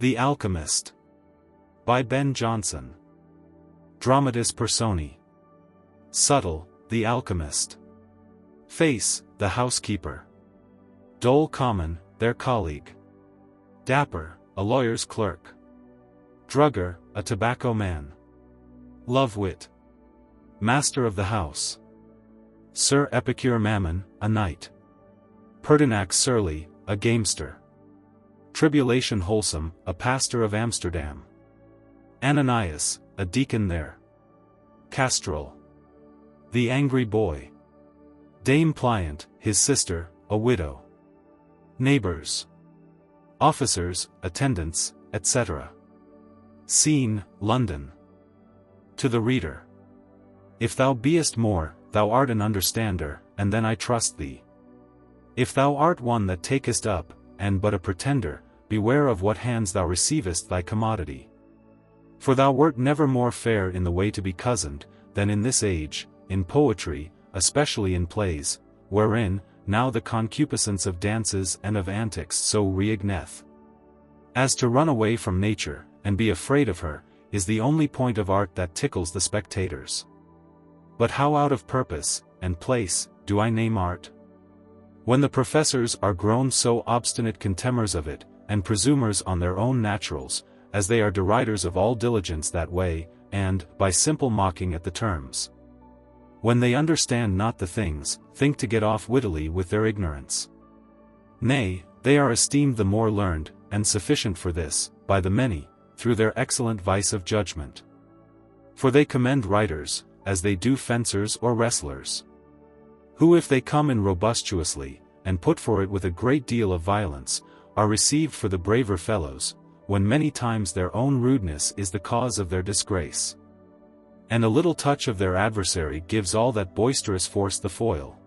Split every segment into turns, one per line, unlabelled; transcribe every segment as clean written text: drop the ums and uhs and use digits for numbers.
The Alchemist. By Ben Jonson. Dramatis Personae. Subtle, the alchemist. Face, the housekeeper. Dull common, their colleague. Dapper, a lawyer's clerk. Drugger, a tobacco man. Love-wit. Master of the house. Sir Epicure Mammon, a knight. Pertinax surly, a gamester. Tribulation wholesome, a pastor of Amsterdam. Ananias, a deacon there. Castrol. The angry boy. Dame Pliant, his sister, a widow. Neighbors. Officers, attendants, etc. Scene, London. To the reader. If thou beest more, thou art an understander, and then I trust thee. If thou art one that takest up, and but a pretender, beware of what hands thou receivest thy commodity. For thou wert never more fair in the way to be cozened, than in this age, in poetry, especially in plays, wherein, now the concupiscence of dances and of antics so reigneth. As to run away from nature, and be afraid of her, is the only point of art that tickles the spectators. But how out of purpose, and place, do I name art? When the professors are grown so obstinate contemners of it, and presumers on their own naturals, as they are deriders of all diligence that way, and, by simple mocking at the terms. When they understand not the things, think to get off wittily with their ignorance. Nay, they are esteemed the more learned, and sufficient for this, by the many, through their excellent vice of judgment. For they commend writers, as they do fencers or wrestlers. Who if they come in robustuously, and put for it with a great deal of violence, are received for the braver fellows, when many times their own rudeness is the cause of their disgrace. And a little touch of their adversary gives all that boisterous force the foil.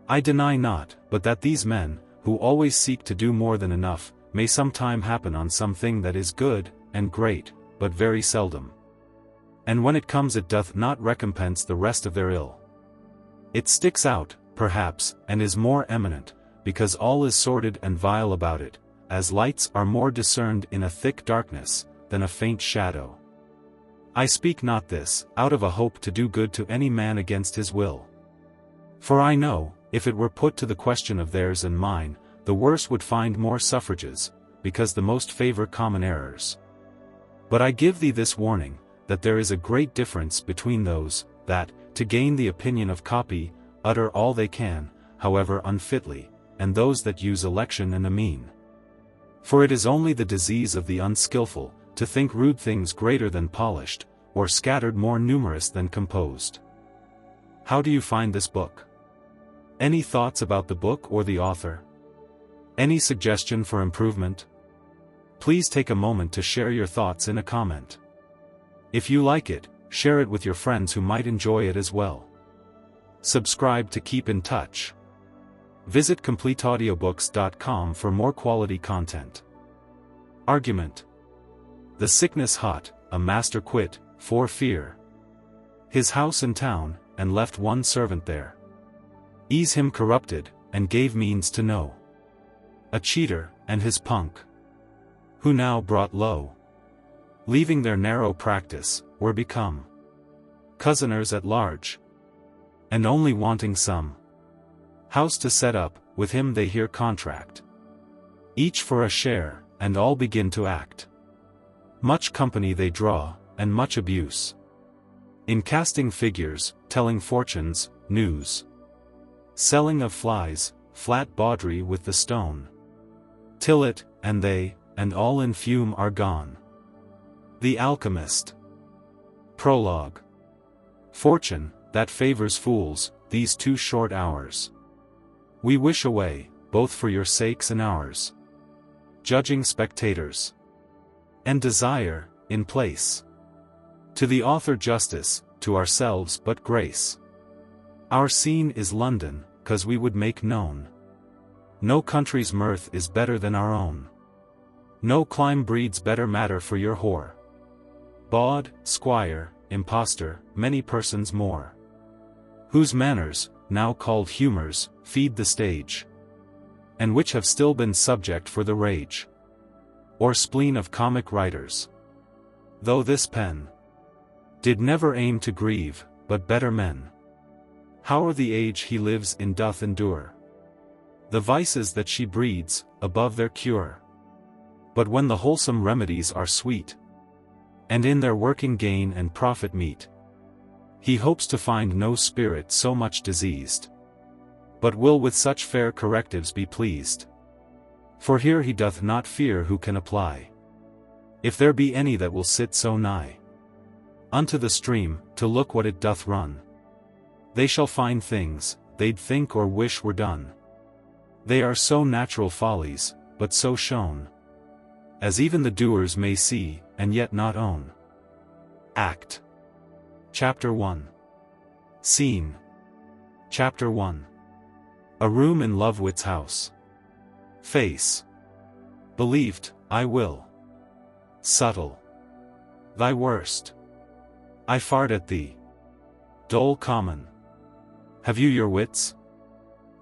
I deny not, but that these men, who always seek to do more than enough, may sometime happen on something that is good, and great, but very seldom. And when it comes it doth not recompense the rest of their ill. It sticks out, perhaps, and is more eminent, because all is sordid and vile about it, as lights are more discerned in a thick darkness, than a faint shadow. I speak not this, out of a hope to do good to any man against his will. For I know, if it were put to the question of theirs and mine, the worse would find more suffrages, because the most favor common errors. But I give thee this warning, that there is a great difference between those, that, to gain the opinion of copy, utter all they can, however unfitly, and those that use election and a mean. For it is only the disease of the unskilful, to think rude things greater than polished, or scattered more numerous than composed. How do you find this book? Any thoughts about the book or the author? Any suggestion for improvement? Please take a moment to share your thoughts in a comment. If you like it, share it with your friends who might enjoy it as well. Subscribe to keep in touch. Visit CompleteAudiobooks.com for more quality content. Argument. The sickness hot, a master quit, for fear. His house in town, and left one servant there. Ease him corrupted, and gave means to know. A cheater, and his punk. Who now brought low. Leaving their narrow practice, were become cozeners at large. And only wanting some house to set up, with him they here contract. Each for a share, and all begin to act. Much company they draw, and much abuse. In casting figures, telling fortunes, news. Selling of flies, flat bawdry with the stone. Till it, and they, and all in fume are gone. The Alchemist. Prologue. Fortune, that favors fools, these 2 short hours. We wish away, both for your sakes and ours. Judging spectators. And desire, in place. To the author justice, to ourselves but grace. Our scene is London, 'cause we would make known. No country's mirth is better than our own. No clime breeds better matter for your whore. Bawd, squire, impostor, many persons more. Whose manners, now called humours, feed the stage. And which have still been subject for the rage. or spleen of comic writers. Though this pen did never aim to grieve, but better men. How the age he lives in doth endure the vices that she breeds, above their cure. But when the wholesome remedies are sweet, and in their working gain and profit meet, he hopes to find no spirit so much diseased, but will with such fair correctives be pleased. For here he doth not fear who can apply, if there be any that will sit so nigh unto the stream, to look what it doth run. They shall find things, they'd think or wish were done. They are so natural follies, but so shown, as even the doers may see, and yet not own. Act. Chapter 1. Scene. Chapter 1. A room in Lovewit's house. Face. Believed, I will. Subtle. Thy worst. I fart at thee. Dole common. Have you your wits?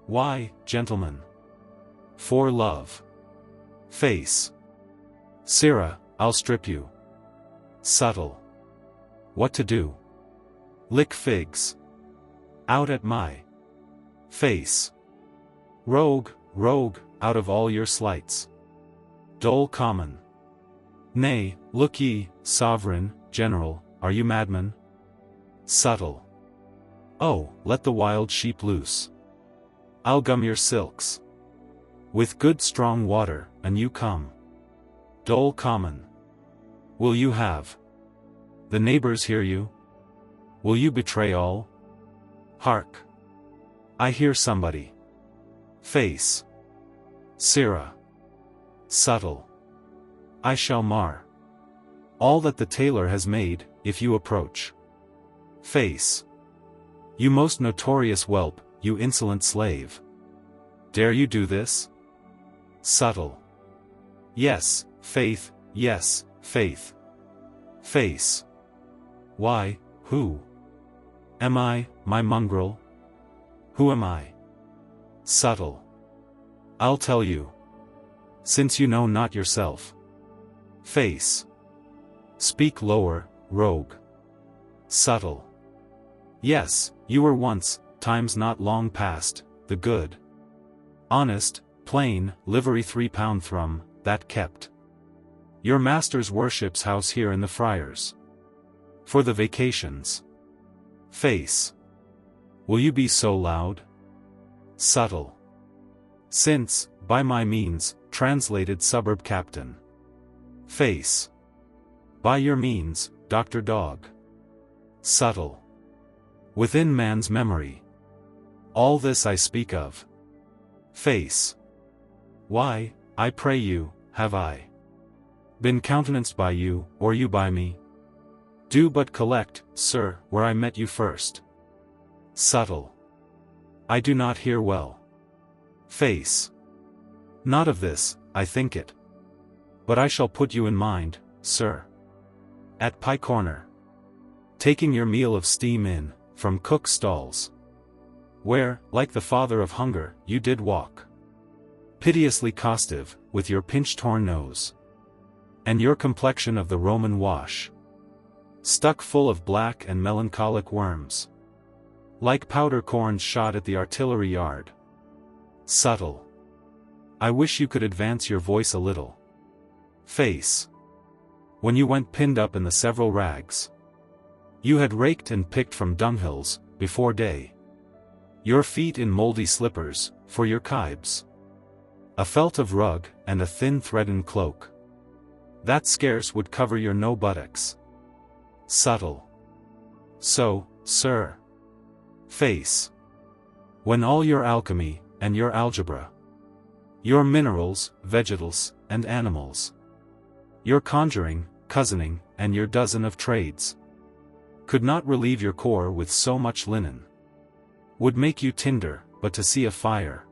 Why, gentlemen? For love. Face. Sirrah, I'll strip you. Subtle. What to do? Lick figs. Out at my face. Rogue, rogue, out of all your sleights. Dole common. Nay, look ye, sovereign, general, are you madmen? Subtle. Oh, let the wild sheep loose. I'll gum your silks with good strong water, and you come. Dole common. Will you have the neighbors hear you? Will you betray all? Hark! I hear somebody. Face. Sirrah. Subtle. I shall mar all that the tailor has made, if you approach. Face. You most notorious whelp, you insolent slave. Dare you do this? Subtle. Yes, faith, yes, faith. Face. Why, who am I, my mongrel? Who am I? Subtle. I'll tell you, since you know not yourself. Face. Speak lower, rogue. Subtle. Yes, you were once, times not long past, the good, honest, plain, livery 3-pound thrum, that kept your master's worship's house here in the Friars. For the vacations. Face. Will you be so loud? Subtle. Since, by my means, translated suburb captain. Face. By your means, Dr. Dog. Subtle. Within man's memory. All this I speak of. Face. Why, I pray you, have I been countenanced by you, or you by me? Do but collect, sir, where I met you first. Subtle. I do not hear well. Face. Not of this, I think it. But I shall put you in mind, sir. At Pie Corner. Taking your meal of steam in, from cook's stalls. Where, like the father of hunger, you did walk. Piteously costive, with your pinch-torn nose. And your complexion of the Roman wash. Stuck full of black and melancholic worms. Like powder corns shot at the artillery yard. Subtle. I wish you could advance your voice a little. Face. When you went pinned up in the several rags you had raked and picked from dunghills, before day. Your feet in mouldy slippers, for your kibes. A felt of rug, and a thin threaden cloak. That scarce would cover your no buttocks. Subtle. So, sir. Face. When all your alchemy, and your algebra. Your minerals, vegetals, and animals. Your conjuring, cousining, and your dozen of trades. Could not relieve your core with so much linen. Would make you tinder, but to see a fire.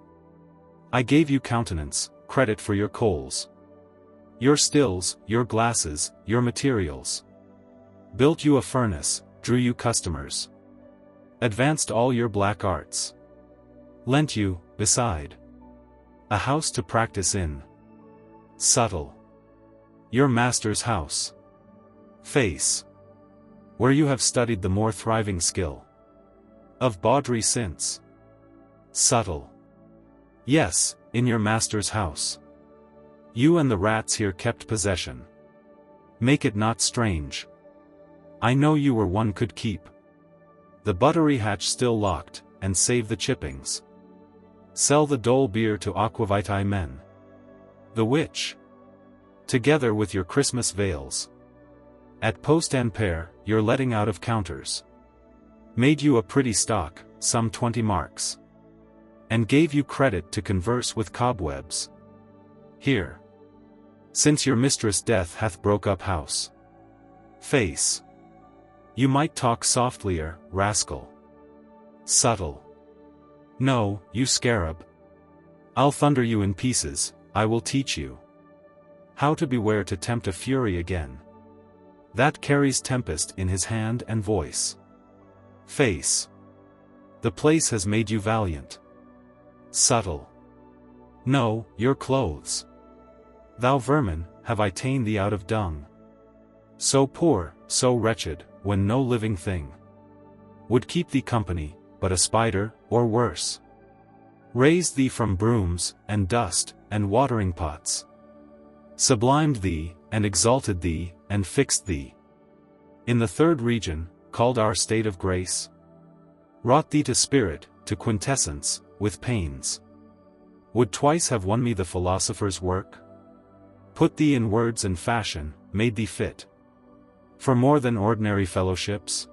I gave you countenance, credit for your coals. Your stills, your glasses, your materials. Built you a furnace, drew you customers. Advanced all your black arts. Lent you, beside, a house to practice in. Subtle. Your master's house. Face. Where you have studied the more thriving skill of bawdry since. Subtle. Yes, in your master's house. You and the rats here kept possession. Make it not strange. I know you were one could keep the buttery hatch still locked, and save the chippings. Sell the dole beer to aquavitae men. The which, together with your Christmas veils, at post and pair, your letting out of counters, made you a pretty stock, some 20 marks, and gave you credit to converse with cobwebs. Here, since your mistress death hath broke up house. Face. You might talk softlier, rascal. Subtle. No, you scarab. I'll thunder you in pieces, I will teach you how to beware to tempt a fury again that carries tempest in his hand and voice. Face. The place has made you valiant. Subtle. No, your clothes. Thou vermin, have I ta'en thee out of dung. So poor, so wretched, when no living thing would keep thee company, but a spider, or worse, raised thee from brooms, and dust, and watering pots, sublimed thee, and exalted thee, and fixed thee in the third region, called our state of grace, wrought thee to spirit, to quintessence, with pains, would twice have won me the philosopher's work, put thee in words and fashion, made thee fit for more than ordinary fellowships,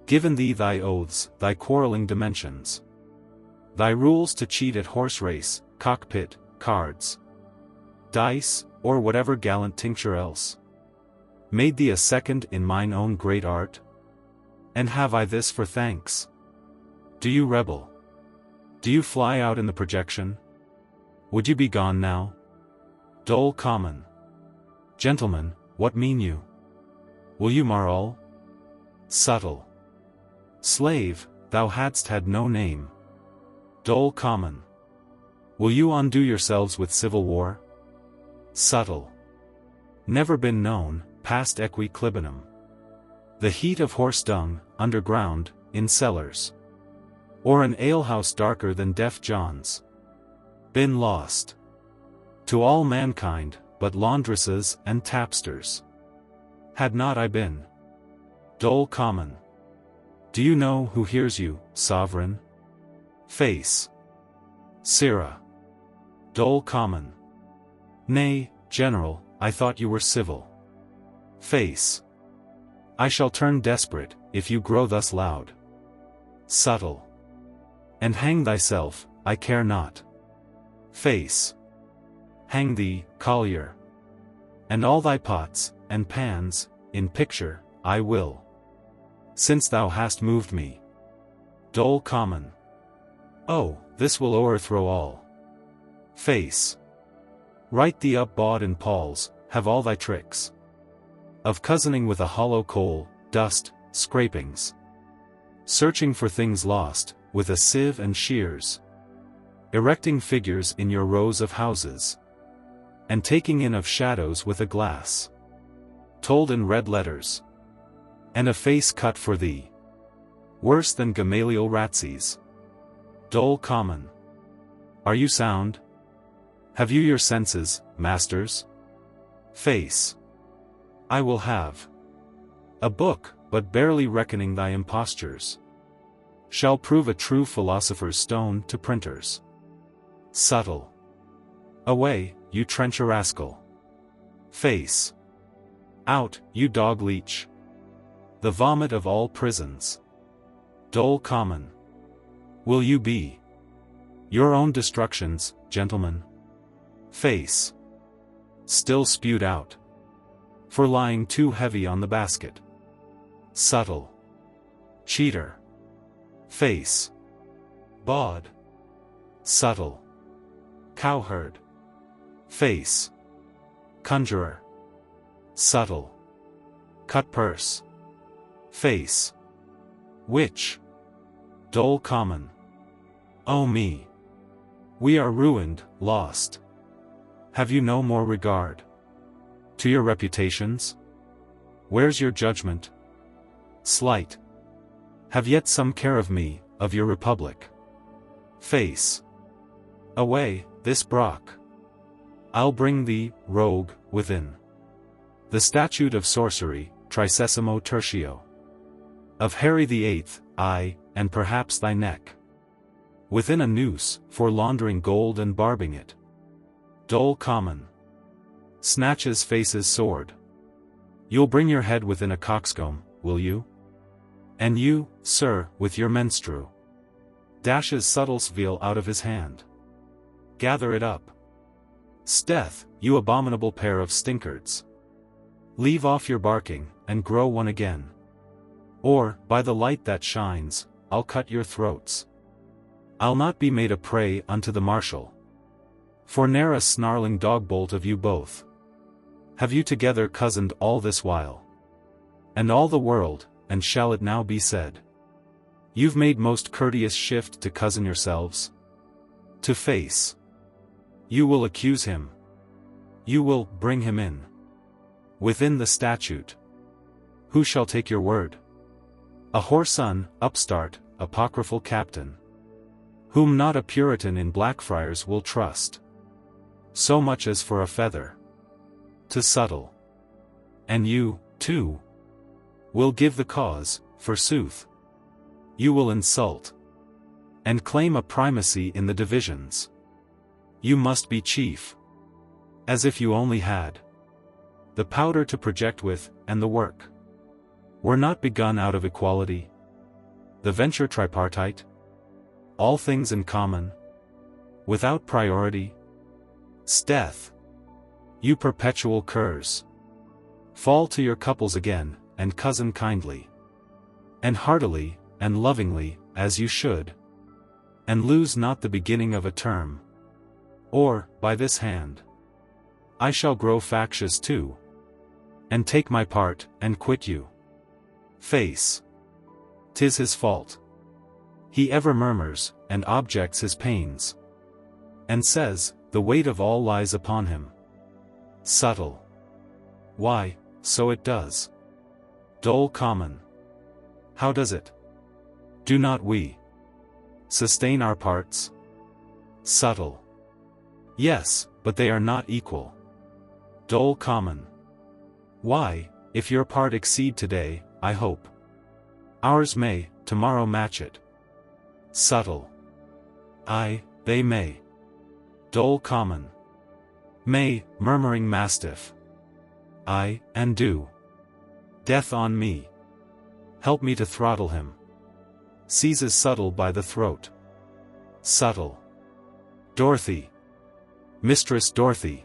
given thee thy oaths, thy quarrelling dimensions, thy rules to cheat at horse race, cockpit, cards, dice, or whatever gallant tincture else, made thee a second in mine own great art? And have I this for thanks? Do you rebel? Do you fly out in the projection? Would you be gone now? Dole common. Gentlemen, what mean you? Will you mar all? Subtle. Slave, thou hadst had no name. Dole common. Will you undo yourselves with civil war? Subtle. Never been known, past equiclibinum. The heat of horse dung, underground, in cellars, or an alehouse darker than deaf John's. Been lost to all mankind, but laundresses and tapsters. Had not I been dole common. Do you know who hears you, sovereign? Face. Sirrah. Dole common. Nay, general, I thought you were civil. Face. I shall turn desperate, if you grow thus loud. Subtle. And hang thyself, I care not. Face. Hang thee, collier. And all thy pots, and pans, in picture, I will. Since thou hast moved me. Dole common. Oh, this will o'erthrow all. Face. Write thee up bawd and palls, have all thy tricks of cozening with a hollow coal, dust, scrapings, searching for things lost, with a sieve and shears, erecting figures in your rows of houses, and taking in of shadows with a glass, told in red letters, and a face cut for thee, worse than Gamaliel Ratsies. Dole common. Are you sound? Have you your senses, masters? Face. I will have a book, but barely reckoning thy impostures, shall prove a true philosopher's stone to printers. Subtle. Away, you trencher rascal. Face. Out, you dog leech. The vomit of all prisons. Dole common. Will you be your own destructions, gentlemen? Face. Still spewed out. For lying too heavy on the basket. Subtle. Cheater. Face. Bawd. Subtle. Cowherd. Face. Conjurer. Subtle. Cut purse. Face. Witch. Dole common. Oh me! We are ruined, lost. Have you no more regard? To your reputations? Where's your judgment? Slight. Have yet some care of me, of your republic. Face. Away, this Brock. I'll bring thee, rogue, within. The statute of sorcery, tricesimo tertio. Of Harry the Eighth, I, and perhaps thy neck. Within a noose, for laundering gold and barbing it. Dole common. Snatches face's sword. You'll bring your head within a coxcomb, will you? And you, sir, with your menstru. Dashes subtle's veil out of his hand. Gather it up. Steth, you abominable pair of stinkards. Leave off your barking, and grow one again. Or, by the light that shines, I'll cut your throats. I'll not be made a prey unto the marshal. For ne'er a snarling dog-bolt of you both. Have you together cozened all this while? And all the world, and shall it now be said? You've made most courteous shift to cozen yourselves? To face. You will accuse him. You will bring him in. Within the statute. Who shall take your word? A whoreson, upstart, apocryphal captain. Whom not a Puritan in Blackfriars will trust. So much as for a feather. To subtle. And you, too, will give the cause, forsooth. You will insult. And claim a primacy in the divisions. You must be chief. As if you only had the powder to project with, and the work were not begun out of equality. The venture tripartite. All things in common. Without priority. Steth. You perpetual curs. Fall to your couples again, and cozen kindly. And heartily, and lovingly, as you should. And lose not the beginning of a term. Or, by this hand, I shall grow factious too. And take my part, and quit you. Face. 'Tis his fault. He ever murmurs, and objects his pains. And says, the weight of all lies upon him. Subtle. Why, so it does. Dole common. How does it? Do not we sustain our parts? Subtle. Yes, but they are not equal. Dole common. Why, if your part exceed today, I hope ours may, tomorrow match it. Subtle. Aye, they may. Dole common. May, murmuring mastiff. Aye, and do. Death on me. Help me to throttle him. Seizes subtle by the throat. Subtle. Dorothy. Mistress Dorothy.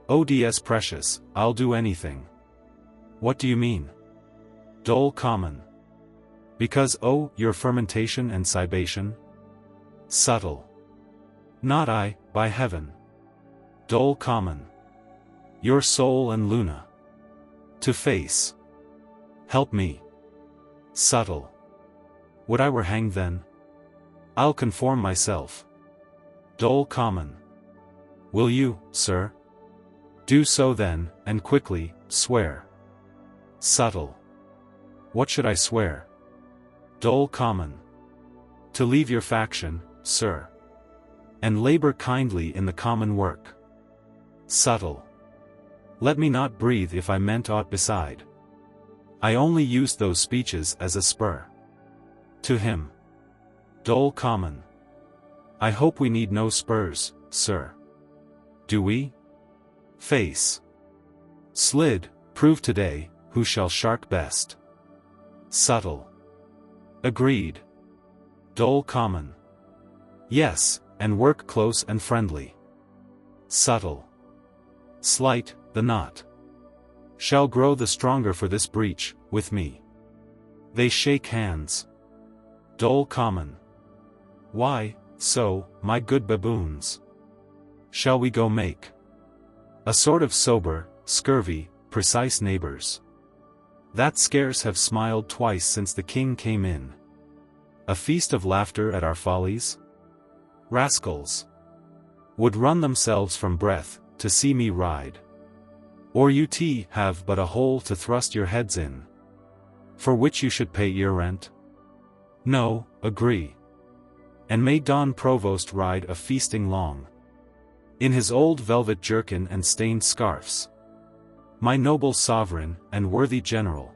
ODS precious, I'll do anything. What do you mean? Dole common. Because oh, your fermentation and cibation? Subtle. Not I, by heaven. Dole common. Your soul and Luna. To face. Help me. Subtle. Would I were hanged then? I'll conform myself. Dole common. Will you, sir? Do so then, and quickly, swear. Subtle. What should I swear? Dole common. To leave your faction, sir. And labor kindly in the common work. Subtle. Let me not breathe if I meant aught beside. I only used those speeches as a spur. To him. Dole common. I hope we need no spurs, sir. Do we? Face. Slid, prove today, who shall shark best. Subtle. Agreed. Dole common. Yes, and work close and friendly. Subtle. Slight, the knot. Shall grow the stronger for this breach, with me. They shake hands. Dole common. Why, so, my good baboons? Shall we go make a sort of sober, scurvy, precise neighbors? That scarce have smiled twice since the king came in. A feast of laughter at our follies? Rascals! Would run themselves from breath, to see me ride. Or you have but a hole to thrust your heads in, for which you should pay year rent? No, agree. And may Don Provost ride a feasting long, in his old velvet jerkin and stained scarfs, my noble sovereign and worthy general,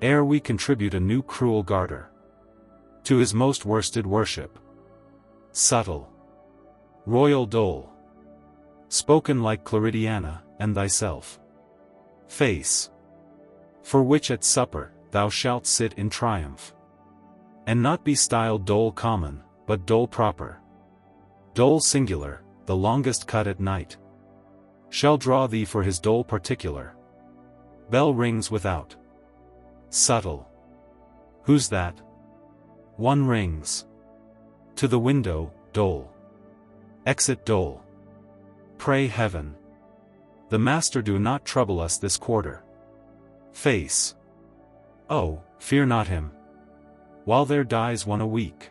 ere we contribute a new cruel garter to his most worsted worship. Subtle, royal dole, spoken like Claridiana, and thyself, face, for which at supper thou shalt sit in triumph, and not be styled dole common, but dole proper. Dole singular, the longest cut at night, shall draw thee for his dole particular. Bell rings without. Subtle. Who's that? One rings. To the window, dole. Exit dole. Pray heaven the master do not trouble us this quarter. Face. Oh, fear not him, while there dies one a week.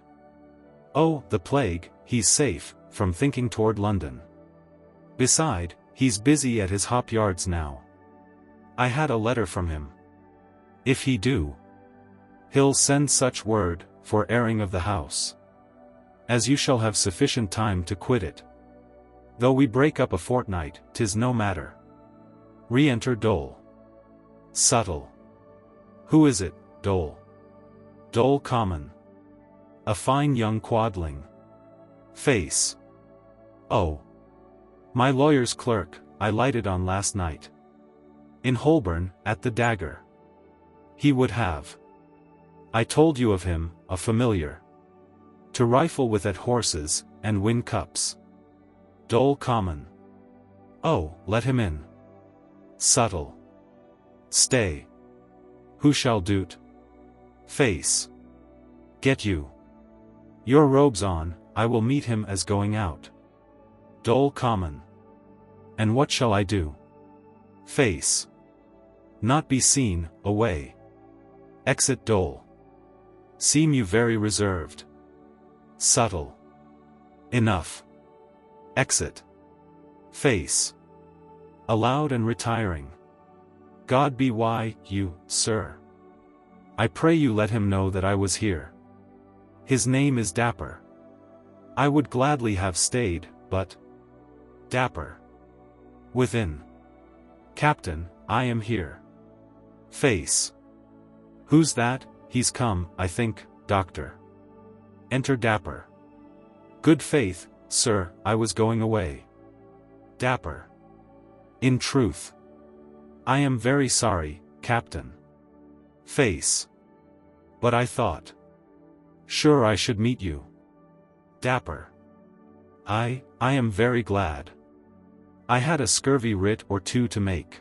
Oh, the plague, he's safe, from thinking toward London. Beside, he's busy at his hop yards now. I had a letter from him. If he do, he'll send such word, for airing of the house, as you shall have sufficient time to quit it. Though we break up a fortnight, 'tis no matter. Re-enter dole. Subtle. Who is it, dole? Dole common. A fine young quadling. Face. Oh. My lawyer's clerk, I lighted on last night. In Holborn, at the Dagger. He would have. I told you of him, a familiar. To rifle with at horses, and win cups. Dole common. Oh, let him in. Subtle. Stay. Who shall do't? Face. Get you your robes on, I will meet him as going out. Dole common. And what shall I do? Face. Not be seen, away. Exit dole. Seem you very reserved. Subtle. Enough. Exit. Face. Aloud and retiring. God be you, sir. I pray you let him know that I was here. His name is Dapper. I would gladly have stayed, but Dapper. Within. Captain, I am here. Face. Who's that? He's come, I think, doctor. Enter Dapper. Good faith, sir, I was going away. Dapper. In truth. I am very sorry, Captain. Face. But I thought. Sure I should meet you. Dapper. I am very glad. I had a scurvy writ or two to make.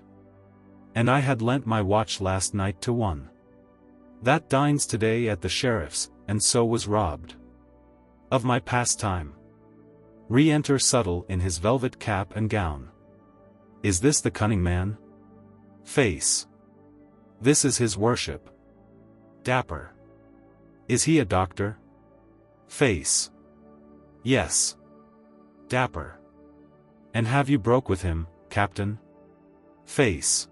And I had lent my watch last night to one that dines today at the sheriff's, and so was robbed of my pastime. Re-enter Subtle in his velvet cap and gown. Is this the cunning man? Face. This is his worship. Dapper. Is he a doctor? Face. Yes. Dapper. And have you broke with him, Captain? Face.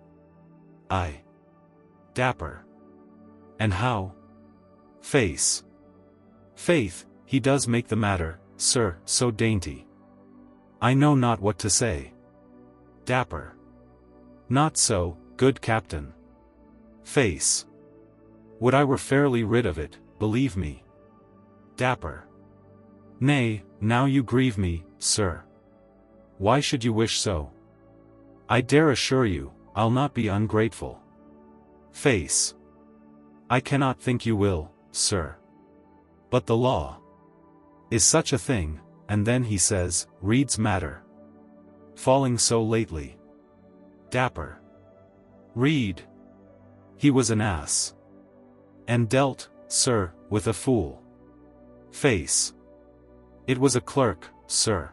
Aye. Dapper. And how? Face. Faith, he does make the matter, sir, so dainty. I know not what to say. Dapper. Not so, good Captain. Face. Would I were fairly rid of it, believe me. Dapper. Nay, now you grieve me, sir. Why should you wish so? I dare assure you, I'll not be ungrateful. Face. I cannot think you will, sir. But the law is such a thing, and then he says, reads matter. Falling so lately. Dapper. Read. He was an ass. And dealt, sir, with a fool. Face. It was a clerk, sir.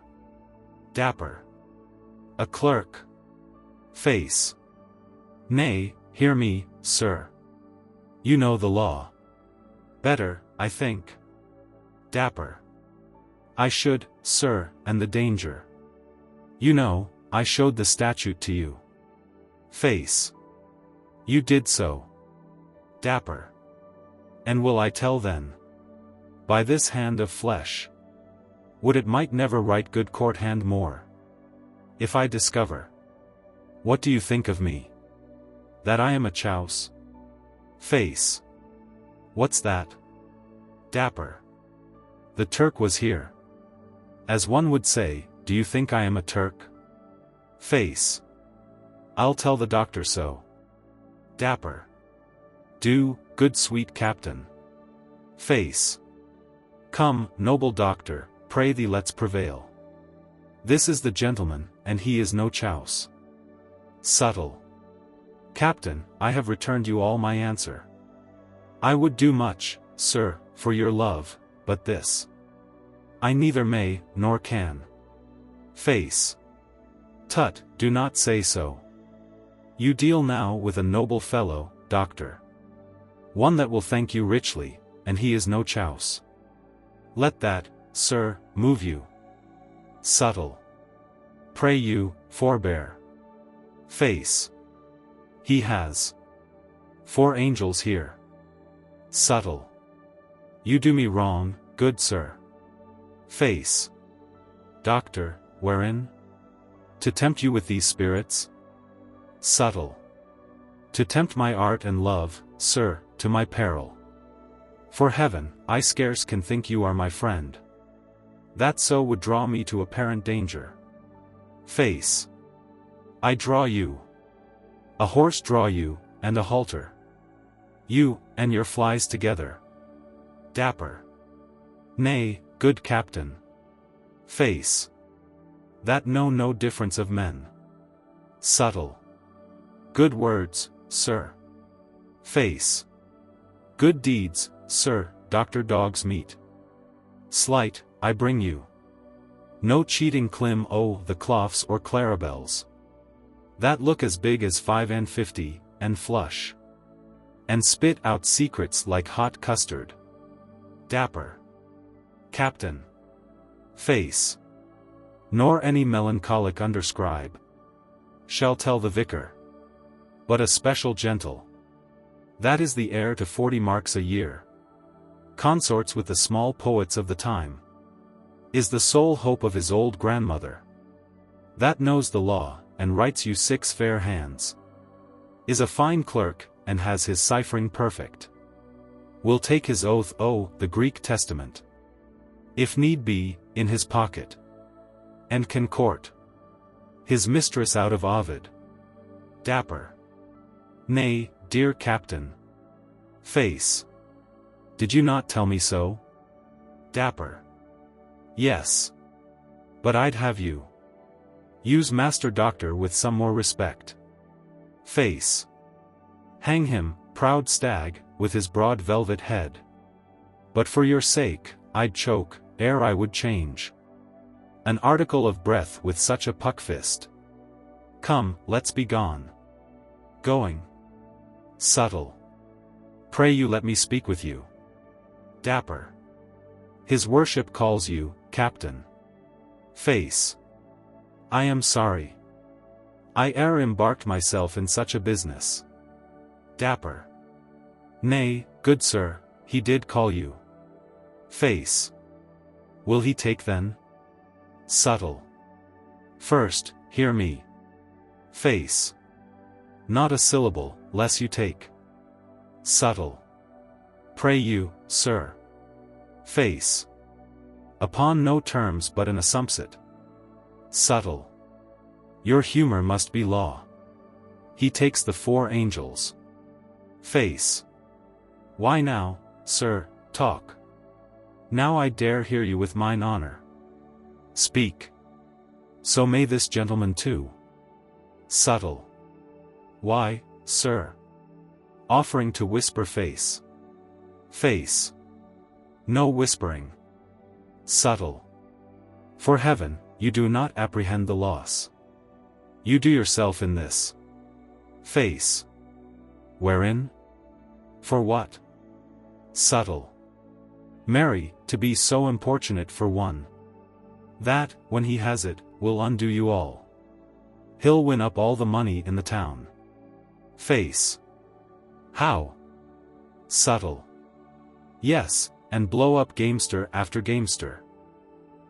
Dapper. A clerk. Face. Nay, hear me, sir. You know the law better, I think. Dapper. I should, sir, and the danger. You know, I showed the statute to you. Face. You did so. Dapper. And will I tell then? By this hand of flesh. Would it might never write good court hand more. If I discover. What do you think of me? That I am a chouse? Face. What's that? Dapper. The Turk was here. As one would say, do you think I am a Turk? Face. I'll tell the doctor so. Dapper. Do, good sweet captain. Face. Come, noble doctor, pray thee let's prevail. This is the gentleman, and he is no chouse. Subtle. Captain, I have returned you all my answer. I would do much, sir, for your love, but this I neither may, nor can. Face. Tut, do not say so. You deal now with a noble fellow, doctor. One that will thank you richly, and he is no chouse. Let that, sir, move you. Subtle. Pray you, forbear. Face. He has 4 angels here. Subtle. You do me wrong, good sir. Face. Doctor, wherein? To tempt you with these spirits? Subtle. To tempt my art and love, sir, to my peril. For heaven, I scarce can think you are my friend. That so would draw me to apparent danger. Face. I draw you. A horse draw you, and a halter. You, and your flies together. Dapper. Nay, good captain. Face. That know no difference of men. Subtle. Good words, sir. Face. Good deeds, sir, Dr. Dog's meat. Slight, I bring you. No cheating clim the cloths or clarabels. That look as big as 5 and 50, and flush. And spit out secrets like hot custard. Dapper. Captain. Face. Nor any melancholic underscribe. Shall tell the vicar. But a special gentle. That is the heir to 40 marks a year. Consorts with the small poets of the time. Is the sole hope of his old grandmother. That knows the law, and writes you 6 fair hands. Is a fine clerk, and has his ciphering perfect. Will take his oath the Greek Testament. If need be, in his pocket. And can court his mistress out of Ovid. Dapper. Nay, dear captain. Face. Did you not tell me so? Dapper. Yes. But I'd have you use Master Doctor with some more respect. Face. Hang him, proud stag, with his broad velvet head. But for your sake, I'd choke, ere I would change an article of breath with such a puck fist. Come, let's be gone. Going. Subtle. Pray you let me speak with you. Dapper. His worship calls you, captain. Face. I am sorry. I e'er embarked myself in such a business. Dapper. Nay, good sir, he did call you. Face. Will he take then? Subtle. First, hear me. Face. Not a syllable, less you take. Subtle. Pray you, sir. Face. Upon no terms but an assumpsit. Subtle. Your humor must be law. He takes the 4 angels. Face. Why now, sir, talk. Now I dare hear you with mine honor. Speak. So may this gentleman too. Subtle. Why, sir? Offering to whisper face. Face. No whispering. Subtle. For heaven, you do not apprehend the loss. You do yourself in this. Face. Wherein? For what? Subtle. Marry, to be so importunate for one. That, when he has it, will undo you all. He'll win up all the money in the town. Face. How? Subtle. Yes, and blow up gamester after gamester.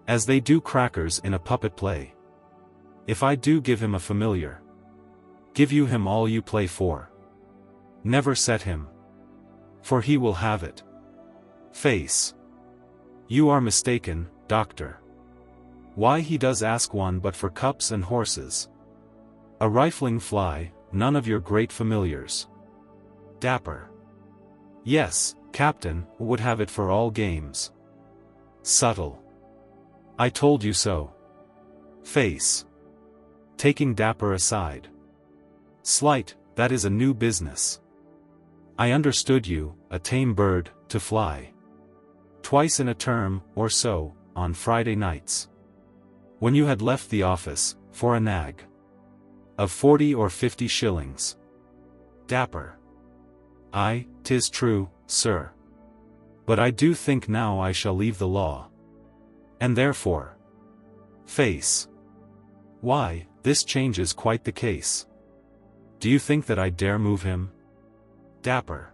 As they do crackers in a puppet play. If I do give him a familiar, give you him all you play for. Never set him, for he will have it. Face. You are mistaken, doctor. Why he does ask one but for cups and horses. A rifling fly, none of your great familiars. Dapper. Yes, captain, would have it for all games. Subtle. I told you so. Face. Taking Dapper aside. Slight, that is a new business. I understood you, a tame bird, to fly. Twice in a term, or so, on Friday nights. When you had left the office, for a nag. Of 40 or 50 shillings. Dapper. Aye, 'tis true, sir. But I do think now I shall leave the law. And therefore. Face. Why, this changes quite the case. Do you think that I dare move him? Dapper.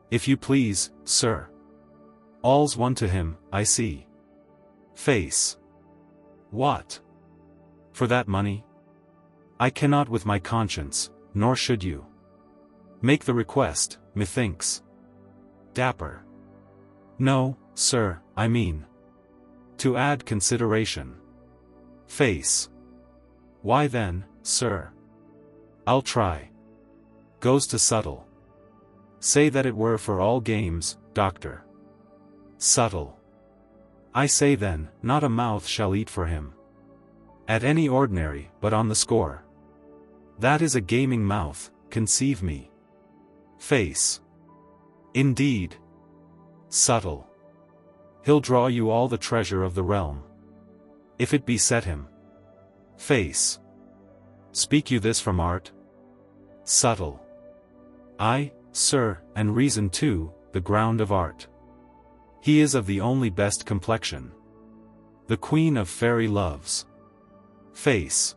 If you please, sir. All's one to him, I see. Face. What? For that money? I cannot with my conscience, nor should you. Make the request, methinks. Dapper. No, sir, I mean. To add consideration. Face. Why then, sir? I'll try. Goes to Subtle. Say that it were for all games, doctor. Subtle. I say then, not a mouth shall eat for him. At any ordinary, but on the score. That is a gaming mouth, conceive me. Face. Indeed. Subtle. He'll draw you all the treasure of the realm. If it be set him. Face. Speak you this from art? Subtle. Aye, sir, and reason too, the ground of art. He is of the only best complexion. The queen of fairy loves. Face.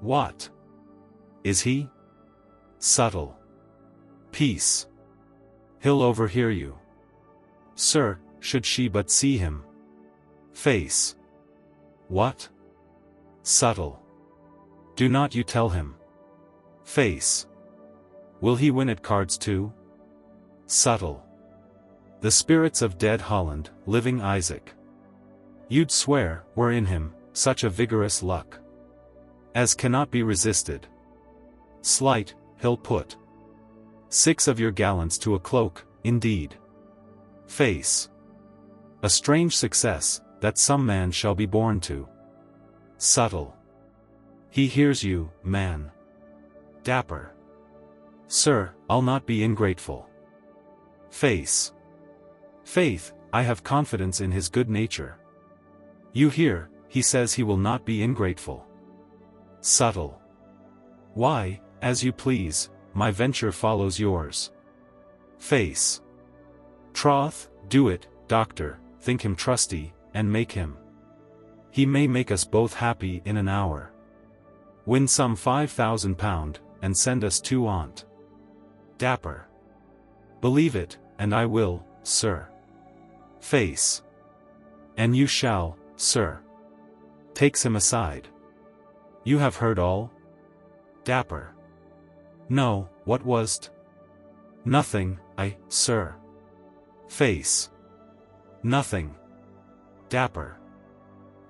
What? Is he? Subtle. Peace. He'll overhear you. Sir, should she but see him. Face. What? Subtle. Do not you tell him. Face. Will he win at cards too? Subtle. The spirits of dead Holland, living Isaac. You'd swear, were in him, such a vigorous luck. As cannot be resisted. Slight, he'll put 6 of your gallants to a cloak, indeed. Face. A strange success, that some man shall be born to. Subtle. He hears you, man. Dapper. Sir, I'll not be ingrateful. Face. Faith, I have confidence in his good nature. You hear, he says he will not be ingrateful. Subtle. Why, as you please, my venture follows yours. Face. Troth, do it, doctor, think him trusty, and make him. He may make us both happy in an hour. Win some £5,000, and send us 2 on't. Dapper. Believe it, and I will, sir. Face. And you shall, sir. Takes him aside. You have heard all? Dapper. No, what was't? Nothing, sir. Face. Nothing. Dapper.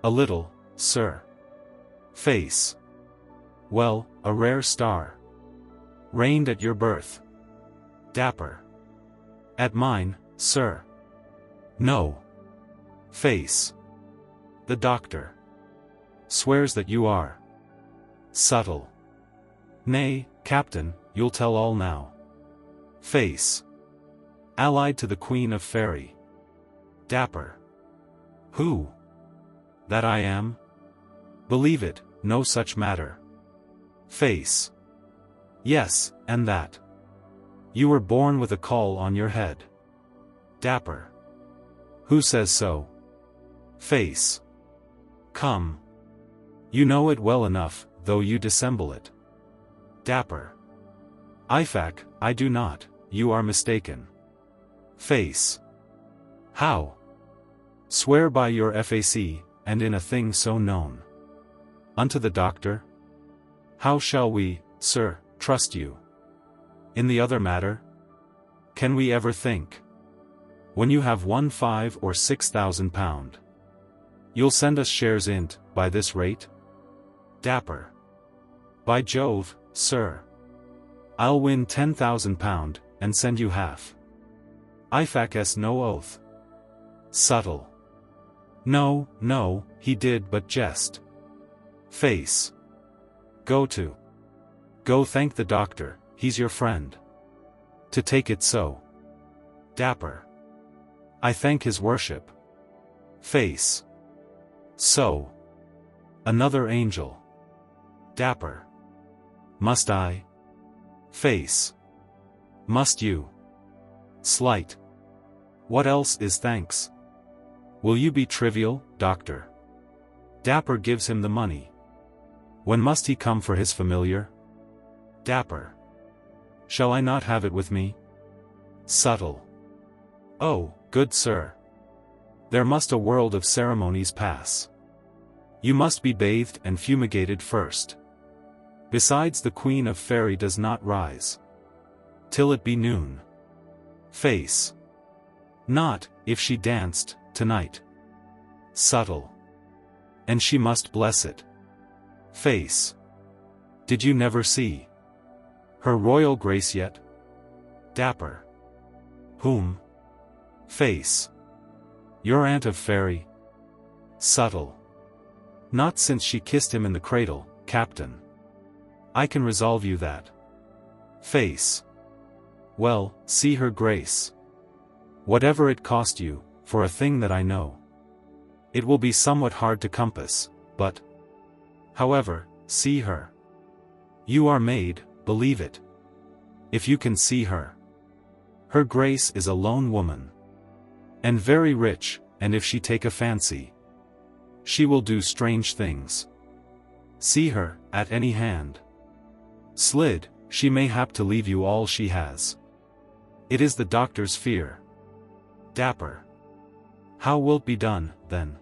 A little, sir. Face. Well, a rare star. Reigned at your birth. Dapper. At mine, sir. No. Face. The doctor. Swears that you are. Subtle. Nay, captain, you'll tell all now. Face. Allied to the queen of fairy. Dapper. Who? That I am? Believe it, no such matter. Face. Yes, and that. You were born with a caul on your head. Dapper. Who says so? Face. Come. You know it well enough, though you dissemble it. Dapper. IFAC, I do not, you are mistaken. Face. How? Swear by your FAC, and in a thing so known. Unto the doctor? How shall we, sir, trust you? In the other matter? Can we ever think? When you have won 5 or 6,000 pound. You'll send us shares in't, by this rate? Dapper. By Jove, sir. I'll win 10,000 pound, and send you half. IFAC's no oath. Subtle. No, no, he did but jest. Face. Go thank the doctor, he's your friend. To take it so. Dapper. I thank his worship. Face. So. Another angel. Dapper. Must I? Face. Must you? Slight. What else is thanks? Will you be trivial, doctor? Dapper gives him the money. When must he come for his familiar? Dapper. Shall I not have it with me? Subtle. Oh, good sir. There must a world of ceremonies pass. You must be bathed and fumigated first. Besides, the Queen of Fairy does not rise till it be noon. Face. Not, if she danced, tonight. Subtle. And she must bless it. Face. Did you never see Her Royal Grace yet? Dapper. Whom? Face. Your Aunt of Fairy? Subtle. Not since she kissed him in the cradle, Captain. I can resolve you that. Face. Well, see her Grace. Whatever it cost you, for a thing that I know. It will be somewhat hard to compass, but however, see her. You are made, believe it. If you can see her. Her Grace is a lone woman. And very rich, and if she take a fancy, she will do strange things. See her, at any hand. Slid, she may hap to leave you all she has. It is the doctor's fear. Dapper. How will't be done, then?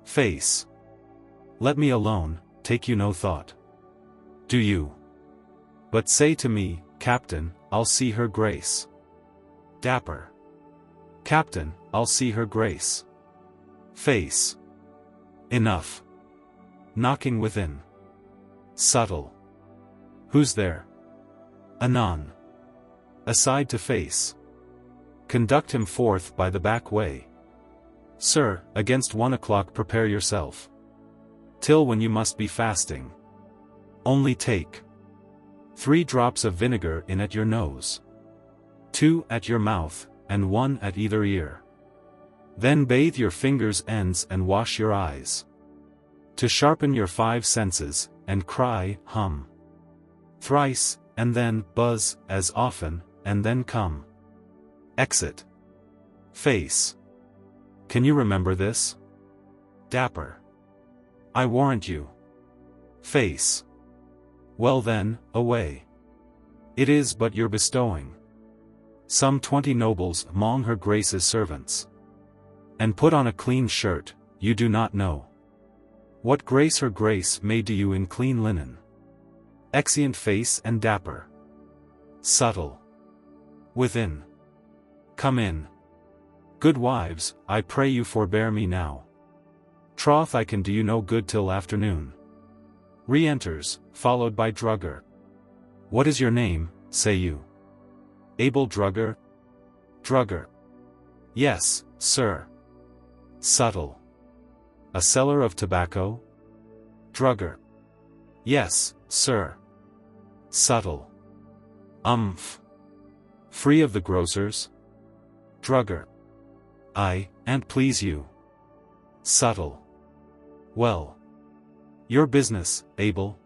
Face. Let me alone, take you no thought. Do you? But say to me, Captain, I'll see her Grace. Dapper. Captain, I'll see her Grace. Face. Enough. Knocking within. Subtle. Who's there? Anon. Aside to Face. Conduct him forth by the back way. Sir, against 1 o'clock prepare yourself. Till when you must be fasting. Only take 3 drops of vinegar in at your nose, 2 at your mouth, and 1 at either ear. Then bathe your fingers' ends and wash your eyes. To sharpen your 5 senses, and cry, hum. Thrice, and then buzz, as often, and then come. Exit. Face. Can you remember this? Dapper. I warrant you. Face. Well then, away. It is but your bestowing. Some 20 nobles among her Grace's servants. And put on a clean shirt, you do not know. What grace her Grace may do you in clean linen. Exeunt Face and Dapper. Subtle. Within. Come in. Good wives, I pray you forbear me now. Troth I can do you no good till afternoon. Re-enters, followed by Drugger. What is your name, say you? Abel Drugger? Drugger. Yes, sir. Subtle. A seller of tobacco? Drugger. Yes, sir. Subtle. Free of the grocers? Drugger. Aye, an't please you. Subtle. Well. Your business, Abel?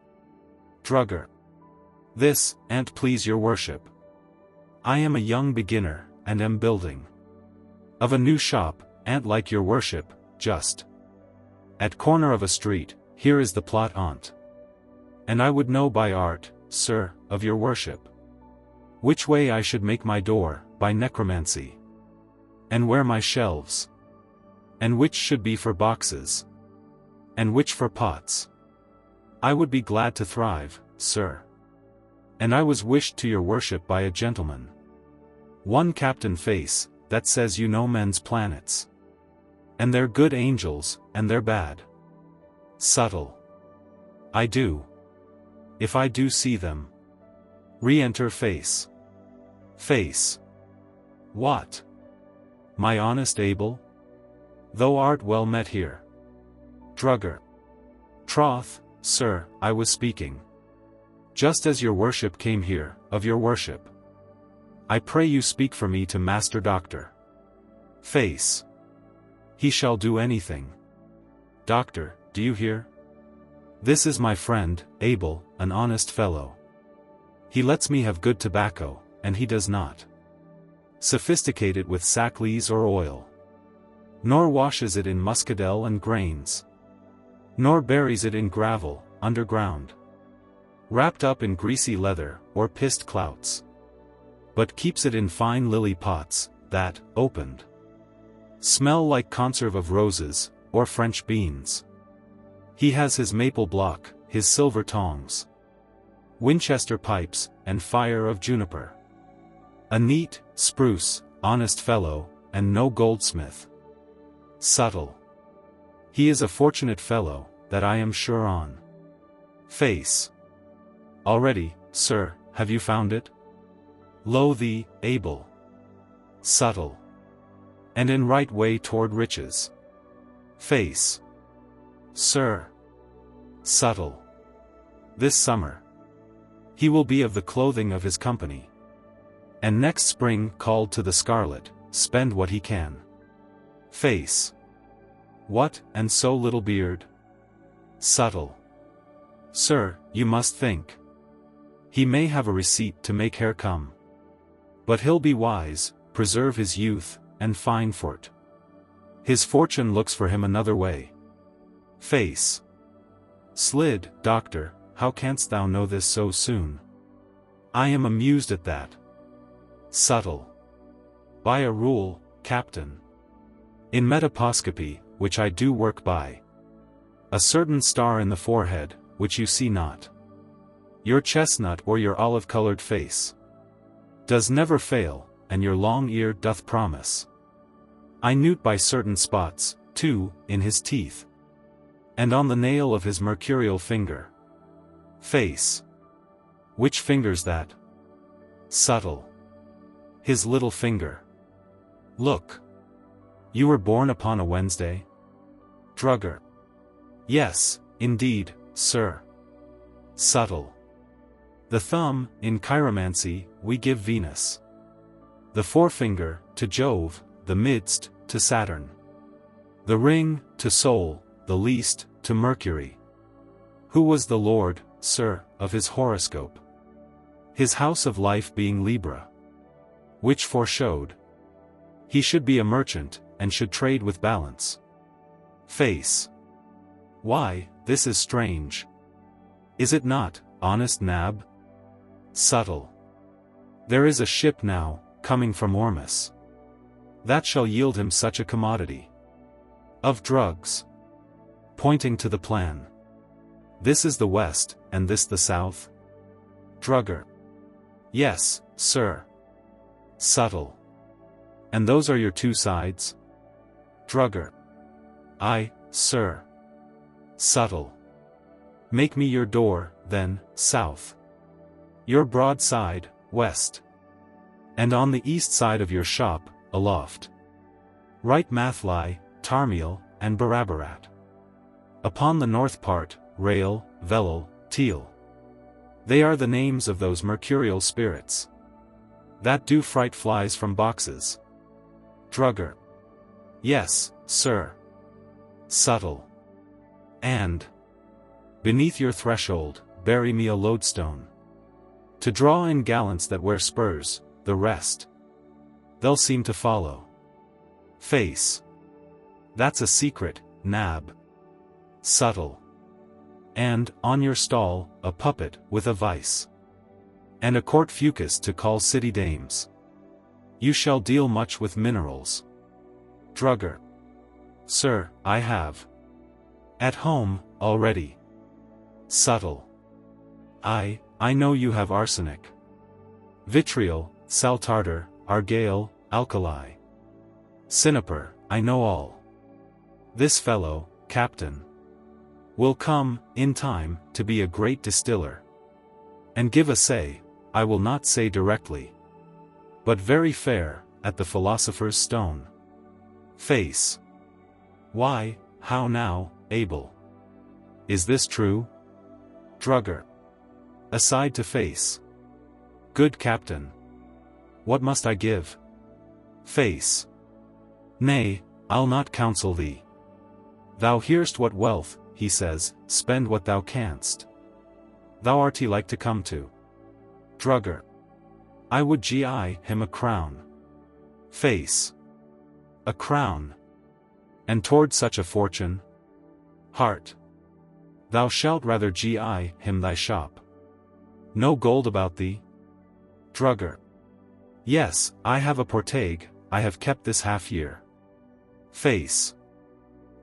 Drugger. This, an't please your worship. I am a young beginner, and am building of a new shop, an't like your worship, just at corner of a street, here is the plot on't. And I would know by art, sir, of your worship. Which way I should make my door, by necromancy. And where my shelves. And which should be for boxes. And which for pots. I would be glad to thrive, sir. And I was wished to your worship by a gentleman. One Captain Face, that says you know men's planets. And they're good angels, and they're bad. Subtle. I do. If I do see them. Re-enter Face. Face. What? My honest Abel? Thou art well met here. Drugger. Troth, sir, I was speaking. Just as your worship came here, of your worship. I pray you speak for me to Master Doctor. Face. He shall do anything. Doctor, do you hear? This is my friend, Abel, an honest fellow. He lets me have good tobacco, and he does not sophisticate it with sackleys or oil. Nor washes it in muscadel and grains. Nor buries it in gravel, underground. Wrapped up in greasy leather, or pissed clouts. But keeps it in fine lily pots, that, opened, smell like conserve of roses, or French beans. He has his maple block, his silver tongs, Winchester pipes, and fire of juniper. A neat, spruce, honest fellow, and no goldsmith. Subtle. He is a fortunate fellow, that I am sure on. Face. Already, sir, have you found it? Lo thee, Abel. Subtle. And in right way toward riches. Face. Sir. Subtle. This summer. He will be of the clothing of his company. And next spring called to the scarlet, spend what he can. Face. What, and so little beard? Subtle. Sir, you must think. He may have a receipt to make hair come. But he'll be wise, preserve his youth, and fine for't. His fortune looks for him another way. Face. Slid, doctor, how canst thou know this so soon? I am amused at that. Subtle. By a rule, captain. In metaposcopy, which I do work by. A certain star in the forehead, which you see not. Your chestnut or your olive-colored face. Does never fail, and your long ear doth promise. I newt by certain spots, too, in his teeth. And on the nail of his mercurial finger. Face. Which finger's that? Subtle. His little finger. Look. You were born upon a Wednesday? Drugger. Yes, indeed, sir. Subtle. The thumb, in chiromancy, we give Venus. The forefinger, to Jove, the midst, to Saturn. The ring, to Sol, the least, to Mercury. Who was the lord, sir, of his horoscope? His house of life being Libra. Which foreshowed he should be a merchant, and should trade with balance. Face. Why, this is strange. Is it not, honest Nab? Subtle. There is a ship now, coming from Ormus. That shall yield him such a commodity. Of drugs. Pointing to the plan. This is the west, and this the south? Drugger. Yes, sir. Subtle. And those are your two sides? Drugger. Aye, sir. Subtle. Make me your door, then, south. Your broad side, west. And on the east side of your shop, aloft. Write Mathli, Tarmiel, and Barabarat. Upon the north part, Rail, Velil, Teal. They are the names of those mercurial spirits that do fright flies from boxes. Drugger. Yes, sir. Subtle. And beneath your threshold, bury me a lodestone. To draw in gallants that wear spurs, the rest they'll seem to follow. Face. That's a secret, Nab. Subtle. And, on your stall, a puppet, with a vice. And a court fucus to call city dames. You shall deal much with minerals. Drugger. Sir, I have. At home, already. Subtle. I know you have arsenic. Vitriol, sal tartar, argale, alkali. Cinnabar, I know all. This fellow, Captain, will come, in time, to be a great distiller. And give a say, I will not say directly, but very fair, at the philosopher's stone. Face. Why, how now, Abel? Is this true? Drugger. Aside to face. Good Captain. What must I give? Face. Nay, I'll not counsel thee. Thou hear'st what wealth, he says, spend what thou canst. Thou art he like to come to. Drugger. I would gi him a crown. Face. A crown. And toward such a fortune? Heart. Thou shalt rather gi him thy shop. No gold about thee? Drugger. Yes, I have a portage, I have kept this half year. Face.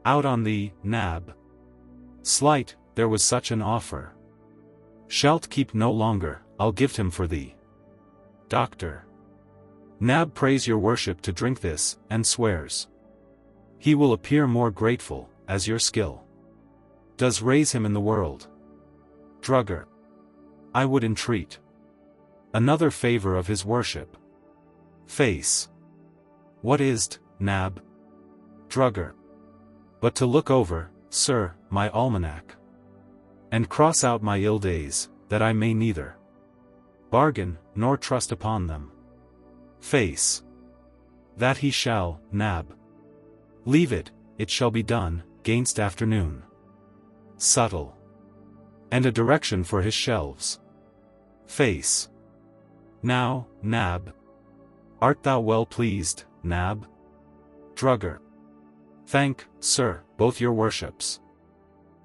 Out on thee, Nab. Slight, there was such an offer. Shalt keep no longer, I'll give him for thee. Doctor. Nab prays your worship to drink this, and swears he will appear more grateful, as your skill does raise him in the world. Drugger. I would entreat another favor of his worship. Face. What is't, Nab? Drugger. But to look over, sir, my almanac, and cross out my ill days, that I may neither bargain, nor trust upon them. Face. That he shall, Nab. Leave it, it shall be done, gainst afternoon. Subtle. And a direction for his shelves. Face. Now, Nab. Art thou well pleased, Nab? Drugger. Thank, sir, both your worships.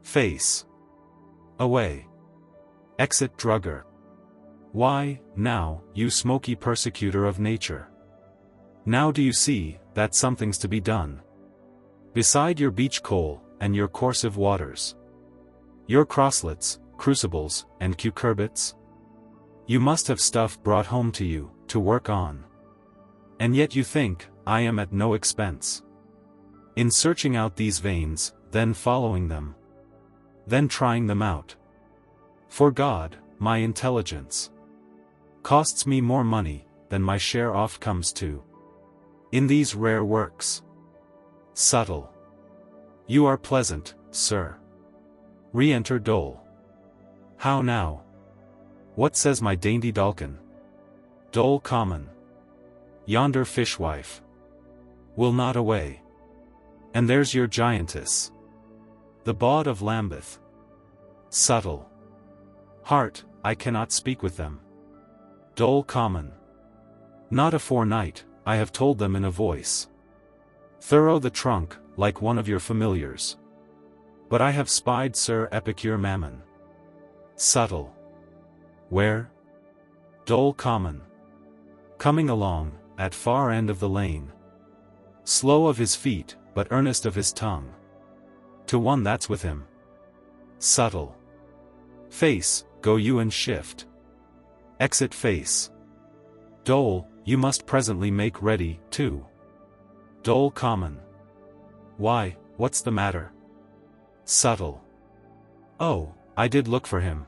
Face. Away. Exit Drugger. Why, now, you smoky persecutor of nature. Now do you see, that something's to be done? Beside your beach coal, and your corsive waters, your crosslets, crucibles, and cucurbits, you must have stuff brought home to you, to work on. And yet you think, I am at no expense in searching out these veins, then following them, then trying them out. For God, my intelligence costs me more money, than my share oft comes to, in these rare works. Subtle. You are pleasant, sir. Re-enter Dole. How now? What says my dainty Dalkin? Dole common. Yonder fishwife will not away. And there's your giantess, the bawd of Lambeth. Subtle. Heart, I cannot speak with them. Dole common. Not afore night, I have told them in a voice thorough the trunk, like one of your familiars. But I have spied Sir Epicure Mammon. Subtle. Where? Dole common. Coming along, at far end of the lane. Slow of his feet, but earnest of his tongue. To one that's with him. Subtle. Face, go you and shift. Exit Face. Dole, you must presently make ready, too. Dole common. Why, what's the matter? Subtle. Oh, I did look for him.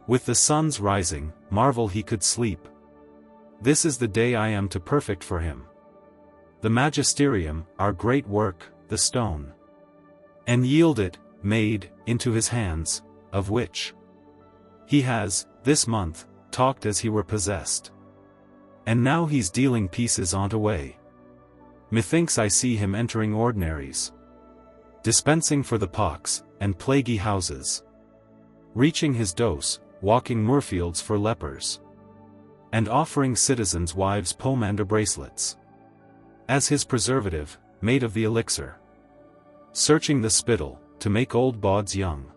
With the sun's rising, marvel he could sleep. This is the day I am to perfect for him the magisterium, our great work, the stone. And yield it, made, into his hands, of which he has, this month, talked as he were possessed. And now he's dealing pieces on't away. Methinks I see him entering ordinaries, dispensing for the pox, and plaguy houses. Reaching his dose, walking moorfields for lepers, and offering citizens' wives pomander bracelets as his preservative, made of the elixir. Searching the spittle, to make old bawds young,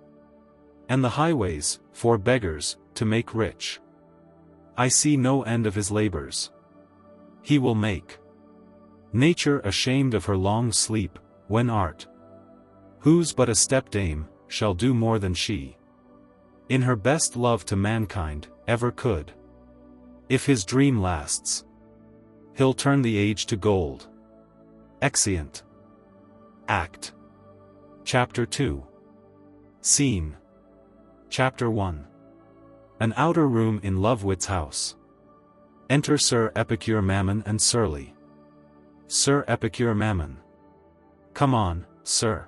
and the highways, for beggars, to make rich. I see no end of his labors. He will make nature ashamed of her long sleep, when art, who's but a stepdame, shall do more than she, in her best love to mankind, ever could. If his dream lasts, he'll turn the age to gold. Exeunt. Act. Chapter 2. Scene. Chapter 1. An outer room in Lovewit's house. Enter Sir Epicure Mammon and Surly. Sir Epicure Mammon. Come on, sir.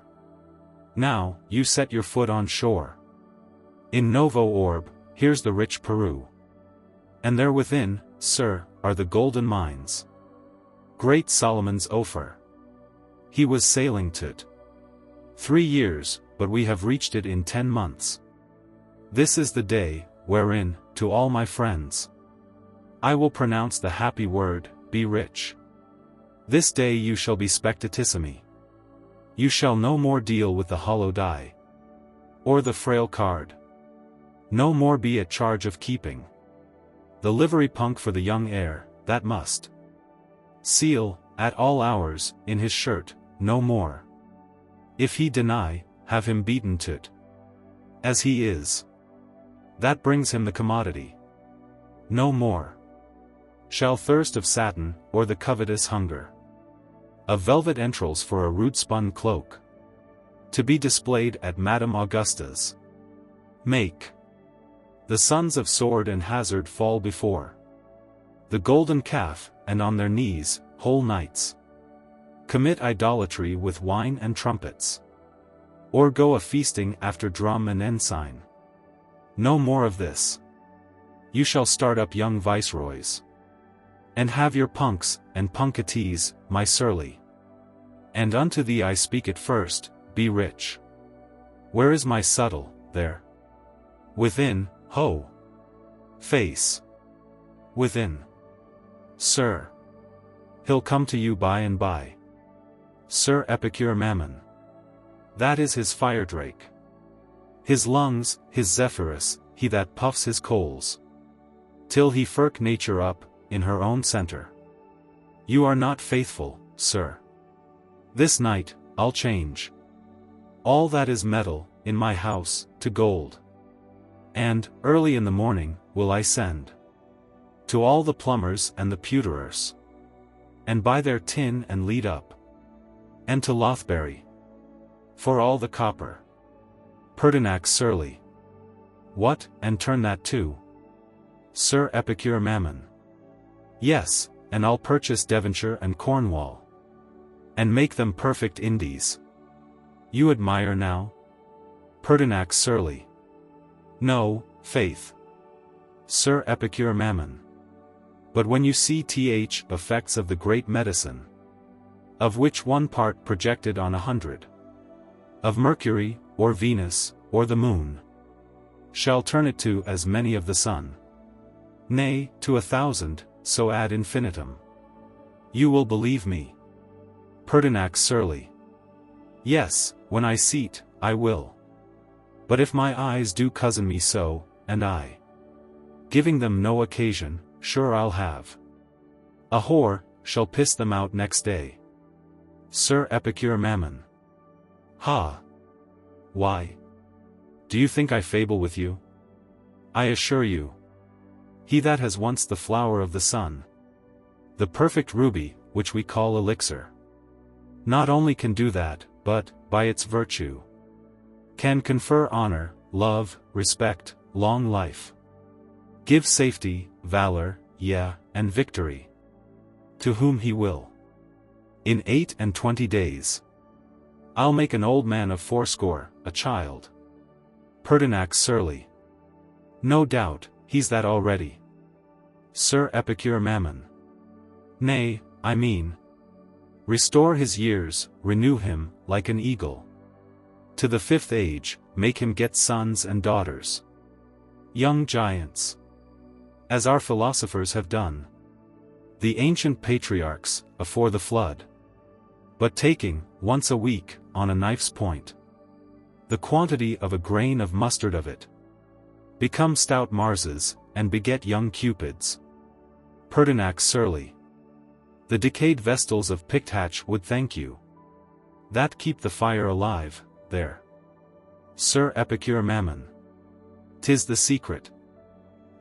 Now, you set your foot on shore. In Novo Orb, here's the rich Peru. And there within, sir, are the golden mines. Great Solomon's Ophir. He was sailing to't 3 years, but we have reached it in 10 months. This is the day, wherein, to all my friends, I will pronounce the happy word, be rich. This day you shall be spectatissimi. You shall no more deal with the hollow die, or the frail card. No more be at charge of keeping the livery punk for the young heir, that must seal, at all hours, in his shirt, no more. If he deny, have him beaten to't, as he is. That brings him the commodity. No more shall thirst of satin, or the covetous hunger of velvet entrails for a root-spun cloak, to be displayed at Madame Augusta's. Make the sons of sword and hazard fall before the golden calf, and on their knees, whole nights, commit idolatry with wine and trumpets, or go a-feasting after drum and ensign. No more of this. You shall start up young viceroys, and have your punks, and punketees, my surly. And unto thee I speak it first, be rich. Where is my subtle, there? Within, ho! Face. Within. Sir. He'll come to you by and by. Sir Epicure Mammon. That is his firedrake. His lungs, his Zephyrus, he that puffs his coals, till he firk nature up, in her own centre. You are not faithful, sir. This night, I'll change all that is metal, in my house, to gold. And, early in the morning, will I send to all the plumbers and the pewterers, and buy their tin and lead up, and to Lothbury, for all the copper. Pertinax Surly. What, and turn that too? Sir Epicure Mammon. Yes, and I'll purchase Devonshire and Cornwall, and make them perfect Indies. You admire now? Pertinax Surly. No, faith. Sir Epicure Mammon. But when you see effects of the great medicine, of which one part projected on 100, of Mercury, or Venus, or the Moon, shall turn it to as many of the Sun, nay, to 1,000, so ad infinitum. You will believe me. Pertinax Surly. Yes, when I see't, I will. But if my eyes do cozen me so, and I, giving them no occasion, sure I'll have a whore, shall piss them out next day. Sir Epicure Mammon. Ha! Why? Do you think I fable with you? I assure you, he that has once the flower of the sun, the perfect ruby, which we call elixir, not only can do that, but, by its virtue, can confer honor, love, respect, long life, give safety, valor, yea, and victory, to whom he will. In 28 days, I'll make an old man of 80, a child. Pertinax Surly. No doubt, he's that already. Sir Epicure Mammon. Nay, I mean, restore his years, renew him, like an eagle. To the 5th age, make him get sons and daughters, young giants, as our philosophers have done, the ancient patriarchs, afore the flood. But taking, once a week, on a knife's point, the quantity of a grain of mustard of it, become stout Marses, and beget young cupids. Pertinax surly. The decayed vestals of Picthatch would thank you. That keep the fire alive, there. Sir Epicure Mammon. 'Tis the secret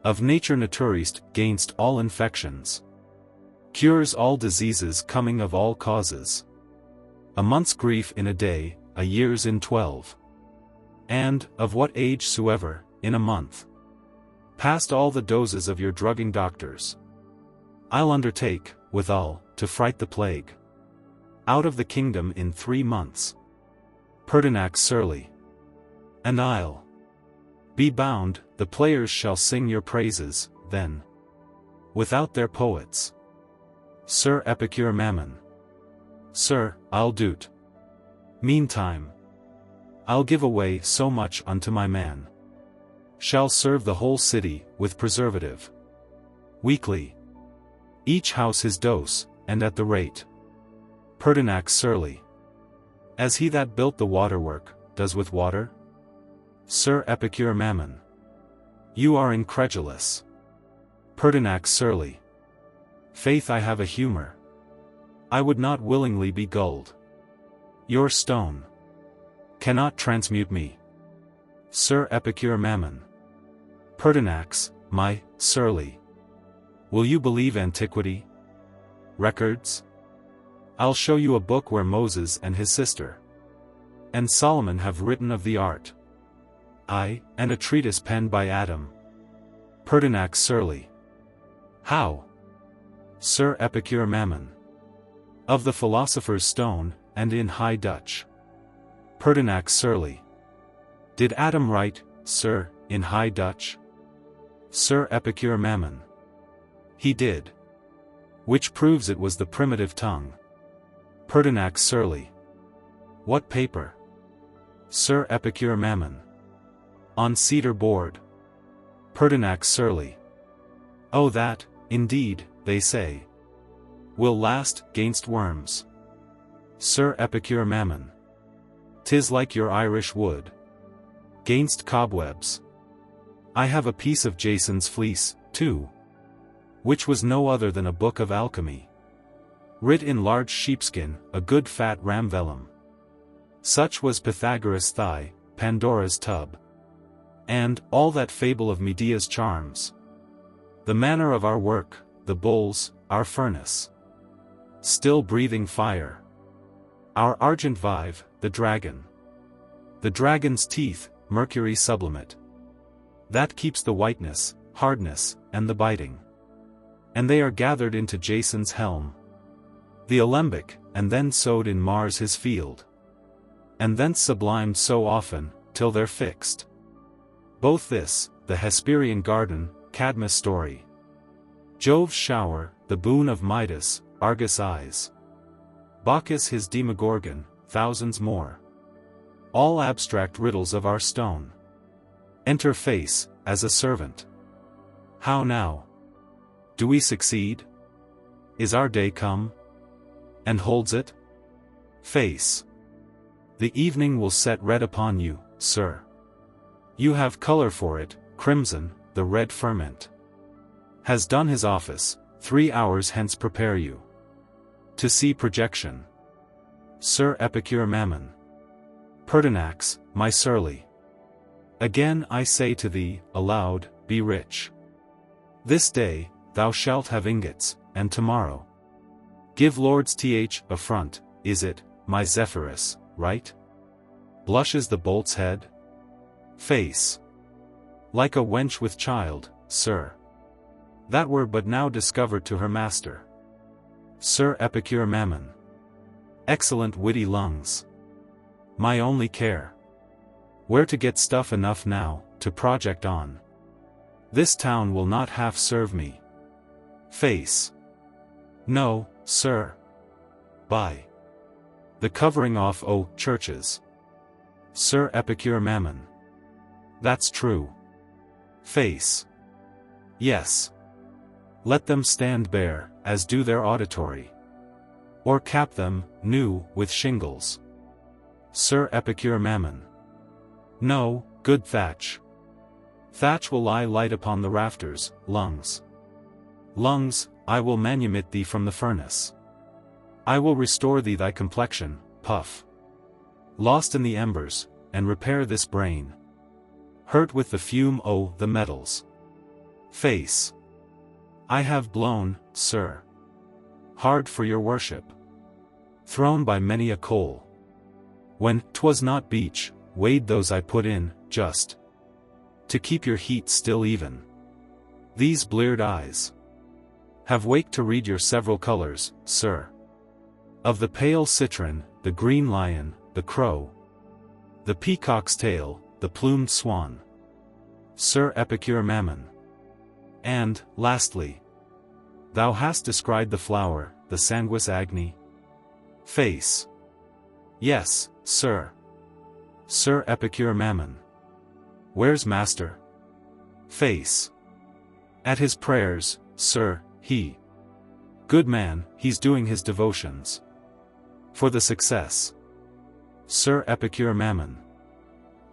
of nature naturiste gainst all infections. Cures all diseases coming of all causes. A month's grief in a day, a year's in 12. And, of what age soever, in a month. Past all the doses of your drugging doctors. I'll undertake, withal, to fright the plague out of the kingdom in 3 months. Pertinax surly. And I'll be bound, the players shall sing your praises, then. Without their poets. Sir Epicure Mammon. Sir, I'll do't. Meantime, I'll give away so much unto my man. Shall serve the whole city, with preservative. Weekly. Each house his dose, and at the rate. Pertinax surly. As he that built the waterwork, does with water? Sir Epicure Mammon. You are incredulous. Pertinax surly. Faith, I have a humor. I would not willingly be gulled. Your stone cannot transmute me. Sir Epicure Mammon. Pertinax, my surly. Will you believe antiquity? Records? I'll show you a book where Moses and his sister and Solomon have written of the art. Aye, and a treatise penned by Adam. Pertinax surly. How? Sir Epicure Mammon. Of the philosopher's stone, and in High Dutch. Pertinax surly. Did Adam write, sir, in High Dutch? Sir Epicure Mammon. He did. Which proves it was the primitive tongue. Pertinax surly. What paper? Sir Epicure Mammon. On cedar board. Pertinax surly. Oh that, indeed, they say, will last, gainst worms. Sir Epicure Mammon. 'Tis like your Irish wood. Gainst cobwebs. I have a piece of Jason's fleece, too. Which was no other than a book of alchemy. Writ in large sheepskin, a good fat ram vellum. Such was Pythagoras' thigh, Pandora's tub. And, all that fable of Medea's charms. The manner of our work, the bulls, our furnace. Still breathing fire. Our argent vive, the dragon. The dragon's teeth, mercury sublimate. That keeps the whiteness, hardness, and the biting. And they are gathered into Jason's helm. The alembic, and then sowed in Mars his field. And thence sublimed so often, till they're fixed. Both this, the Hesperian garden, Cadmus' story. Jove's shower, the boon of Midas, Argus' eyes. Bacchus his Demogorgon, thousands more. All abstract riddles of our stone. Enter face, as a servant. How now? Do we succeed? Is our day come? And holds it? Face. The evening will set red upon you, sir. You have color for it, crimson, the red ferment. Has done his office, 3 hours hence prepare you. To see projection. Sir Epicure Mammon. Pertinax, my surly. Again I say to thee, aloud, be rich. This day, thou shalt have ingots, and tomorrow. Give lords th affront, is it, my Zephyrus, right? Blushes the bolt's head? Face. Like a wench with child, sir. That were but now discovered to her master. Sir Epicure Mammon. Excellent witty lungs. My only care. Where to get stuff enough now, to project on. This town will not half serve me. Face. No, sir. By the covering off churches. Sir Epicure Mammon. That's true. Face. Yes. Let them stand bare, as do their auditory. Or cap them, new, with shingles. Sir Epicure Mammon. No, good thatch. Thatch will lie light upon the rafters, lungs. Lungs, I will manumit thee from the furnace. I will restore thee thy complexion, puff. Lost in the embers, and repair this brain. Hurt with the fume o' the metals. Face. I have blown, sir. Hard for your worship. Thrown by many a coal. When 'twas not beech, weighed those I put in, just to keep your heat still even. These bleared eyes have waked to read your several colors, sir. Of the pale citron, the green lion, the crow, the peacock's tail, the plumed swan. Sir Epicure Mammon. And, lastly, thou hast descried the flower, the sanguis agni. Face. Yes, sir. Sir Epicure Mammon. Where's master? Face. At his prayers, sir, he. Good man, he's doing his devotions. For the success. Sir Epicure Mammon.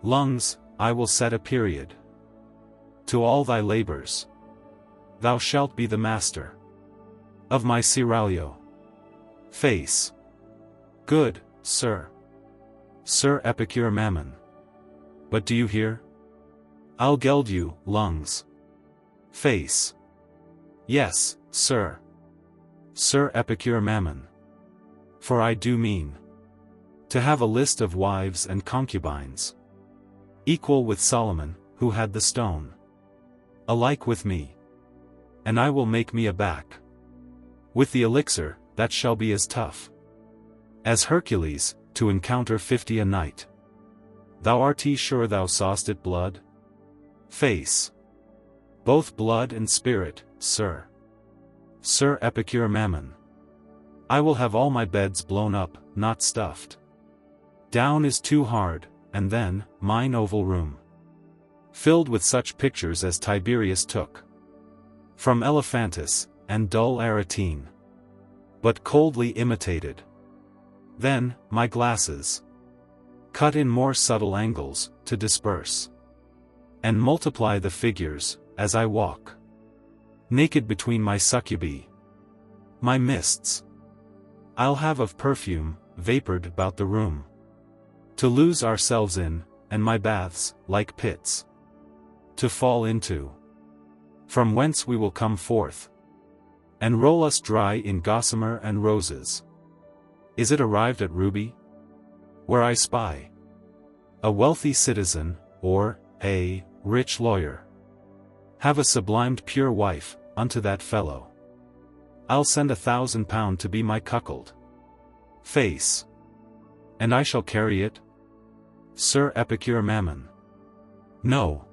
Lungs, I will set a period to all thy labors. Thou shalt be the master of my seraglio. Face. Good, sir. Sir Epicure Mammon. But do you hear? I'll geld you, lungs. Face. Yes, sir. Sir Epicure Mammon. For I do mean to have a list of wives and concubines, equal with Solomon, who had the stone, alike with me. And I will make me a back with the elixir, that shall be as tough as Hercules, to encounter 50 a night. Thou art sure thou saw'st it blood? Face. Both blood and spirit, sir. Sir Epicure Mammon. I will have all my beds blown up, not stuffed. Down is too hard, and then, mine oval room, filled with such pictures as Tiberius took from Elephantis, and dull Aretine, but coldly imitated. Then, my glasses, cut in more subtle angles, to disperse and multiply the figures, as I walk naked between my succubi. My mists I'll have of perfume, vapored about the room, to lose ourselves in, and my baths, like pits, to fall into, from whence we will come forth, and roll us dry in gossamer and roses. Is it arrived at Ruby? Where I spy a wealthy citizen, or a rich lawyer, have a sublimed pure wife, unto that fellow I'll send £1,000 to be my cuckold. Face. And I shall carry it? Sir Epicure Mammon. No.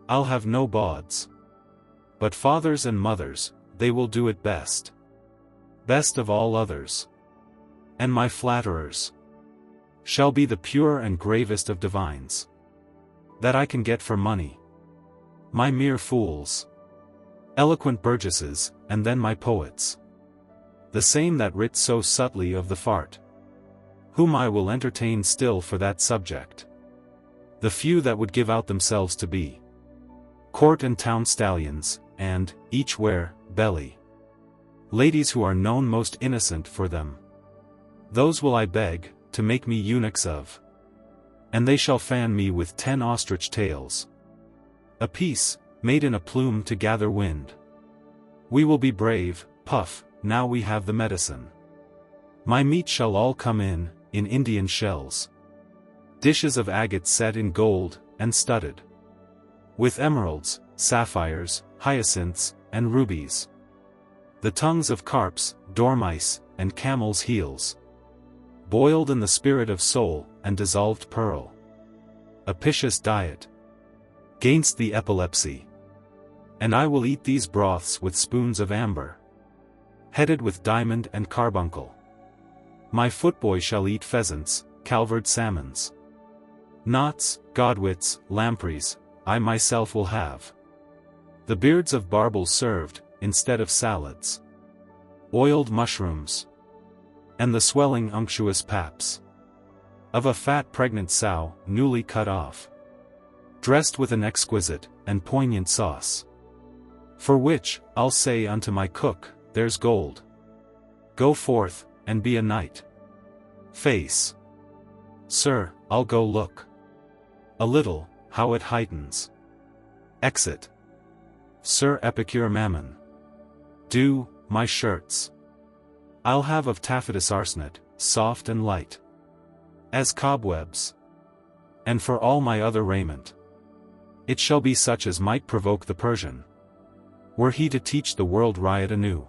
I'll have no bawds. But fathers and mothers, they will do it best. Best of all others. And my flatterers shall be the pure and gravest of divines that I can get for money. My mere fools, eloquent burgesses, and then my poets, the same that writ so subtly of the fart, whom I will entertain still for that subject. The few that would give out themselves to be court and town stallions, and, each wear, belly, ladies who are known most innocent for them. Those will I beg, to make me eunuchs of. And they shall fan me with 10 ostrich tails apiece, made in a plume to gather wind. We will be brave, puff, now we have the medicine. My meat shall all come in Indian shells. Dishes of agate set in gold, and studded with emeralds, sapphires, hyacinths, and rubies. The tongues of carps, dormice, and camels' heels, boiled in the spirit of soul, and dissolved pearl. A picious diet gainst the epilepsy. And I will eat these broths with spoons of amber, headed with diamond and carbuncle. My footboy shall eat pheasants, calvered salmons, knots, godwits, lampreys. I myself will have the beards of barbels served, instead of salads, oiled mushrooms, and the swelling unctuous paps of a fat pregnant sow, newly cut off. dressed with an exquisite and poignant sauce. For which, I'll say unto my cook, there's gold. Go forth, and be a knight. Face. Sir, I'll go look. A little, how it heightens. Exit. Sir Epicure Mammon. Do, my shirts. I'll have of taffetas arsenic, soft and light as cobwebs. And for all my other raiment, it shall be such as might provoke the Persian, were he to teach the world riot anew.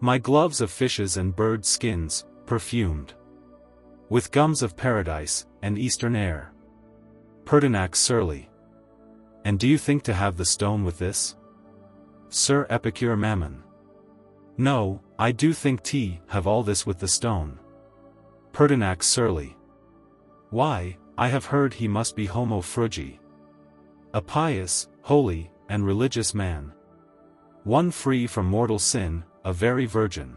My gloves of fishes and birds' skins, perfumed with gums of paradise and eastern air. Pertinax surly. And do you think to have the stone with this? Sir Epicure Mammon. No, I do think t have all this with the stone. Pertinax surly. Why, I have heard he must be homo frugi, a pious, holy, and religious man, one free from mortal sin, a very virgin.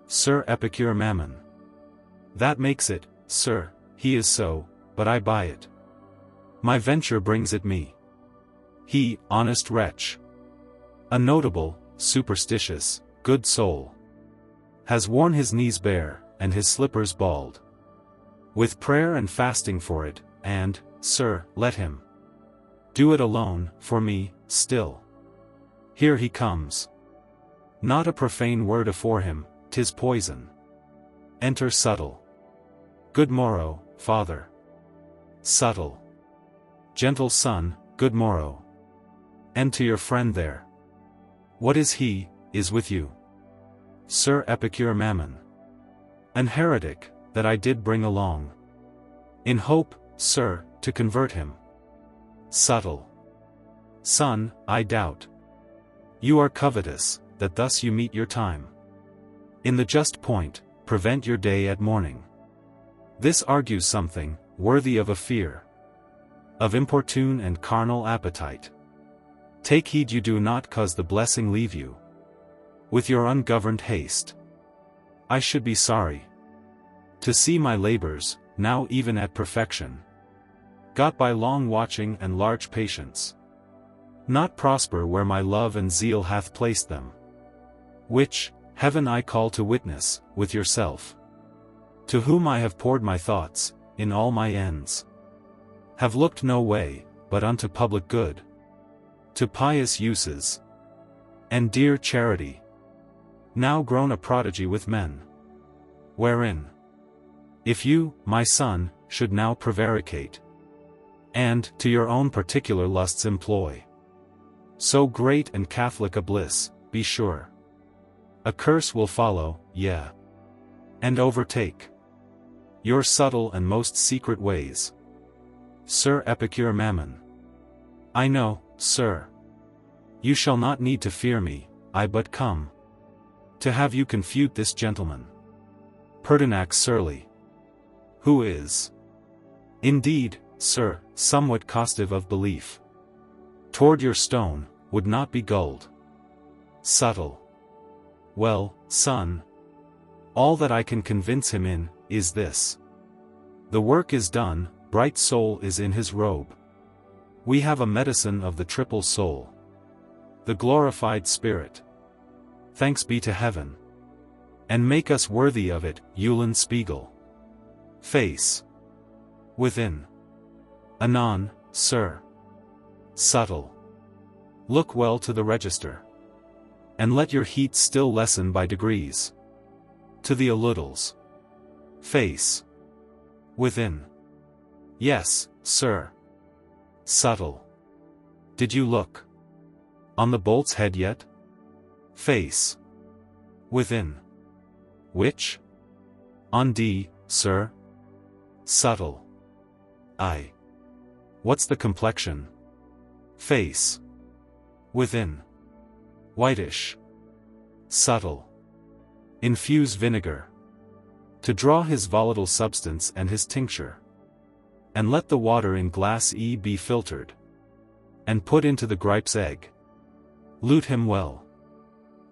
Sir Epicure Mammon. That makes it, sir, he is so, but I buy it. My venture brings it me. He, honest wretch, a notable, superstitious, good soul, has worn his knees bare, and his slippers bald, with prayer and fasting for it, and, sir, let him do it alone, for me, still. Here he comes. Not a profane word afore him, 'tis poison. Enter Subtle. Good morrow, father. Subtle. Gentle son, good morrow. And to your friend there. What is he, is with you? Sir Epicure Mammon. An heretic, that I did bring along, in hope, sir, to convert him. Subtle. Son, I doubt. You are covetous, that thus you meet your time. In the just point, prevent your day at morning. This argues something, worthy of a fear, of importune and carnal appetite. Take heed you do not cause the blessing leave you, with your ungoverned haste. I should be sorry to see my labors, now even at perfection, got by long watching and large patience, not prosper where my love and zeal hath placed them, which, heaven I call to witness, with yourself, to whom I have poured my thoughts, in all my ends, have looked no way, but unto public good, to pious uses, and dear charity, now grown a prodigy with men, wherein, if you, my son, should now prevaricate, and to your own particular lusts employ so great and catholic a bliss, be sure a curse will follow, yea, and overtake your subtle and most secret ways. Sir Epicure Mammon. I know, sir, you shall not need to fear me, I but come to have you confute this gentleman. Pertinax surly. Who is, indeed, sir, somewhat costive of belief toward your stone, would not be gulled. Subtle. Well, son, all that I can convince him in, is this. The work is done, bright soul is in his robe. We have a medicine of the triple soul, the glorified spirit. Thanks be to heaven. And make us worthy of it, Eulenspiegel. Face. Within. Anon, sir. Subtle. Look well to the register. And let your heat still lessen by degrees. To the alittles. Face. Within. Yes, sir. Subtle. Did you look on the bolt's head yet? Face. Within. Which? On D, sir. Subtle. I. What's the complexion? Face. Within. Whitish. Subtle. Infuse vinegar, to draw his volatile substance and his tincture. And let the water in glass be filtered, and put into the gripe's egg. Lute him well,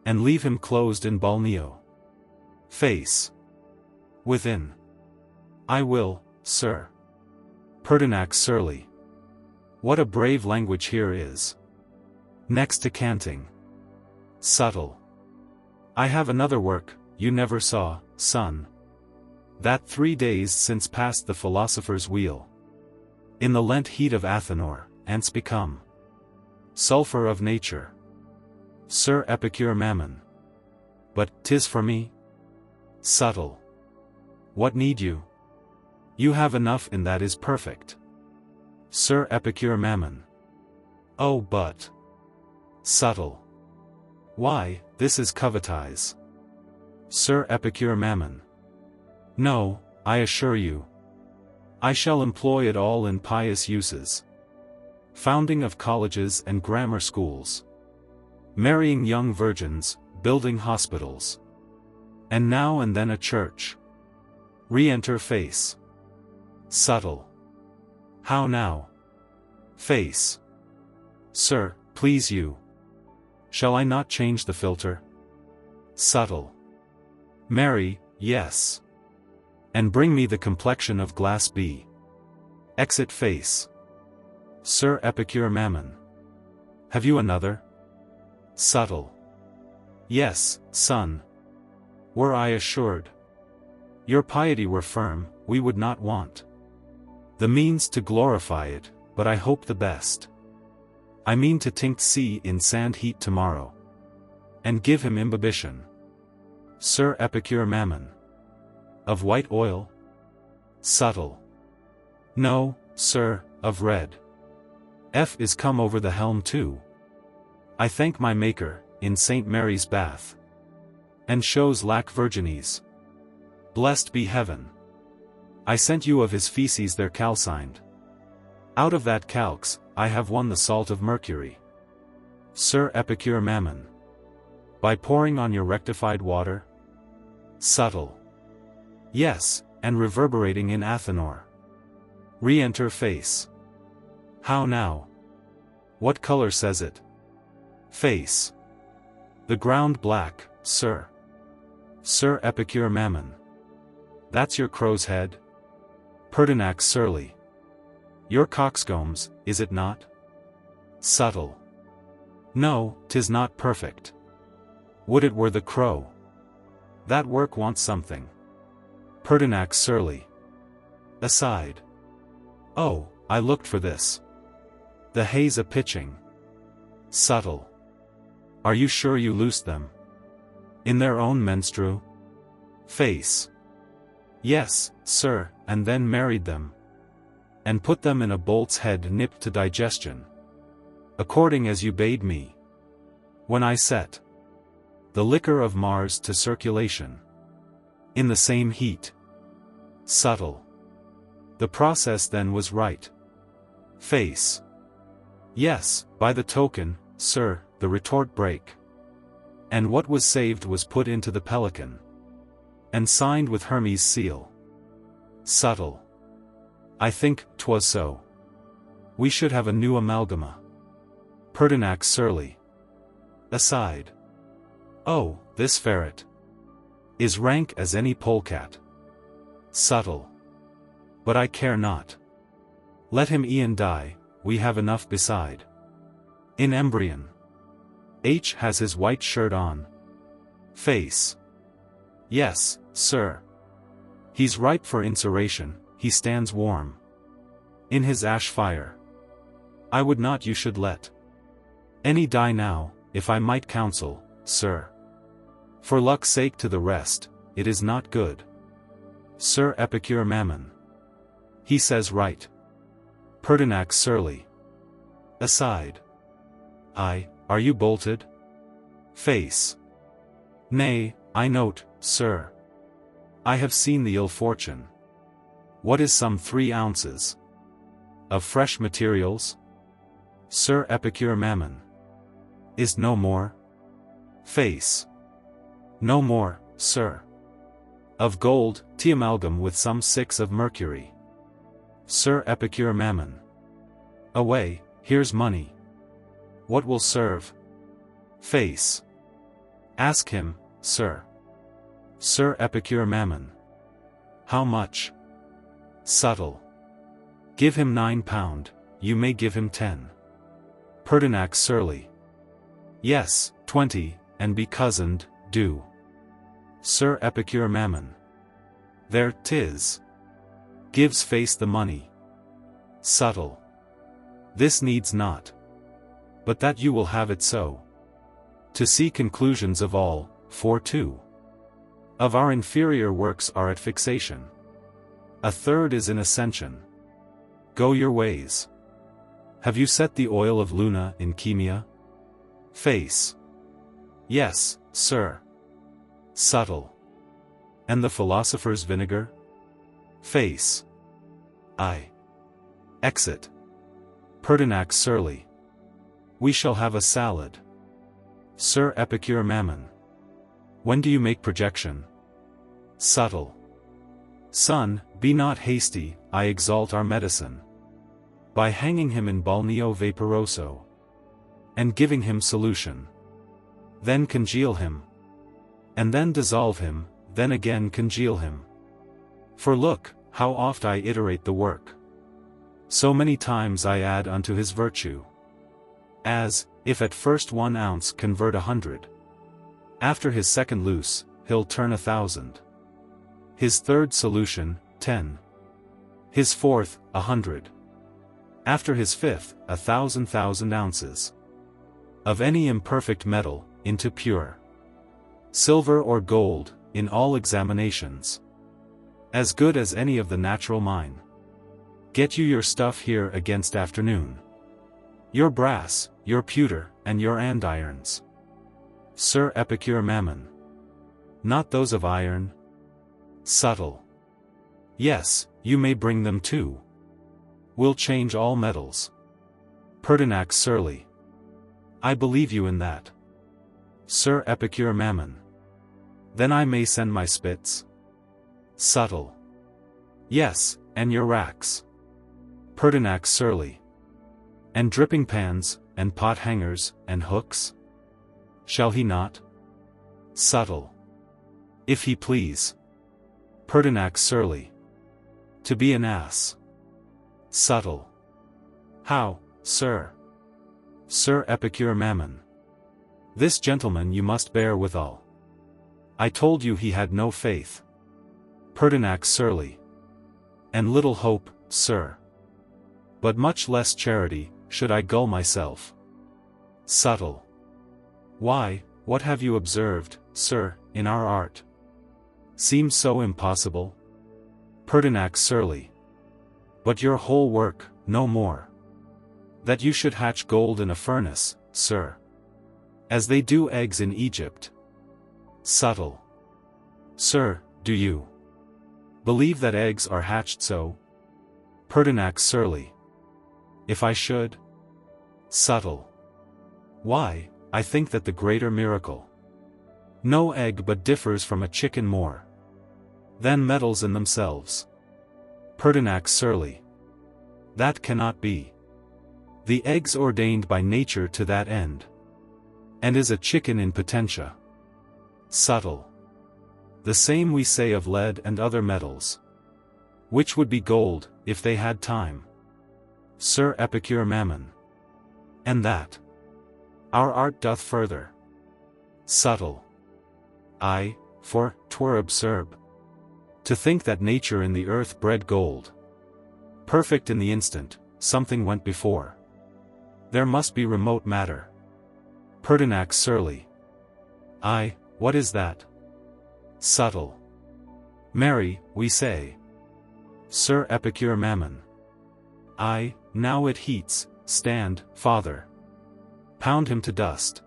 and leave him closed in balneo. Face. Within. I will, sir. Pertinax surly. What a brave language here is. Next to canting. Subtle. I have another work, you never saw, son. That 3 days since passed the philosopher's wheel. In the lent heat of Athenor, ants become sulphur of nature. Sir Epicure Mammon. But 'tis for me. Subtle. What need you? You have enough in that is perfect. Sir Epicure Mammon. Oh but. Subtle. Why, this is covetise. Sir Epicure Mammon. No, I assure you. I shall employ it all in pious uses. Founding of colleges and grammar schools. Marrying young virgins, building hospitals. And now and then a church. Re-enter face. Subtle. How now? Face. Sir, please you. Shall I not change the filter? Subtle. Marry, yes. And bring me the complexion of glass B. Exit face. Sir Epicure Mammon. Have you another? Subtle. Yes, son. Were I assured your piety were firm, we would not want the means to glorify it, but I hope the best. I mean to tinct C in sand heat tomorrow. And give him imbibition. Sir Epicure Mammon. Of white oil? Subtle. No, sir, of red. F is come over the helm too. I thank my Maker, in St. Mary's bath. And shows lack virginies. Blessed be heaven. I sent you of his feces there calcined. Out of that calx, I have won the salt of mercury. Sir Epicure Mammon. By pouring on your rectified water? Subtle. Yes, and reverberating in Athenor. Re-enter face. How now? What color says it? Face. The ground black, sir. Sir Epicure Mammon. That's your crow's head? Pertinax surly. Your coxcombs, is it not? Subtle. No, 'tis not perfect. Would it were the crow. That work wants something. Pertinax surly. Aside. Oh, I looked for this. The haze a pitching. Subtle. Are you sure you loosed them? In their own menstru? Face. Yes, sir, and then married them. And put them in a bolt's head nipped to digestion. According as you bade me. When I set the liquor of Mars to circulation. In the same heat. Subtle. The process then was right. Face. Yes, by the token, sir, the retort brake. And what was saved was put into the pelican. And signed with Hermes' seal. Subtle. I think 'twas so. We should have a new amalgama. Pertinax surly. Aside. Oh, this ferret is rank as any polecat. Subtle. But I care not. Let him e'en die, we have enough beside. In embryon. H has his white shirt on. Face. Yes, sir. He's ripe for insuration, he stands warm. In his ash fire. I would not you should let any die now, if I might counsel, sir. For luck's sake to the rest, it is not good. Sir Epicure Mammon. He says right. Pertinax surly. Aside. Are you bolted? Face. Nay, I note, sir. I have seen the ill fortune. What is some 3 ounces of fresh materials? Sir Epicure Mammon. Is no more? Face. No more, sir. Of gold, amalgam with some 6 of mercury. Sir Epicure Mammon. Away, here's money. What will serve? Face. Ask him, sir. Sir Epicure Mammon. How much? Subtle. Give him £9, you may give him 10. Pertinax surly. Yes, 20, and be cozened, do. Sir Epicure Mammon. There 'tis. Gives face the money. Subtle. This needs not. But that you will have it so. To see conclusions of all, for 2 of our inferior works are at fixation. A third is in ascension. Go your ways. Have you set the oil of Luna in Chemia? Face. Yes, sir. Subtle. And the philosopher's vinegar? Face. I. Exit. Pertinax surly. We shall have a salad. Sir Epicure Mammon. When do you make projection? Subtle. Son, be not hasty, I exalt our medicine. By hanging him in balneo vaporoso. And giving him solution. Then congeal him. And then dissolve him, then again congeal him. For look, how oft I iterate the work. So many times I add unto his virtue. As, if at first 1 ounce convert 100. After his second loose, he'll turn 1,000. His third solution, 10. His fourth, 100. After his fifth, 1,000 ounces. Of any imperfect metal, into pure silver or gold, in all examinations. As good as any of the natural mine. Get you your stuff here against afternoon. Your brass, your pewter, and your andirons. Sir Epicure Mammon. Not those of iron? Subtle. Yes, you may bring them too. We'll change all metals. Pertinax surly. I believe you in that. Sir Epicure Mammon. Then I may send my spits? Subtle. Yes, and your racks. Pertinax surly. And dripping pans, and pot hangers, and hooks? Shall he not? Subtle. If he please. Pertinax surly. To be an ass. Subtle. How, sir? Sir Epicure Mammon. This gentleman you must bear withal. I told you he had no faith. Pertinax surly. And little hope, sir. But much less charity, should I gull myself. Subtle. Why, what have you observed, sir, in our art? Seems so impossible? Pertinax surly. But your whole work, no more. That you should hatch gold in a furnace, sir. As they do eggs in Egypt. Subtle. Sir, do you believe that eggs are hatched so? Pertinax surly. If I should? Subtle. Why, I think that the greater miracle. No egg but differs from a chicken more than metals in themselves. Pertinax surly. That cannot be. The egg's ordained by nature to that end. And is a chicken in potentia. Subtle. The same we say of lead and other metals. Which would be gold, if they had time. Sir Epicure Mammon. And that our art doth further. Subtle. Aye, for 'twere absurd to think that nature in the earth bred gold. Perfect in the instant, something went before. There must be remote matter. Pertinax surly. Aye, what is that? Subtle. Marry, we say. Sir Epicure Mammon. Aye, now it heats, stand, father. Pound him to dust.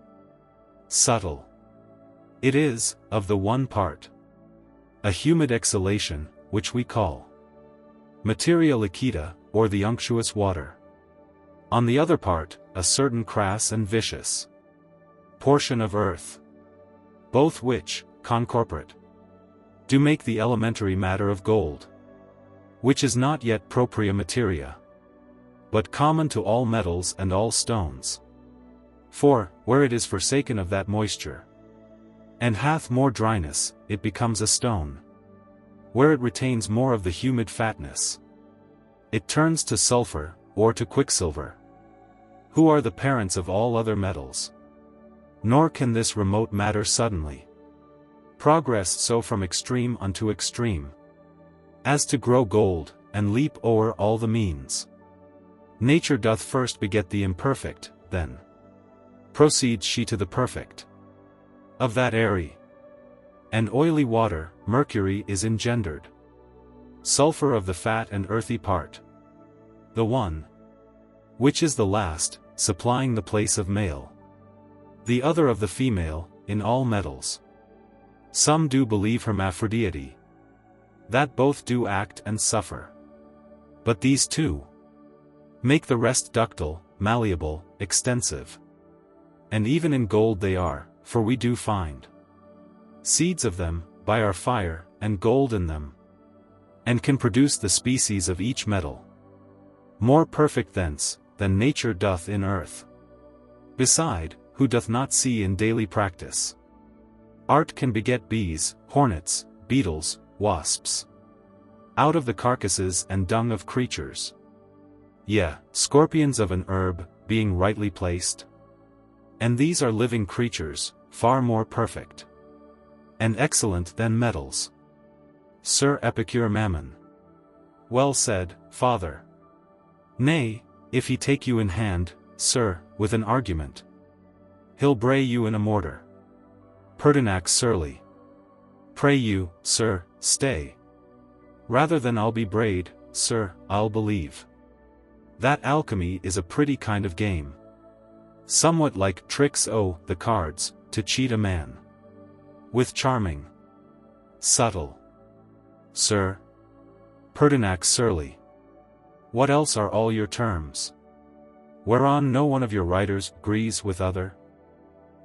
Subtle. It is, of the one part, a humid exhalation, which we call materia liquida, or the unctuous water. On the other part, a certain crass and vicious portion of earth. Both which, concorporate, do make the elementary matter of gold. Which is not yet propria materia, but common to all metals and all stones. For, where it is forsaken of that moisture, and hath more dryness, it becomes a stone. Where it retains more of the humid fatness, it turns to sulfur, or to quicksilver? Who are the parents of all other metals? Nor can this remote matter suddenly progress so from extreme unto extreme, as to grow gold, and leap o'er all the means. Nature doth first beget the imperfect, then proceeds she to the perfect. Of that airy and oily water, mercury is engendered, sulfur of the fat and earthy part, the one, which is the last, supplying the place of male, the other of the female, in all metals. Some do believe hermaphrodite, that both do act and suffer. But these two make the rest ductile, malleable, extensive. And even in gold they are, for we do find seeds of them, by our fire, and gold in them, and can produce the species of each metal, more perfect thence, than nature doth in earth. Beside, who doth not see in daily practice, art can beget bees, hornets, beetles, wasps, out of the carcasses and dung of creatures. Yea, scorpions of an herb, being rightly placed. And these are living creatures, far more perfect and excellent than metals. Sir Epicure Mammon. Well said, Father. Nay, if he take you in hand, sir, with an argument, he'll bray you in a mortar. Pertinax surly. Pray you, sir, stay. Rather than I'll be brayed, sir, I'll believe that alchemy is a pretty kind of game, somewhat like tricks o' the cards, to cheat a man with charming, subtle. Sir Pertinax surly. What else are all your terms, whereon no one of your writers agrees with other?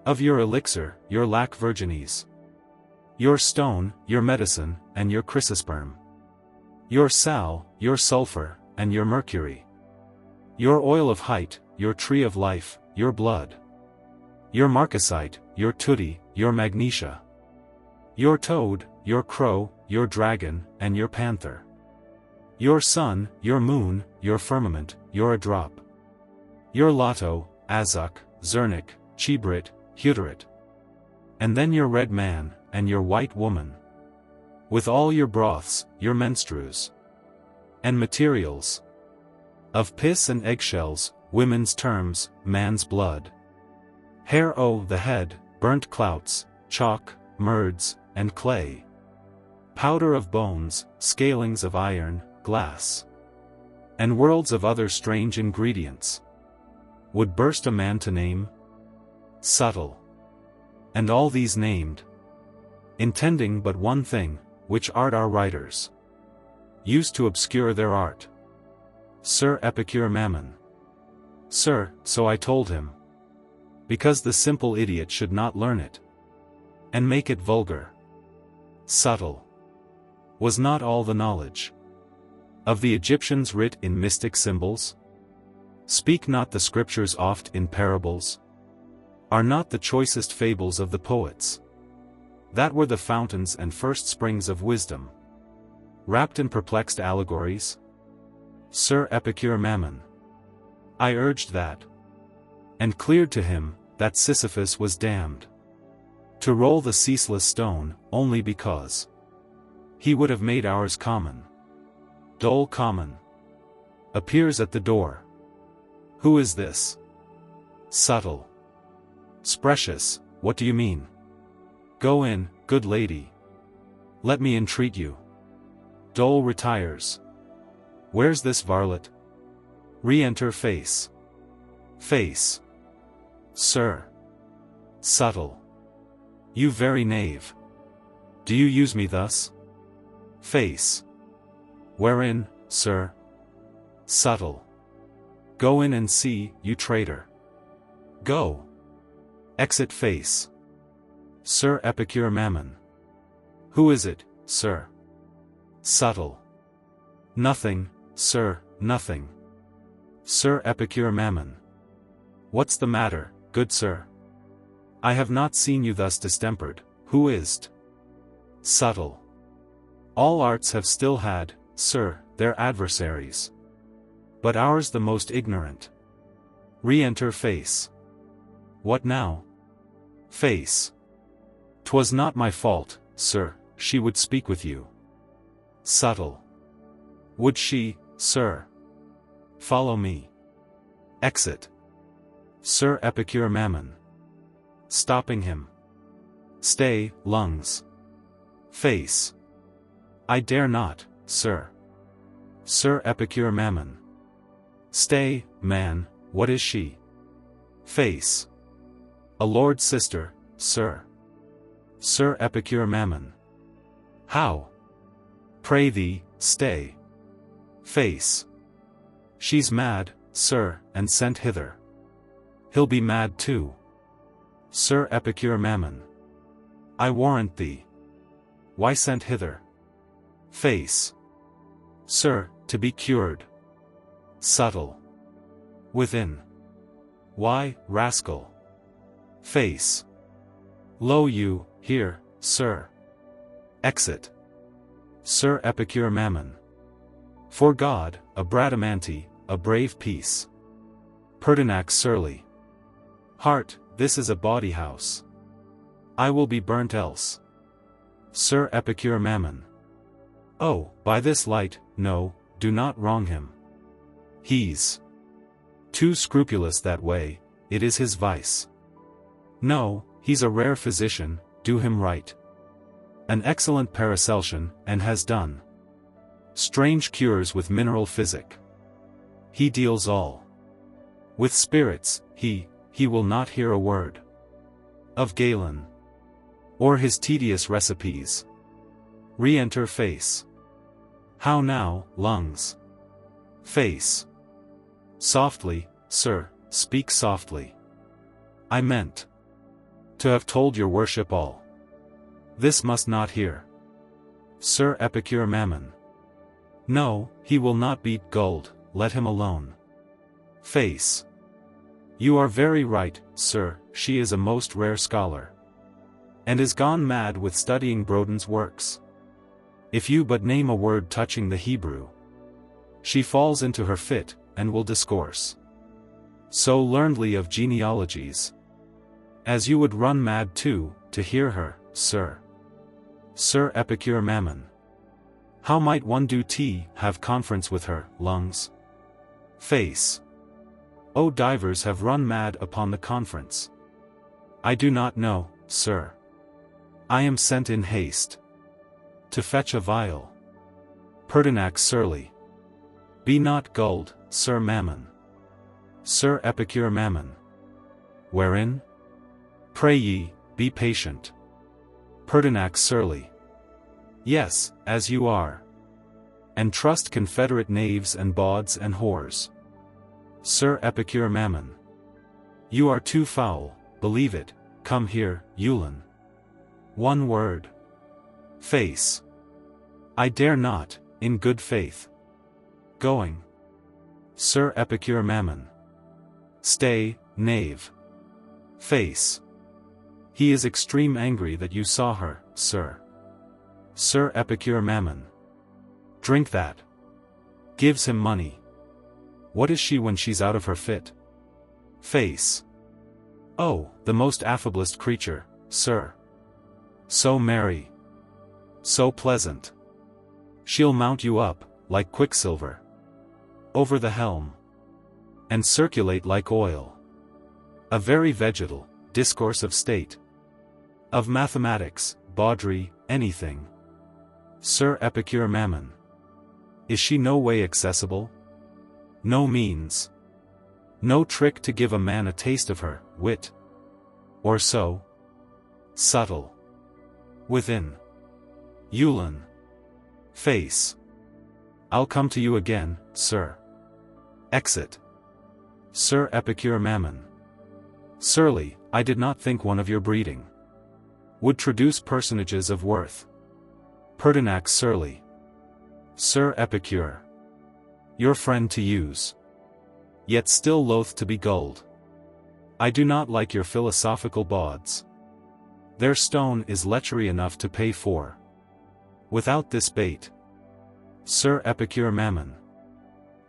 Of your elixir, your lac virginis, your stone, your medicine, and your chrysosperm, your sal, your sulfur, and your mercury, your oil of height, your tree of life, your blood, your marcasite, your tutti, your magnesia, your toad, your crow, your dragon, and your panther, your sun, your moon, your firmament, your adrop, your lotto, azuk, zernic, chibrit, huteret, and then your red man, and your white woman, with all your broths, your menstrues, and materials of piss and eggshells, women's terms, man's blood, hair o' the head, burnt clouts, chalk, merds, and clay, powder of bones, scalings of iron, glass, and worlds of other strange ingredients, would burst a man to name, subtle. And all these named, intending but one thing, which art our writers used to obscure their art. Sir Epicure Mammon. Sir, so I told him, because the simple idiot should not learn it, and make it vulgar. Subtle was not all the knowledge of the Egyptians writ in mystic symbols? Speak not the scriptures oft in parables? Are not the choicest fables of the poets, that were the fountains and first springs of wisdom, wrapped in perplexed allegories? Sir Epicure Mammon. I urged that, and cleared to him, that Sisyphus was damned to roll the ceaseless stone, only because he would have made ours common. Dull common. Appears at the door. Who is this? Subtle. Sprecious, what do you mean? Go in, good lady. Let me entreat you. Dole retires. Where's this varlet? Re-enter face. Face. Sir. Subtle. You very knave. Do you use me thus? Face. Wherein, sir? Subtle. Go in and see, you traitor. Go. Exit face. Sir Epicure Mammon. Who is it, sir? Subtle. Nothing, sir, nothing. Sir Epicure Mammon. What's the matter, good sir? I have not seen you thus distempered. Who is't? Subtle. All arts have still had, sir, their adversaries. but ours the most ignorant. Re-enter face. What now? Face. 'Twas not my fault, sir, she would speak with you. Subtle. Would she, sir? Follow me. Exit. Sir Epicure Mammon. Stopping him. Stay, lungs. Face. I dare not, sir. Sir Epicure Mammon. Stay, man, what is she? Face. A lord's sister, sir. Sir Epicure Mammon. How? Pray thee, stay. Face. She's mad, sir, and sent hither. He'll be mad too. Sir Epicure Mammon. I warrant thee. Why sent hither? Face. Sir, to be cured. Subtle. Within. Why, rascal? Face. Lo you, here, sir. Exit. Sir Epicure Mammon. For God, a Bradamante, a brave piece. Pertinax surly. Heart, this is a bawdy house. I will be burnt else. Sir Epicure Mammon. Oh, by this light, no, do not wrong him. He's too scrupulous that way, it is his vice. No, he's a rare physician, do him right. An excellent Paracelsian, and has done strange cures with mineral physic. He deals all. With spirits, he will not hear a word of Galen, or his tedious recipes. Re-enter face. How now, lungs? Face. Softly, sir, speak softly. I meant to have told your worship all. This must not hear. Sir Epicure Mammon. No, he will not be gulled, let him alone. Face. You are very right, sir, she is a most rare scholar, and is gone mad with studying Broden's works. If you but name a word touching the Hebrew, she falls into her fit, and will discourse so learnedly of genealogies, as you would run mad too, to hear her, sir. Sir Epicure Mammon. How might one have conference with her, lungs? Face. Oh, divers have run mad upon the conference. I do not know, sir. I am sent in haste to fetch a vial. Pertinax surly. Be not gulled, Sir Mammon. Sir Epicure Mammon. Wherein? Pray ye, be patient. Pertinax surly. Yes, as you are. And trust confederate knaves and bawds and whores. Sir Epicure Mammon. You are too foul, believe it, come here, Yulin. One word. Face. I dare not, in good faith. Going. Sir Epicure Mammon. Stay, knave. Face. He is extreme angry that you saw her, sir. Sir Epicure Mammon. Drink that. Gives him money. What is she when she's out of her fit? Face. Oh, the most affablest creature, sir. So merry. So pleasant. She'll mount you up, like quicksilver, over the helm, and circulate like oil. A very vegetal discourse of state, of mathematics, bawdry, anything. Sir Epicure Mammon. Is she no way accessible? No means. No trick to give a man a taste of her wit. Or so. Subtle. Within. Yulin. Face. I'll come to you again, sir. Exit. Sir Epicure Mammon. Surly, I did not think one of your breeding would traduce personages of worth. Pertinax surly. Sir Epicure. Your friend to use. Yet still loath to be gulled. I do not like your philosophical bawds. Their stone is lechery enough to pay for. Without this bait. Sir Epicure Mammon.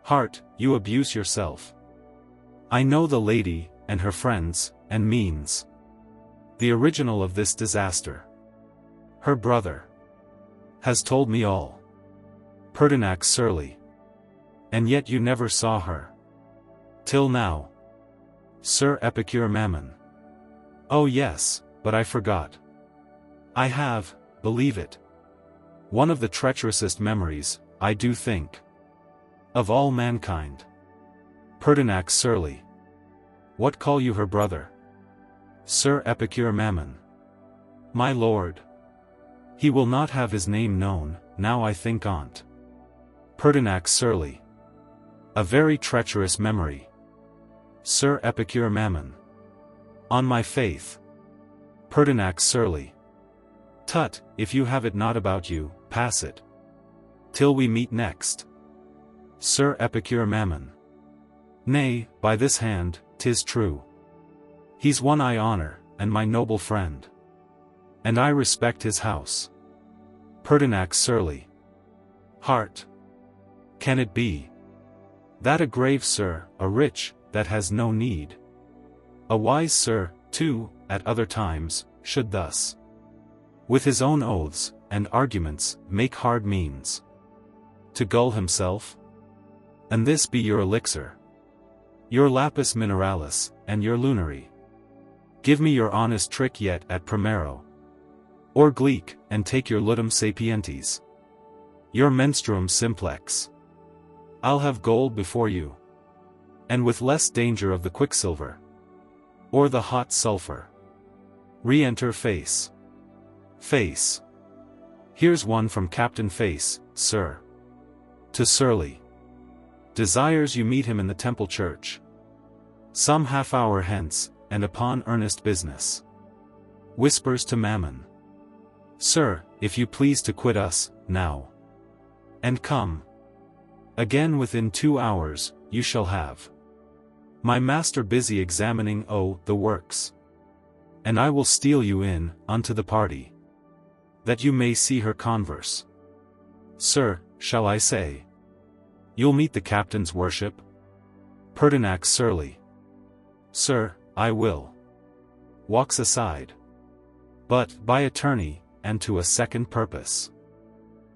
Heart, you abuse yourself. I know the lady, and her friends, and means. The original of this disaster. Her brother has told me all. Pertinax surly. And yet you never saw her. Till now. Sir Epicure Mammon. Oh yes, but I forgot. I have, believe it. One of the treacherousest memories, I do think. Of all mankind. Pertinax surly. What call you her brother? Sir Epicure Mammon. My lord. He will not have his name known, now I think on't. Pertinax surly. A very treacherous memory. Sir Epicure Mammon. On my faith. Pertinax surly. Tut, if you have it not about you, pass it. Till we meet next. Sir Epicure Mammon. Nay, by this hand, 'tis true. He's one I honor, and my noble friend. And I respect his house. Pertinax surly. Heart. Can it be? That a grave sir, a rich, that has no need. A wise sir, too, at other times, should thus. With his own oaths, and arguments, make hard means. To gull himself? And this be your elixir. Your lapis mineralis, and your lunary. Give me your honest trick yet at primero. Or gleek, and take your ludum sapientis. Your menstruum simplex. I'll have gold before you. And with less danger of the quicksilver. Or the hot sulphur. Re-enter Face. Face. Here's one from Captain Face, sir. To Surly. Desires you meet him in the temple church. Some half-hour hence, and upon earnest business. Whispers to Mammon. Sir, if you please to quit us, now. And come. Again within 2 hours, you shall have. My master busy examining the works. And I will steal you in, unto the party. That you may see her converse. Sir, shall I say? You'll meet the captain's worship? Pertinax surly. Sir, I will. Walks aside. But, by attorney, and to a second purpose.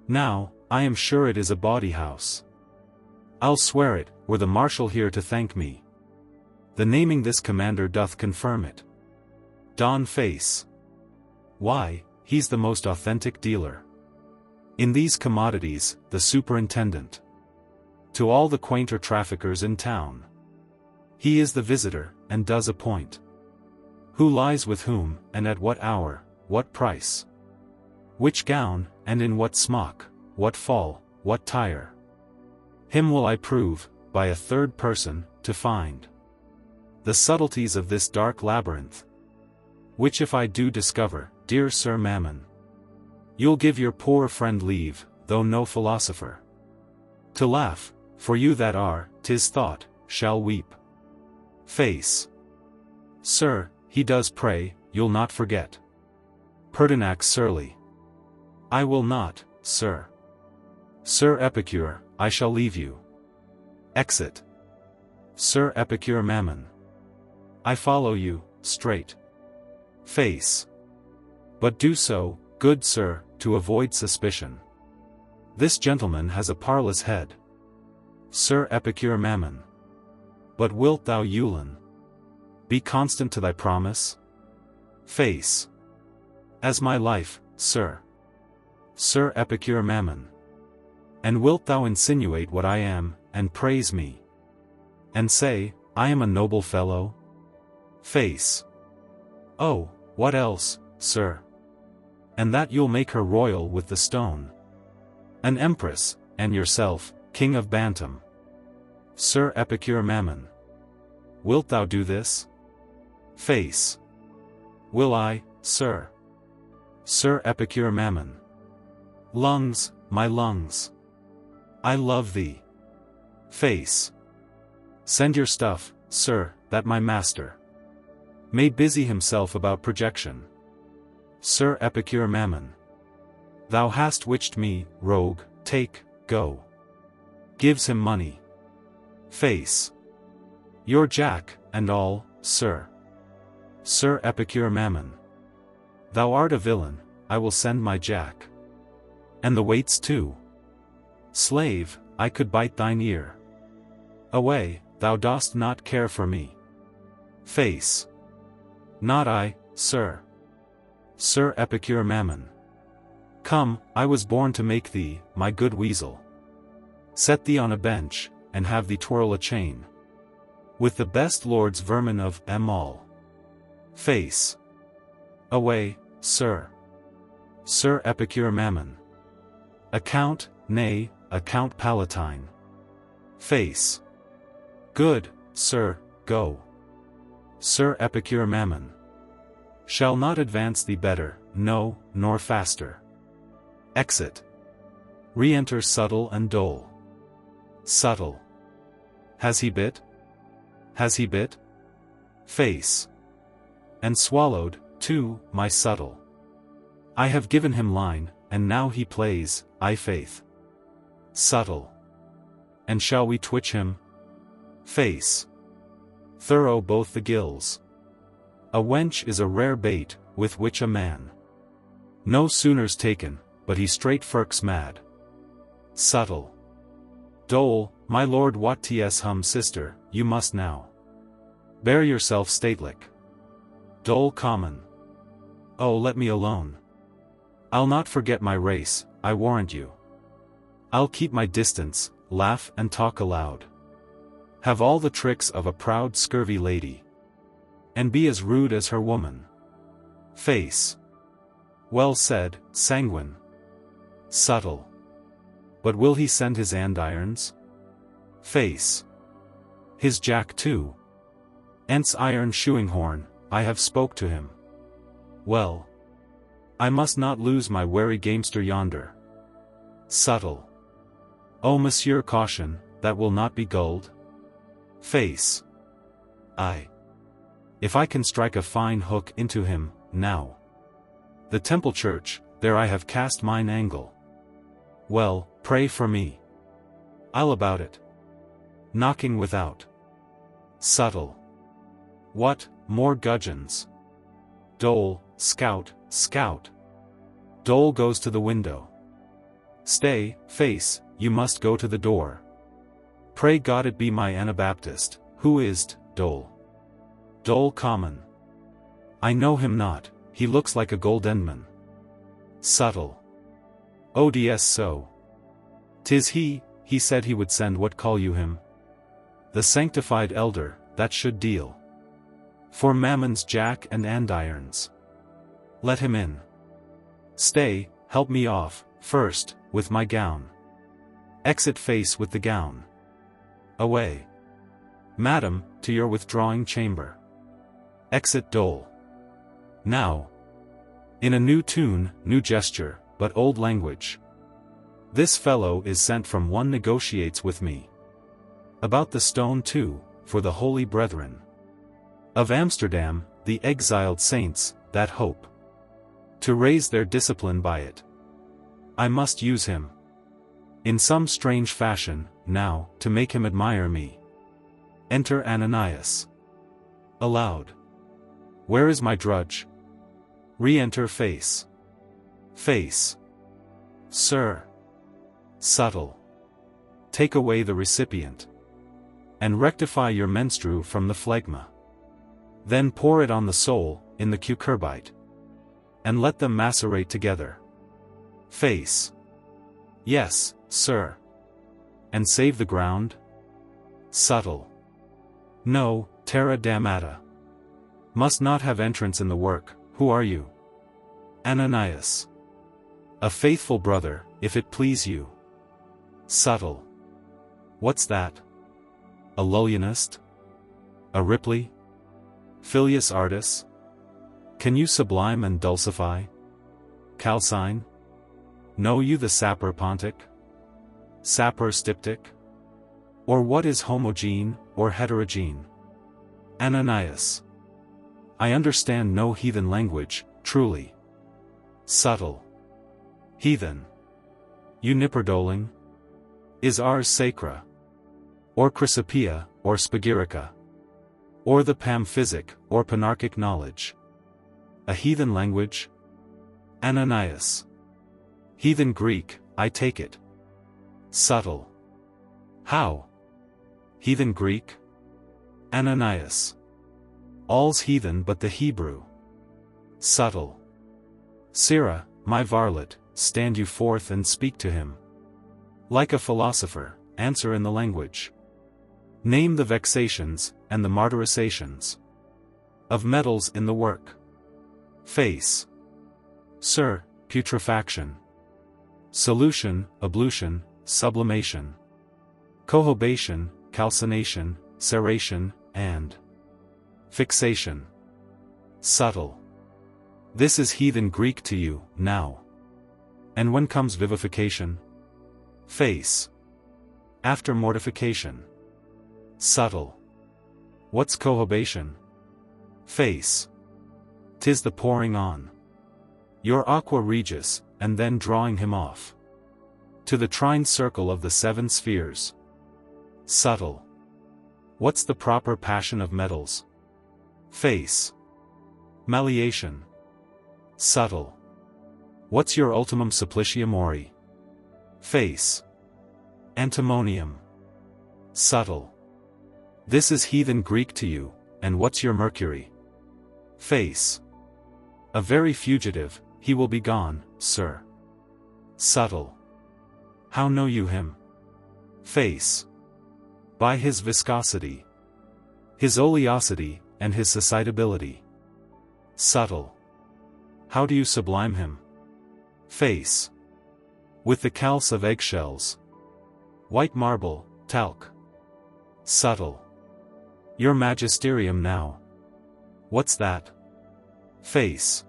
Now, I am sure it is a bawdy house. I'll swear it, were the marshal here to thank me. The naming this commander doth confirm it. Don Face. Why, he's the most authentic dealer. In these commodities, the superintendent. To all the quainter traffickers in town. He is the visitor, and does appoint. Who lies with whom, and at what hour, what price. Which gown, and in what smock, what fall, what tire. Him will I prove, by a third person, to find. The subtleties of this dark labyrinth. Which if I do discover, dear Sir Mammon. You'll give your poor friend leave, though no philosopher. To laugh, for you that are, 'tis thought, shall weep. Face. Sir, he does pray, you'll not forget. Pertinax surly. I will not, sir. Sir Epicure, I shall leave you. Exit. Sir Epicure Mammon. I follow you, straight. Face. But do so, good sir, to avoid suspicion. This gentleman has a parlous head. Sir Epicure Mammon. But wilt thou, Yulin, be constant to thy promise? Face. As my life, sir. Sir Epicure Mammon. And wilt thou insinuate what I am, and praise me? And say, I am a noble fellow? Face. Oh, what else, sir? And that you'll make her royal with the stone. An empress, and yourself, king of Bantam. Sir Epicure Mammon. Wilt thou do this? Face. Will I, sir. Sir Epicure Mammon. Lungs, my lungs. I love thee. Face. Send your stuff, sir, that my master may busy himself about projection. Sir Epicure Mammon. Thou hast witched me, rogue, take, go. Gives him money. Face. Your Jack, and all, sir. Sir Epicure Mammon. Thou art a villain, I will send my Jack. And the weights too. Slave, I could bite thine ear. Away, thou dost not care for me. Face. Not I, sir. Sir Epicure Mammon. Come, I was born to make thee, my good weasel. Set thee on a bench, and have thee twirl a chain. With the best lord's vermin of them all. Face. Away, sir. Sir Epicure Mammon. Account, nay, account palatine. Face. Good, sir, go. Sir Epicure Mammon. Shall not advance thee better, no, nor faster. Exit. Re-enter Subtle and Dole. Subtle. Has he bit? Has he bit? Face. And swallowed, too, my Subtle. I have given him line, and now he plays, I faith. Subtle. And shall we twitch him? Face. Thorough both the gills. A wench is a rare bait, with which a man no sooner's taken, but he straight firks mad. Subtle. Dole, my lord what ts hum sister, you must now bear yourself statelick. Dole common. Oh let me alone. I'll not forget my race, I warrant you. I'll keep my distance, laugh and talk aloud. Have all the tricks of a proud scurvy lady. And be as rude as her woman. Face. Well said, sanguine. Subtle. But will he send his andirons? Face. His Jack too. Ence iron shoeing horn, I have spoke to him. Well. I must not lose my wary gamester yonder. Subtle. Oh monsieur caution, that will not be gulled. Face. Aye. If I can strike a fine hook into him, now. The temple church, there I have cast mine angle. Well, pray for me. I'll about it. Knocking without. Subtle. What, more gudgeons? Dole, scout, scout. Dole goes to the window. Stay, Face, you must go to the door. Pray God it be my Anabaptist, who is't, Dole? Dole common. I know him not, he looks like a Goldendman. Subtle. ODS so. 'Tis he said he would send what call you him? The sanctified elder, that should deal. For Mammon's Jack and andirons. Let him in. Stay, help me off, first, with my gown. Exit Face with the gown. Away. Madam, to your withdrawing chamber. Exit Dole. Now. In a new tune, new gesture, but old language. This fellow is sent from one negotiates with me. About the stone too, for the holy brethren. Of Amsterdam, the exiled saints, that hope. To raise their discipline by it. I must use him. In some strange fashion, now, to make him admire me. Enter Ananias. Aloud. Where is my drudge? Re-enter Face. Face. Sir. Subtle. Take away the recipient. And rectify your menstrue from the phlegma. Then pour it on the soul, in the cucurbite. And let them macerate together. Face. Yes, sir. And save the ground? Subtle. No, terra damnata. Must not have entrance in the work. Who are you? Ananias. A faithful brother, if it please you. Subtle. What's that? A Lullianist? A Ripley? Filius Artis? Can you sublime and dulcify? Calcine? Know you the sapper pontic? Sapper styptic? Or what is homogene, or heterogene? Ananias. I understand no heathen language, truly. Subtle. Heathen. Uniperdoling? Is ars sacra? or Chrysopoeia, or Spagyrica, or the Pamphysic, or Panarchic knowledge. A heathen language? Ananias. Heathen Greek, I take it. Subtle. How? Heathen Greek? Ananias. All's heathen but the Hebrew. Subtle. Sirrah, my varlet, stand you forth and speak to him. Like a philosopher, answer in the language. Name the vexations, and the martyrisations of metals in the work. Face. Sir, putrefaction. Solution, ablution, sublimation. Cohobation, calcination, ceration, and fixation. Subtle. This is heathen Greek to you, now. And when comes vivification? Face. After mortification. Subtle. What's cohobation? Face. 'Tis the pouring on your aqua regis, and then drawing him off to the trine circle of the seven spheres. Subtle. What's the proper passion of metals? Face. Malleation. Subtle. What's your ultimum supplicia mori? Face. Antimonium. Subtle. This is heathen Greek to you, and what's your mercury? Face. A very fugitive, he will be gone, sir. Subtle. How know you him? Face. By his viscosity, his oleosity, and his suscitability. Subtle. How do you sublime him? Face. With the calce of eggshells. White marble, talc. Subtle. Your magisterium now. What's that? Face.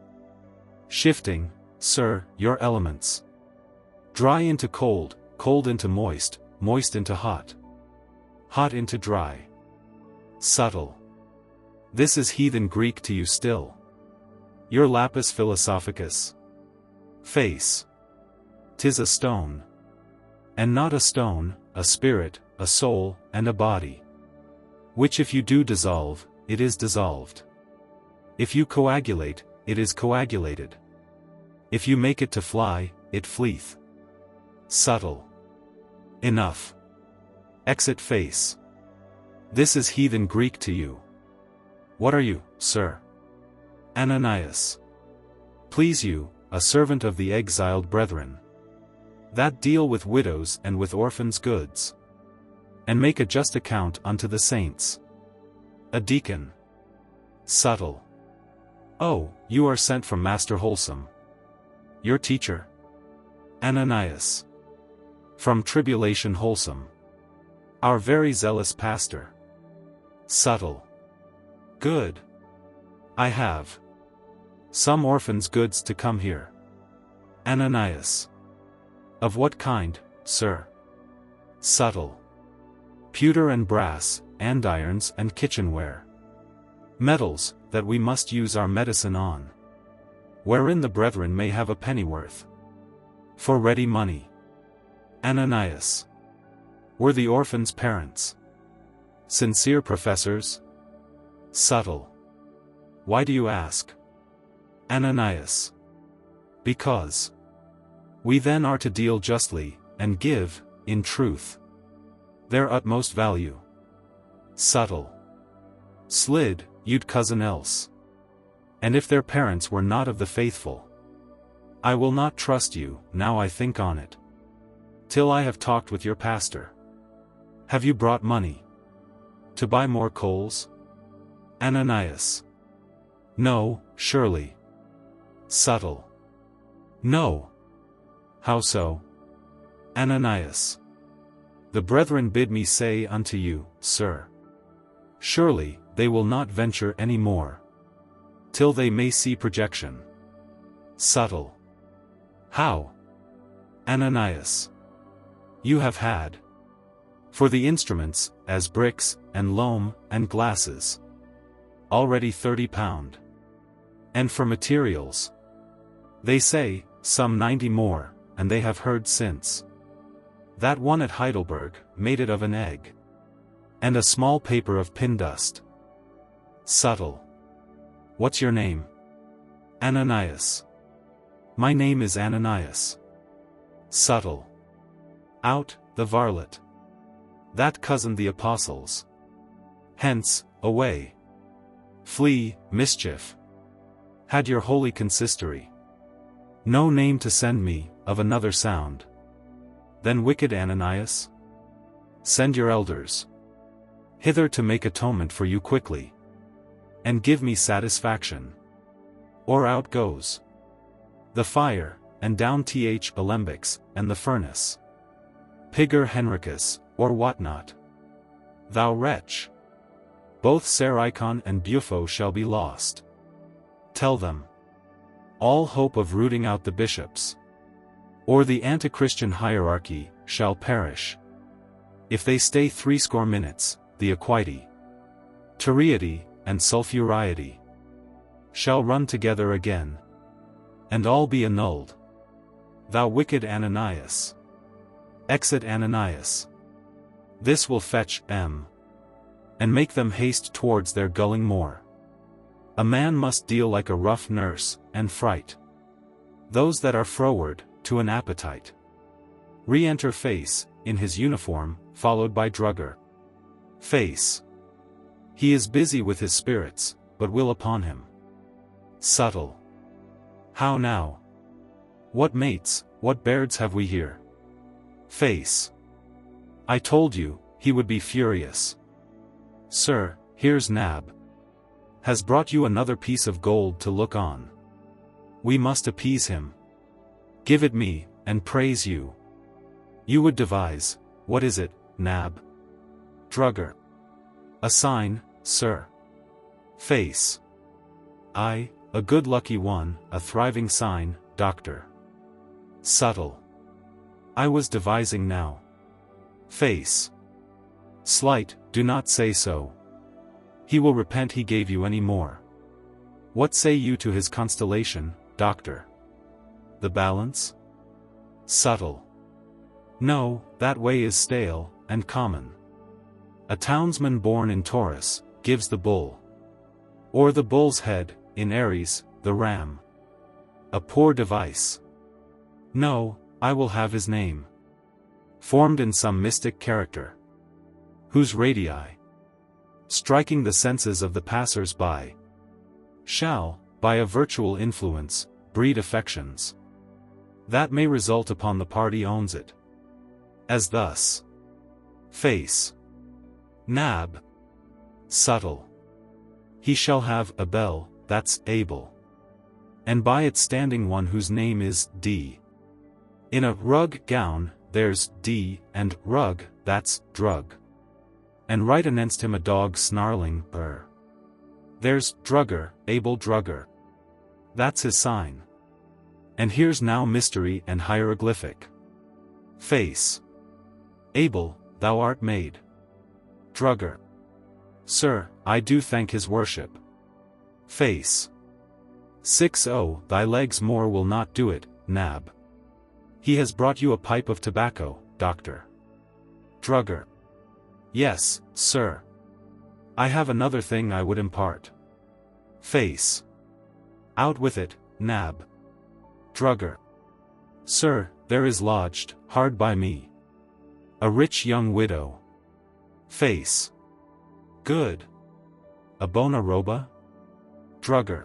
Shifting, sir, your elements. Dry into cold, cold into moist, moist into hot. Hot into dry. Subtle. This is heathen Greek to you still. Your lapis philosophicus. Face. 'Tis a stone. And not a stone, a spirit, a soul, and a body. Which if you do dissolve, it is dissolved. If you coagulate, it is coagulated. If you make it to fly, it fleeth. Subtle. Enough. Exit face. This is heathen Greek to you. What are you, sir? Ananias. Please you, a servant of the exiled brethren, that deal with widows and with orphans' goods, and make a just account unto the saints. A deacon. Subtle. Oh, you are sent from Master Wholesome. Your teacher? Ananias. From Tribulation Wholesome. Our very zealous pastor. Subtle. Good. I have some orphans' goods to come here. Ananias. Of what kind, sir? Subtle. Pewter and brass, andirons and kitchenware. Metals, that we must use our medicine on. Wherein the brethren may have a pennyworth. For ready money. Ananias. Were the orphans' parents sincere professors? Subtle. Why do you ask? Ananias. Because we then are to deal justly, and give, in truth, their utmost value. Subtle. Slid, you'd cousin else. And if their parents were not of the faithful, I will not trust you, now I think on it, till I have talked with your pastor. Have you brought money to buy more coals? Ananias. No, surely. Subtle. No. How so? Ananias. The brethren bid me say unto you, sir. Surely, they will not venture any more, till they may see projection. Subtle. How? Ananias. You have had, for the instruments, as bricks, and loam, and glasses, already £30. And for materials, they say, some 90 more, and they have heard since, that one at Heidelberg, made it of an egg. And a small paper of pin dust. Subtle. What's your name? Ananias. My name is Ananias. Subtle. Out, the varlet. That cozened the apostles. Hence, away. Flee, mischief. Had your holy consistory no name to send me, of another sound? Then wicked Ananias? Send your elders hither to make atonement for you quickly, and give me satisfaction. Or out goes the fire, and down th alembics, and the furnace. Pigor Henricus, or what not? Thou wretch! Both Sarikon and Bufo shall be lost. Tell them all hope of rooting out the bishops, or the anti-Christian hierarchy, shall perish. If they stay 60 minutes, the equity, turiety, and sulphuriety shall run together again, and all be annulled. Thou wicked Ananias! Exit Ananias! This will fetch M, and make them haste towards their gulling more. A man must deal like a rough nurse, and fright those that are froward, to an appetite. Re-enter Face, in his uniform, followed by Drugger. Face. He is busy with his spirits, but will upon him. Subtle. How now? What mates, what bairds have we here? Face. I told you, he would be furious. Sir, here's Nab. Has brought you another piece of gold to look on. We must appease him. Give it me, and praise you. You would devise, what is it, Nab? Drugger. A sign, sir. Face. Aye, a good lucky one, a thriving sign, doctor. Subtle. I was devising now. Face. Slight, do not say so. He will repent he gave you any more. What say you to his constellation, doctor? The balance? Subtle. No, that way is stale, and common. A townsman born in Taurus, gives the bull. Or the bull's head, in Aries, the ram. A poor device. No, I will have his name. Formed in some mystic character. Whose radii, striking the senses of the passers-by, shall, by a virtual influence, breed affections that may result upon the party owns it. As thus. Face. Nab. Subtle. He shall have a bell, that's able. And by it standing one whose name is Dee. In a rug gown, there's Dee, and rug, that's drug. And right against him a dog snarling, brr. There's Drugger, able Drugger. That's his sign. And here's now mystery and hieroglyphic. Face. Able, thou art made. Drugger. Sir, I do thank his worship. Face. 6-0, thy legs more will not do it, Nab. He has brought you a pipe of tobacco, doctor. Drugger. Yes, sir. I have another thing I would impart. Face. Out with it, Nab. Drugger. Sir, there is lodged, hard by me, a rich young widow. Face. Good. A bona roba? Drugger.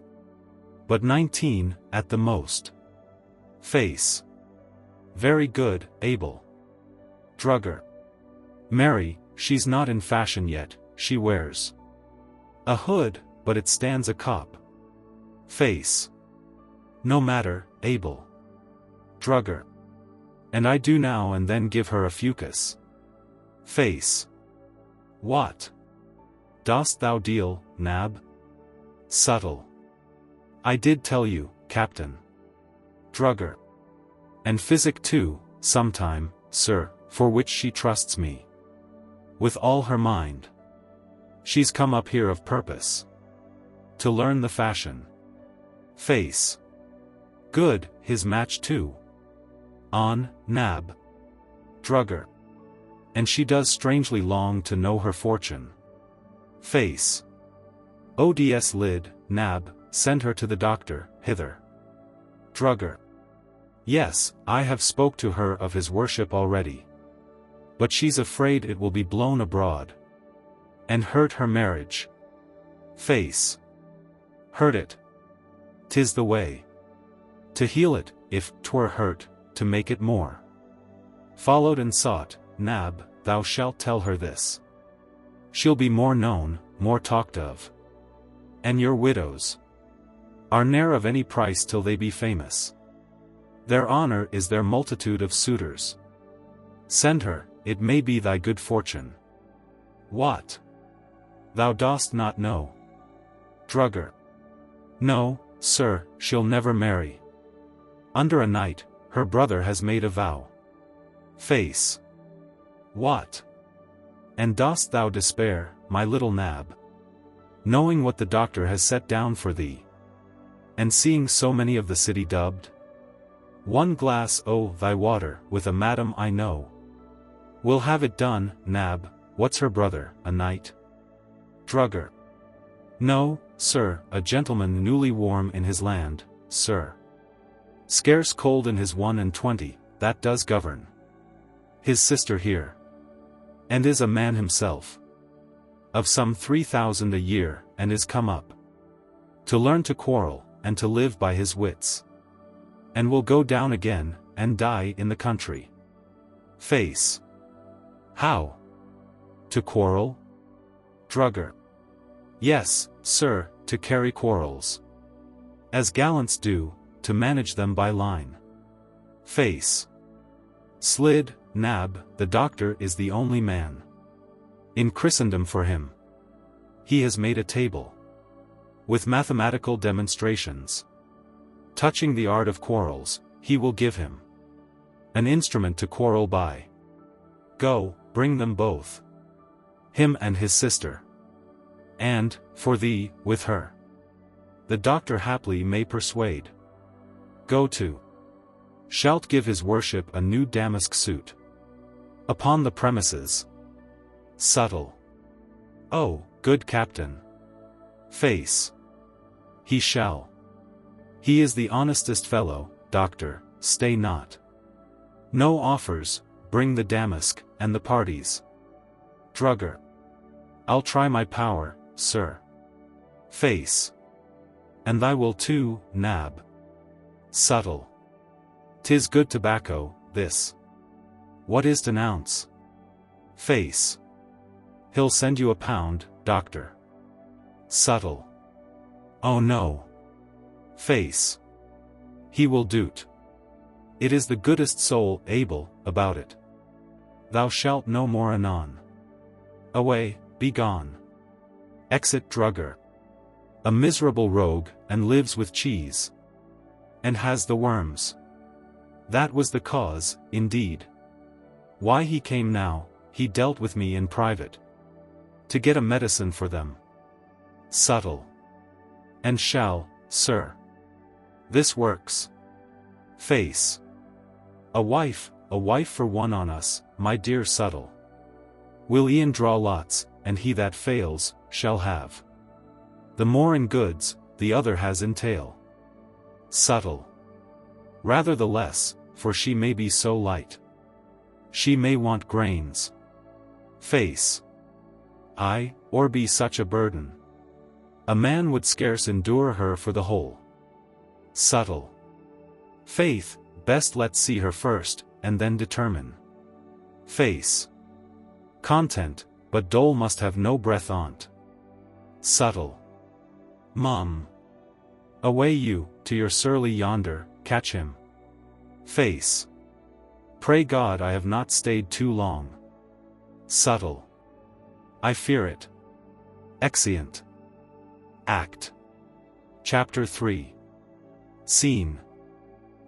But 19, at the most. Face. Very good, able. Drugger. Marry, she's not in fashion yet, she wears a hood, but it stands a cop. Face. No matter, able. Drugger. And I do now and then give her a fucus. Face. What? Dost thou deal, Nab? Subtle. I did tell you, Captain. Drugger. And physic too, sometime, sir, for which she trusts me with all her mind. She's come up here of purpose to learn the fashion. Face. Good, his match too. On, Nab. Drugger. And she does strangely long to know her fortune. Face. Ods lid, nab, send her to the doctor, hither. Drugger. Yes, I have spoke to her of his worship already. But she's afraid it will be blown abroad. And hurt her marriage. Face. Hurt it. 'Tis the way. To heal it, if 'twere hurt, to make it more. Followed and sought, nab, thou shalt tell her this. She'll be more known, more talked of. And your widows are ne'er of any price till they be famous. Their honor is their multitude of suitors. Send her, it may be thy good fortune. What? Thou dost not know. Drugger. No, sir, she'll never marry. Under a night, her brother has made a vow. Face. What? And dost thou despair, my little nab? Knowing what the doctor has set down for thee? And seeing so many of the city dubbed? One glass o' thy water, with a madam I know. We'll have it done, nab. What's her brother, a knight? Drugger. No, sir, a gentleman newly warm in his land, sir. Scarce cold in his 21, that does govern. His sister here. And is a man himself. Of some 3,000 a year, and is come up to learn to quarrel, and to live by his wits. And will go down again, and die in the country. Face. How? To quarrel? Drugger. Yes, sir, to carry quarrels. As gallants do, to manage them by line. Face. Slid, nab, the doctor is the only man in Christendom for him. He has made a table with mathematical demonstrations touching the art of quarrels. He will give him an instrument to quarrel by. Go, bring them both, him and his sister. And, for thee, with her, the doctor haply may persuade. Go to. Shalt give his worship a new damask suit upon the premises. Subtle. Oh, good captain. Face. He shall. He is the honestest fellow, doctor, stay not. No offers, bring the damask, and the parties. Drugger. I'll try my power, sir. Face. And thy will too, nab. Subtle. 'Tis good tobacco, this. What is denounce? Face. He'll send you £1, doctor. Subtle. Oh no. Face. He will do't. It is the goodest soul able about it. Thou shalt no more anon. Away, be gone. Exit drugger. A miserable rogue, and lives with cheese. And has the worms. That was the cause, indeed. Why he came now, he dealt with me in private. To get a medicine for them. Subtle. And shall, sir. This works. Face. A wife for one on us, my dear Subtle. Will e'en draw lots, and he that fails, shall have. The more in goods, the other has in tail. Subtle. Rather the less, for she may be so light. She may want grains. Face. Ay, or be such a burden. A man would scarce endure her for the whole. Subtle. Faith, best let's see her first, and then determine. Face. Content, but dole must have no breath on't. Subtle. Mum. Away you, to your surly yonder, catch him. Face. Pray God I have not stayed too long. Subtle. I fear it. Exeunt. Act. Chapter 3. Scene.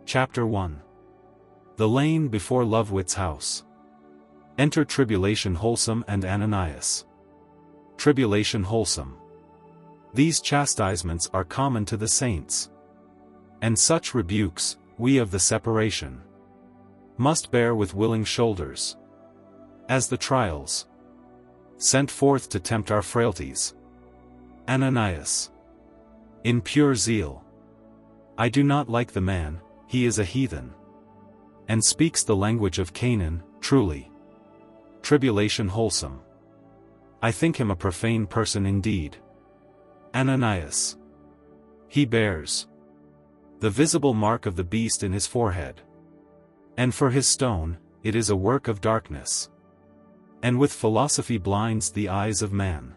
Chapter 1. The lane before Lovewit's house. Enter Tribulation Wholesome and Ananias. Tribulation Wholesome. These chastisements are common to the saints. And such rebukes, we of the separation must bear with willing shoulders. As the trials sent forth to tempt our frailties. Ananias. In pure zeal. I do not like the man, he is a heathen. And speaks the language of Canaan, truly. Tribulation wholesome. I think him a profane person indeed. Ananias. He bears the visible mark of the beast in his forehead. And for his stone, it is a work of darkness. And with philosophy blinds the eyes of man.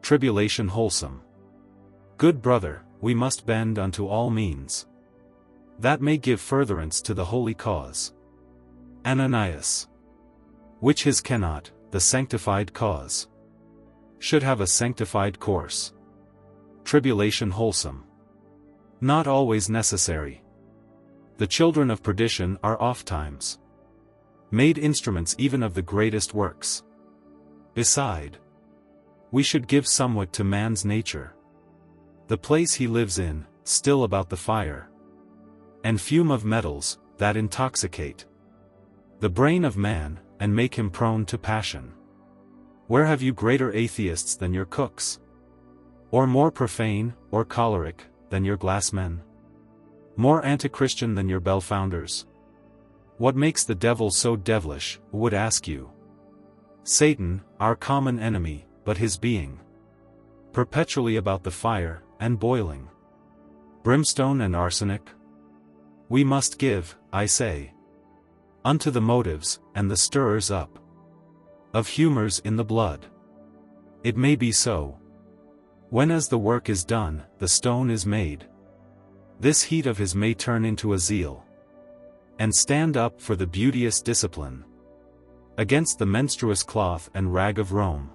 Tribulation wholesome. Good brother, we must bend unto all means that may give furtherance to the holy cause. Ananias. Which his cannot, the sanctified cause should have a sanctified course. Tribulation wholesome. Not always necessary. The children of perdition are ofttimes made instruments even of the greatest works. Beside, we should give somewhat to man's nature. The place he lives in, still about the fire, and fume of metals, that intoxicate the brain of man, and make him prone to passion. Where have you greater atheists than your cooks? Or more profane, or choleric, than your glassmen? More anti-Christian than your bell-founders? What makes the devil so devilish, would ask you? Satan, our common enemy, but his being perpetually about the fire, and boiling brimstone and arsenic? We must give, I say, unto the motives, and the stirrers up of humors in the blood. It may be so. When as the work is done, the stone is made. This heat of his may turn into a zeal, and stand up for the beauteous discipline against the menstruous cloth and rag of Rome.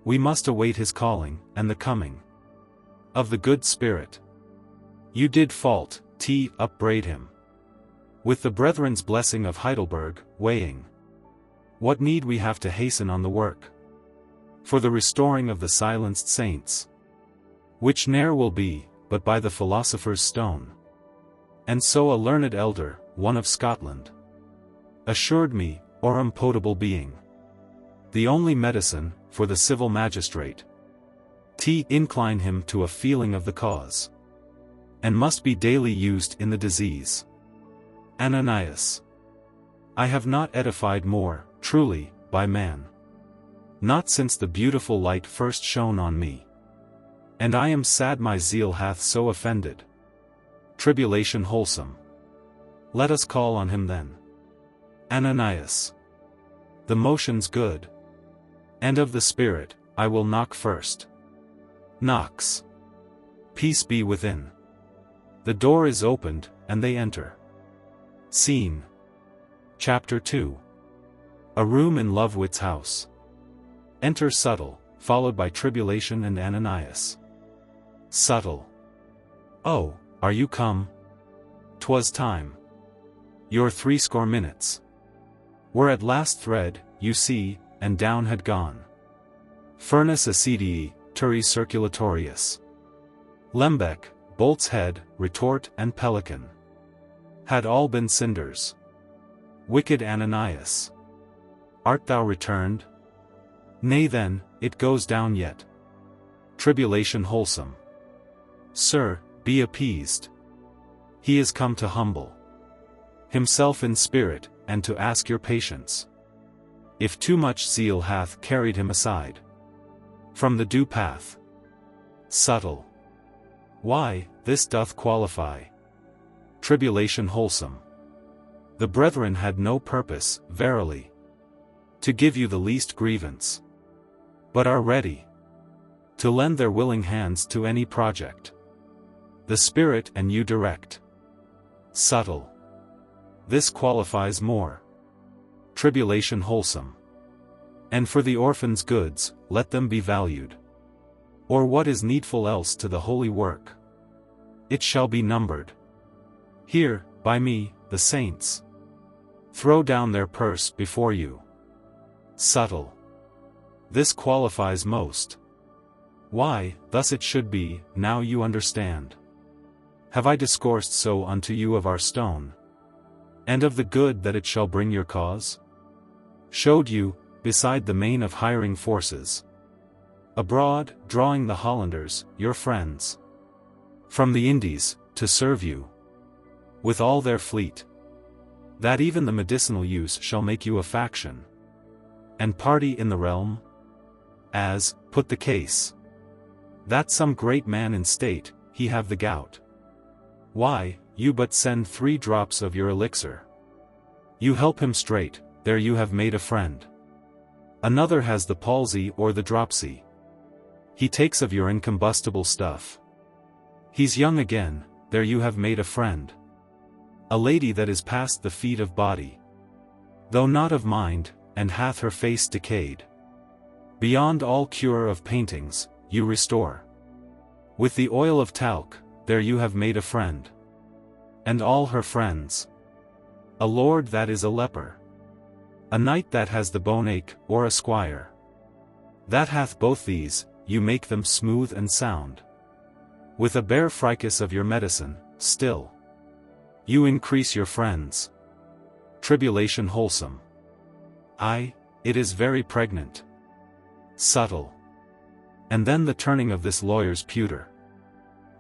We must await his calling, and the coming of the good Spirit. You did fault, upbraid him with the brethren's blessing of Heidelberg, weighing what need we have to hasten on the work for the restoring of the silenced saints, which ne'er will be, but by the philosopher's stone. And so a learned elder, one of Scotland, assured me, aurum potable being the only medicine for the civil magistrate, incline him to a feeling of the cause, and must be daily used in the disease. Ananias. I have not edified more, truly, by man, not since the beautiful light first shone on me. And I am sad my zeal hath so offended. Tribulation wholesome. Let us call on him then. Ananias. The motion's good. And of the Spirit, I will knock first. Knocks. Peace be within. The door is opened, and they enter. Scene. Chapter 2. A room in Lovewit's house. Enter Subtle, followed by Tribulation and Ananias. Subtle. Oh, are you come? 'Twas time. Your 60 minutes were at last thread, you see, and down had gone. Furnace accidii, turi circulatorius. Lembeck, bolt's head, retort and pelican had all been cinders. Wicked Ananias. Art thou returned? Nay then, it goes down yet. Tribulation wholesome. Sir, be appeased. He is come to humble himself in spirit, and to ask your patience. If too much zeal hath carried him aside from the due path. Subtle. Why, this doth qualify. Tribulation wholesome. The brethren had no purpose, verily, to give you the least grievance, but are ready to lend their willing hands to any project. The Spirit and you direct. Subtle. This qualifies more. Tribulation wholesome. And for the orphans' goods, let them be valued. Or what is needful else to the holy work? It shall be numbered. Here, by me, the saints throw down their purse before you. Subtle. This qualifies most. Why, thus it should be, now you understand. Have I discoursed so unto you of our stone, and of the good that it shall bring your cause? showed you, beside the main of hiring forces. Abroad, drawing the Hollanders, your friends. From the Indies, to serve you. With all their fleet. That even the medicinal use shall make you a faction. And party in the realm? As, put the case. That some great man in state, he have the gout. Why, you but send 3 drops of your elixir. You help him straight, there you have made a friend. Another has the palsy or the dropsy. He takes of your incombustible stuff. He's young again, there you have made a friend. A lady that is past the feet of body, though not of mind, and hath her face decayed. Beyond all cure of paintings, you restore. With the oil of talc, there you have made a friend. And all her friends. A lord that is a leper. A knight that has the bone ache, or a squire. That hath both these, you make them smooth and sound. With a bare fricas of your medicine, still. You increase your friends. Tribulation wholesome. Aye, it is very pregnant. Subtle. And then the turning of this lawyer's pewter.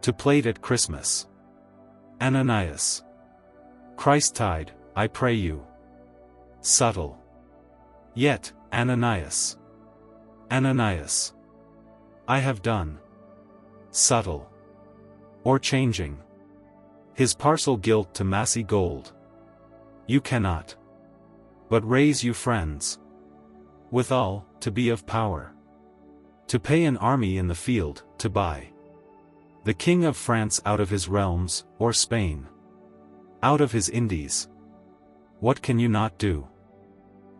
To plate at Christmas. Ananias. Christtide, I pray you. Subtle. Yet, Ananias. Ananias. I have done. Subtle. Or changing. His parcel gilt to massy gold. You cannot. But raise you friends. Withal, to be of power. To pay an army in the field, to buy. The King of France out of his realms, or Spain. Out of his Indies. What can you not do?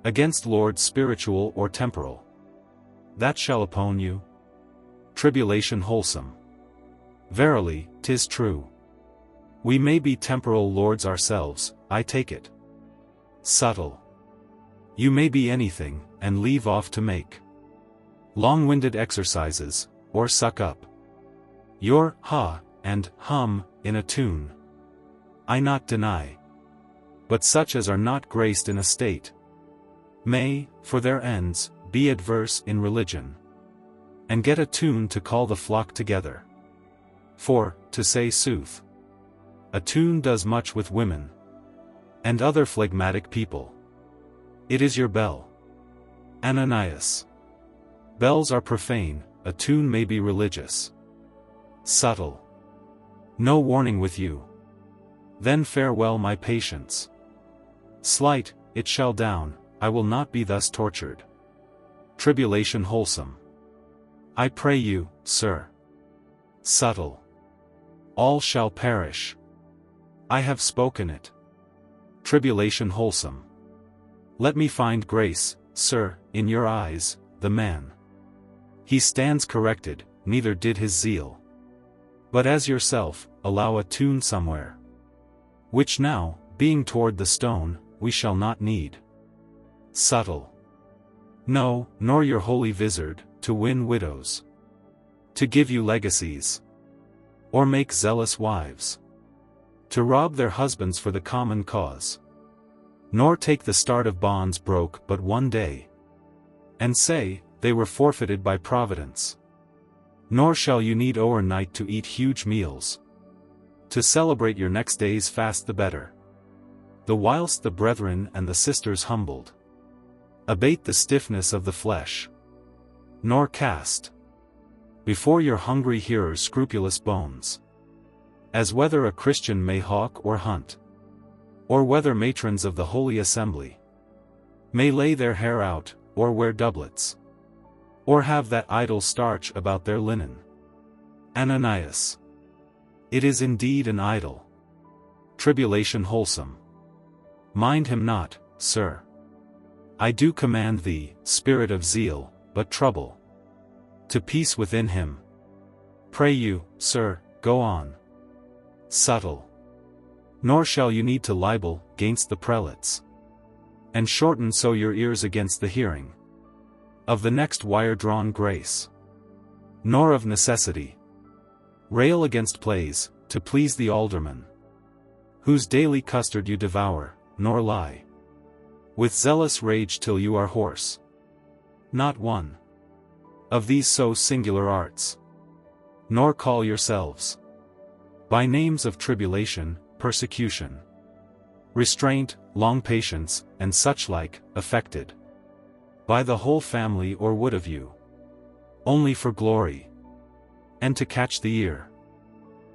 Against lords spiritual or temporal. That shall oppone you. Tribulation wholesome. Verily, 'tis true. We may be temporal lords ourselves, I take it. Subtle. You may be anything, and leave off to make long-winded exercises, or suck up your ha and hum in a tune. I not deny. But such as are not graced in a state may, for their ends, be adverse in religion, and get a tune to call the flock together. For, to say sooth, a tune does much with women and other phlegmatic people. It is your bell. Ananias. Bells are profane, a tune may be religious. Subtle. No warning with you. Then farewell my patience. Slight, it shall down, I will not be thus tortured. Tribulation wholesome. I pray you, sir. Subtle. All shall perish. I have spoken it. Tribulation wholesome. Let me find grace, sir, in your eyes, the man. He stands corrected, neither did his zeal. But as yourself, allow a tune somewhere. Which now, being toward the stone, we shall not need. Subtle. No, nor your holy vizard, to win widows. To give you legacies. Or make zealous wives. To rob their husbands for the common cause. Nor take the start of bonds broke but one day. And say, they were forfeited by Providence. Nor shall you need o'ernight to eat huge meals. To celebrate your next day's fast the better. The whilst the brethren and the sisters humbled. Abate the stiffness of the flesh. Nor cast before your hungry hearers scrupulous bones. As whether a Christian may hawk or hunt. Or whether matrons of the Holy Assembly may lay their hair out, or wear doublets. Or have that idle starch about their linen. Ananias. It is indeed an idol. Tribulation wholesome. Mind him not, sir. I do command thee, spirit of zeal, but trouble. To peace within him. Pray you, sir, go on. Subtle. Nor shall you need to libel, 'gainst the prelates. And shorten so your ears against the hearing. Of the next wire-drawn grace. Nor of necessity. Rail against plays, to please the alderman. Whose daily custard you devour, nor lie. with zealous rage till you are hoarse. Not one of these so singular arts. Nor call yourselves by names of tribulation, persecution, restraint, long patience, and such like, affected by the whole family or wood of you, only for glory, and to catch the ear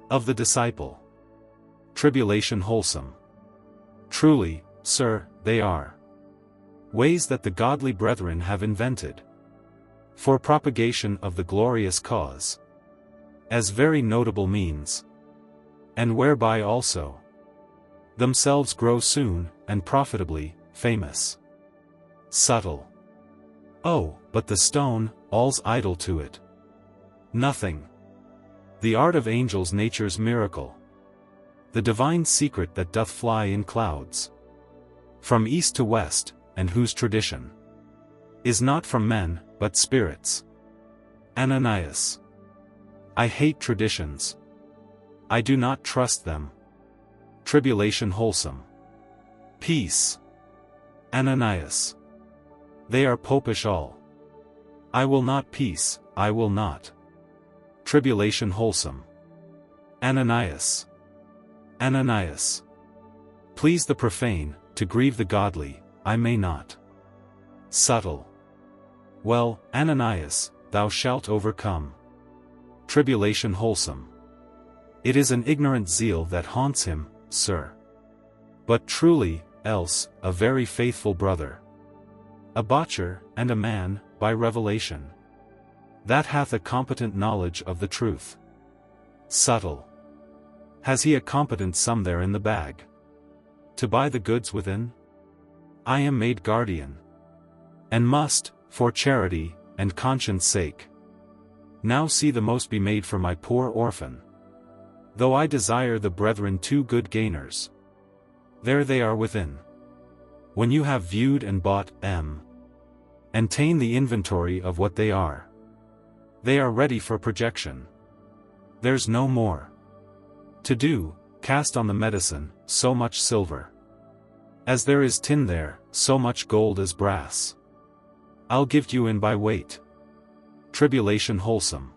of the disciple. Tribulation wholesome. Truly, sir, they are ways that the godly brethren have invented for propagation of the glorious cause, as very notable means, and whereby also themselves grow soon, and profitably, famous. Subtle. Oh, but the stone, all's idle to it. Nothing. The art of angels nature's miracle. The divine secret that doth fly in clouds from east to west, and whose tradition is not from men, but spirits. Ananias. I hate traditions. I do not trust them. Tribulation wholesome. Peace. Ananias. They are popish all. I will not peace, I will not. Tribulation wholesome. Ananias. Ananias. Please the profane, to grieve the godly, I may not. Subtle. Well, Ananias, thou shalt overcome. Tribulation wholesome. It is an ignorant zeal that haunts him, sir. But truly, else, a very faithful brother. A botcher, and a man, by revelation, that hath a competent knowledge of the truth. Subtle. Has he a competent sum there in the bag to buy the goods within? I am made guardian, and must, for charity, and conscience sake, now see the most be made for my poor orphan. Though I desire the brethren too good gainers, there they are within. When you have viewed and bought and ta'en the inventory of what they are ready for projection. There's no more to do. Cast on the medicine, so much silver as there is tin there, so much gold as brass. I'll give you in by weight. Tribulation wholesome.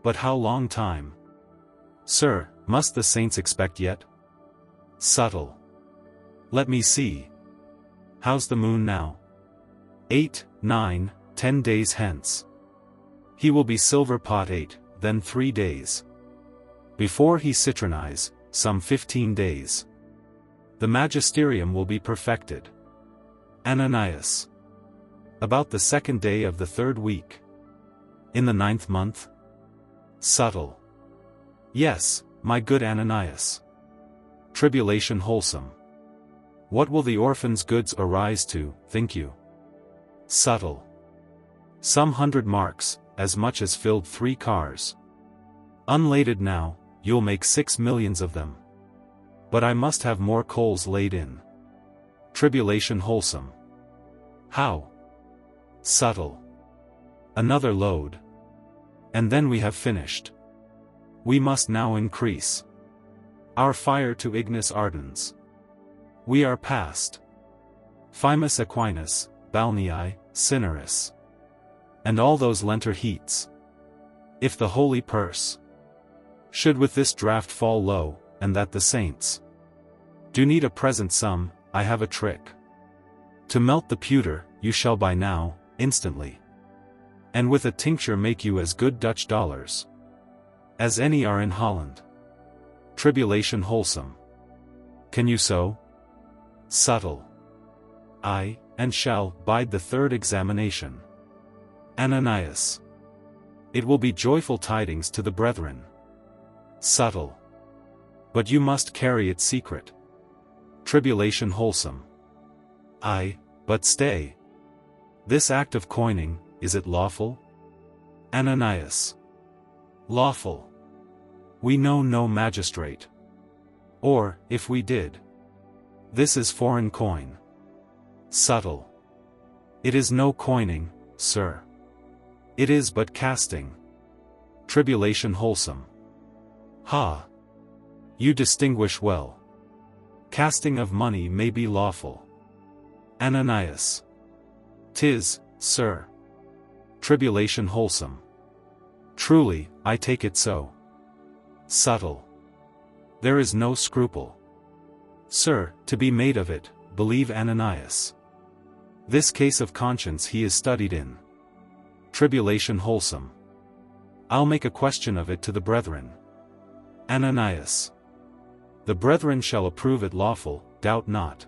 But how long time, sir, must the saints expect yet? Subtle. Let me see. How's the moon now? 8, 9, 10 days hence. He will be silver pot 8, then 3 days. Before he citronize, some 15 days. The magisterium will be perfected. Ananias. About the 2nd day of the 3rd week. In the 9th month? Subtle. Yes, my good Ananias. Tribulation wholesome. What will the orphan's goods arise to, think you? Subtle. Some 100 marks, as much as filled 3 cars. Unladed now, you'll make 6 millions of them. But I must have more coals laid in. Tribulation wholesome. How? Subtle. Another load. And then we have finished. We must now increase our fire to ignis ardens. We are past Fimus Aquinas, Balnei, Cineris, and all those Lenter heats. If the holy purse should with this draught fall low, and that the saints do need a present sum, I have a trick to melt the pewter. You shall buy now, instantly, and with a tincture make you as good Dutch dollars as any are in Holland. Tribulation wholesome. Can you so? Subtle. I, and shall, bide the 3rd examination. Ananias. It will be joyful tidings to the brethren. Subtle. But you must carry it secret. Tribulation wholesome. I, but stay. This act of coining, is it lawful? Ananias. Lawful. We know no magistrate. Or, if we did. This is foreign coin. Subtle. It is no coining, sir. It is but casting. Tribulation wholesome. Ha! You distinguish well. Casting of money may be lawful. Ananias. 'Tis, sir. Tribulation wholesome. Truly, I take it so. Subtle. There is no scruple. Sir, to be made of it, believe Ananias. This case of conscience he is studied in. Tribulation wholesome. I'll make a question of it to the brethren. Ananias. The brethren shall approve it lawful, doubt not.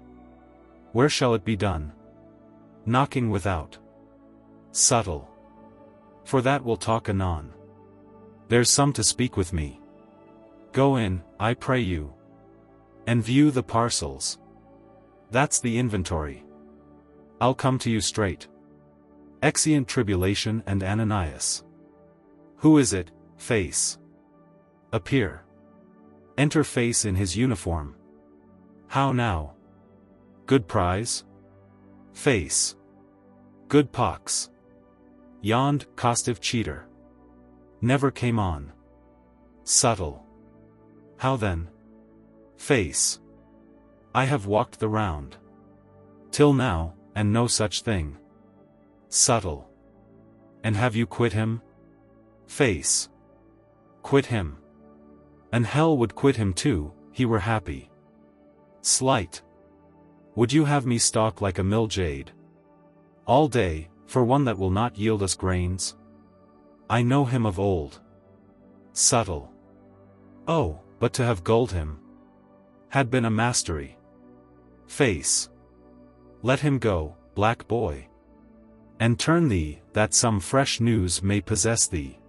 Where shall it be done? Knocking without. Subtle. For that we'll talk anon. There's some to speak with me. Go in, I pray you. And view the parcels. That's the inventory. I'll come to you straight. Exeunt tribulation and Ananias. Who is it, face? Appear. Enter face in his uniform. How now? Good prize? Face. Good pox. Yond, costive cheater. Never came on. Subtle. How then? Face. I have walked the round. Till now, and no such thing. Subtle. And have you quit him? Face. Quit him. And hell would quit him too, he were happy. Slight. Would you have me stalk like a mill jade? All day, for one that will not yield us grains? I know him of old. Subtle. Oh, but to have gulled him had been a mastery. Face. Let him go, black boy. And turn thee, that some fresh news may possess thee.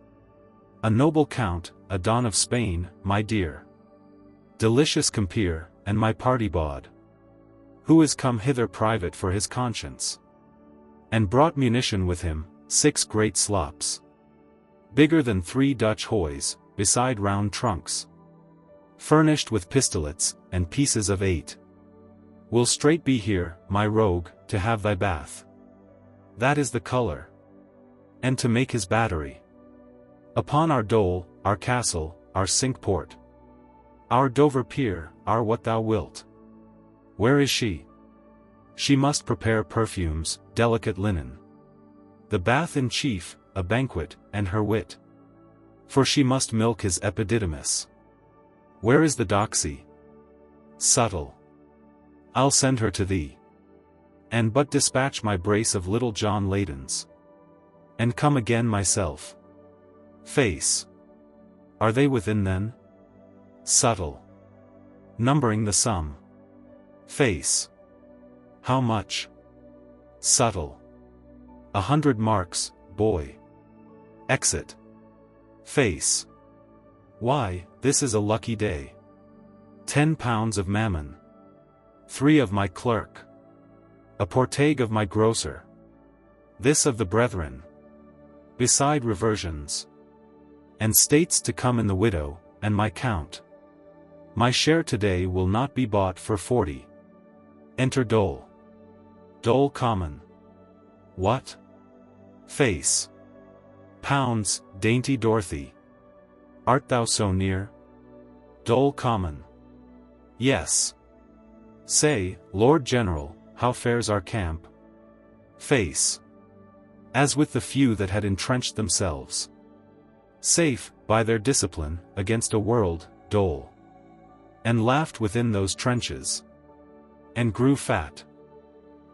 A noble count, a don of Spain, my dear. Delicious compeer, and my party bawd. Who is come hither private for his conscience. And brought munition with him, 6 great slops. Bigger than 3 Dutch hoys, beside round trunks. Furnished with pistolets, and pieces of 8. Will straight be here, my rogue, to have thy bath. That is the colour. And to make his battery. Upon our Dole, our castle, our Cinque Port. Our Dover pier, our what thou wilt. Where is she? She must prepare perfumes, delicate linen. The bath in chief, a banquet, and her wit. For she must milk his epididymis. Where is the doxy? Subtle. I'll send her to thee. And but dispatch my brace of little John Laydens. And come again myself. Face. Are they within then? Subtle. Numbering the sum. Face. How much? Subtle. 100 marks, boy. Exit. Face. Why, this is a lucky day. 10 pounds of mammon. 3 of my clerk. A portage of my grocer. This of the brethren. Beside reversions. And states to come in the widow, and my count. My share today will not be bought for 40. Enter Dole. Dole common. What? Face. Pounds, dainty Dorothy. Art thou so near? Dole common. Yes. Say, Lord General, how fares our camp? Face. As with the few that had entrenched themselves. Safe, by their discipline, against a world, Dole. And laughed within those trenches. And grew fat.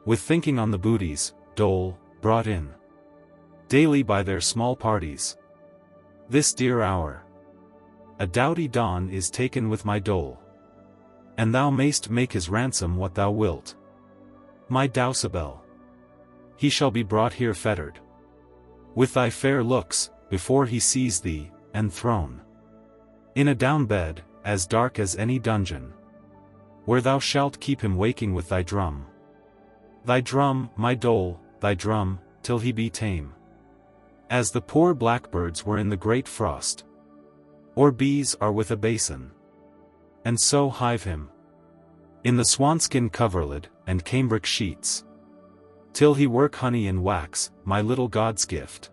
With thinking on the booties, Dole, brought in. Daily by their small parties. This dear hour. A doughty Don is taken with my Dole. And thou mayst make his ransom what thou wilt. My Dowsabel. He shall be brought here fettered. With thy fair looks, before he sees thee, and thrown. In a down bed, as dark as any dungeon. Where thou shalt keep him waking with thy drum. Thy drum, my Dole, thy drum, till he be tame. As the poor blackbirds were in the great frost. Or bees are with a basin. And so hive him. In the swanskin coverlid, and cambric sheets. Till he work honey in wax, my little God's gift.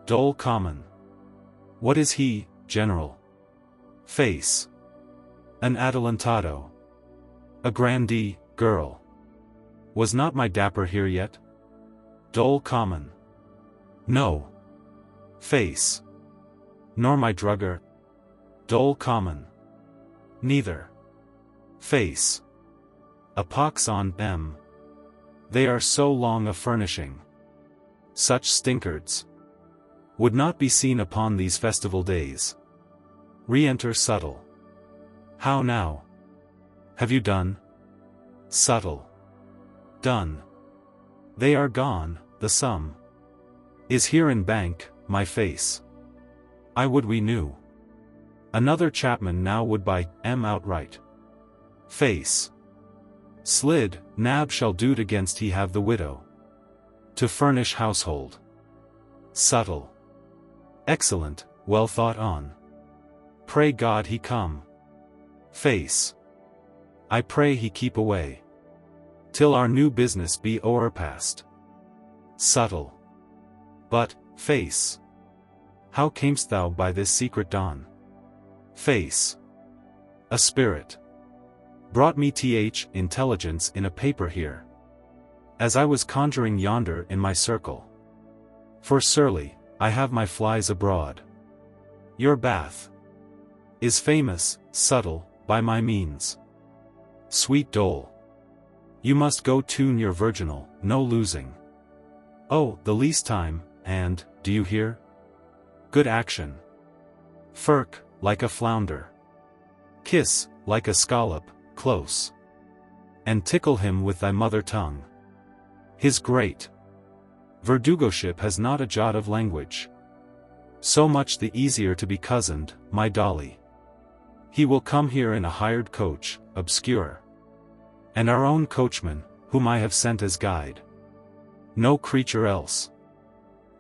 Dole common. What is he, General? Face. An adelantado. A grandee, girl. Was not my dapper here yet? Dole common. No. Face. Nor my drugger. Dole common. Neither. Face. A pox on them. They are so long a furnishing. Such stinkards would not be seen upon these festival days. Re-enter subtle. How now? Have you done? Subtle. Done. They are gone, the sum is here in bank, my face. I would we knew. Another chapman now would buy outright. Face. Slid, nab shall do't against he have the widow to furnish household. Subtle. Excellent, well thought on. Pray God he come. Face. I pray he keep away till our new business be o'erpast. Subtle. But, face. How camest thou by this secret dawn? Face. A spirit brought me intelligence in a paper here, as I was conjuring yonder in my circle. For surely, I have my flies abroad. Your bath is famous, subtle, by my means. Sweet Dole. You must go tune your virginal, no losing. Oh, the least time, and, do you hear? Good action. Firk, like a flounder. Kiss, like a scallop, close. And tickle him with thy mother tongue. His great verdugoship has not a jot of language. So much the easier to be cozened, my dolly. He will come here in a hired coach, obscure. And our own coachman, whom I have sent as guide. No creature else.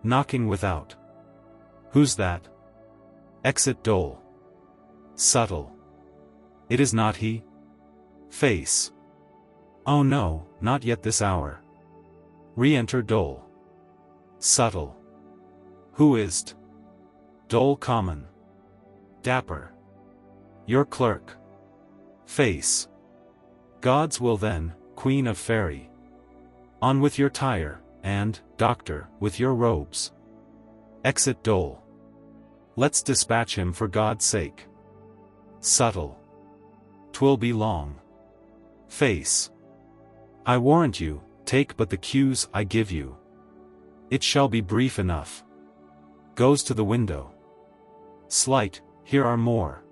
Knocking without. Who's that? Exit Dole. Subtle. It is not he? Face. Oh no, not yet this hour. Re-enter Dole. Subtle. Who is't? Dole common. Dapper. Your clerk. Face. God's will then, Queen of Fairy. On with your tire, and, Doctor, with your robes. Exit Dole. Let's dispatch him for God's sake. Subtle. 'Twill be long. Face. I warrant you, take but the cues I give you. It shall be brief enough. Goes to the window. Slight, here are more.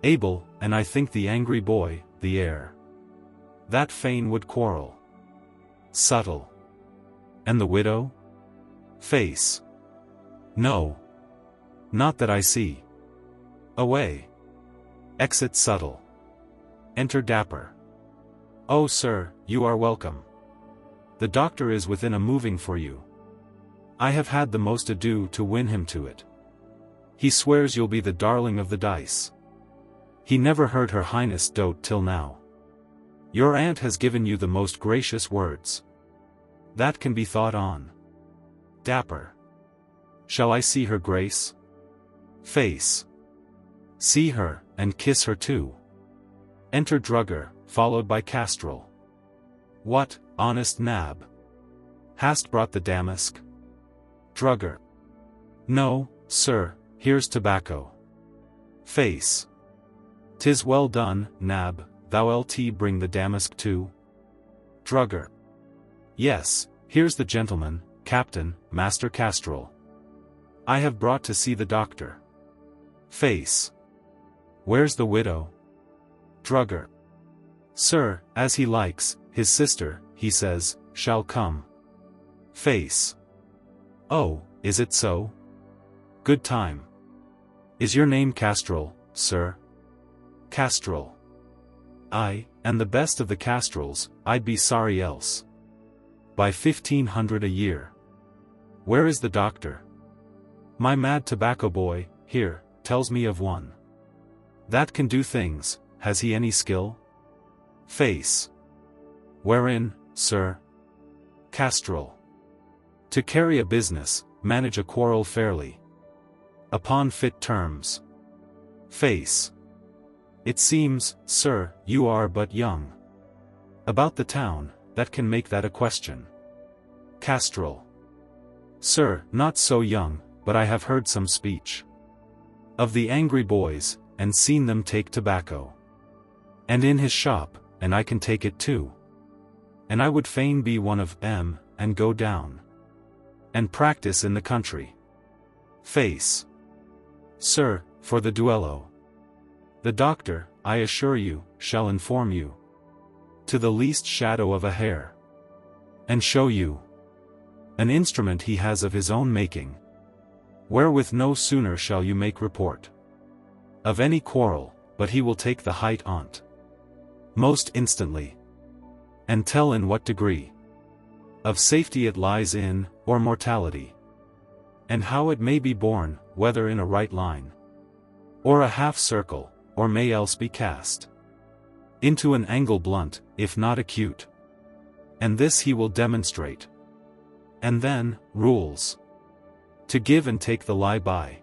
Able, and I think the angry boy, the heir. That fain would quarrel. Subtle. And the widow? Face. No. Not that I see. Away. Exit Subtle. Enter Dapper. Oh sir, you are welcome. The doctor is within a moving for you. I have had the most ado to win him to it. He swears you'll be the darling of the dice. He never heard her highness dote till now. Your aunt has given you the most gracious words. That can be thought on. Dapper. Shall I see her grace? Face. See her, and kiss her too. Enter Drugger, followed by Castrol. What, honest nab? Hast brought the damask? Drugger. No, sir, here's tobacco. Face. 'Tis well done, nab, thou LT bring the damask too? Drugger. Yes, here's the gentleman, Captain, Master Castrol. I have brought to see the doctor. Face. Where's the widow? Drugger. Sir, as he likes, his sister, he says, shall come. Face. Oh, is it so? Good time. Is your name Castrol, sir? Castrol. Aye, and the best of the Castrols, I'd be sorry else. By 1500 a year. Where is the doctor? My mad tobacco boy, here, tells me of one. That can do things, has he any skill? Face. Wherein, sir? Castrol. To carry a business, manage a quarrel fairly. Upon fit terms. Face. It seems, sir, you are but young. About the town, that can make that a question. Castrol. Sir, not so young, but I have heard some speech of the angry boys, and seen them take tobacco. And in his shop, and I can take it too. And I would fain be one of them, and go down and practice in the country. Face. Sir, for the duello. The doctor, I assure you, shall inform you to the least shadow of a hair, and show you an instrument he has of his own making, wherewith no sooner shall you make report of any quarrel, but he will take the height on't most instantly, and tell in what degree of safety it lies in, or mortality, and how it may be borne, whether in a right line, or a half circle, or may else be cast into an angle blunt, if not acute. And this he will demonstrate. And then, rules to give and take the lie by.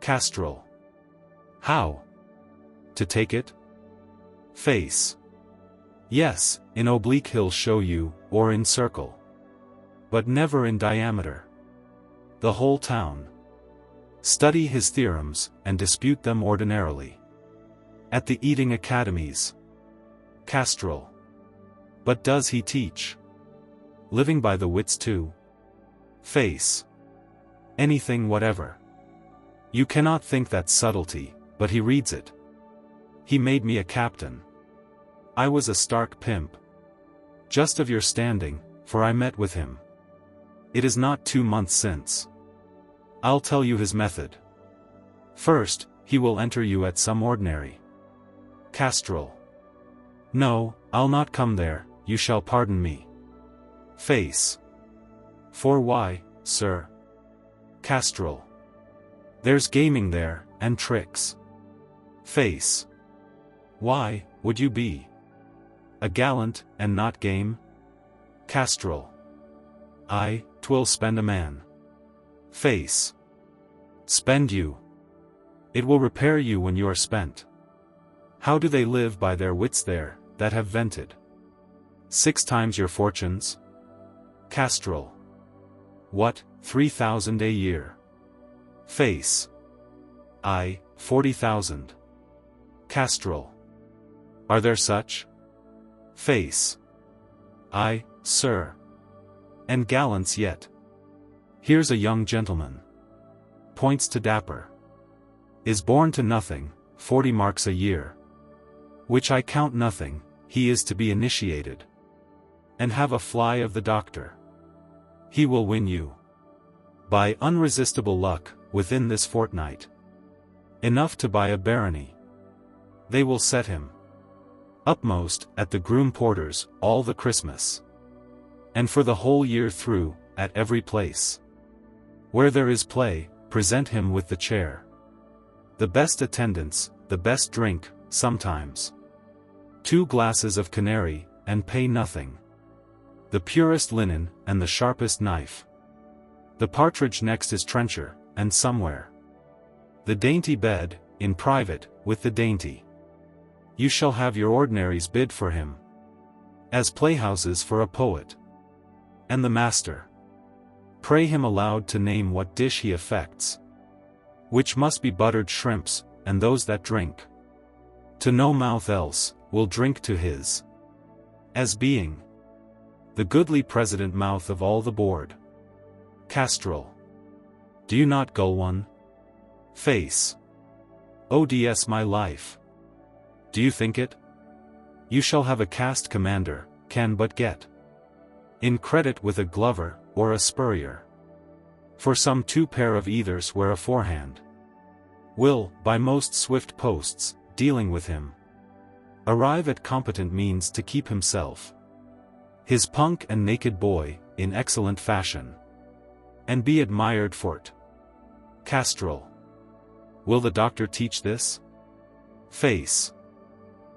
Castrol. How to take it? Face. Yes, in oblique he'll show you, or in circle, but never in diameter. The whole town study his theorems, and dispute them ordinarily at the eating academies. Castrol. But does he teach living by the wits too? Face. Anything whatever. You cannot think that subtlety, but he reads it. He made me a captain. I was a stark pimp. Just of your standing, for I met with him. It is not 2 months since. I'll tell you his method. First, he will enter you at some ordinary. Castrol. No, I'll not come there, you shall pardon me. Face. For why, sir? Castrol. There's gaming there, and tricks. Face. Why, would you be a gallant, and not game? Castrol. Aye, 'twill spend a man. Face. Spend you. It will repair you when you are spent. How do they live by their wits there, that have vented 6 times your fortunes? Castrol. What, 3,000 a year? Face. Aye, 40,000. Castrol. Are there such? Face. Aye, sir. And gallants yet. Here's a young gentleman. Points to Dapper. Is born to nothing, 40 marks a year. Which I count nothing, he is to be initiated. And have a fly of the doctor. He will win you, by unresistible luck, within this fortnight, enough to buy a barony. They will set him upmost, at the groom porters, all the Christmas. And for the whole year through, at every place where there is play, present him with the chair. The best attendance, the best drink, sometimes 2 glasses of canary, and pay nothing. The purest linen, and the sharpest knife. The partridge next his trencher, and somewhere the dainty bed, in private, with the dainty. You shall have your ordinaries bid for him, as playhouses for a poet. And the master. Pray him aloud to name what dish he affects, which must be buttered shrimps, and those that drink to no mouth else, will drink to his, as being the goodly president mouth of all the board. Castrol. Do you not gull one? Face. ODS my life. Do you think it? You shall have a cast commander, can but get in credit with a Glover, or a Spurrier. For some 2 pair of either's where aforehand will, by most swift posts, dealing with him, arrive at competent means to keep himself, his punk and naked boy, in excellent fashion, and be admired for't. Castrol. Will the doctor teach this? Face.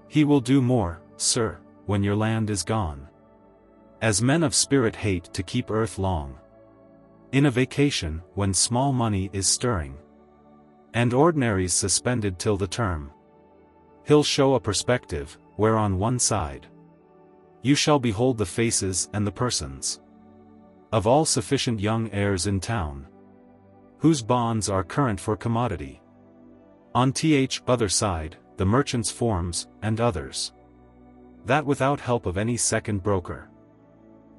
He will do more, sir, when your land is gone. As men of spirit hate to keep earth long. In a vacation, when small money is stirring, and ordinaries suspended till the term, he'll show a perspective, where on one side You shall behold the faces and the persons of all sufficient young heirs in town, whose bonds are current for commodity. On th other side, the merchants' forms, and others, that without help of any second broker,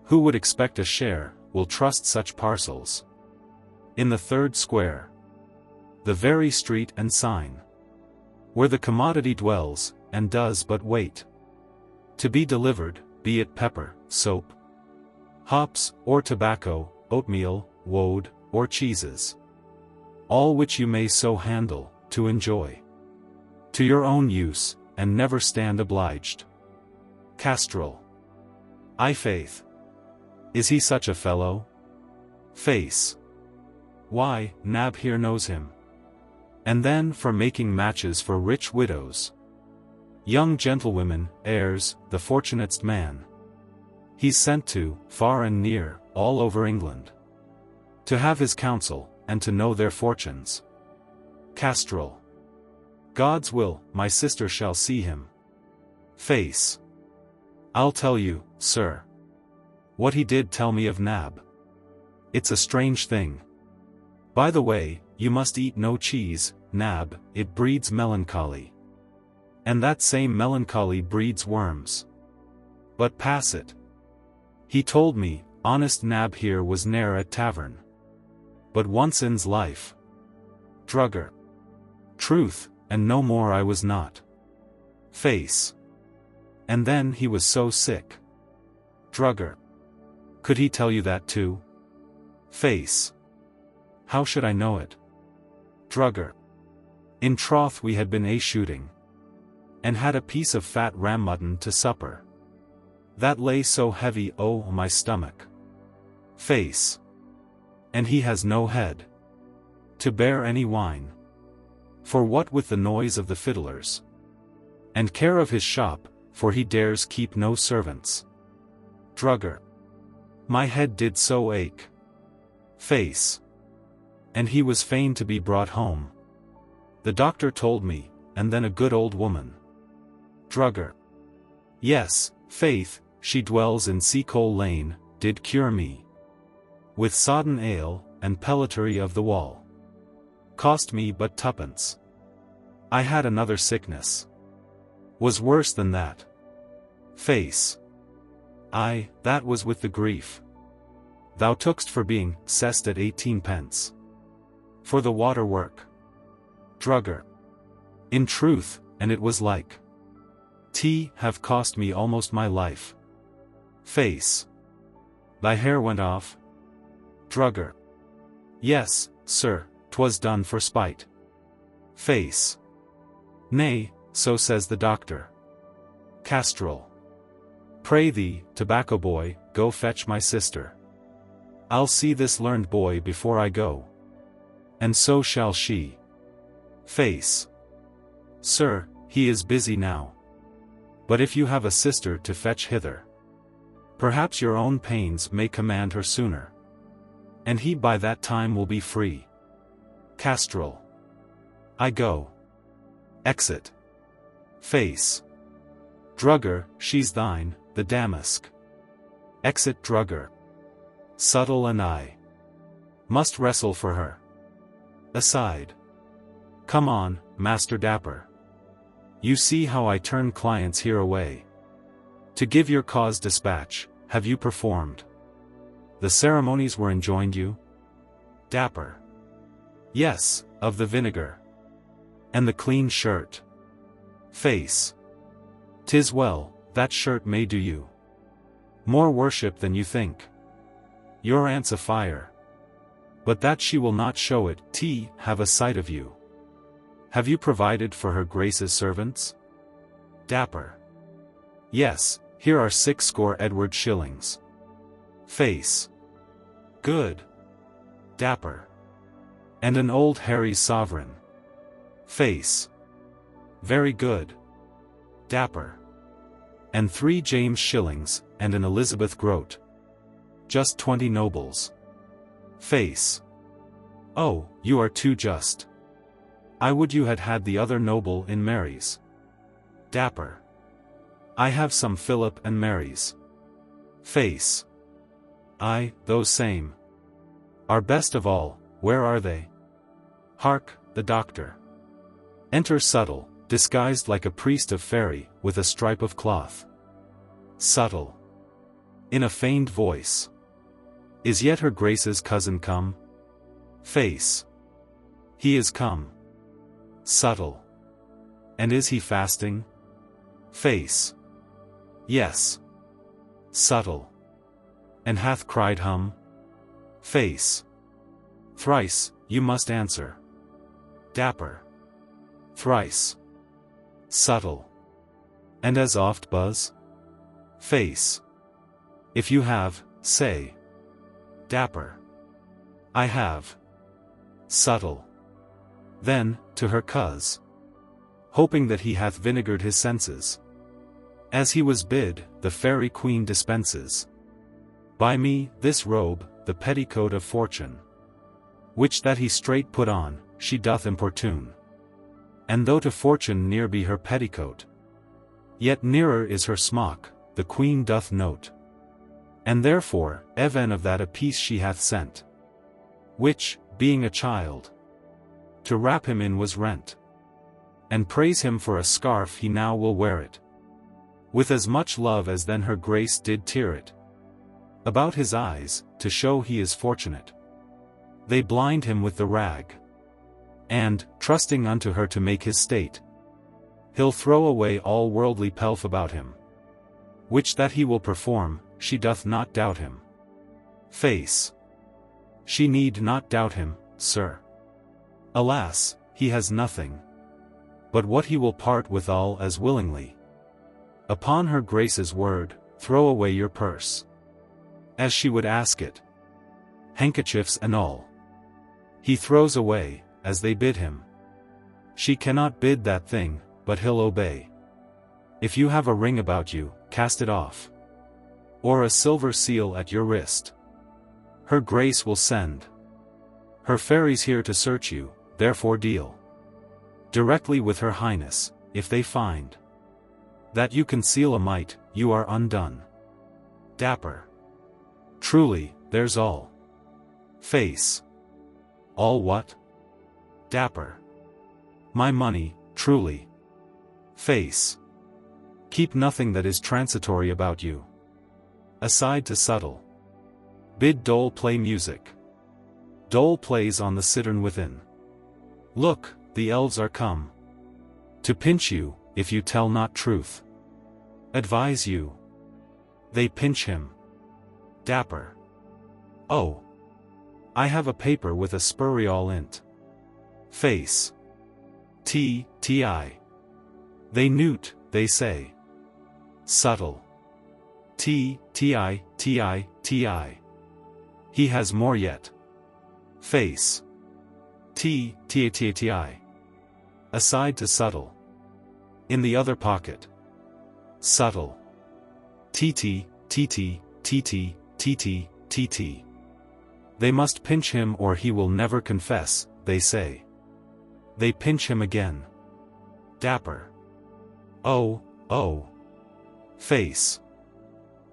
who would expect a share, will trust such parcels. In the third square, the very street and sign, where the commodity dwells, and does but wait to be delivered, be it pepper, soap, hops, or tobacco, oatmeal, woad, or cheeses, all which you may so handle, to enjoy to your own use, and never stand obliged. Castrol. I faith. Is he such a fellow? Face. Why, Nab here knows him. And then for making matches for rich widows, young gentlewomen, heirs, the fortunatest man he's sent to, far and near, all over England, to have his counsel, and to know their fortunes. Castrol. God's will, my sister shall see him. Face. I'll tell you, sir, what he did tell me of Nab. It's a strange thing. By the way, you must eat no cheese, Nab, it breeds melancholy. And that same melancholy breeds worms. But pass it. He told me, honest Nab here was ne'er at tavern, but once in's life. Drugger. Truth, and no more I was not. Face. And then he was so sick. Drugger. Could he tell you that too? Face. How should I know it? Drugger. In troth we had been shooting, and had a piece of fat ram mutton to supper, that lay so heavy o' my stomach. Face. And he has no head to bear any wine. For what with the noise of the fiddlers, and care of his shop, for he dares keep no servants. Drugger. My head did so ache. Face. And he was fain to be brought home. The doctor told me, and then a good old woman. Drugger. Yes, faith, she dwells in Seacole Lane, did cure me. With sodden ale, and pellitory of the wall. Cost me but twopence. I had another sickness. Was worse than that. Face. Aye, that was with the grief thou tookst for being cessed at 18 pence. For the water work. Drugger. In truth, and it was like have cost me almost my life. Face. Thy hair went off? Drugger. Yes, sir, 'twas done for spite. Face. Nay, so says the doctor. Castrol. Pray thee, tobacco boy, go fetch my sister. I'll see this learned boy before I go. And so shall she. Face. Sir, he is busy now. But if you have a sister to fetch hither, perhaps your own pains may command her sooner, and he by that time will be free. Castrol. I go. Exit. Face. Drugger, she's thine, the damask. Exit drugger. Subtle and I must wrestle for her. Aside. Come on, Master Dapper. You see how I turn clients here away. To give your cause dispatch, have you performed the ceremonies were enjoined you? Dapper. Yes, of the vinegar. And the clean shirt. Face. 'Tis well, that shirt may do you more worship than you think. Your aunt's a fire. But that she will not show it, have a sight of you. Have you provided for her grace's servants? Dapper. Yes, here are 60 Edward shillings. Face. Good. Dapper. And an old Harry's sovereign. Face. Very good. Dapper. And 3 James shillings, and an Elizabeth groat. Just 20 nobles. Face. Oh, you are too just. I would you had had the other noble in Mary's. Dapper. I have some Philip and Mary's. Face. Aye, those same. Are best of all, where are they? Hark, the doctor. Enter subtle, disguised like a priest of faery, with a stripe of cloth. Subtle. In a feigned voice. Is yet her grace's cousin come? Face. He is come. Subtle. And is he fasting? Face. Yes. Subtle. And hath cried hum? Face. Thrice, you must answer. Dapper. Thrice. Subtle. And as oft buzz? Face. If you have, say. Dapper. I have. Subtle. Then, to her cuz. Hoping that he hath vinegared his senses. As he was bid, the fairy queen dispenses. By me, this robe, the petticoat of fortune. Which that he straight put on, she doth importune. And though to fortune near be her petticoat, yet nearer is her smock, the queen doth note. And therefore, even of that a piece she hath sent. Which, being a child, to wrap him in was rent. And praise him for a scarf he now will wear it. With as much love as then her grace did tear it. About his eyes, to show he is fortunate. They blind him with the rag. And, trusting unto her to make his state, he'll throw away all worldly pelf about him. Which that he will perform, she doth not doubt him. Face. She need not doubt him, sir. Alas, he has nothing. But what he will part withal as willingly. Upon her grace's word, throw away your purse. As she would ask it. Handkerchiefs and all. He throws away, as they bid him. She cannot bid that thing, but he'll obey. If you have a ring about you, cast it off. Or a silver seal at your wrist. Her grace will send. Her fairies here to search you, therefore deal directly with her highness, if they find that you conceal a mite, you are undone. Dapper. Truly, there's all. Face. All what? Dapper. My money, truly. Face. Keep nothing that is transitory about you. Aside to subtle. Bid Dole play music. Dole plays on the cittern within. Look, the elves are come. To pinch you, if you tell not truth. Advise you. They pinch him. Dapper. Oh. I have a paper with a spurial int. Face. Ti. They newt, they say. Subtle. Ti. He has more yet. Face. Ti. Aside to subtle. In the other pocket. Subtle. Tt. They must pinch him or he will never confess, they say. They pinch him again. Dapper. Oh. Face.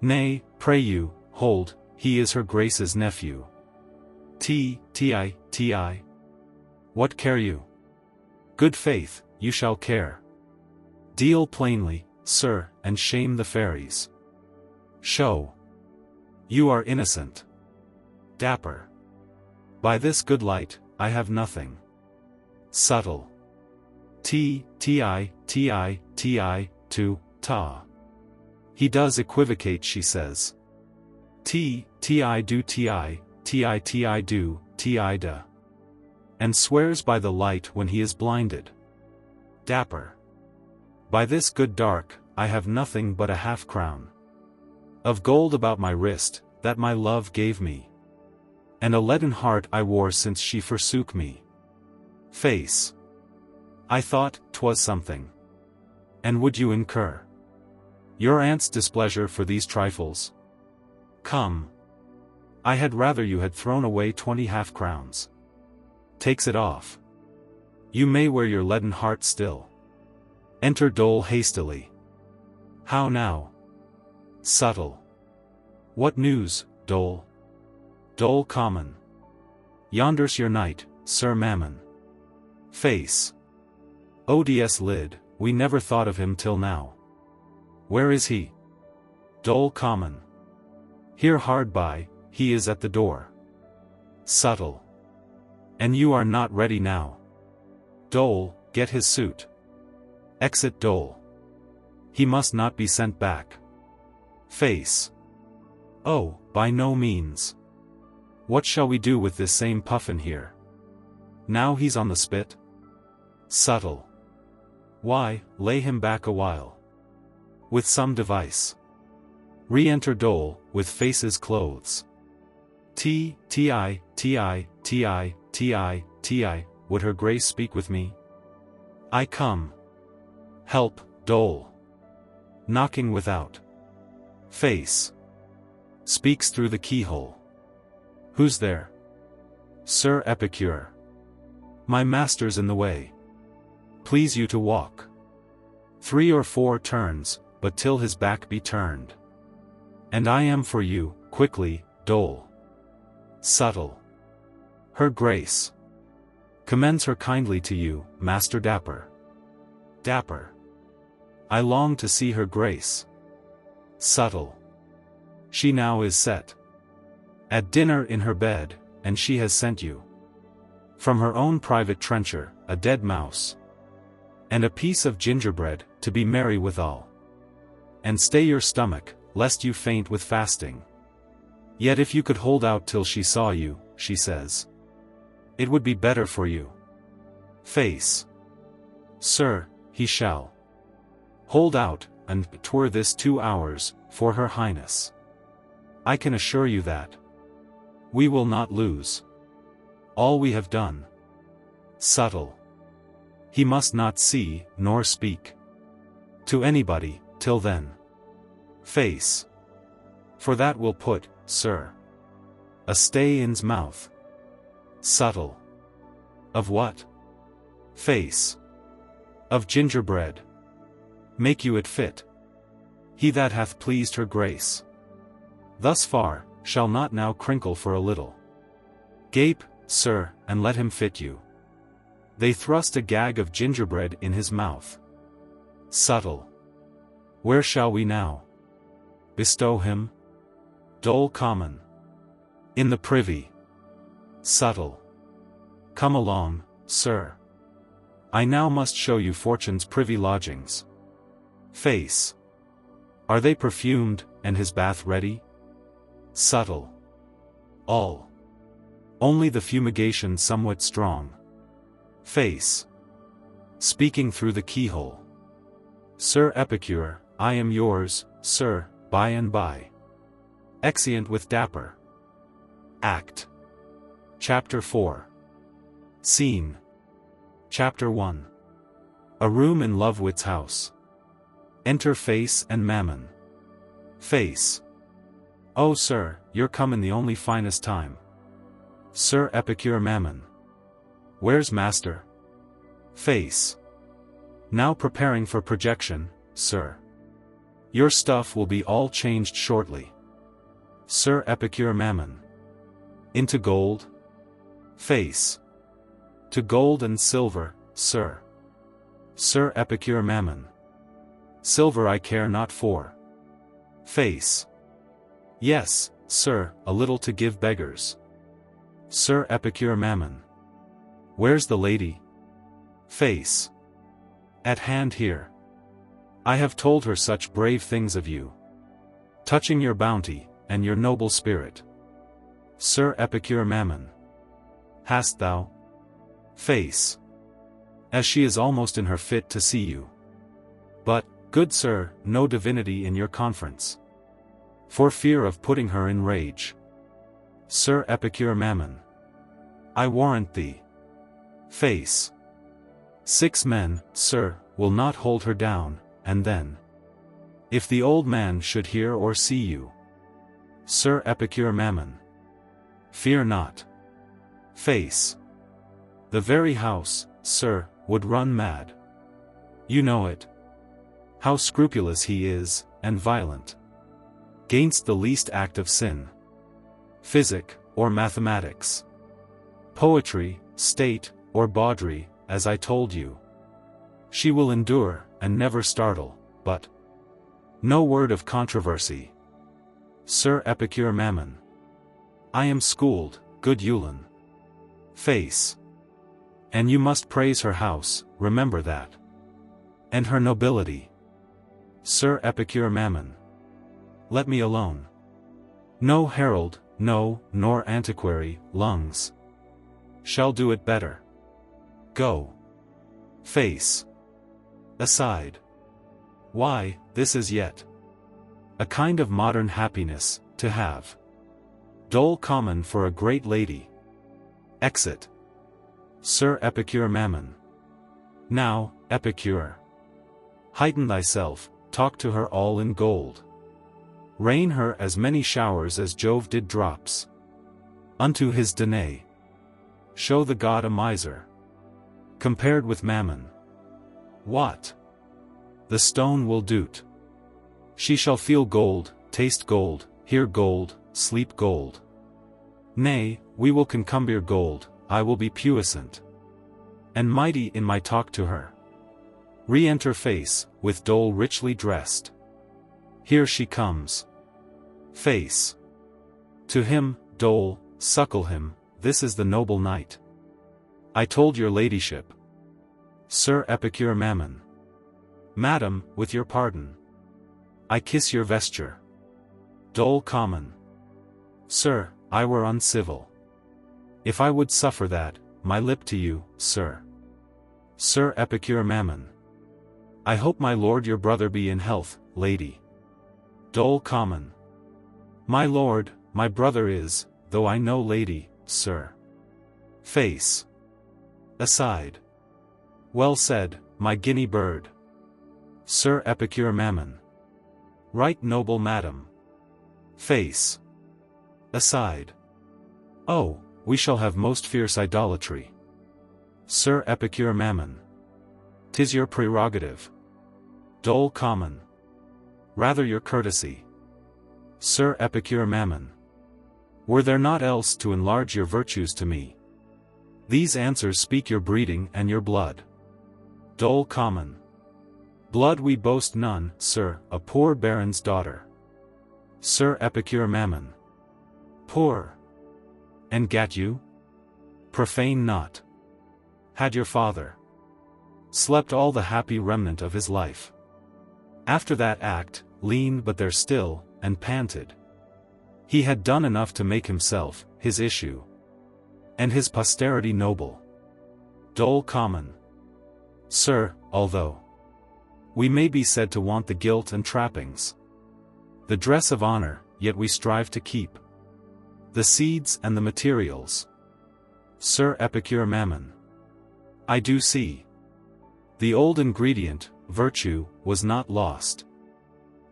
Nay, pray you, hold, he is her grace's nephew. Ti. What care you? Good faith, you shall care. Deal plainly, sir, and shame the fairies. Show. You are innocent. Dapper. By this good light, I have nothing. Subtle. Ti, to, ta. He does equivocate, she says. Ti do, da. And swears by the light when he is blinded. Dapper. By this good dark, I have nothing but a half-crown. Of gold about my wrist, that my love gave me. And a leaden heart I wore since she forsook me. Face. I thought 'twas something. And would you incur your aunt's displeasure for these trifles? Come. I had rather you had thrown away 20 half-crowns. Takes it off. You may wear your leaden heart still. Enter Dole hastily. How now? Subtle. What news, Dole? Dole common. Yonder's your knight, Sir Mammon. Face. ODS lid, we never thought of him till now. Where is he? Dole common. Here hard by, he is at the door. Subtle. And you are not ready now. Dole, get his suit. Exit Dole. He must not be sent back. Face. Oh, by no means. What shall we do with this same Puffin here? Now he's on the spit? Subtle. Why, lay him back a while. With some device. Re-enter Dole, with Face's clothes. Ti, would her grace speak with me? I come. Help, Dole. Knocking without. Face. Speaks through the keyhole. Who's there? Sir Epicure. My master's in the way. Please you to walk. 3 or 4 turns, but till his back be turned. And I am for you, quickly, Dole. Subtle. Her grace. Commends her kindly to you, Master Dapper. Dapper. I long to see her grace. Subtle. She now is set. At dinner in her bed, and she has sent you. From her own private trencher, a dead mouse. And a piece of gingerbread, to be merry withal. And stay your stomach, lest you faint with fasting. Yet if you could hold out till she saw you, she says, it would be better for you. Face. Sir, he shall. Hold out, and 'twere this 2 hours, for her highness. I can assure you that. We will not lose. All we have done. Subtle. He must not see, nor speak. To anybody, till then. Face. For that will put, sir. A stay in's mouth. Subtle. Of what? Face. Of gingerbread. Make you it fit. He that hath pleased her grace. Thus far, shall not now crinkle for a little. Gape, sir, and let him fit you. They thrust a gag of gingerbread in his mouth. Subtle. Where shall we now bestow him? Dole common. In the privy. Subtle. Come along, sir. I now must show you Fortune's privy lodgings. Face. Are they perfumed, and his bath ready? Subtle. All. Only the fumigation somewhat strong. Face. Speaking through the keyhole. Sir Epicure, I am yours, sir, by and by. Exeunt with Dapper. Act. Chapter 4. Scene. Chapter 1. A room in Lovewit's house. Enter Face and Mammon. Face. Oh sir, you're come in the only finest time. Sir Epicure Mammon. Where's master? Face. Now preparing for projection, sir. Your stuff will be all changed shortly. Sir Epicure Mammon. Into gold? Face. To gold and silver, sir. Sir Epicure Mammon. Silver I care not for. Face. Yes, sir, a little to give beggars. Sir Epicure Mammon. Where's the lady? Face. At hand here. I have told her such brave things of you. Touching your bounty, and your noble spirit. Sir Epicure Mammon. Hast thou? Face. As she is almost in her fit to see you. But, good sir, no divinity in your conference. For fear of putting her in rage. Sir Epicure Mammon. I warrant thee. Face. 6 men, sir, will not hold her down, and then. If the old man should hear or see you. Sir Epicure Mammon. Fear not. Face. The very house, sir, would run mad. You know it. How scrupulous he is, and violent. 'Gainst the least act of sin. Physic, or mathematics. Poetry, state, or bawdry, as I told you. She will endure, and never startle, but no word of controversy. Sir Epicure Mammon. I am schooled, good Yulin. Face. And you must praise her house, remember that. And her nobility. Sir Epicure Mammon. Let me alone. No herald, no, nor antiquary, lungs. Shall do it better. Go. Face. Aside. Why, this is yet a kind of modern happiness, to have dole common for a great lady. Exit. Sir Epicure Mammon. Now, Epicure. Heighten thyself, talk to her all in gold. Rain her as many showers as Jove did drops. Unto his Danae. Show the god a miser. Compared with Mammon. What? The stone will do't. She shall feel gold, taste gold, hear gold, sleep gold. Nay, we will concumbier gold, I will be puissant and mighty in my talk to her. Re-enter face, with dole richly dressed. Here she comes. Face. To him, dole, suckle him, this is the noble knight. I told your ladyship. Sir Epicure Mammon. Madam, with your pardon. I kiss your vesture. Dole common. Sir, I were uncivil. If I would suffer that, my lip to you, sir. Sir Epicure Mammon. I hope my lord your brother be in health, lady. Dole common. My lord, my brother is, though I know lady, sir. Face. Aside. Well said, my guinea bird. Sir Epicure Mammon. Right noble madam. Face. Aside. Oh, we shall have most fierce idolatry. Sir Epicure Mammon. 'Tis your prerogative. Dole common. Rather your courtesy. Sir Epicure Mammon. Were there naught else to enlarge your virtues to me? These answers speak your breeding and your blood. Dole common. Blood we boast none, sir, a poor baron's daughter. Sir Epicure Mammon. Poor. And gat you? Profane not. Had your father slept all the happy remnant of his life? After that act, lean but there still, and panted. He had done enough to make himself, his issue, and his posterity noble. Dole common. Sir, although we may be said to want the gilt and trappings, the dress of honor, yet we strive to keep the seeds and the materials. Sir Epicure Mammon. I do see. The old ingredient, virtue, was not lost.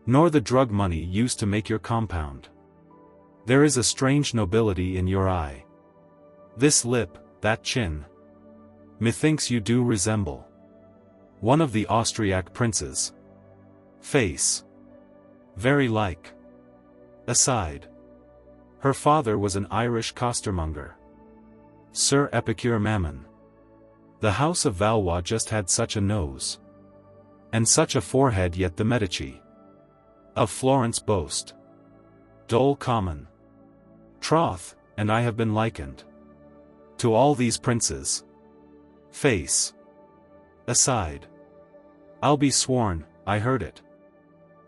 Nor the drug money used to make your compound. There is a strange nobility in your eye. This lip, that chin. Methinks you do resemble one of the Austriac princes. Face. Very like. Aside. Her father was an Irish costermonger. Sir Epicure Mammon. The house of Valois just had such a nose. And such a forehead, yet the Medici of Florence boast. Dole common. Troth, and I have been likened to all these princes. Face. Aside. I'll be sworn, I heard it.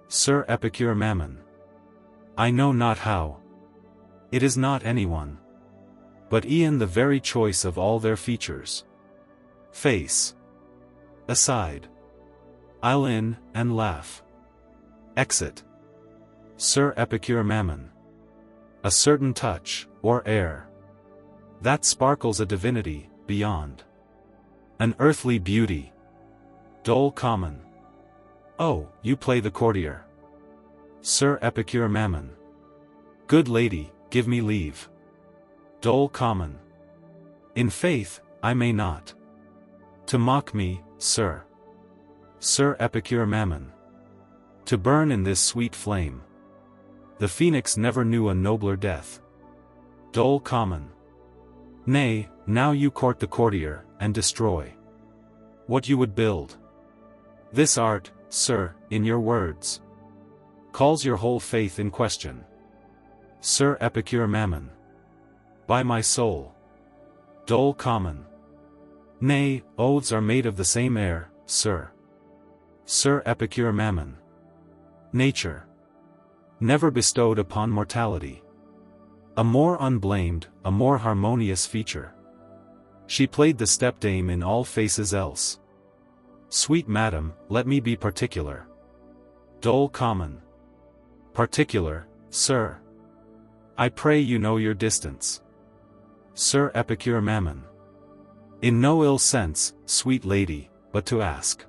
Sir Epicure Mammon. I know not how. It is not anyone, but e'en the very choice of all their features. Face. Aside. I'll in, and laugh. Exit. Sir Epicure Mammon. A certain touch, or air, that sparkles a divinity, beyond an earthly beauty. Dole common. Oh, you play the courtier. Sir Epicure Mammon. Good lady, give me leave. Dole common. In faith, I may not. To mock me, sir. Sir Epicure Mammon. to burn in this sweet flame. The phoenix never knew a nobler death. Dull common. Nay, now you court the courtier, and destroy what you would build. This art, sir, in your words, calls your whole faith in question. Sir Epicure Mammon. By my soul. Dull common. Nay, oaths are made of the same air, sir. Sir Epicure Mammon. Nature never bestowed upon mortality a more unblamed, a more harmonious feature. She played the stepdame in all faces else. Sweet madam, let me be particular. Dull common. Particular, sir. I pray you know your distance. Sir Epicure Mammon. In no ill sense, sweet lady, but to ask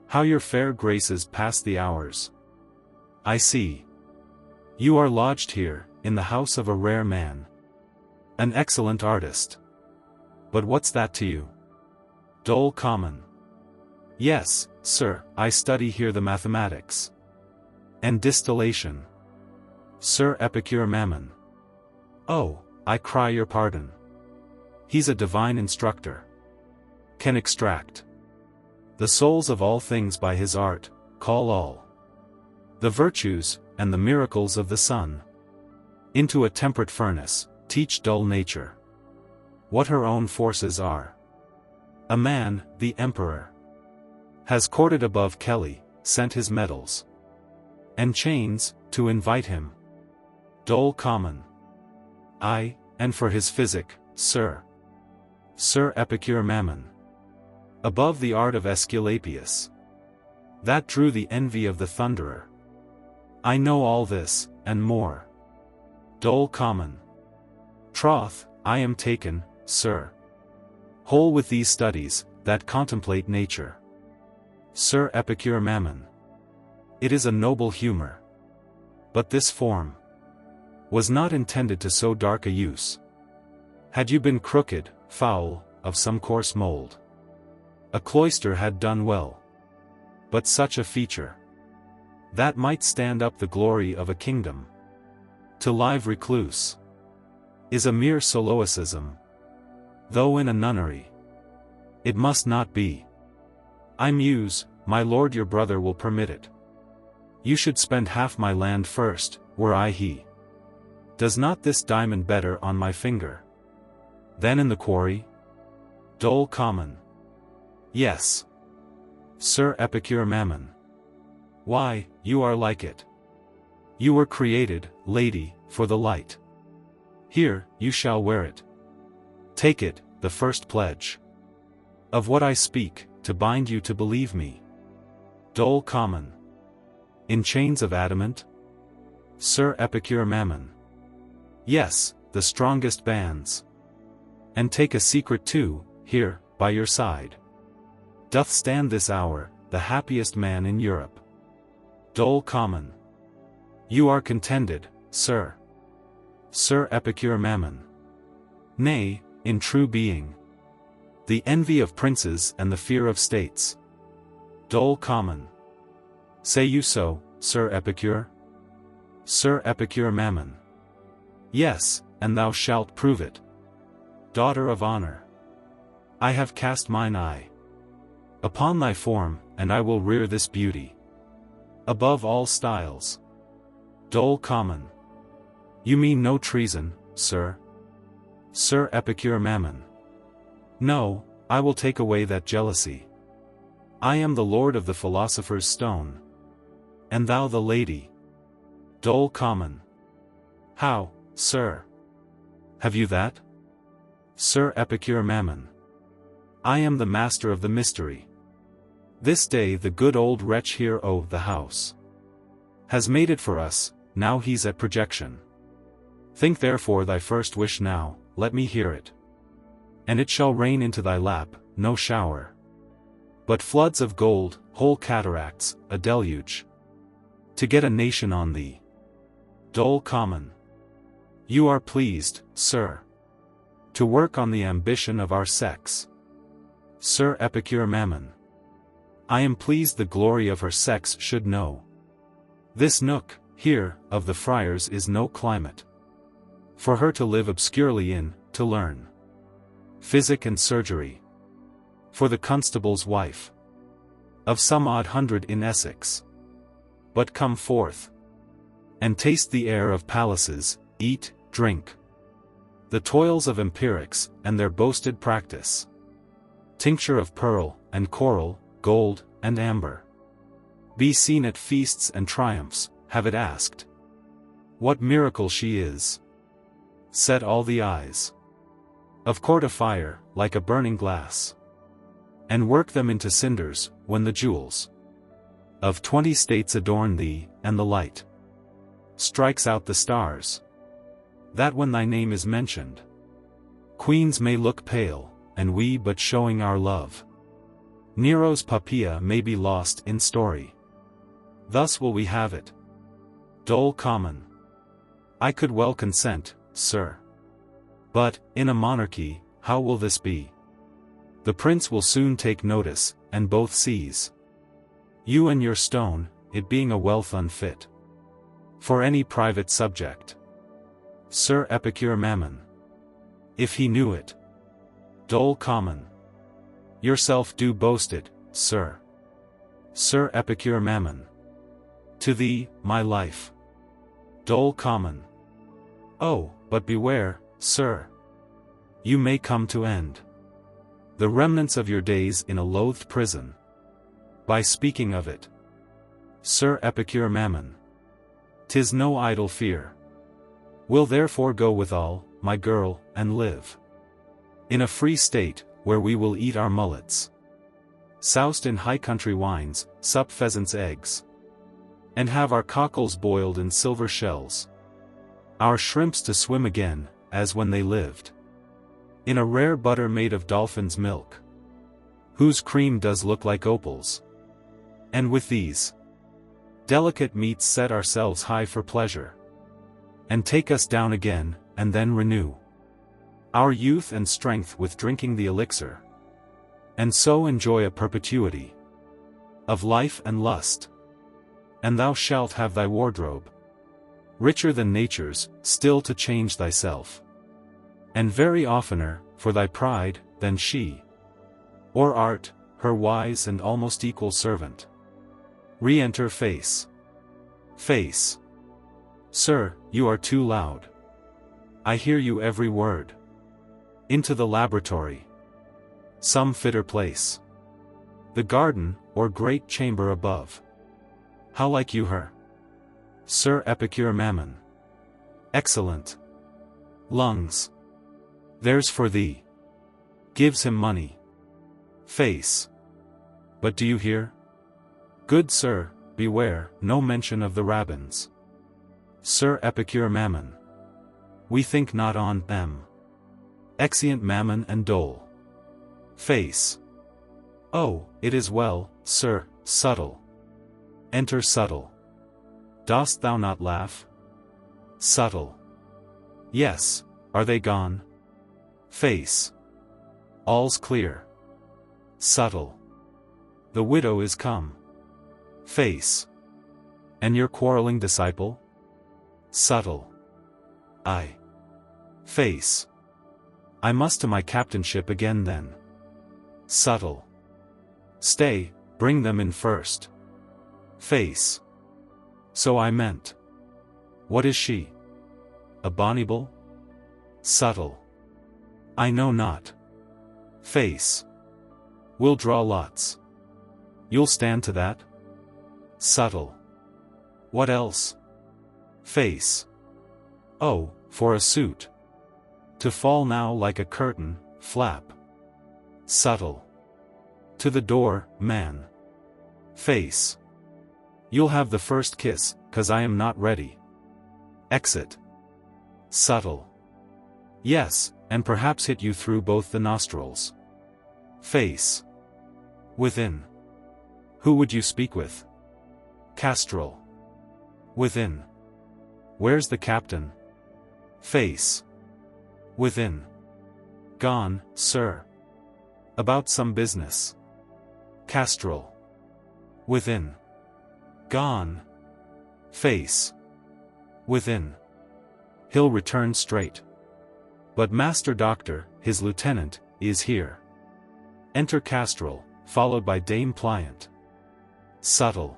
how your fair graces pass the hours. I see. You are lodged here, in the house of a rare man. An excellent artist. But what's that to you? Dull common. Yes, sir, I study here the mathematics and distillation. Sir Epicure Mammon. Oh, I cry your pardon. He's a divine instructor. Can extract the souls of all things by his art, call all the virtues, and the miracles of the sun into a temperate furnace, teach dull nature what her own forces are. A man, the emperor, has courted above Kelly, sent his medals and chains, to invite him. Dull common. Aye, and for his physic, sir. Sir Epicure Mammon. Above the art of Aesculapius, that drew the envy of the thunderer. I know all this, and more. Dull common. Troth, I am taken, sir, whole with these studies, that contemplate nature. Sir Epicure Mammon. It is a noble humor. But this form was not intended to so dark a use. Had you been crooked, foul, of some coarse mold, a cloister had done well. But such a feature that might stand up the glory of a kingdom to live recluse is a mere soloicism. Though in a nunnery it must not be. I muse, my lord your brother will permit it. You should spend half my land first, were I he. Does not this diamond better on my finger than in the quarry? Dull common. Yes. Sir Epicure Mammon. Why, you are like it. You were created, lady, for the light. Here, you shall wear it. Take it, the first pledge of what I speak, to bind you to believe me. Dull common. In chains of adamant? Sir Epicure Mammon. Yes, the strongest bands. And take a secret too, here, by your side. Doth stand this hour, the happiest man in Europe. Dull common. You are contended, sir. Sir Epicure Mammon. Nay, in true being, the envy of princes and the fear of states. Dull common. Say you so, Sir Epicure? Sir Epicure Mammon. Yes, and thou shalt prove it. Daughter of honor. I have cast mine eye upon thy form, and I will rear this beauty above all styles. Dull common. You mean no treason, sir? Sir Epicure Mammon. No, I will take away that jealousy. I am the lord of the philosopher's stone, and thou the lady. Dull common. How, sir? Have you that? Sir Epicure Mammon. I am the master of the mystery. This day the good old wretch here the house has made it for us, now he's at projection. Think therefore thy first wish now, let me hear it. And it shall rain into thy lap, no shower, but floods of gold, whole cataracts, a deluge, to get a nation on thee. Dull common. You are pleased, sir, to work on the ambition of our sex. Sir Epicure Mammon. I am pleased the glory of her sex should know This nook, here, of the friars is no climate for her to live obscurely in, to learn physic and surgery. For the constable's wife of some odd hundred in Essex. But come forth and taste the air of palaces, eat, drink the toils of empirics, and their boasted practice. Tincture of pearl, and coral, gold, and amber. Be seen at feasts and triumphs, have it asked what miracle she is. Set all the eyes of court afire, like a burning glass, and work them into cinders, when the jewels of 20 states adorn thee, and the light strikes out the stars, that when thy name is mentioned, queens may look pale, and we but showing our love. Nero's Poppaea may be lost in story. Thus will we have it. Dole common. I could well consent, sir. But, in a monarchy, how will this be? The prince will soon take notice, and both seize you and your stone, it being a wealth unfit for any private subject. Sir Epicure Mammon. If he knew it. Dole common. Yourself do boast it, sir. Sir Epicure Mammon. To thee, my life. Dole common. Oh, but beware, sir. You may come to end the remnants of your days in a loathed prison by speaking of it. Sir Epicure Mammon. 'Tis no idle fear. Will therefore go withal, my girl, and live in a free state, where we will eat our mullets soused in high country wines, sup pheasants' eggs, and have our cockles boiled in silver shells, our shrimps to swim again, as when they lived in a rare butter made of dolphin's milk, whose cream does look like opals. And with these delicate meats set ourselves high for pleasure, and take us down again, and then renew our youth and strength with drinking the elixir, and so enjoy a perpetuity of life and lust. And thou shalt have thy wardrobe richer than nature's, still to change thyself, and very oftener, for thy pride, than she, or art, her wise and almost equal servant. Re-enter Face. Face. Sir, you are too loud. I hear you every word. Into the laboratory. Some fitter place. The garden, or great chamber above. How like you her? Sir Epicure Mammon. Excellent. Lungs. There's for thee. Gives him money. Face. But do you hear? Good sir, beware, no mention of the rabbins. Sir Epicure Mammon. We think not on them. Exeunt Mammon and Dole. Face. Oh, it is well, sir, subtle. Enter Subtle. Dost thou not laugh? Subtle. Yes, are they gone? Face. All's clear. Subtle. The widow is come. Face. And your quarreling disciple? Subtle. I. Face. I must to my captainship again then. Subtle. Stay, bring them in first. Face. So I meant. What is she? Abominable? Subtle. I know not. Face. We'll draw lots. You'll stand to that? Subtle. What else? Face. Oh, for a suit. To fall now like a curtain, flap. Subtle. To the door, man. Face. You'll have the first kiss, 'cause I am not ready. Exit. Subtle. Yes, and perhaps hit you through both the nostrils. Face. Within. Who would you speak with? Castrol. Within. Where's the captain? Face. Within. Gone, sir. About some business. Castrol. Within. Gone. Face. Within. He'll return straight. But Master Doctor, his lieutenant, is here. Enter Castrol, followed by Dame Pliant. Subtle.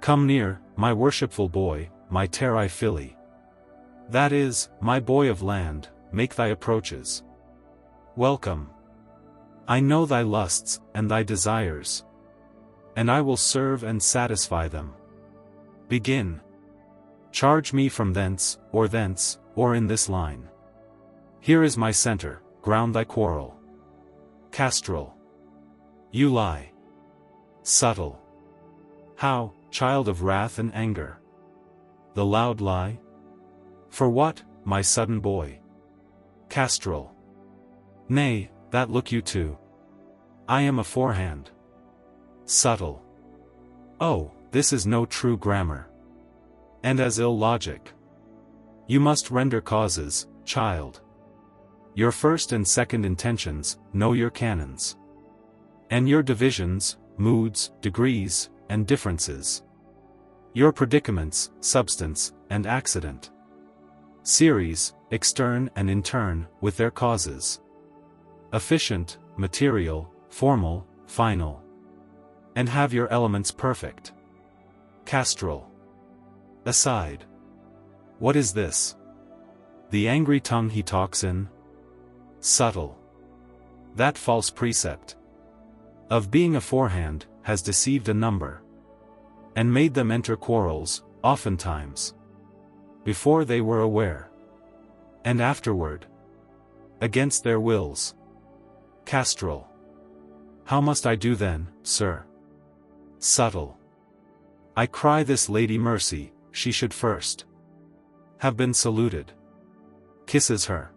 Come near, my worshipful boy, my terrae filii. That is, my boy of land, make thy approaches. Welcome. I know thy lusts, and thy desires. And I will serve and satisfy them. Begin. Charge me from thence, or in this line. Here is my center, ground thy quarrel. Castrol. You lie. Subtle. How, child of wrath and anger? The loud lie? For what, my sudden boy? Castrol. Nay, that look you to. I am aforehand. Subtle. Oh, this is no true grammar. And as ill logic. You must render causes, child. Your first and second intentions, know your canons. And your divisions, moods, degrees, and differences. Your predicaments, substance, and accident. Series, extern and intern, with their causes. Efficient, material, formal, final. And have your elements perfect. Castrol. Aside. What is this? The angry tongue he talks in? Subtle. That false precept of being aforehand has deceived a number, and made them enter quarrels, oftentimes, before they were aware, and afterward, against their wills. Castrol. How must I do then, sir? Subtle. I cry this lady mercy, she should first have been saluted. Kisses her.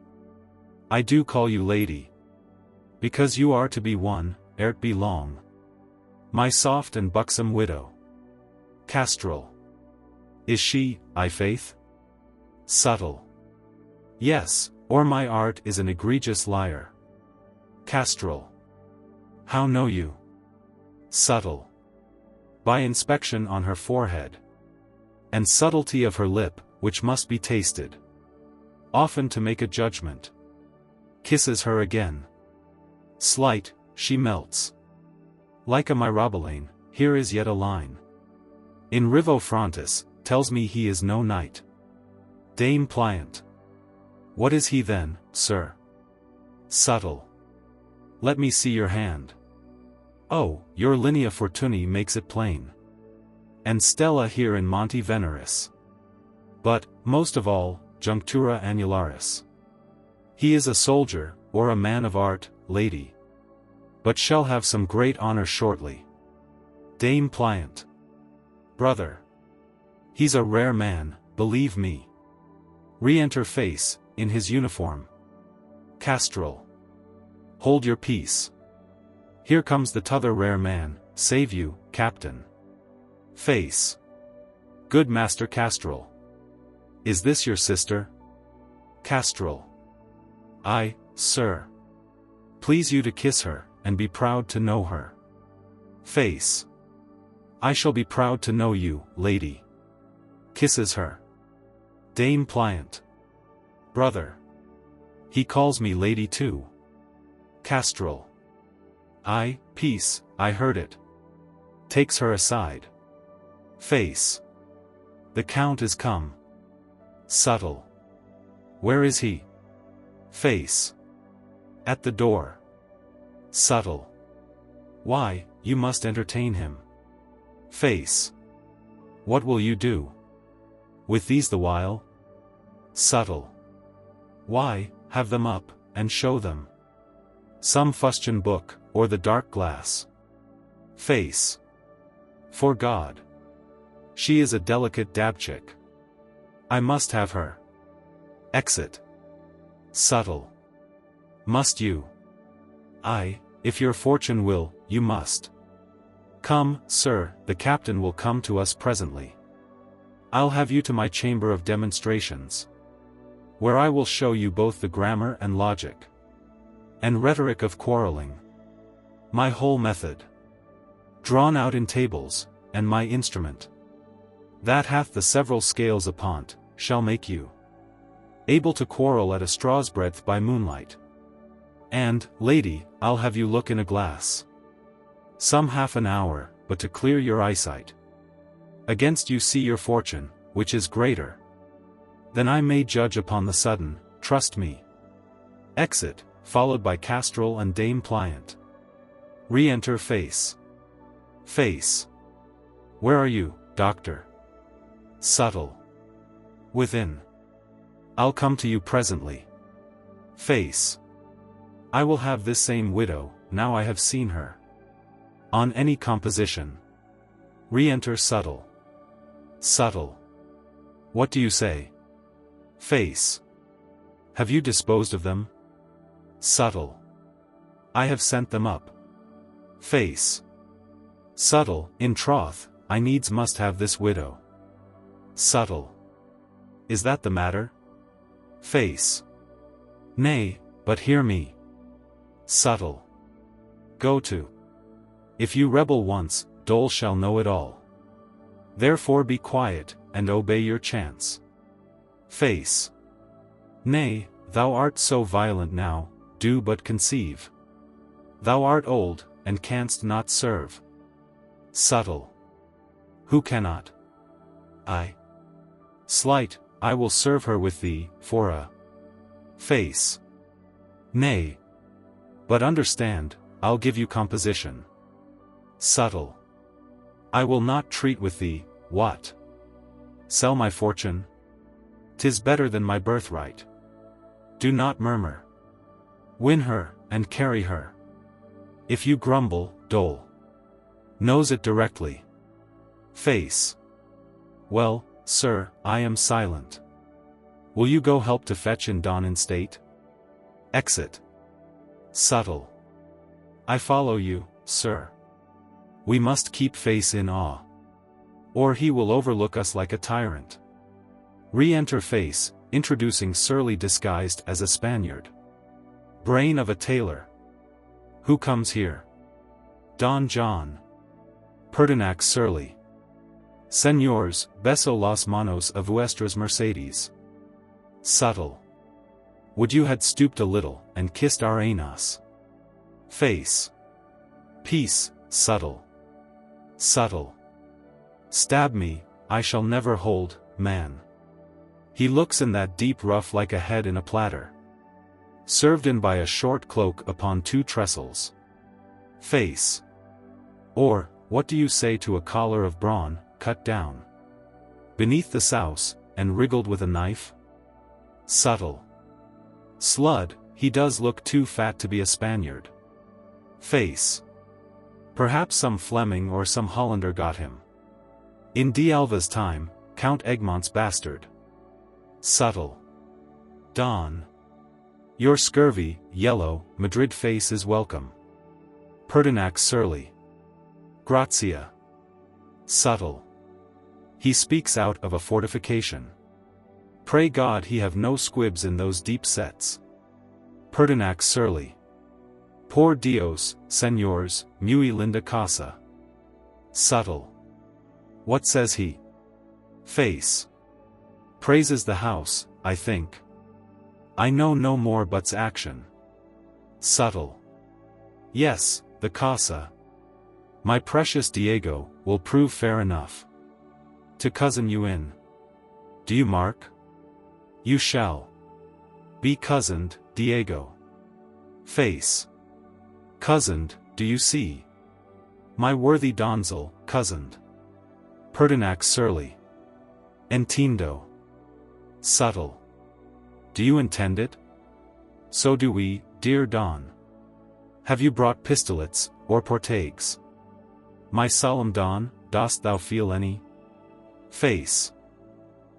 I do call you lady, because you are to be one, ere't be long. My soft and buxom widow. Castrol. Is she, I faith? Subtle. Yes, or my art is an egregious liar. Castrol. How know you? Subtle. By inspection on her forehead, and subtlety of her lip, which must be tasted, often to make a judgment. Kisses her again. Slight, she melts. Like a Myrobalane, here is yet a line. In Rivo Frontis, tells me he is no knight. Dame Pliant. What is he then, sir? Subtle. Let me see your hand. Oh, your linea fortunae makes it plain. And Stella here in Monte Veneris. But, most of all, Junctura annularis. He is a soldier, or a man of art, lady. But shall have some great honor shortly. Dame Pliant. Brother. He's a rare man, believe me. Re-enter face, in his uniform. Castrol. Hold your peace. Here comes the t'other rare man, save you, captain. Face. Good Master Castrol. Is this your sister? Castrol. Aye, sir. Please you to kiss her, and be proud to know her. Face. I shall be proud to know you, lady. Kisses her. Dame Pliant. Brother. He calls me lady too. Castrol. Aye, peace, I heard it. Takes her aside. Face. The Count is come. Subtle. Where is he? Face. At the door. Subtle. Why, you must entertain him. Face. What will you do with these the while? Subtle. Why, have them up, and show them some fustian book, or the dark glass. Face. For God. She is a delicate dabchick. I must have her. Exit. Subtle. Must you? Aye, if your fortune will, you must. Come, sir, the captain will come to us presently. I'll have you to my chamber of demonstrations, where I will show you both the grammar and logic, and rhetoric of quarreling. My whole method, drawn out in tables, and my instrument, that hath the several scales upon't, shall make you able to quarrel at a straw's breadth by moonlight. And, lady, I'll have you look in a glass some half an hour, but to clear your eyesight against you see your fortune, which is greater than I may judge upon the sudden, trust me. Exit, followed by Castrol and Dame Pliant. Re-enter Face. Face. Where are you, doctor? Subtle. Within. I'll come to you presently. Face. I will have this same widow, now I have seen her on any composition. Re-enter Subtle. Subtle. What do you say? Face. Have you disposed of them? Subtle. I have sent them up. Face. Subtle. In troth, I needs must have this widow. Subtle. Is that the matter? Face. Nay, but hear me. Subtle. Go to. If you rebel once, Dole shall know it all. Therefore be quiet, and obey your chance. Face. Nay, thou art so violent now, do but conceive. Thou art old, and canst not serve. Subtle. Who cannot? I. Slight, I will serve her with thee, for a face. Nay. But understand, I'll give you composition. Subtle. I will not treat with thee, what? Sell my fortune? 'Tis better than my birthright. Do not murmur. Win her, and carry her. If you grumble, Dole knows it directly. Face. Well, sir, I am silent. Will you go help to fetch in Dawn in state? Exit. Subtle. I follow you, sir. We must keep Face in awe, or he will overlook us like a tyrant. Re-enter Face, introducing Surly disguised as a Spaniard. Brain of a tailor. Who comes here? Don John. Pertinax Surly. Señors, beso las manos a vuestras mercedes. Subtle. Would you had stooped a little, and kissed our anas. Face. Peace, Subtle. Subtle. Stab me, I shall never hold, man. He looks in that deep ruff like a head in a platter, served in by a short cloak upon two trestles. Face. Or, what do you say to a collar of brawn, cut down beneath the souse, and wriggled with a knife? Subtle. Slud, he does look too fat to be a Spaniard. Face. Perhaps some Fleming or some Hollander got him. In D'Alva's time, Count Egmont's bastard. Subtle. Don. Your scurvy, yellow, Madrid face is welcome. Pertinax Surly. Grazia. Subtle. He speaks out of a fortification. Pray God he have no squibs in those deep sets. Pertinax Surly. Por Dios, señors, muy linda casa. Subtle. What says he? Face. Praises the house, I think. I know no more but's action. Subtle. Yes, the casa. My precious Diego, will prove fair enough to cousin you in. Do you mark? You shall be cousined, Diego. Face. Cousined, do you see? My worthy donzel, cousined. Pertinax Surly. Entiendo. Subtle. Do you intend it? So do we, dear Don. Have you brought pistolets, or portagues? My solemn Don, dost thou feel any? Face.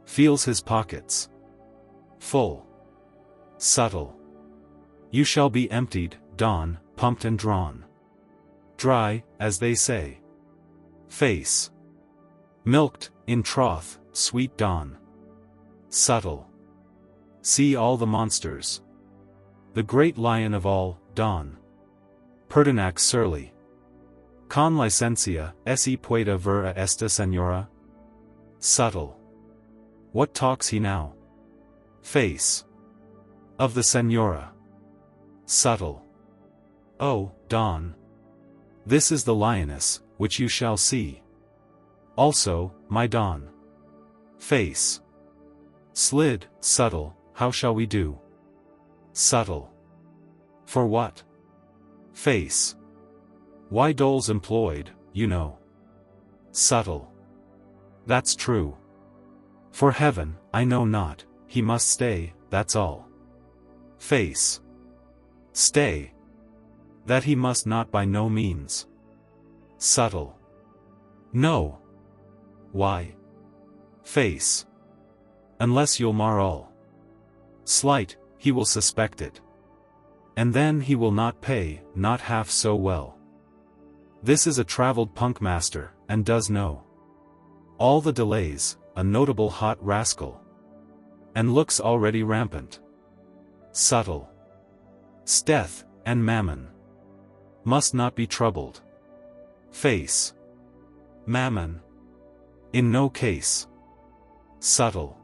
Feels his pockets full. Subtle. You shall be emptied, Don, pumped and drawn dry, as they say. Face. Milked, in troth, sweet Don. Subtle. See all the monsters. The great lion of all, Don. Pertinax Surly. Con licencia, si pueda ver a esta señora? Subtle. What talks he now? Face. Of the Senora. Subtle. Oh, dawn. This is the lioness, which you shall see. Also, my dawn. Face. Slid, subtle, how shall we do? Subtle. For what? Face. Why dole's employed, you know. Subtle. That's true. For heaven, I know not, he must stay, that's all. Face. Stay. That he must not by no means. Subtle. No. Why? Face. Unless you'll mar all. Slight, he will suspect it. And then he will not pay, not half so well. This is a travelled punk master, and does know all the delays, a notable hot rascal. And looks already rampant. Subtle. Steth, and mammon. Must not be troubled. Face. Mammon. In no case. Subtle.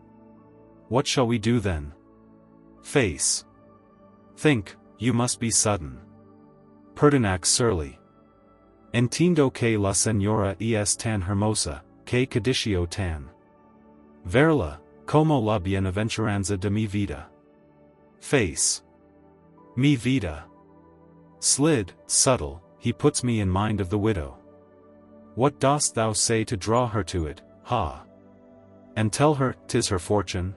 What shall we do then? Face. Think, you must be sudden. Pertinax surly. Entiendo que la señora es tan hermosa, que codicio tan. Verla, como la bienaventuranza de mi vida. Face. Mi vida. Slid, subtle, he puts me in mind of the widow. What dost thou say to draw her to it, ha? And tell her, 'tis her fortune?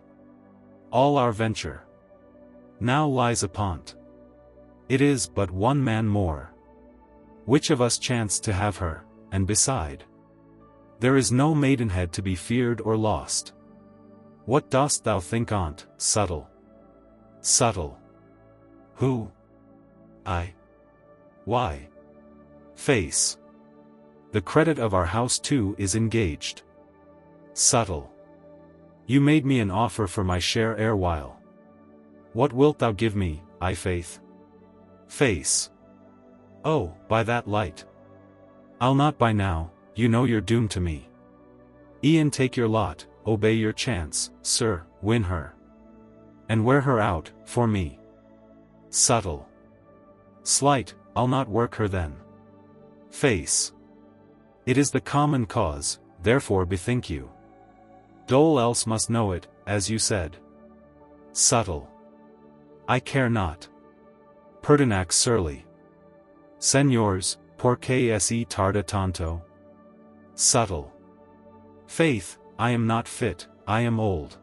All our venture now lies upon't. It is but one man more. Which of us chanced to have her, and beside, there is no maidenhead to be feared or lost. What dost thou think on't, subtle? Subtle. Who? I. Why? Face. The credit of our house too is engaged. Subtle. You made me an offer for my share erewhile. What wilt thou give me, I faith? Face. Oh, by that light. I'll not buy now, you know you're doomed to me. E'en take your lot, obey your chance, sir, win her. And wear her out, for me. Subtle. Slight, I'll not work her then. Face. It is the common cause, therefore bethink you. Dole else must know it, as you said. Subtle. I care not. Pertinax surly. Señors, por qué se tarda tanto? Subtle. Faith, I am not fit, I am old.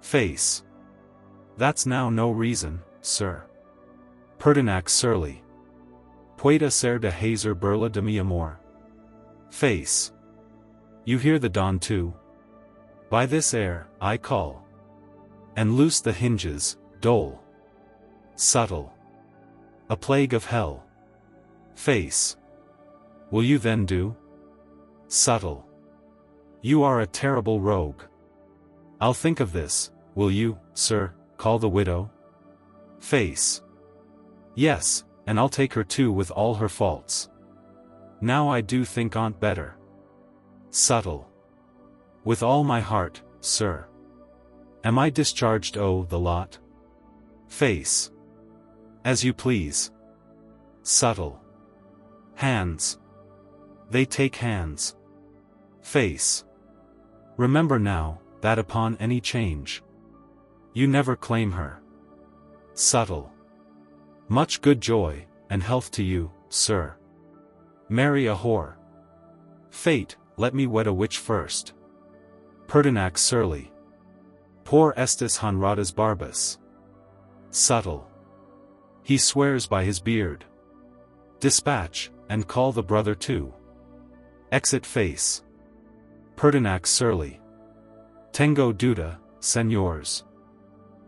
Face. That's now no reason, sir. Pertinax surly. Pueda ser de hazer burla de mi amor. Face. You hear the dawn too? By this air, I call. And loose the hinges, dole. Subtle. A plague of hell. Face. Will you then do? Subtle. You are a terrible rogue. I'll think of this, will you, sir, call the widow? Face. Yes, and I'll take her too with all her faults. Now I do think on't better. Subtle. With all my heart, sir. Am I discharged the lot? Face. As you please. Subtle. Hands. They take hands. Face. Remember now, that upon any change, you never claim her. Subtle. Much good joy, and health to you, sir. Marry a whore. Fate, let me wed a witch first. Pertinax surly. Por estes honradas barbas. Subtle. He swears by his beard. Dispatch, and call the brother too. Exit face. Pertinax surly. Tengo duda, señors.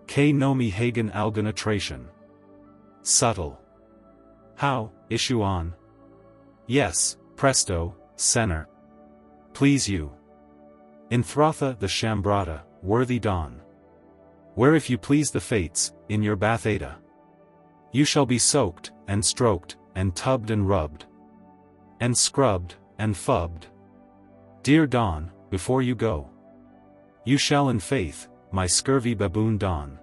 Que no me hagan alguna traición. Subtle. How, issue on? Yes, presto, senor. Please you. In Throtha the Shambrata, worthy dawn. Where if you please the fates, in your bath Ada. You shall be soaked, and stroked, and tubbed and rubbed. And scrubbed, and fubbed. Dear dawn, before you go. You shall in faith, my scurvy baboon don.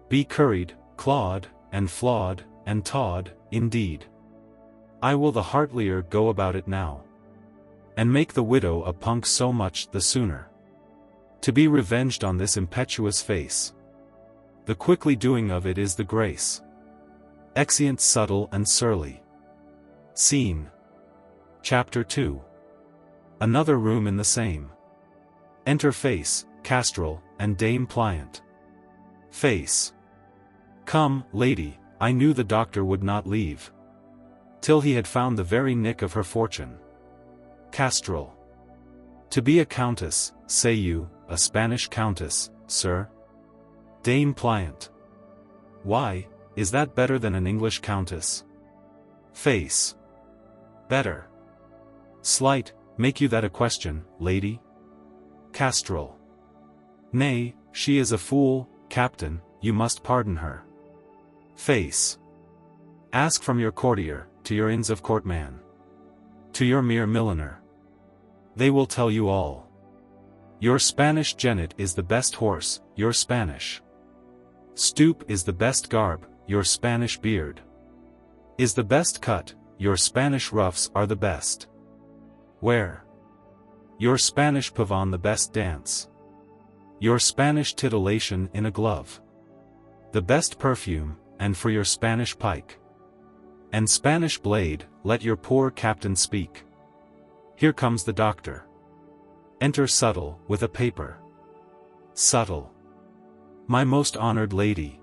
Be curried, clawed, and flawed, and tawed, indeed. I will the heartlier go about it now. And make the widow a punk so much the sooner. To be revenged on this impetuous face. The quickly doing of it is the grace. Exeunt subtle and surly. Scene. Chapter 2. Another room in the same. Enter Face, Castrol, and Dame Pliant. Face. Come, lady, I knew the doctor would not leave. Till he had found the very nick of her fortune. Castrol. To be a countess, say you, a Spanish countess, sir? Dame Pliant. Why, is that better than an English countess? Face. Better. Slight, make you that a question, lady? Castrol. Nay, she is a fool, captain, you must pardon her. Face. Ask from your courtier, to your Inns of Court man. To your mere milliner. They will tell you all. Your Spanish jennet is the best horse, your Spanish stoop is the best garb, your Spanish beard is the best cut, your Spanish ruffs are the best wear. Your Spanish pavon the best dance. Your Spanish titillation in a glove. The best perfume, and for your Spanish pike and Spanish blade, let your poor captain speak. Here comes the doctor. Enter Subtle, with a paper. Subtle. My most honored lady.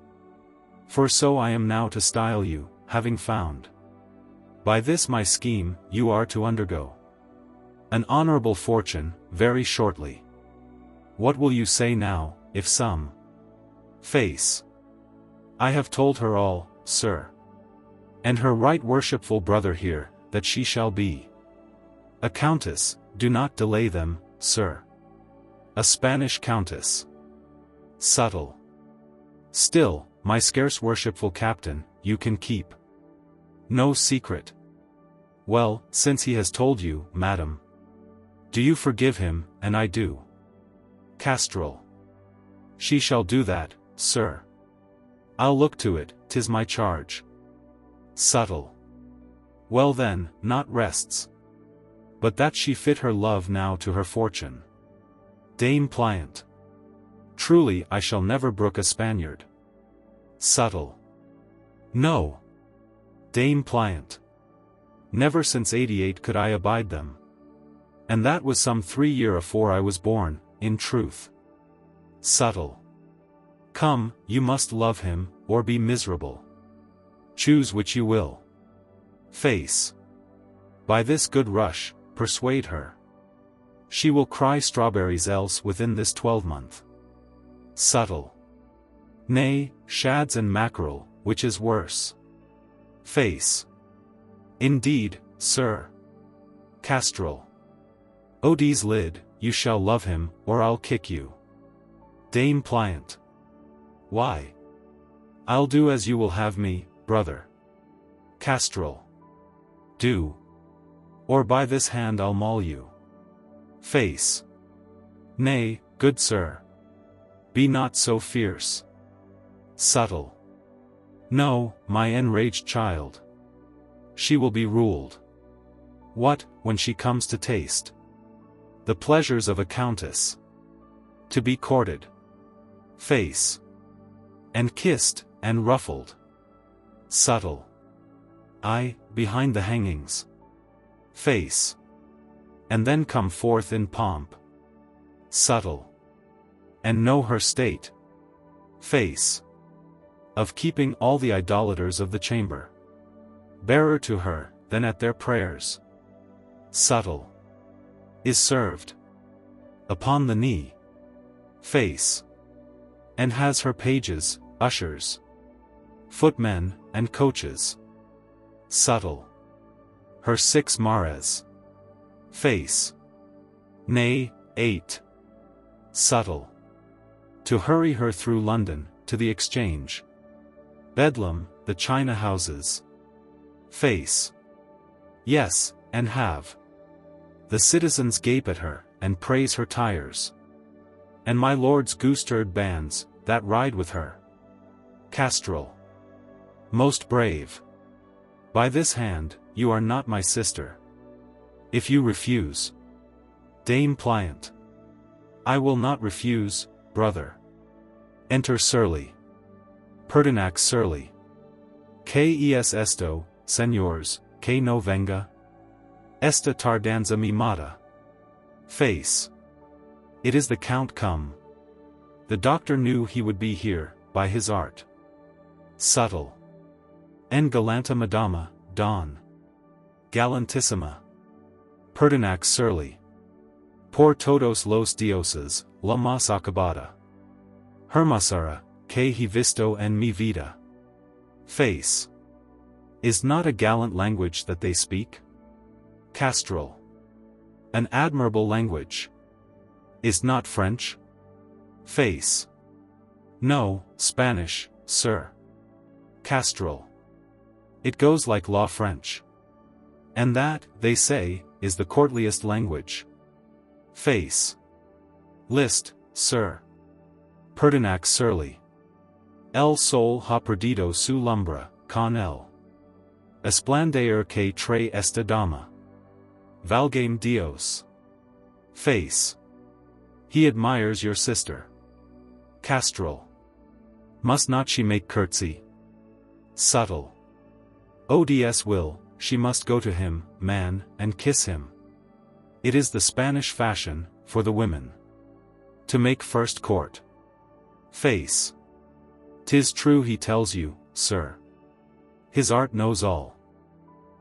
For so I am now to style you, having found. By this my scheme, you are to undergo an honorable fortune, very shortly. What will you say now, if some? Face. I have told her all, sir. And her right worshipful brother here, that she shall be a countess, do not delay them, sir. A Spanish countess. Subtle. Still, my scarce worshipful captain, you can keep no secret. Well, since he has told you, madam, do you forgive him, and I do. Castrol. She shall do that, sir. I'll look to it, 'tis my charge. Subtle. Well then, not rests. But that she fit her love now to her fortune. Dame Pliant. Truly I shall never brook a Spaniard. Subtle. No. Dame Pliant. Never since '88 could I abide them. And that was some 3 year afore I was born, in truth. Subtle. Come, you must love him, or be miserable. Choose which you will. Face. By this good rush, persuade her. She will cry strawberries else within this 12-month. Subtle. Nay, shads and mackerel, which is worse. Face. Indeed, sir. Castrol. Odie's lid, you shall love him, or I'll kick you. Dame Pliant. Why? I'll do as you will have me, brother. Castrol. Do. Or by this hand I'll maul you. Face. Nay, good sir. Be not so fierce. Subtle. No, my enraged child. She will be ruled. What, when she comes to taste the pleasures of a countess? To be courted. Face. And kissed, and ruffled. Subtle. I, behind the hangings. Face. And then come forth in pomp. Subtle. And know her state. Face. Of keeping all the idolaters of the chamber bearer to her, then at their prayers. Subtle. Is served. Upon the knee. Face. And has her pages, ushers, footmen, and coaches. Subtle. Her 6 mares. Face. Nay, 8. Subtle. To hurry her through London, to the Exchange, Bedlam, the China houses. Face. Yes, and have the citizens gape at her, and praise her tires. And my lord's goose-turd bands, that ride with her. Castrol. Most brave. By this hand, you are not my sister. If you refuse. Dame Pliant. I will not refuse, brother. Enter Surly. Pertinax Surly. Que es esto, señores, que no venga? Esta tardanza mi mata. Face. It is the Count come. The doctor knew he would be here, by his art. Subtle. En galanta madama, don. Galantissima. Pertinax Surly. Por todos los dioses, la más acabada. Hermosura, que he visto en mi vida. Face. Is not a gallant language that they speak? Castrol. An admirable language. Is not French? Face. No, Spanish, sir. Castrol. It goes like law French. And that, they say, is the courtliest language. Face. List, sir. Pertinax Surly. El sol ha perdido su lumbra, con el esplandecer que trae esta dama. Valgame Dios. Face. He admires your sister. Castrol. Must not she make curtsy? Subtle. Ods will, she must go to him, man, and kiss him. It is the Spanish fashion, for the women. To make first court. Face. 'Tis true he tells you, sir. His art knows all.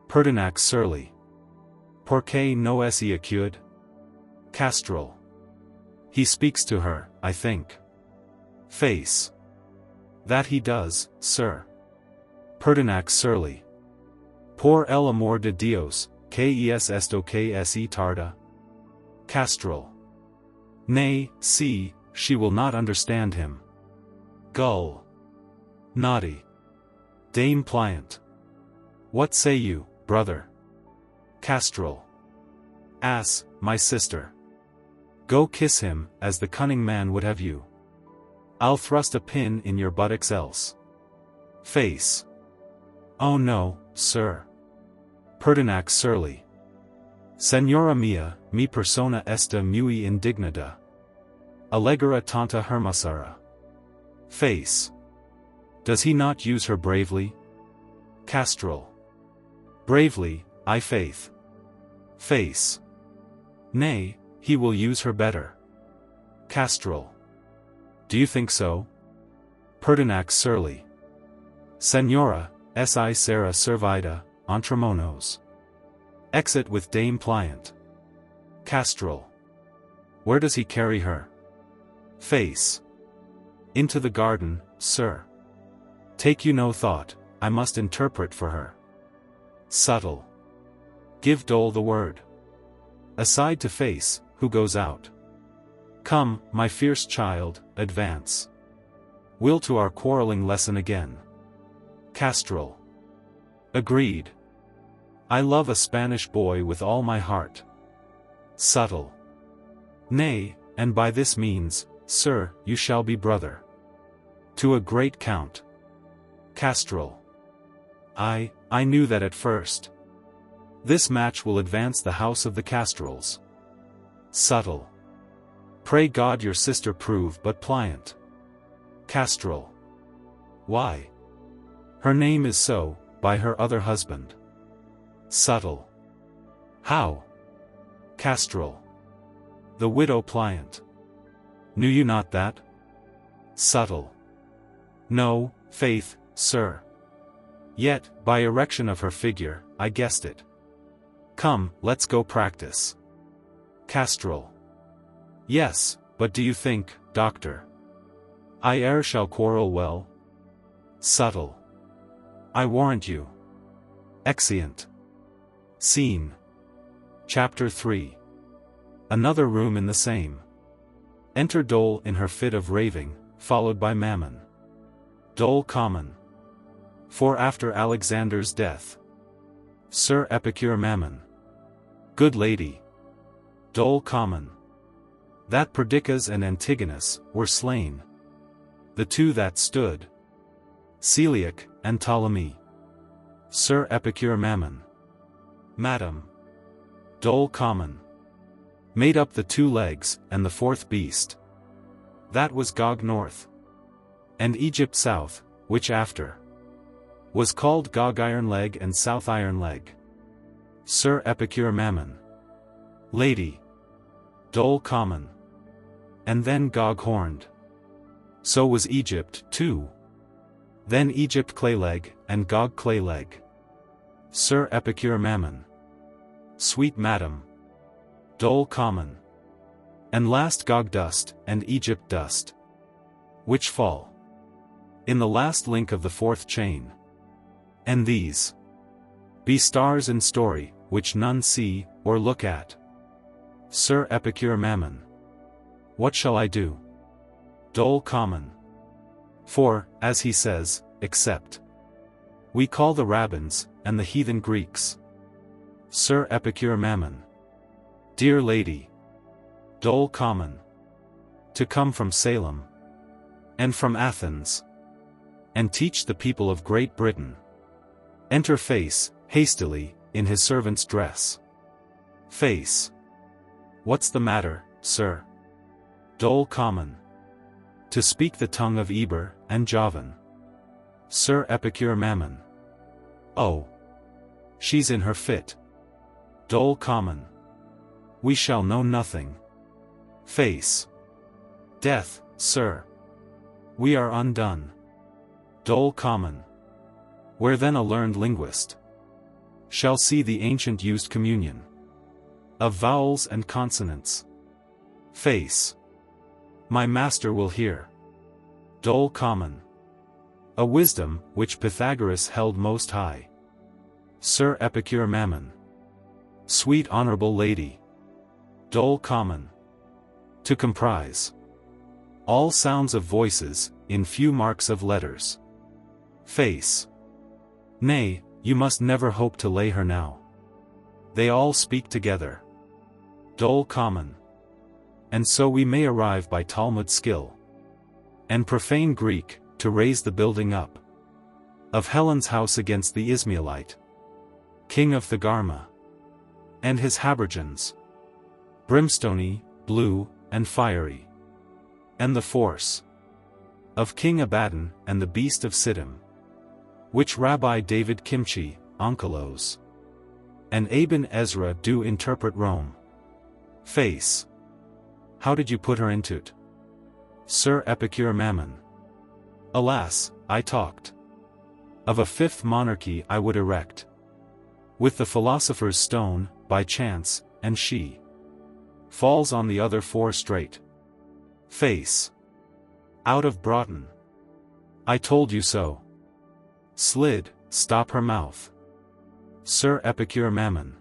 Pertinax Surly. Porque no es acude? Castrol. He speaks to her, I think. Face. That he does, sir. Pertinax Surly. Por el amor de Dios, que es esto que es tarda? Castrol. Nay, see, she will not understand him. Gull. Naughty. Dame Pliant. What say you, brother? Castrol. Ass, my sister. Go kiss him, as the cunning man would have you. I'll thrust a pin in your buttocks else. Face. Oh no, sir. Pertinax Surly. Señora mia, mi persona está muy indignada. Alegura tanta hermosura. Face. Does he not use her bravely? Castrol. Bravely, I faith. Face. Nay, he will use her better. Castrol. Do you think so? Pertinax Surly. Señora, si será servida, entremonos. Exit with Dame Pliant. Castrol. Where does he carry her? Face. Into the garden, sir. Take you no thought, I must interpret for her. Subtle. Give Dole the word. Aside to Face, who goes out. Come, my fierce child, advance. We'll to our quarreling lesson again. Castrol. Agreed. I love a Spanish boy with all my heart. Subtle. Nay, and by this means, sir, you shall be brother. To a great count. Castrol. I knew that at first. This match will advance the house of the Castrols. Subtle. Pray God your sister prove but pliant. Castrol. Why? Her name is so, by her other husband. Subtle. How? Castrol. The widow Pliant. Knew you not that? Subtle. No, faith, sir. Yet, by erection of her figure, I guessed it. Come, let's go practice. Castrol. Yes, but do you think, doctor, I e'er shall quarrel well? Subtle. I warrant you. Exeunt. Scene. Chapter 3. Another room in the same. Enter Dole in her fit of raving, followed by Mammon. Dole common. For after Alexander's death. Sir Epicure Mammon. Good lady. Dole common. that Perdiccas and Antigonus were slain. The two that stood, Celiac and Ptolemy. Sir Epicure Mammon, Madam, Dole Common, made up the two legs and the fourth beast. That was Gog north, and Egypt south, which after was called Gog Iron Leg and South Iron Leg. Sir Epicure Mammon, Lady, Dole Common, and then Gog Horned. So was Egypt too. Then Egypt Clayleg and Gog Clayleg. Sir Epicure Mammon, Sweet Madam, Dole Common, and last Gog Dust and Egypt Dust, which fall in the last link of the fourth chain. And these be stars in story, which none see or look at. Sir Epicure Mammon, what shall I do? Dole Common, for, as he says, except we call the rabbins and the heathen Greeks. Sir Epicure Mammon, dear lady, Dole Common, to come from Salem and from Athens, and teach the people of Great Britain. Enter Face, hastily, in his servant's dress. Face, what's the matter, sir? Dole Common, to speak the tongue of Eber and Javan. Sir Epicure Mammon, oh, she's in her fit. Dole Common, we shall know nothing. Face, death, sir, we are undone. Dole Common, where then a learned linguist shall see the ancient used communion of vowels and consonants. Face, my master will hear. Dole Common, a wisdom which Pythagoras held most high. Sir Epicure Mammon, sweet honorable lady, Dole Common, to comprise all sounds of voices in few marks of letters. Face, nay, you must never hope to lay her now. They all speak together. Dole Common, and so we may arrive by Talmud skill and profane Greek to raise the building up of Helen's house against the Ismaelite king of Thagarma and his habergeons, brimstony, blue, and fiery, and the force of King Abaddon and the beast of Siddim, which Rabbi David Kimchi, Onkelos, and Aben Ezra do interpret Rome. Face, how did you put her into't? Sir Epicure Mammon, alas, I talked of a fifth monarchy I would erect with the philosopher's stone, by chance, and she falls on the other four straight. Face, out of Broughton, I told you so. Slid, stop her mouth. Sir Epicure Mammon,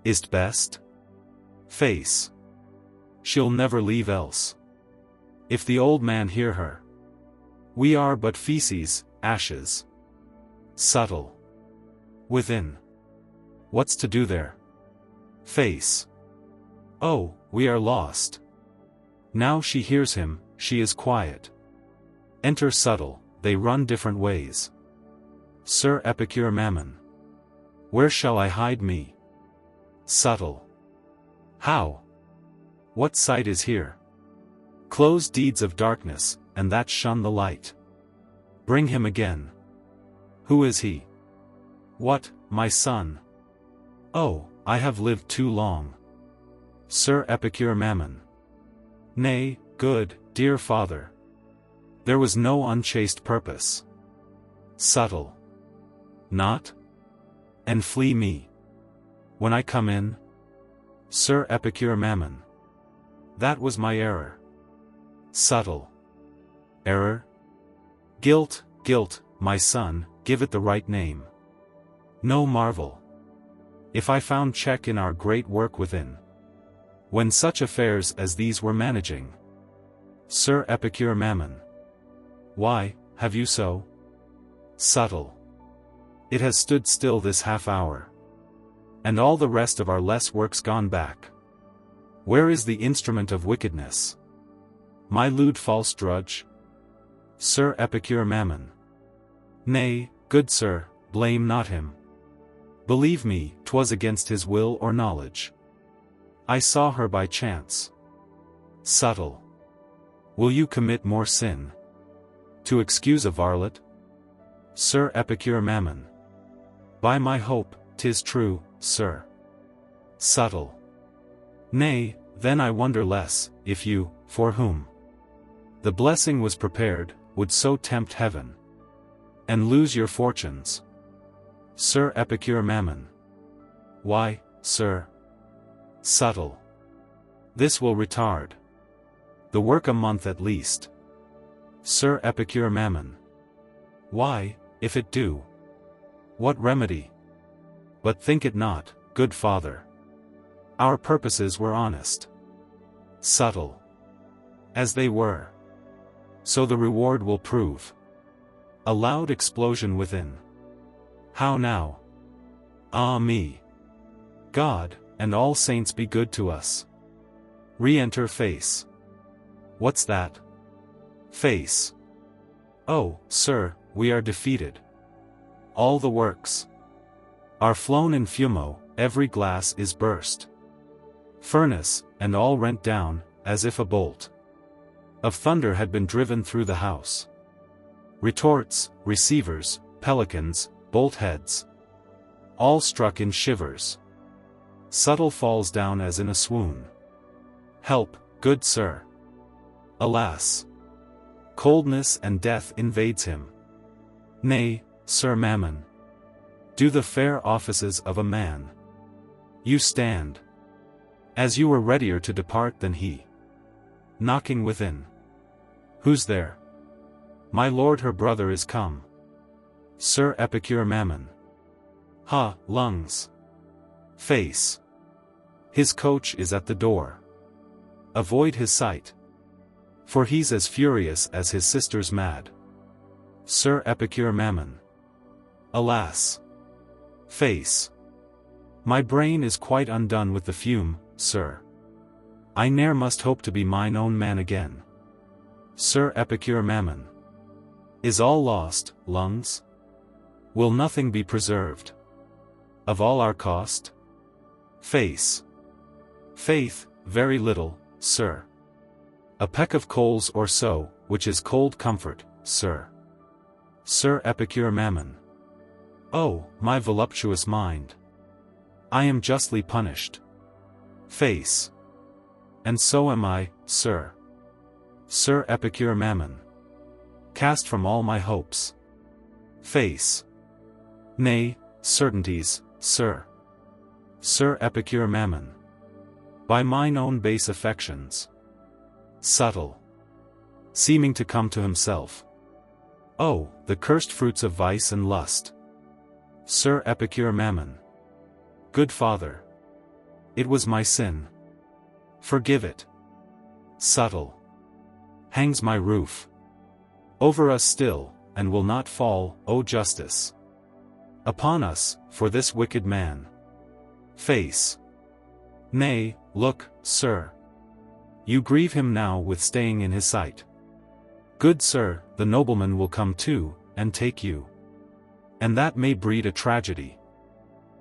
is't best? Face, she'll never leave else. If the old man hear her, we are but feces, ashes. Subtle, within, what's to do there? Face, oh, we are lost. Now she hears him, she is quiet. Enter Subtle, they run different ways. Sir Epicure Mammon, where shall I hide me? Subtle, how? What sight is here? Close deeds of darkness, and that shun the light. Bring him again. Who is he? What, my son? Oh, I have lived too long. Sir Epicure Mammon, nay, good, dear father. There was no unchaste purpose. Subtle, not? And flee me when I come in? Sir Epicure Mammon, that was my error. Subtle, error? Guilt, guilt, my son, give it the right name. No marvel if I found check in our great work within, when such affairs as these were managing. Sir Epicure Mammon, why, have you so? Subtle, it has stood still this half hour, and all the rest of our less works gone back. Where is the instrument of wickedness? My lewd false drudge? Sir Epicure Mammon. Nay, good sir, blame not him. Believe me, 'twas against his will or knowledge. I saw her by chance. Subtle. Will you commit more sin? To excuse a varlet? Sir Epicure Mammon. By my hope, 'tis true, sir. Subtle. Nay, then I wonder less, if you, for whom the blessing was prepared, would so tempt heaven, and lose your fortunes. Sir Epicure Mammon. Why, sir? Subtle. This will retard the work a month at least. Sir Epicure Mammon. Why, if it do? What remedy? But think it not, good father. Our purposes were honest. Subtle. As they were. So the reward will prove. A loud explosion within. How now? Ah me! God, and all saints be good to us. Re-enter face. What's that? Face. Oh, sir, we are defeated. All the works are flown in fumo, every glass is burst. Furnace, and all rent down, as if a bolt of thunder had been driven through the house. Retorts, receivers, pelicans, bolt heads. All struck in shivers. Subtle falls down as in a swoon. Help, good sir. Alas! Coldness and death invades him. Nay, Sir Mammon. Do the fair offices of a man. You stand as you were readier to depart than he. Knocking within. Who's there? My lord her brother is come. Sir Epicure Mammon. Ha, lungs. Face. His coach is at the door. Avoid his sight. For he's as furious as his sister's mad. Sir Epicure Mammon. Alas! Face. My brain is quite undone with the fume, sir. I ne'er must hope to be mine own man again. Sir Epicure Mammon. Is all lost, lungs? Will nothing be preserved? Of all our cost? Face. Faith, very little, sir. A peck of coals or so, which is cold comfort, sir. Sir Epicure Mammon. Oh, my voluptuous mind! I am justly punished. Face. And so am I, sir. Sir Epicure Mammon. Cast from all my hopes. Face. Nay, certainties, sir. Sir Epicure Mammon. By mine own base affections. Subtle. Seeming to come to himself. Oh, the cursed fruits of vice and lust. Sir Epicure Mammon. Good father. It was my sin. Forgive it. Subtle. Hangs my roof over us still, and will not fall, O justice, upon us, for this wicked man. Face. Nay, look, sir. You grieve him now with staying in his sight. Good sir, the nobleman will come too, and take you. And that may breed a tragedy.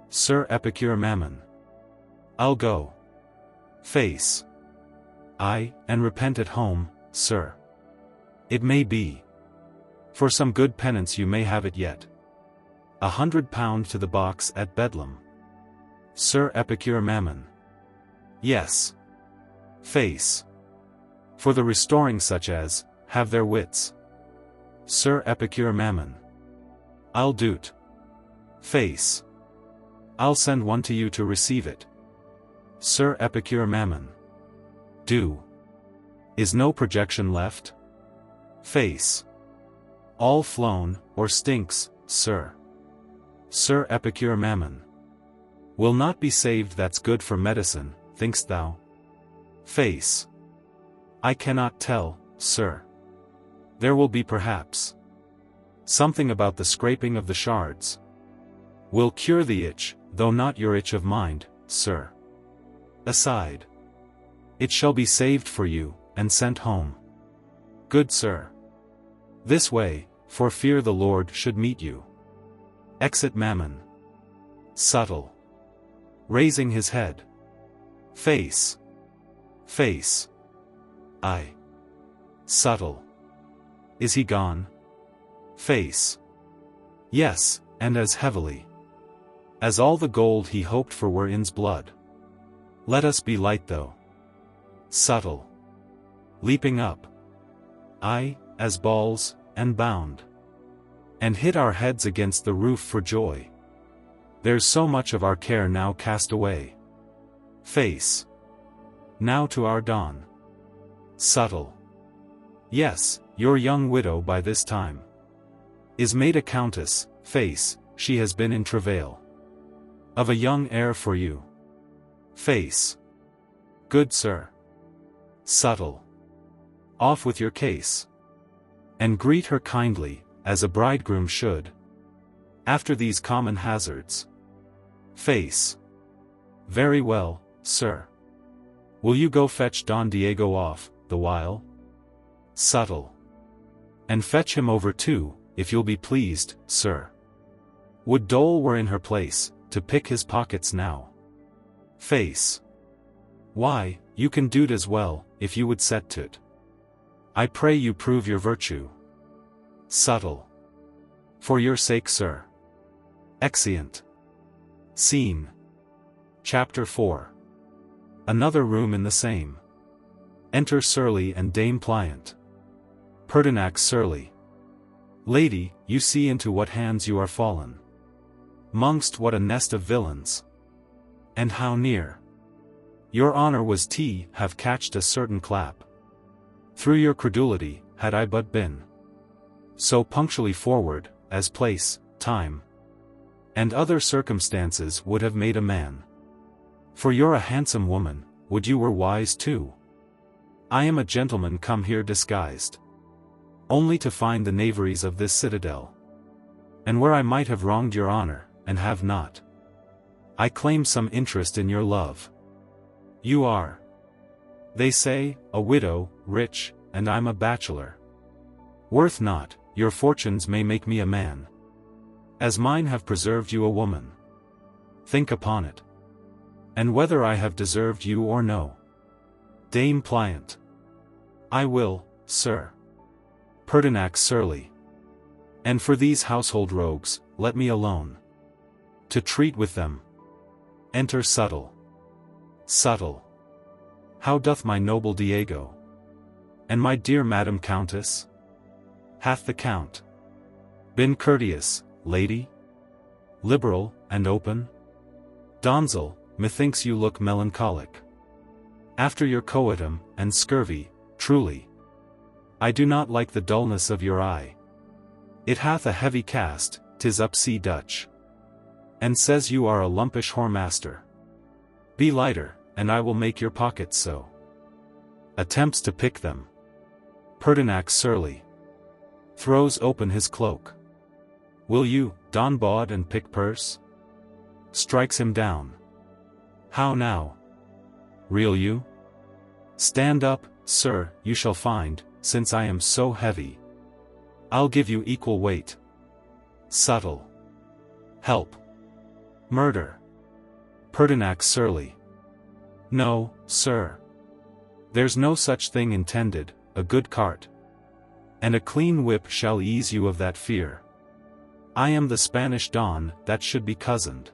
Sir Epicure Mammon. I'll go. Face. Aye, and repent at home, sir. It may be. For some good penance you may have it yet. £100 to the box at Bedlam. Sir Epicure Mammon. Yes. Face. For the restoring such as have their wits. Sir Epicure Mammon. I'll do't. Face. I'll send one to you to receive it. Sir Epicure Mammon. Do. Is no projection left? Face. All flown, or stinks, sir. Sir Epicure Mammon. Will not be saved that's good for medicine, think'st thou? Face. I cannot tell, sir. There will be perhaps something about the scraping of the shards. Will cure the itch, though not your itch of mind, sir. Aside. It shall be saved for you, and sent home. Good sir. This way, for fear the Lord should meet you. Exit Mammon. Subtle. Raising his head. Face. Face. I. Subtle. Is he gone? Face. Yes, and as heavily as all the gold he hoped for were in's blood. Let us be light though. Subtle. Leaping up. I, as balls, and bound. And hit our heads against the roof for joy. There's so much of our care now cast away. Face. Now to our dawn. Subtle. Yes, your young widow by this time is made a countess. Face, she has been in travail of a young heir for you. Face. Good sir. Subtle. Off with your case. And greet her kindly, as a bridegroom should. After these common hazards. Face. Very well, sir. Will you go fetch Don Diego off, the while? Subtle. And fetch him over too, if you'll be pleased, sir. Would Dole were in her place, to pick his pockets now. Face. Why, you can do't as well, if you would set to't. I pray you prove your virtue. Subtle. For your sake, sir. Exeunt. Scene. Chapter 4. Another room in the same. Enter Surly and Dame Pliant. Pertinax Surly. Lady, you see into what hands you are fallen. Mongst what a nest of villains. And how near your honor was have catched a certain clap. Through your credulity, had I but been so punctually forward, as place, time, and other circumstances would have made a man. For you're a handsome woman, would you were wise too. I am a gentleman come here disguised only to find the knaveries of this citadel. And where I might have wronged your honor, and have not, I claim some interest in your love. You are, they say, a widow, rich, and I'm a bachelor. Worth not, your fortunes may make me a man, as mine have preserved you a woman. Think upon it, and whether I have deserved you or no. Dame Pliant. I will, sir. Pertinax Surly. And for these household rogues, let me alone to treat with them. Enter Subtle. Subtle. How doth my noble Diego? And my dear Madam Countess? Hath the Count been courteous, lady? Liberal, and open? Donzel, methinks you look melancholic. After your coitum, and scurvy, truly. I do not like the dullness of your eye. It hath a heavy cast, 'tis up-sea Dutch. And says you are a lumpish whoremaster. Be lighter, and I will make your pockets so. Attempts to pick them. Pertinax Surly. Throws open his cloak. Will you, Don Baud and pick purse? Strikes him down. How now? Reel you? Stand up, sir, you shall find, since I am so heavy, I'll give you equal weight. Subtle. Help. Murder. Pertinax Surly. No, sir. There's no such thing intended, a good cart and a clean whip shall ease you of that fear. I am the Spanish Don that should be cozened.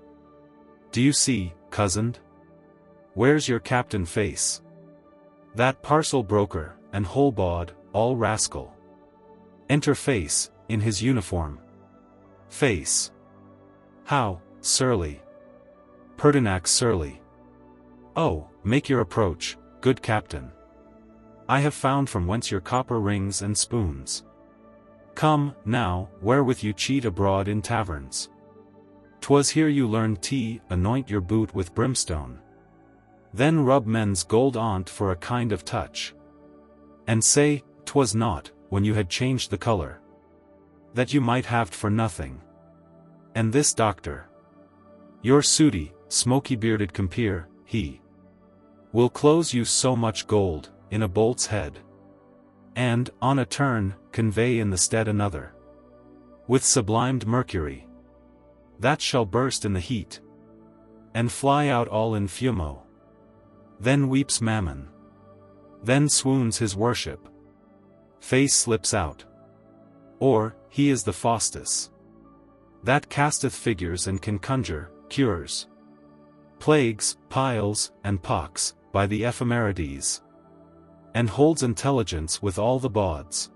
Do you see, cozened? Where's your captain face? That parcel broker, and Holbawd, all rascal. Enter Face, in his uniform. Face. How, Surly? Pertinax Surly. Oh, make your approach, good captain. I have found from whence your copper rings and spoons. Come, now, wherewith you cheat abroad in taverns. 'Twas here you learned tea, anoint your boot with brimstone. Then rub men's gold on't for a kind of touch. And say, 'twas not, when you had changed the color, that you might have't for nothing. And this doctor, your sooty, smoky-bearded compeer, he Will close you so much gold, in a bolt's head. And, on a turn, convey in the stead another. With sublimed mercury. That shall burst in the heat. And fly out all in fumo. Then weeps Mammon. Then swoons his worship. Face slips out. Or, he is the Faustus. That casteth figures and can conjure, cures. Plagues, piles, and pox, by the ephemerides. And holds intelligence with all the bawds.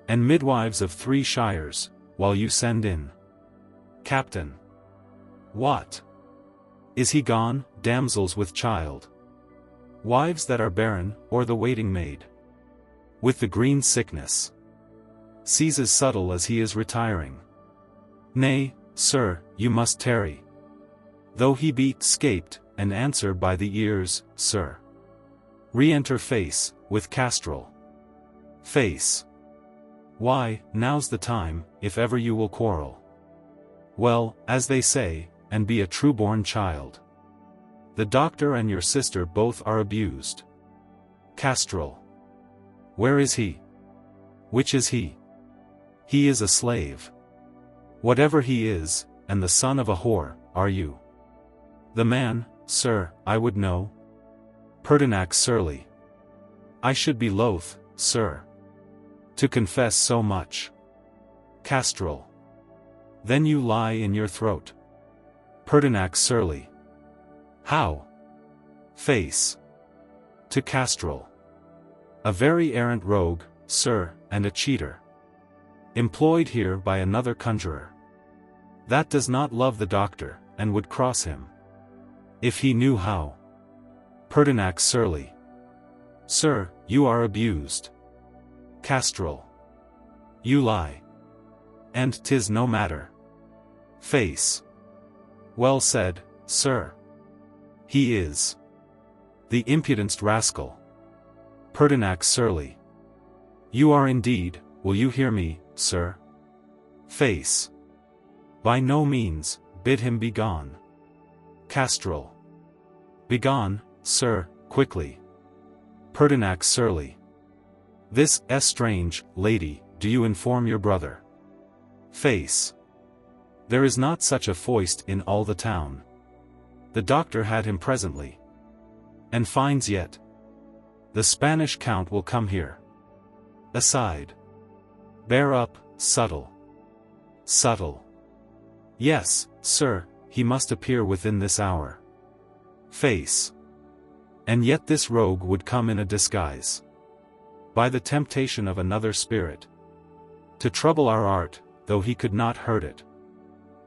And midwives of 3 shires, while you send in. Captain. What? Is he gone, damsels with child? Wives that are barren, or the waiting maid? With the green sickness. Seizes subtle as he is retiring. Nay, sir, you must tarry. Though he be scaped, and answer by the ears, sir. Re-enter face, with Castrol. Face. Why, now's the time, if ever you will quarrel. Well, as they say, and be a true-born child. The doctor and your sister both are abused. Castrol. Where is he? Which is he? He is a slave. Whatever he is, and the son of a whore, are you? The man, sir, I would know. Pertinax surly. I should be loath, sir, to confess so much. Castrol. Then you lie in your throat. Pertinax surly. How? Face. To Castrol. A very errant rogue, sir, and a cheater. Employed here by another conjurer. That does not love the doctor, and would cross him. If he knew how. Pertinax surly. Sir, you are abused. Castrol. You lie. And 'tis no matter. Face. Well said, sir. He is. The impudent rascal. Pertinax surly. You are indeed, will you hear me, sir? Face. By no means, bid him be gone. Castrol. Begone, sir, quickly. Pertinax surly. This strange, lady, do you inform your brother? Face. There is not such a foist in all the town. The doctor had him presently. And finds yet. The Spanish count will come here. Aside. Bear up, subtle. Subtle. Yes, sir, he must appear within this hour. Face. And yet this rogue would come in a disguise. By the temptation of another spirit. To trouble our art, though he could not hurt it.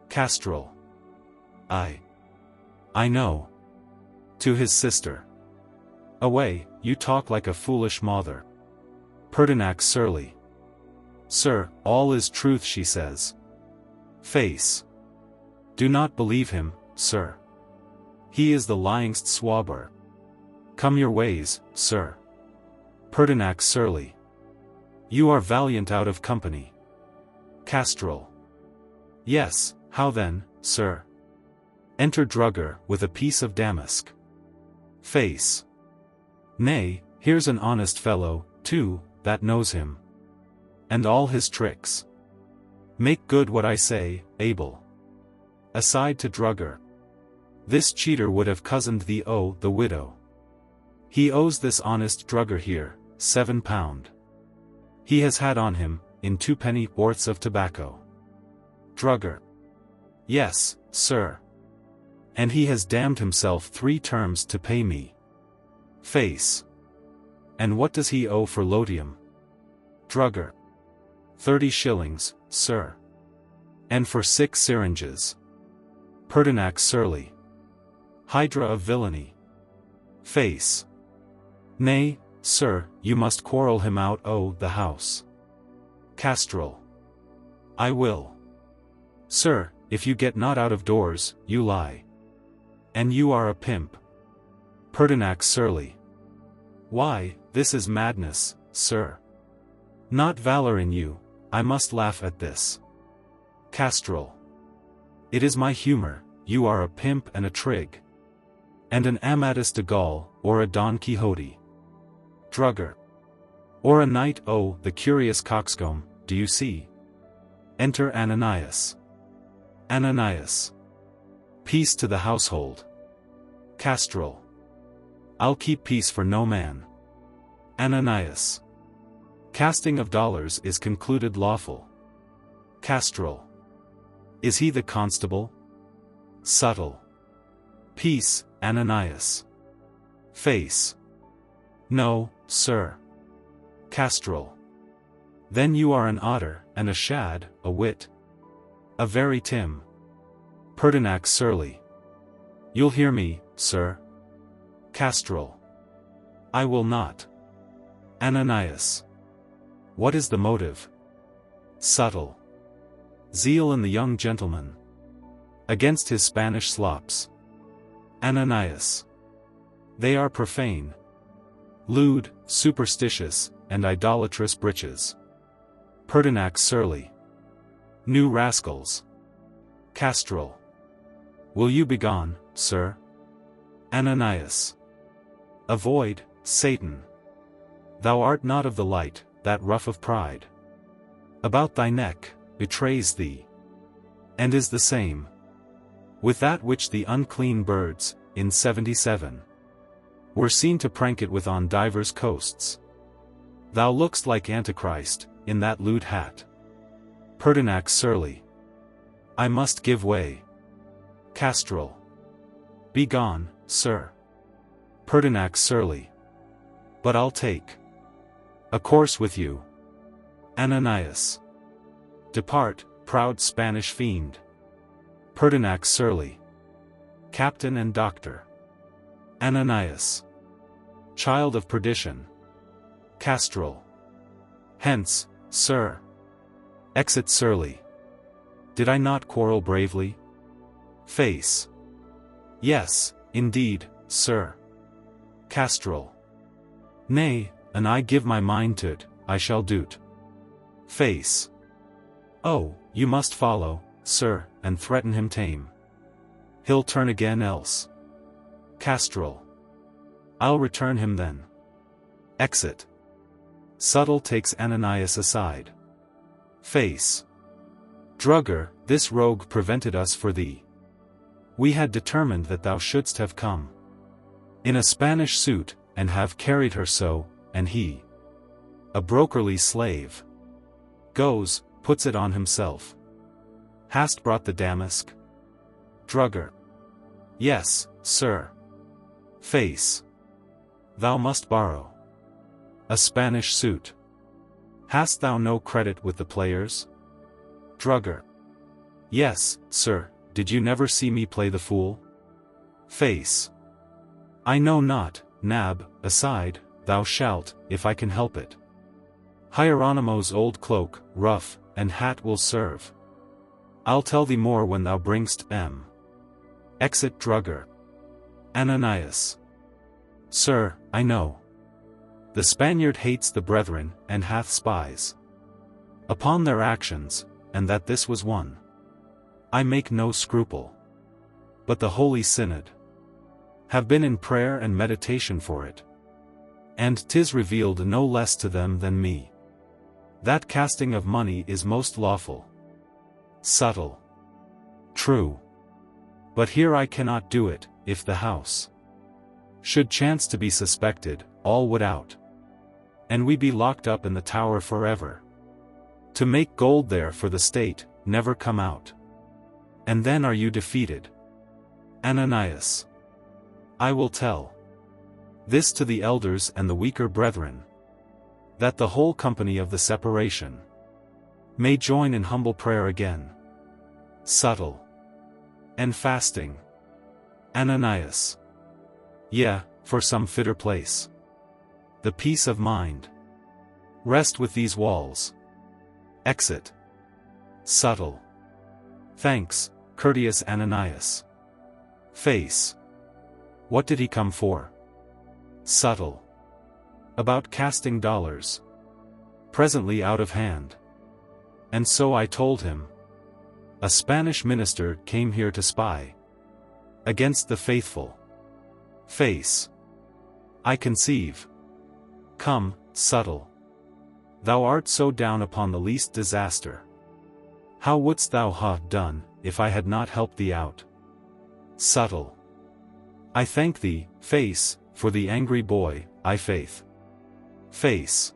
Castrol. I know. To his sister. Away, you talk like a foolish mother. Pertinax surly. Sir, all is truth she says. Face. Do not believe him, sir. He is the lyingst swabber. Come your ways, sir. Pertinax surly. You are valiant out of company. Castrol. Yes, how then, sir? Enter Drugger with a piece of damask. Face. Nay, here's an honest fellow, too, that knows him. And all his tricks. Make good what I say, Abel. Aside to Drugger. This cheater would have cozened thee the widow. He owes this honest Drugger here, £7. He has had on him, in 2 worths of tobacco. Drugger. Yes, sir. And he has damned himself 3 terms to pay me. Face. And what does he owe for Lodium? Drugger. 30 shillings, sir. And for 6 syringes. Pertinax surly. Hydra of villainy. Face. Nay, sir, you must quarrel him out the house. Castrol. I will. Sir, if you get not out of doors, you lie. And you are a pimp. Pertinax surly. Why, this is madness, sir. Not valor in you, I must laugh at this. Castrol. It is my humor, you are a pimp and a trig. And an Amadis de Gaul, or a Don Quixote. Drugger. Or a knight, oh, the curious coxcomb, do you see? Enter Ananias. Ananias. Peace to the household. Castrol. I'll keep peace for no man. Ananias. Casting of dollars is concluded lawful. Castrol. Is he the constable? Subtle. Peace, Ananias. Face. No, sir. Castrol. Then you are an otter, and a shad, a wit. A very Tim. Pertinax surly. You'll hear me, sir. Castrol. I will not. Ananias. What is the motive? Subtle. Zeal in the young gentleman. Against his Spanish slops. Ananias. They are profane. Lewd, superstitious, and idolatrous breeches. Pertinax surly. New rascals. Castrol. Will you begone, sir? Ananias. Avoid, Satan. Thou art not of the light, that ruff of pride. About thy neck, betrays thee. And is the same. With that which the unclean birds, in 77. Were seen to prank it with on divers coasts. Thou look'st like Antichrist, in that lewd hat. Pertinax surly. I must give way. Castrol. Be gone, sir. Pertinax surly. But I'll take a course with you. Ananias. Depart, proud Spanish fiend. Pertinax surly. Captain and doctor. Ananias. Child of perdition. Castrol. Hence, sir. Exit surly. Did I not quarrel bravely? Face. Yes, indeed, sir. Castrol. Nay, an I give my mind to't, I shall do't. Face. Oh, you must follow, sir, and threaten him tame. He'll turn again else. Castrol. I'll return him then. Exit. Subtle takes Ananias aside. Face. Drugger, this rogue prevented us for thee. We had determined that thou shouldst have come in a Spanish suit, and have carried her so, and he, a brokerly slave, goes, puts it on himself. Hast brought the damask? Drugger. Yes, sir. Face. Thou must borrow a Spanish suit. Hast thou no credit with the players? Drugger. Yes, sir, did you never see me play the fool? Face. I know not, Nab, aside, thou shalt, if I can help it. Hieronymo's old cloak, ruff, and hat will serve. I'll tell thee more when thou bringst M. Exit Drugger. Ananias. Sir, I know. The Spaniard hates the brethren, and hath spies upon their actions, and that this was one. I make no scruple. But the Holy Synod have been in prayer and meditation for it. And 'tis revealed no less to them than me, that casting of money is most lawful. Subtle. True. But here I cannot do it, if the house should chance to be suspected, all would out. And we be locked up in the tower forever. To make gold there for the state, never come out. And then are you defeated. Ananias. I will tell this to the elders and the weaker brethren, that the whole company of the separation may join in humble prayer again. Subtle. And fasting. Ananias. Yea, for some fitter place. The peace of mind. Rest with these walls. Exit. Subtle. Thanks, courteous Ananias. Face. What did he come for? Subtle. About casting dollars. Presently out of hand. And so I told him. A Spanish minister came here to spy against the faithful. Face. I conceive. Come, subtle. Thou art so down upon the least disaster. How wouldst thou have done, if I had not helped thee out? Subtle. I thank thee, face, for the angry boy, I faith. Face.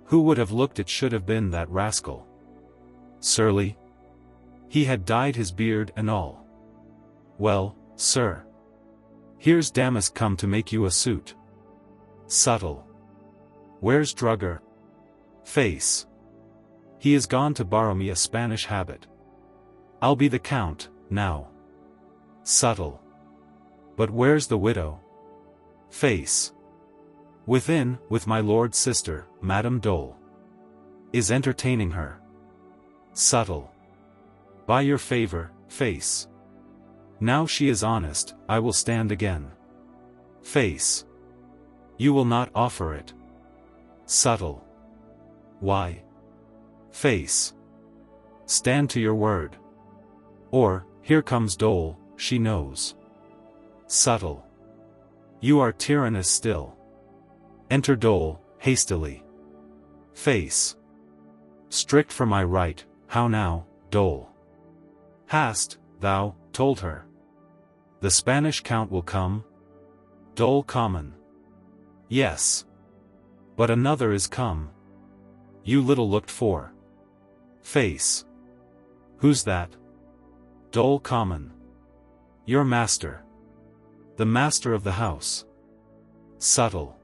Who would have looked it should have been that rascal. Surly. He had dyed his beard and all. Well, sir. Here's Damask come to make you a suit. Subtle. Where's Drugger? Face. He is gone to borrow me a Spanish habit. I'll be the count, now. Subtle. But where's the widow? Face. Within, with my lord's sister, Madame Dole. Is entertaining her. Subtle. By your favor, face. Now she is honest, I will stand again. Face. You will not offer it. Subtle. Why? Face. Stand to your word. Or, here comes Dole, she knows. Subtle. You are tyrannous still. Enter Dole, hastily. Face. Strict for my right, how now, Dole? Hast, thou, told her? The Spanish count will come? Dole common. Yes. But another is come. You little looked for. Face. Who's that? Dole common. Your master. The master of the house. Subtle.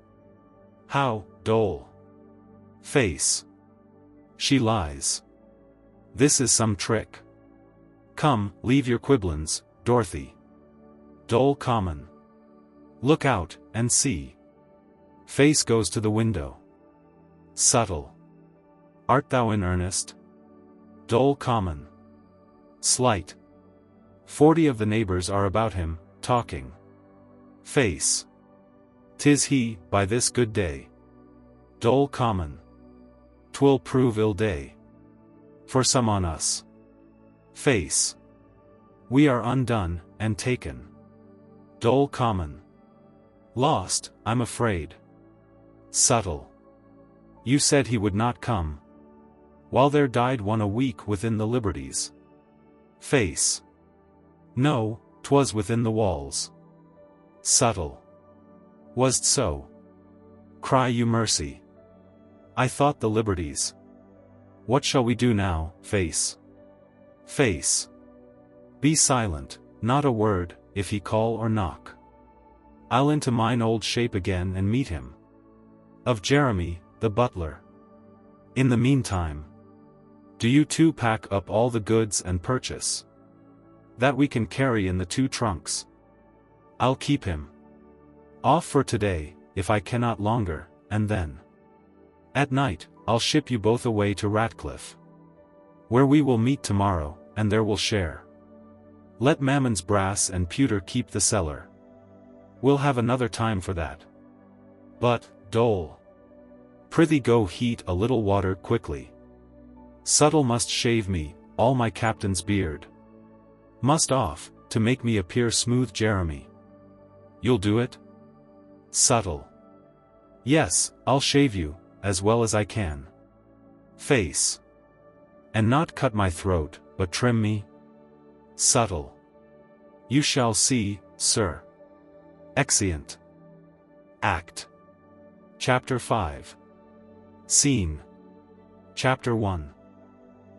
How, Dole? Face. She lies. This is some trick. Come, leave your quiblins, Dorothy. Dole common. Look out, and see. Face goes to the window. Subtle. Art thou in earnest? Dole common. Slight. 40 of the neighbors are about him, talking. Face. 'Tis he, by this good day. Dole common. 'Twill prove ill day. For some on us. Face. We are undone, and taken. Dole common. Lost, I'm afraid. Subtle. You said he would not come. While there died one a week within the liberties. Face. No, 'twas within the walls. Subtle. Was't so? Cry you mercy. I thought the liberties. What shall we do now, face? Face. Be silent, not a word, if he call or knock. I'll into mine old shape again and meet him. Of Jeremy, the butler. In the meantime, do you two pack up all the goods and purchase that we can carry in the 2 trunks. I'll keep him off for today, if I cannot longer, and then at night, I'll ship you both away to Ratcliffe, where we will meet tomorrow, and there we'll share. Let Mammon's brass and pewter keep the cellar. We'll have another time for that. But, Dole, prithee go heat a little water quickly. Subtle must shave me, all my captain's beard. Must off, to make me appear smooth Jeremy. You'll do it? Subtle. Yes, I'll shave you, as well as I can. Face. And not cut my throat, but trim me? Subtle. You shall see, sir. Exeunt. Act. Chapter 5. Scene. Chapter 1.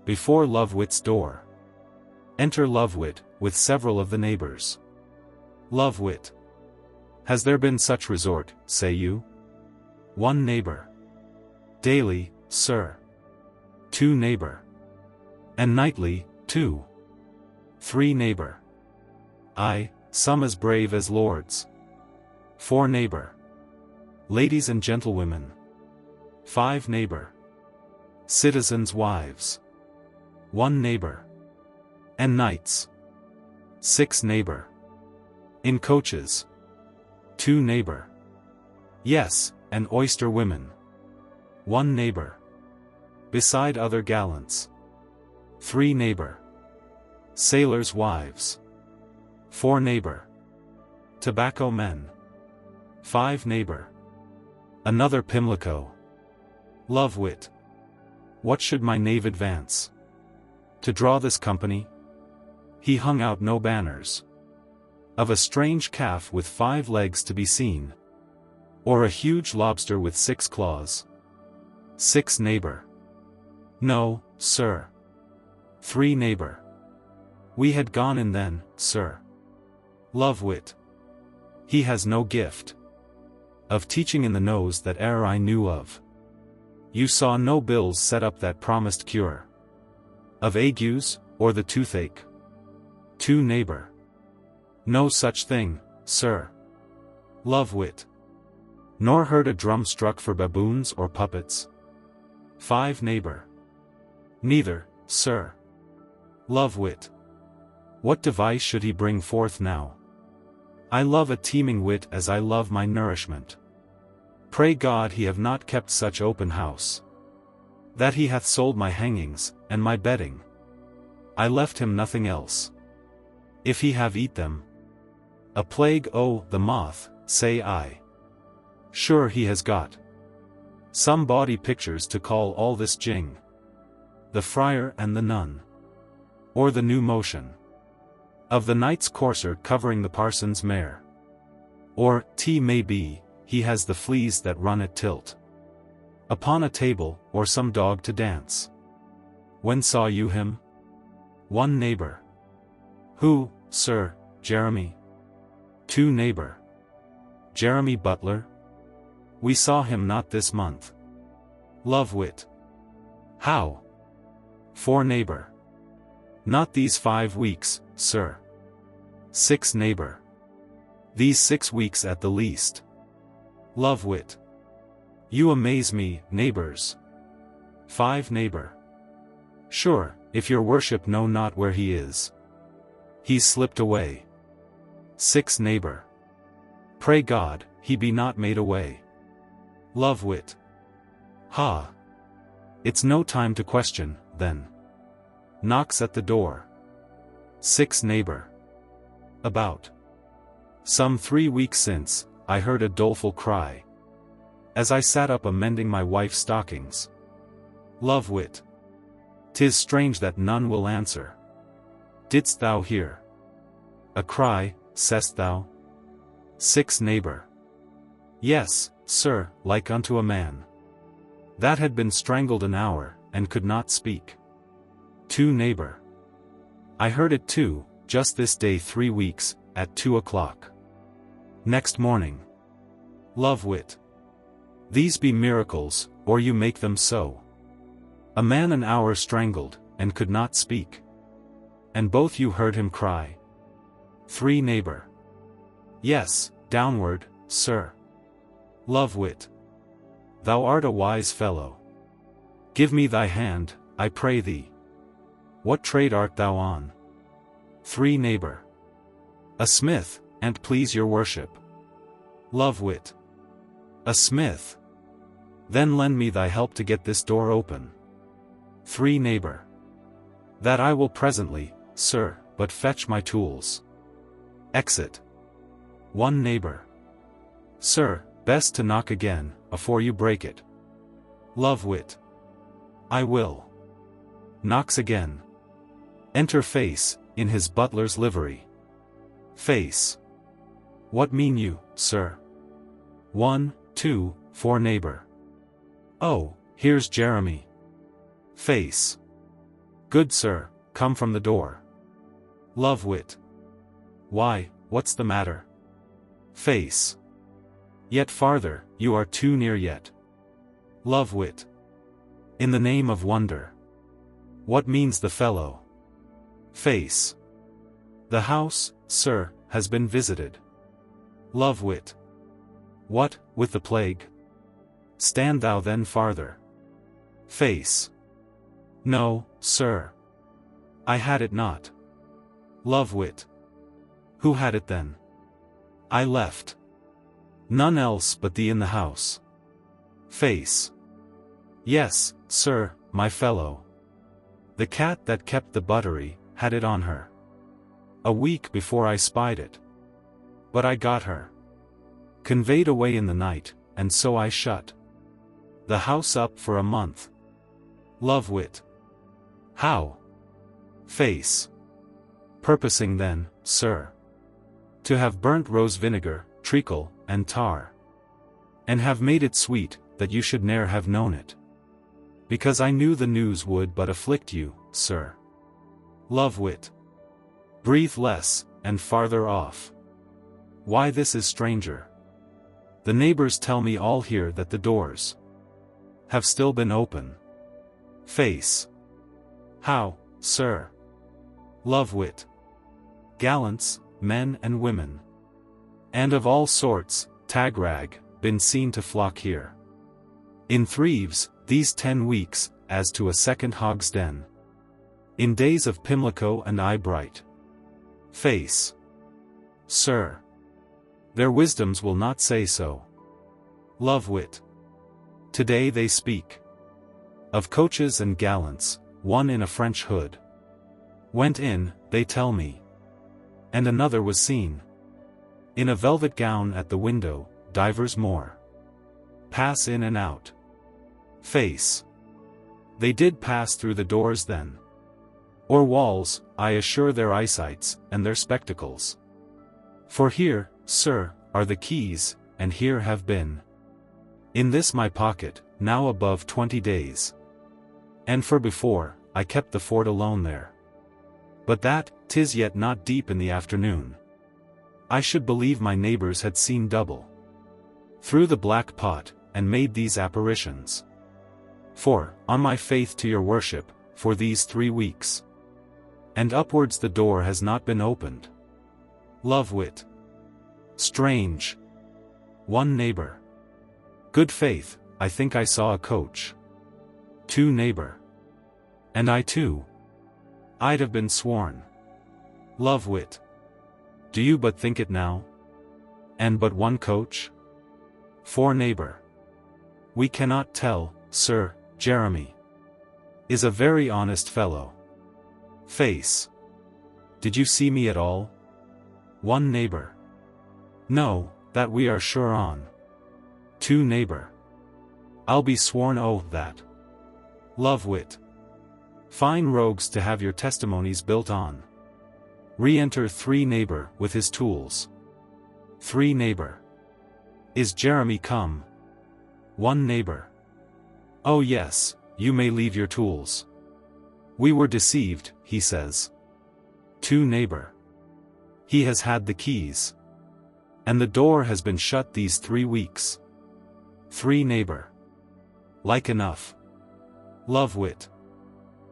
Before Lovewit's door. Enter Lovewit, with several of the neighbors. Lovewit. Has there been such resort, say you? One neighbor. Daily, sir. 2 neighbor. And nightly, 2. 3 neighbor. Aye, some as brave as lords. 4 neighbor. Ladies and gentlewomen. 5 neighbor. Citizens' wives. 1 neighbor. And knights. 6 neighbor. In coaches. 2 neighbor. Yes, and oyster women. 1 neighbor. Beside other gallants. 3 neighbor. Sailors' wives. 4 neighbor. Tobacco men. 5 neighbor. Another Pimlico. Love wit. What should my knave advance? To draw this company? He hung out no banners. Of a strange calf with 5 legs to be seen. Or a huge lobster with 6 claws. 6 neighbor. No, sir. 3 neighbor. We had gone in then, sir. Love wit. He has no gift of teaching in the nose that e'er I knew of. You saw no bills set up that promised cure of agues, or the toothache. 2 neighbor. No such thing, sir. Love wit. Nor heard a drum struck for baboons or puppets. 5 neighbor. Neither, sir. Love wit. What device should he bring forth now? I love a teeming wit as I love my nourishment. Pray God he have not kept such open house, that he hath sold my hangings, and my bedding. I left him nothing else. If he have eat them, a plague the moth, say I. Sure he has got some bawdy pictures to call all this jing. The friar and the nun. Or the new motion of the knight's courser covering the parson's mare. Or, may be, he has the fleas that run at tilt upon a table, or some dog to dance. When saw you him? 1 neighbor. Who, sir, Jeremy? 2 neighbor. Jeremy Butler? We saw him not this month. Love wit. How? 4 neighbor. Not these 5 weeks, sir. 6 neighbor. These 6 weeks at the least. Love wit. You amaze me, neighbors. 5 neighbor. Sure, if your worship know not where he is. He's slipped away. 6 neighbor. Pray God, he be not made away. Love wit. Ha! It's no time to question, then. Knocks at the door. 6 neighbor. About. Some 3 weeks since, I heard a doleful cry, as I sat up amending my wife's stockings. Love wit. 'Tis strange that none will answer. Didst thou hear a cry, say'st thou? 6 neighbor. Yes, sir, like unto a man that had been strangled an hour, and could not speak. 2 neighbor. I heard it too, just this day 3 weeks, at 2 o'clock. Next morning. Love wit. These be miracles, or you make them so. A man an hour strangled, and could not speak. And both you heard him cry. 3 neighbor. Yes, downward, sir. Love wit. Thou art a wise fellow. Give me thy hand, I pray thee. What trade art thou on? 3 neighbor. A smith, an't please your worship. Love wit. A smith. Then lend me thy help to get this door open. 3 neighbor. That I will presently, sir, but fetch my tools. Exit. 1 neighbor. Sir, best to knock again, afore you break it. Love wit. I will. Knocks again. Enter Face, in his butler's livery. Face. What mean you, sir? 1, 2, 4 neighbor. Oh, here's Jeremy. Face. Good sir, come from the door. Love wit. Why, what's the matter? Face. Yet farther, you are too near yet. Love wit. In the name of wonder. What means the fellow? Face. The house, sir, has been visited. Love wit. What, with the plague? Stand thou then farther. Face. No, sir. I had it not. Love wit. Who had it then? I left. None else but thee in the house. Face. Yes, sir, my fellow. The cat that kept the buttery, had it on her. A week before I spied it. But I got her conveyed away in the night, and so I shut the house up for a month. Love wit. How? Face. Purposing then, sir, to have burnt rose vinegar, treacle, and tar, and have made it sweet, that you should ne'er have known it, because I knew the news would but afflict you, sir. Love wit. Breathe less, and farther off. Why this is stranger. The neighbors tell me all here that the doors have still been open. Face. How, sir? Love wit. Gallants, men and women, and of all sorts, tagrag, been seen to flock here in threaves, these 10 weeks, as to a second hog's den, in days of Pimlico and Eyebright. Face. Sir. Their wisdoms will not say so. Love wit. Today they speak of coaches and gallants, one in a French hood went in, they tell me, and another was seen in a velvet gown at the window, divers more pass in and out. Face. They did pass through the doors then, or walls, I assure their eyesights, and their spectacles. For here, sir, are the keys, and here have been in this my pocket, now above 20 days. And for before, I kept the fort alone there. But that, 'tis yet not deep in the afternoon. I should believe my neighbors had seen double through the black pot, and made these apparitions. For, on my faith to your worship, for these 3 weeks and upwards the door has not been opened. Love wit. Strange. One neighbor. Good faith, I think I saw a coach. 2 neighbor. And I too. I'd have been sworn. Love wit. Do you but think it now? And but 1 coach? 4 neighbor. We cannot tell, sir. Jeremy is a very honest fellow. Face. Did you see me at all? 1 neighbor. No, that we are sure on. 2 neighbor. I'll be sworn that. Love wit. Fine rogues to have your testimonies built on. Re-enter 3 neighbor with his tools. 3 neighbor. Is Jeremy come? 1 neighbor. Oh yes, you may leave your tools. We were deceived, he says. 2 neighbor. He has had the keys, and the door has been shut these 3 weeks. 3 neighbor. Like enough. Love wit.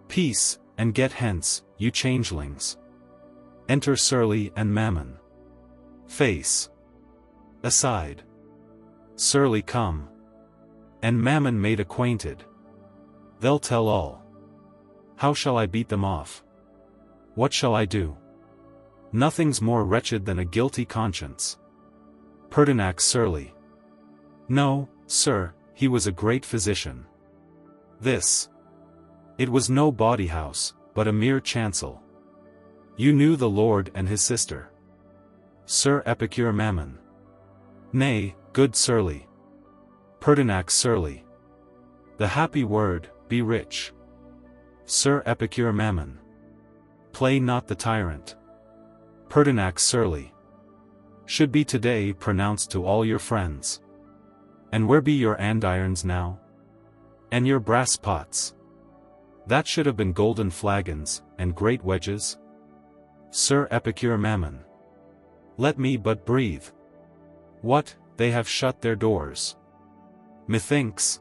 Peace, and get hence, you changelings. Enter Surly and Mammon. Face. Aside. Surly come. And Mammon made acquainted. They'll tell all. How shall I beat them off? What shall I do? Nothing's more wretched than a guilty conscience. Pertinax Surly. No, sir, he was a great physician. This. It was no bawdy house, but a mere chancel. You knew the lord and his sister. Sir Epicure Mammon. Nay, good Surly. Pertinax Surly. The happy word, be rich. Sir Epicure Mammon. Play not the tyrant. Pertinax Surly. Should be today pronounced to all your friends. And where be your andirons now? And your brass pots? That should have been golden flagons, and great wedges. Sir Epicure Mammon. Let me but breathe. What, they have shut their doors. Methinks.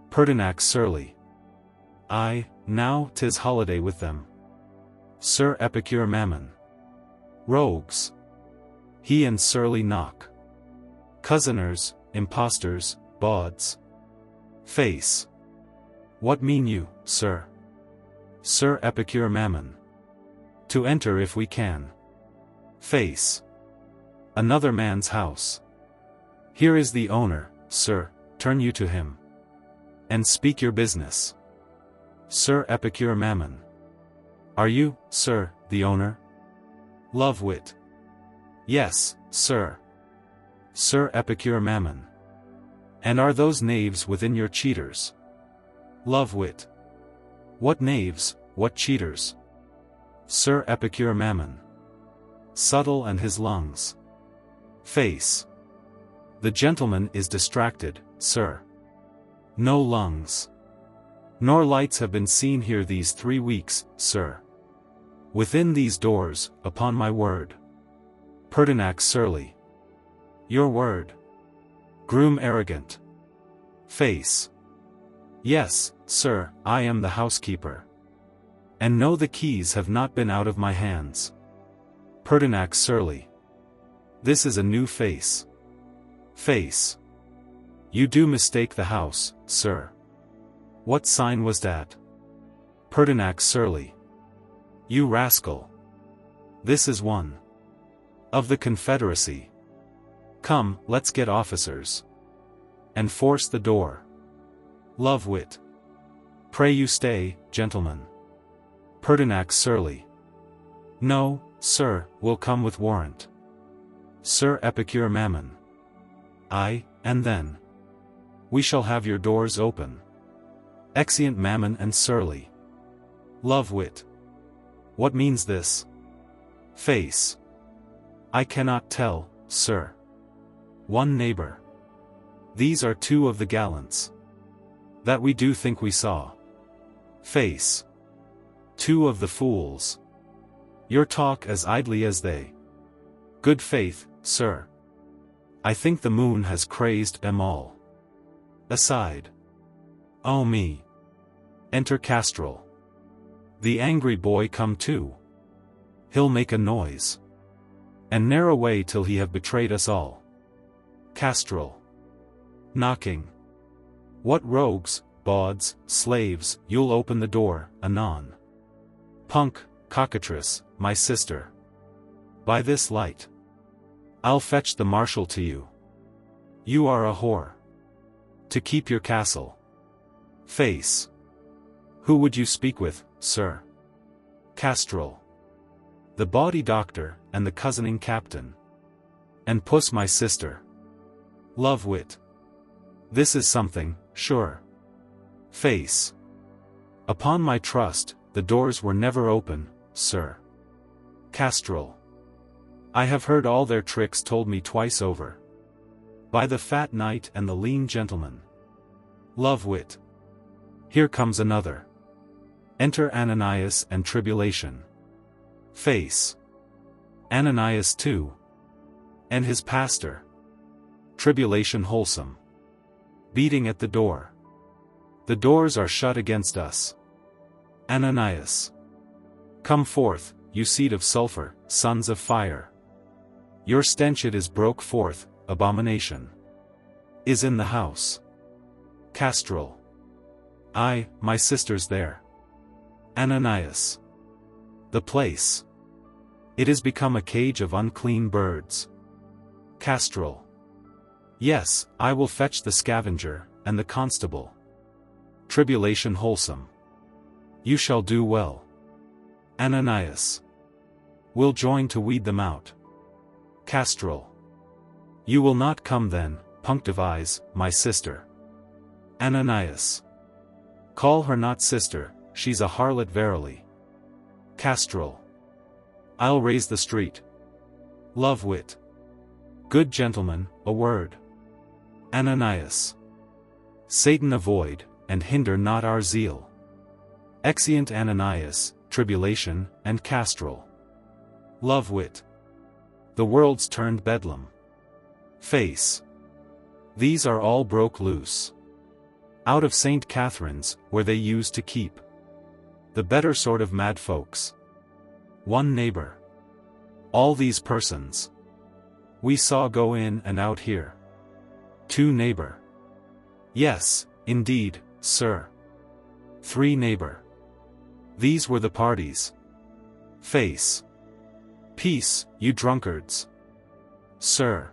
Pertinax Surly. Aye, now 'tis holiday with them. Sir Epicure Mammon. Rogues. He and Surly knock. Cousiners, impostors, bawds. Face. What mean you, sir? Sir Epicure Mammon. To enter if we can. Face. Another man's house. Here is the owner, sir, turn you to him. And speak your business. Sir Epicure Mammon. Are you, sir, the owner? Love wit. Yes, sir. Sir Epicure Mammon. And are those knaves within your cheaters? Love-wit. What knaves, what cheaters? Sir Epicure Mammon. Subtle and his lungs. Face. The gentleman is distracted, sir. No lungs. Nor lights have been seen here these 3 weeks, sir. Within these doors, upon my word. Pertinax surly. Your word. Groom arrogant. Face. Yes, sir, I am the housekeeper. And know the keys have not been out of my hands. Pertinax surly. This is a new face. Face. You do mistake the house, sir. What sign was that? Pertinax surly. You rascal. This is one. Of the Confederacy. Come, let's get officers. And force the door. Love-wit. Pray you stay, gentlemen. Pertinax surly. No, sir, we'll come with warrant. Sir Epicure Mammon. Aye, and then? We shall have your doors open. Exeunt Mammon and surly. Love-wit. What means this? Face. I cannot tell, sir. One neighbor. These are 2 of the gallants. That we do think we saw. Face. 2 of the fools. Your talk as idly as they. Good faith, sir. I think the moon has crazed them all. Aside. Oh me. Enter Castrol. The angry boy come too. He'll make a noise. And ne'er away till he have betrayed us all. Castrol. Knocking. What rogues, bawds, slaves, you'll open the door, anon. Punk, cockatrice, my sister. By this light. I'll fetch the marshal to you. You are a whore. To keep your castle. Face. Who would you speak with, sir? Castrol. The bawdy doctor, and the cousining captain. And puss my sister. Love-wit. This is something, sure. Face. Upon my trust, the doors were never open, sir. Castrol. I have heard all their tricks told me twice over. By the fat knight and the lean gentleman. Love-wit. Here comes another. Enter Ananias and Tribulation. Face. Ananias too. And his pastor. Tribulation wholesome. Beating at the door. The doors are shut against us. Ananias. Come forth, you seed of sulphur, sons of fire. Your stench it is broke forth, abomination. Is in the house. Castrol. Aye, my sister's there. Ananias. The place. It is become a cage of unclean birds. Castrol. Yes, I will fetch the scavenger, and the constable. Tribulation wholesome. You shall do well. Ananias. We'll join to weed them out. Castrol. You will not come then, punctivize, my sister. Ananias. Call her not sister, she's a harlot verily. Castrol. I'll raise the street. Love-wit. Good gentleman, a word. Ananias. Satan avoid, and hinder not our zeal. Exeunt Ananias, Tribulation, and Castrol. Love-wit. The world's turned bedlam. Face. These are all broke loose. Out of St. Catherine's, where they used to keep the better sort of mad folks. One neighbor. All these persons we saw go in and out here. 2 neighbor. Yes, indeed, sir. 3 neighbor. These were the parties. Face. Peace, you drunkards. Sir.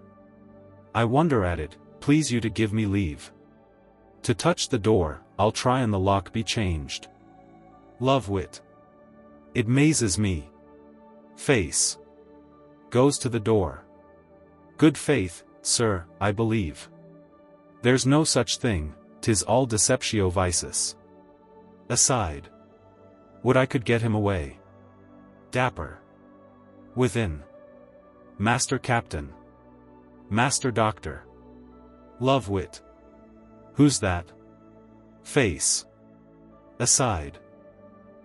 I wonder at it, please you to give me leave. To touch the door, I'll try and the lock be changed. Love-wit. It mazes me. Face. Goes to the door. Good faith, sir, I believe. There's no such thing, 'tis all deceptio vicis. Aside. Would I could get him away. Dapper. Within. Master Captain. Master Doctor. Love wit. Who's that? Face. Aside.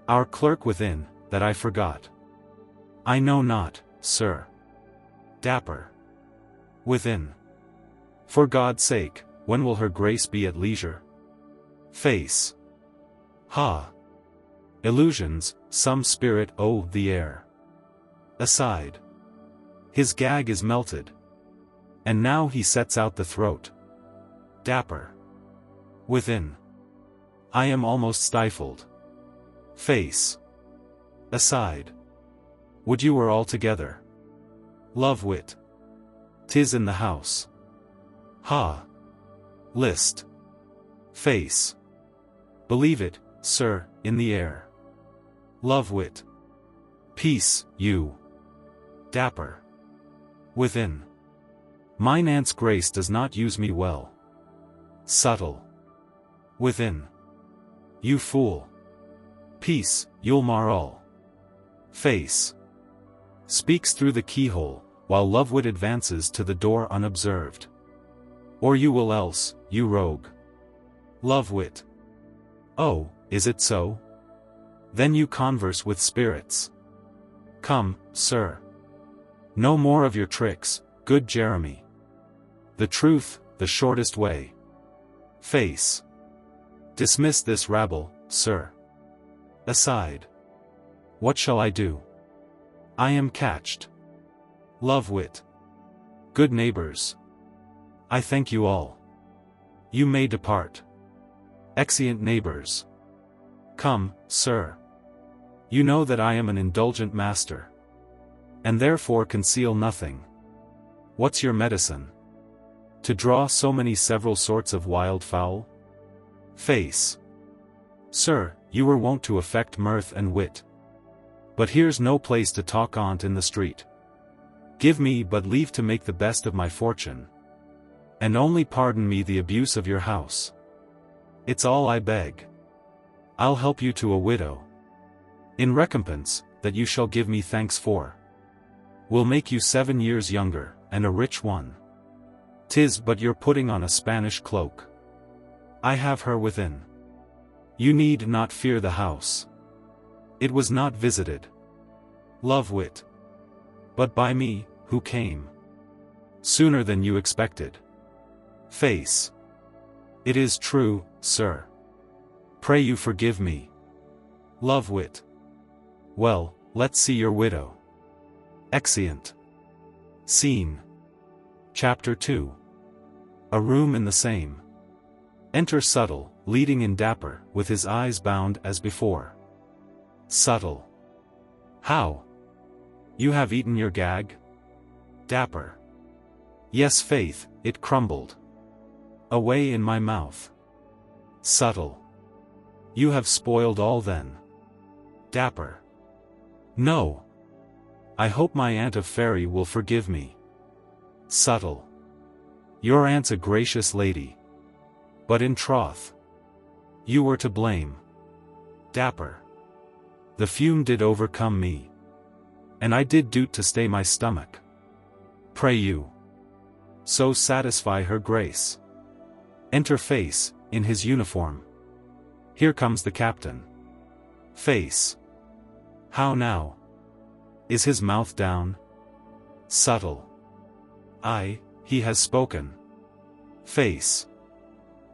Our clerk within, that I forgot. I know not, sir. Dapper. Within. For God's sake, when will her grace be at leisure? Face. Ha. Illusions, some spirit the air. Aside. His gag is melted. And now he sets out the throat. Dapper. Within. I am almost stifled. Face. Aside. Would you were all together. Love wit. 'Tis in the house. Ha. List. Face. Believe it, sir, in the air. Love wit. Peace, you. Dapper. Within. Mine aunt's grace does not use me well. Subtle. Within. You fool. Peace, you'll mar all. Face. Speaks through the keyhole, while Lovewit advances to the door unobserved. Or you will else, you rogue. Lovewit. Oh, is it so? Then you converse with spirits. Come, sir. No more of your tricks, good Jeremy. The truth, the shortest way. Face. Dismiss this rabble, sir. Aside. What shall I do? I am catched. Lovewit. Good neighbors. I thank you all. You may depart. Exeunt neighbors. Come, sir. You know that I am an indulgent master. And therefore conceal nothing. What's your medicine? To draw so many several sorts of wild fowl? Face. Sir, you were wont to affect mirth and wit. But here's no place to talk on't in the street. Give me but leave to make the best of my fortune. And only pardon me the abuse of your house. It's all I beg. I'll help you to a widow. In recompense, that you shall give me thanks for. Will make you 7 years younger, and a rich one. 'Tis but you're putting on a Spanish cloak. I have her within. You need not fear the house. It was not visited. Lovewit. But by me, who came. Sooner than you expected. Face. It is true, sir. Pray you forgive me. Lovewit. Well, let's see your widow. Exeunt. Scene. Chapter 2. A room in the same. Enter Subtle, leading in Dapper, with his eyes bound as before. Subtle. How? You have eaten your gag? Dapper. Yes, faith, it crumbled away in my mouth. Subtle. You have spoiled all then. Dapper. No. I hope my Aunt of Fairy will forgive me. Subtle. Your aunt's a gracious lady. But in troth, you were to blame. Dapper. The fume did overcome me. And I did do't to stay my stomach. Pray you. So satisfy her grace. Enter Face, in his uniform. Here comes the captain. Face. How now? Is his mouth down? Subtle. Aye, he has spoken. Face.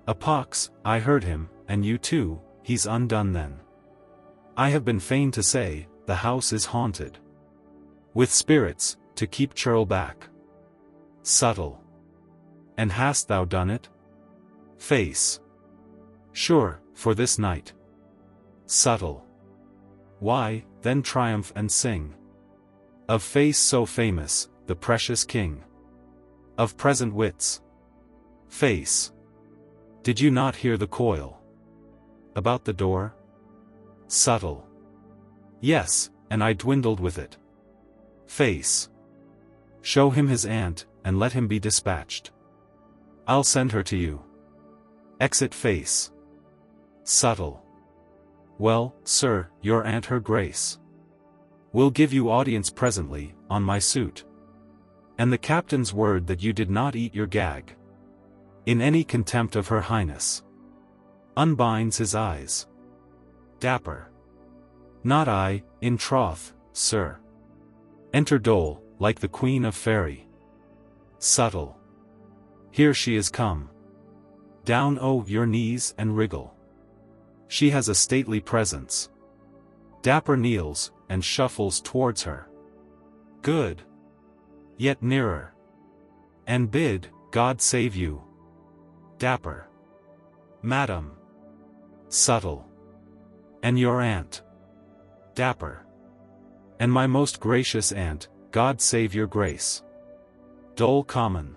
A pox, I heard him, and you too, he's undone then. I have been fain to say, the house is haunted. With spirits, to keep churl back. Subtle. And hast thou done it? Face. Sure, for this night. Subtle. Why, then triumph and sing. Of face so famous, the precious king. Of present wits. Face. Did you not hear the coil? About the door? Subtle. Yes, and I dwindled with it. Face. Show him his aunt, and let him be dispatched. I'll send her to you. Exit face. Subtle. Well, sir, your aunt her grace will give you audience presently, on my suit. And the captain's word that you did not eat your gag in any contempt of her highness. Unbinds his eyes. Dapper. Not I, in troth, sir. Enter Dole, like the queen of faery. Subtle. Here she is come. Down your knees and wriggle. She has a stately presence. Dapper kneels, and shuffles towards her. Good. Yet nearer. And bid, God save you. Dapper. Madam. Subtle. And your aunt. Dapper. And my most gracious aunt, God save your grace. Dole common.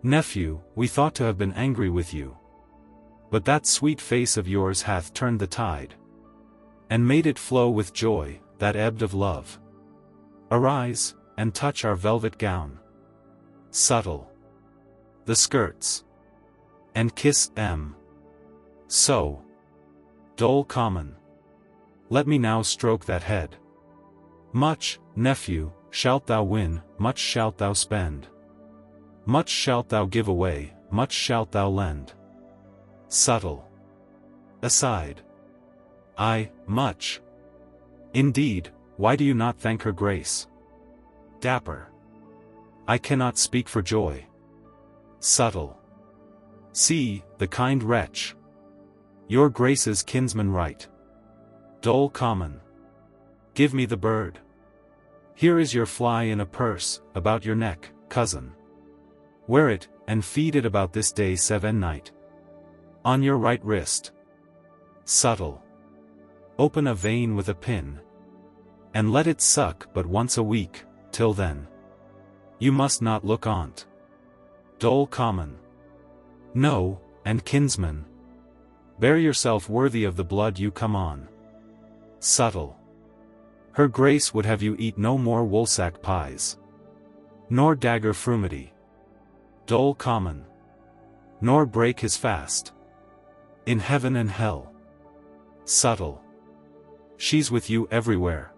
Nephew, we thought to have been angry with you. But that sweet face of yours hath turned the tide, and made it flow with joy, that ebbed of love. Arise, and touch our velvet gown. Subtle. The skirts. And kiss them. So. Dole common. Let me now stroke that head. Much, nephew, shalt thou win, much shalt thou spend. Much shalt thou give away, much shalt thou lend. Subtle. Aside. Ay, much. Indeed, why do you not thank her grace? Dapper. I cannot speak for joy. Subtle. See, the kind wretch. Your grace's kinsman right. Dole common. Give me the bird. Here is your fly in a purse, about your neck, cousin. Wear it, and feed it about this day se'nnight. On your right wrist. Subtle. Open a vein with a pin. And let it suck but once a week, till then. You must not look on't. Dole common. No, and kinsman. Bear yourself worthy of the blood you come on. Subtle. Her grace would have you eat no more woolsack pies. Nor dagger fruity. Dole common. Nor break his fast. In heaven and hell. Subtle. She's with you everywhere.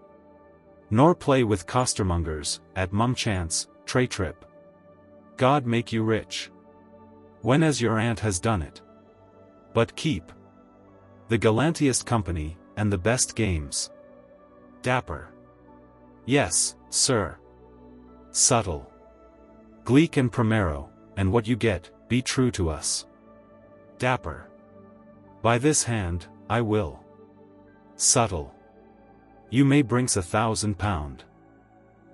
Nor play with costermongers, at mumchance, tray trip. God make you rich. When as your aunt has done it. But keep the gallantiest company, and the best games. Dapper. Yes, sir. Subtle. Gleek and primero, and what you get, be true to us. Dapper. By this hand, I will. Subtle. You may bring's £1,000.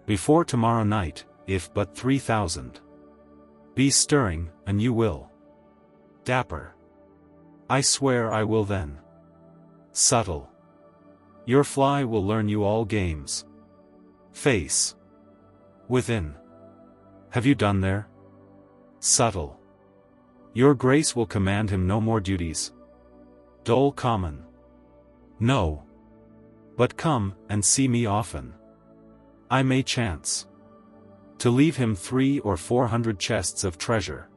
Before tomorrow night, if but 3,000. Be stirring, and you will. Dapper. I swear I will then. Subtle. Your fly will learn you all games. Face. Within. Have you done there? Subtle. Your grace will command him no more duties. Dole common. No. But come, and see me often. I may chance to leave him 300 or 400 chests of treasure,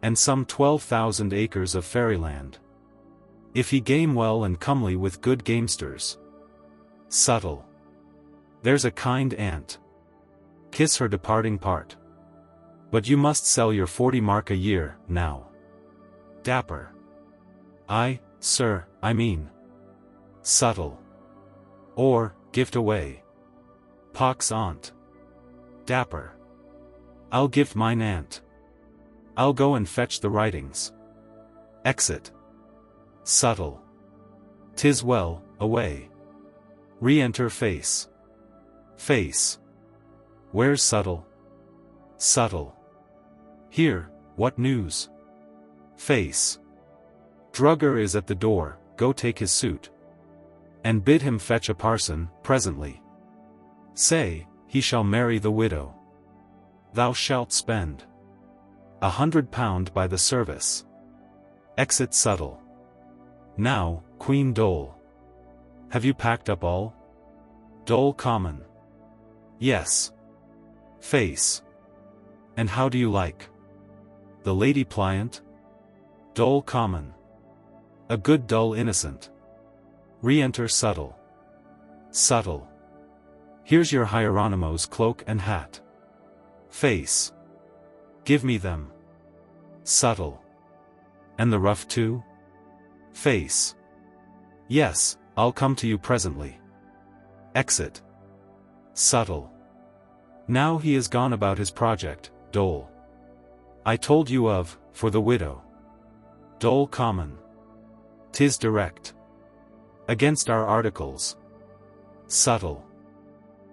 and some 12,000 acres of fairyland. If he game well and comely with good gamesters. Subtle. There's a kind aunt. Kiss her departing part. But you must sell your 40 mark a year, now. Dapper. Aye, sir, I mean. Subtle. Or, gift away. Pox on't. Dapper. I'll gift mine aunt. I'll go and fetch the writings. Exit. Subtle. 'Tis well, away. Re-enter face. Face. Where's Subtle? Subtle. Here, what news? Face. Drugger is at the door, go take his suit. And bid him fetch a parson, presently. Say, he shall marry the widow. Thou shalt spend £100 by the service. Exit Subtle. Now, Queen Dole. Have you packed up all? Dole common. Yes. Face. And how do you like the lady pliant? Dole common. A good dull innocent. Re-enter subtle. Subtle. Here's your Hieronymo's cloak and hat. Face. Give me them. Subtle. And the ruff too? Face. Yes, I'll come to you presently. Exit. Subtle. Now he is gone about his project, Dole. I told you of, for the widow. Dole common. 'Tis direct. Against our articles. Subtle.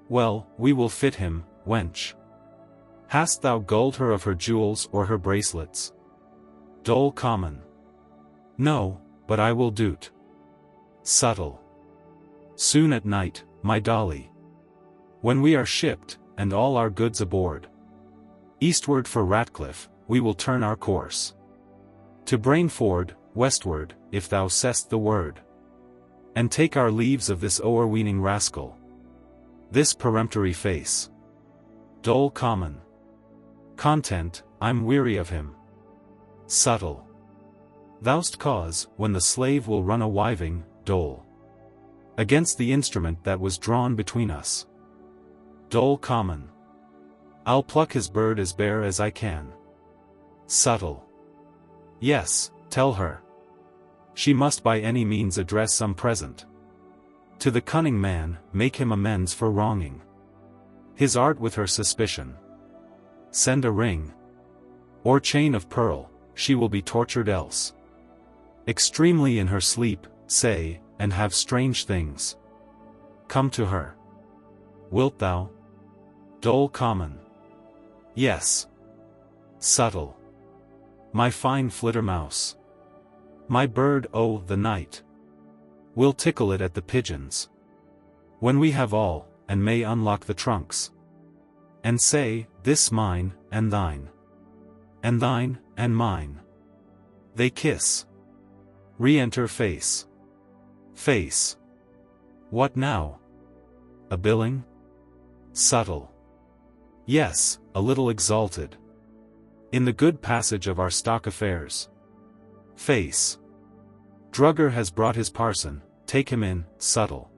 Well, we will fit him, wench. Hast thou gulled her of her jewels or her bracelets? Dole common. No, but I will do't. Subtle. Soon at night, my dolly. When we are shipped, and all our goods aboard. Eastward for Ratcliffe, we will turn our course. To Brainford, westward, if thou say'st the word. And take our leaves of this o'erweening rascal. This peremptory face. Dole common. Content, I'm weary of him. Subtle. Thou'st cause, when the slave will run a wiving, Dole. Against the instrument that was drawn between us. Dole common. I'll pluck his bird as bare as I can. Subtle. Yes, tell her. She must by any means address some present. To the cunning man, make him amends for wronging his art with her suspicion. Send a ring. Or chain of pearl, she will be tortured else. Extremely in her sleep, say, and have strange things come to her. Wilt thou? Dole common. Yes. Subtle. My fine flittermouse. My bird o' the night. We'll tickle it at the pigeons. When we have all, and may unlock the trunks. And say, this mine, and thine. And thine, and mine. They kiss. Re-enter face. Face. What now? A billing? Subtle. Yes, a little exalted. In the good passage of our stock affairs. Face. Drugger has brought his parson, take him in, subtle.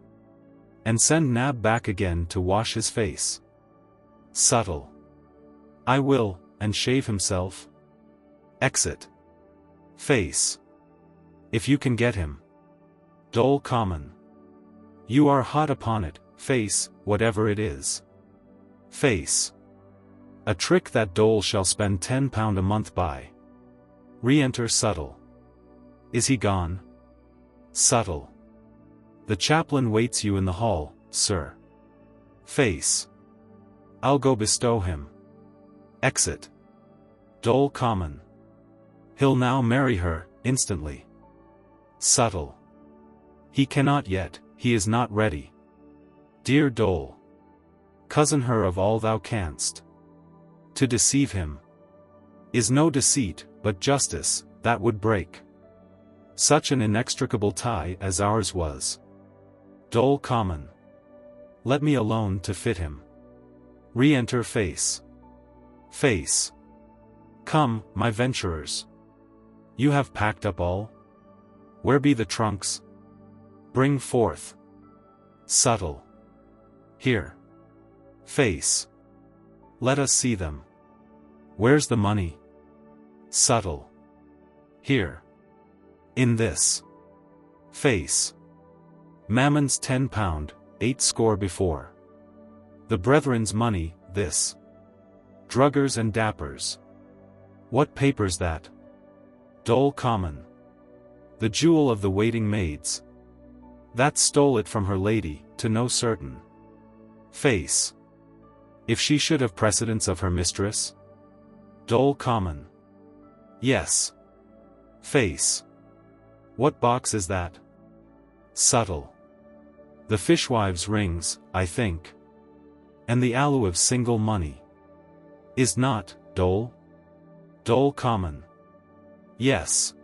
And send Nab back again to wash his face. Subtle. I will, and shave himself. Exit. Face. If you can get him. Dole common. You are hot upon it, face, whatever it is. Face. A trick that Dole shall spend £10 a month by. Re-enter subtle. Is he gone? Subtle. The chaplain waits you in the hall, sir. Face. I'll go bestow him. Exit. Dole common. He'll now marry her, instantly. Subtle. He cannot yet, he is not ready. Dear Dole. Cousin her of all thou canst. To deceive him is no deceit, but justice, that would break such an inextricable tie as ours was. Dole common. Let me alone to fit him. Re-enter face. Face. Come, my venturers. You have packed up all? Where be the trunks? Bring forth. Subtle. Here. Face. Let us see them. Where's the money? Subtle. Here. In this. Face. Mammon's £10, 8 score before. The brethren's money, this. Druggers and dappers. What paper's that? Dole common. The jewel of the waiting maids. That stole it from her lady, to no certain. Face. If she should have precedence of her mistress? Dole common. Yes. Face. What box is that? Subtle. The fishwives' rings, I think. And the aloe of single money. Is not, Dole? Dole common. Yes.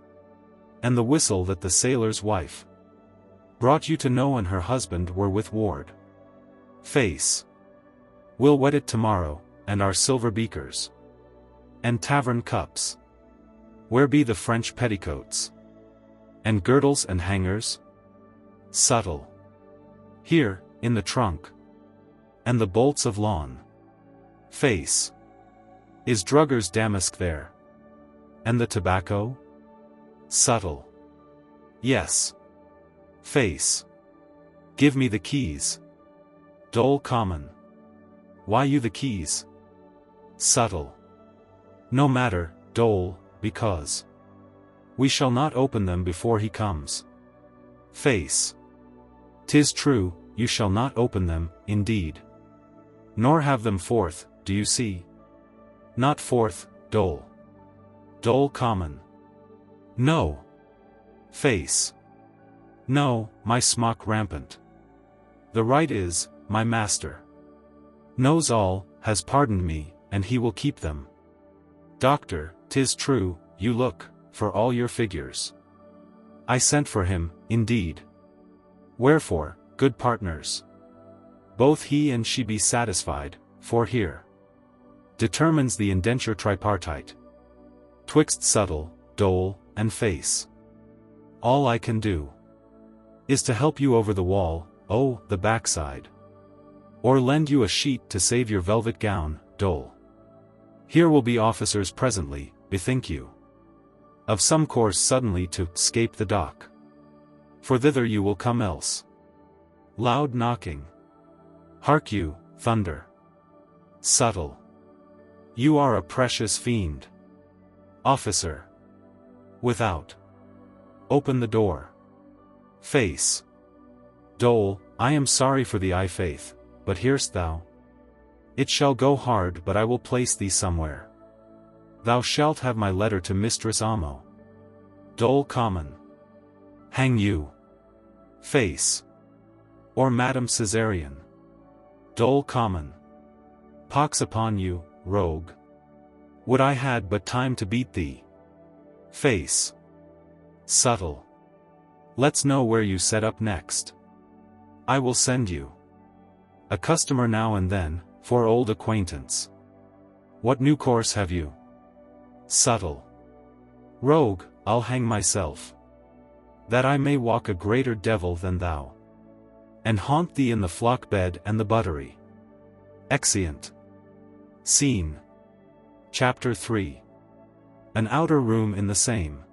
And the whistle that the sailor's wife brought you to know and her husband were with ward. Face. We'll wet it tomorrow, and our silver beakers. And tavern cups? Where be the French petticoats? And girdles and hangers? Subtle. Here, in the trunk. And the bolts of lawn. Face. Is drugger's damask there? And the tobacco? Subtle. Yes. Face. Give me the keys. Dull common. Why you the keys? Subtle. No matter, dole, because we shall not open them before he comes. Face. 'Tis true, you shall not open them, indeed. Nor have them forth, do you see? Not forth, dole. Dole common. No. Face. No, my smock rampant. The right is, my master knows all, has pardoned me, and he will keep them. Doctor, 'tis true, you look, for all your figures. I sent for him, indeed. Wherefore, good partners, both he and she be satisfied, for here determines the indenture tripartite, twixt subtle, dole, and face. All I can do is to help you over the wall, oh, the backside. Or lend you a sheet to save your velvet gown, dole. Here will be officers presently, bethink you. Of some course suddenly to 'scape the dock. For thither you will come else. Loud knocking. Hark you, thunder. Subtle. You are a precious fiend. Officer. Without. Open the door. Face. Dole, I am sorry for the eye faith, but hear'st thou? It shall go hard, but I will place thee somewhere. Thou shalt have my letter to Mistress Amo. Dole common. Hang you. Face. Or Madame Caesarian. Dole common. Pox upon you, rogue. Would I had but time to beat thee. Face. Subtle. Let's know where you set up next. I will send you a customer now and then, for old acquaintance. What new course have you? Subtle. Rogue, I'll hang myself, that I may walk a greater devil than thou, and haunt thee in the flock bed and the buttery. Exeunt. Scene. Chapter 3. An outer room in the same.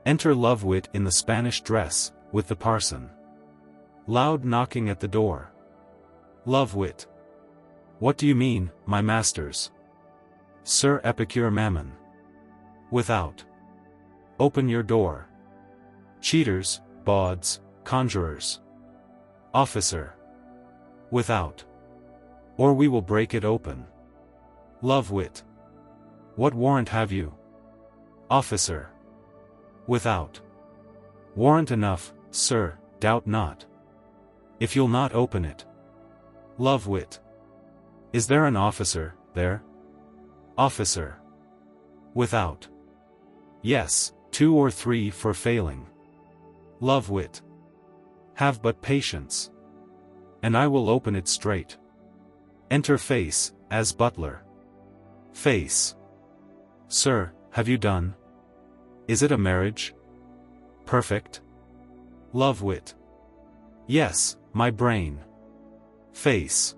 Enter Lovewit in the Spanish dress, with the parson. Loud knocking at the door. Lovewit. What do you mean, my masters? Sir Epicure Mammon. Without. Open your door. Cheaters, bawds, conjurers. Officer. Without. Or we will break it open. Lovewit. What warrant have you? Officer. Without. Warrant enough, sir, doubt not. If you'll not open it. Lovewit. Is there an officer, there? Officer. Without. Yes, 2 or 3 for failing. Lovewit. Have but patience, and I will open it straight. Enter Face, as butler. Face. Sir, have you done? Is it a marriage? Perfect? Lovewit. Yes, my brain. Face.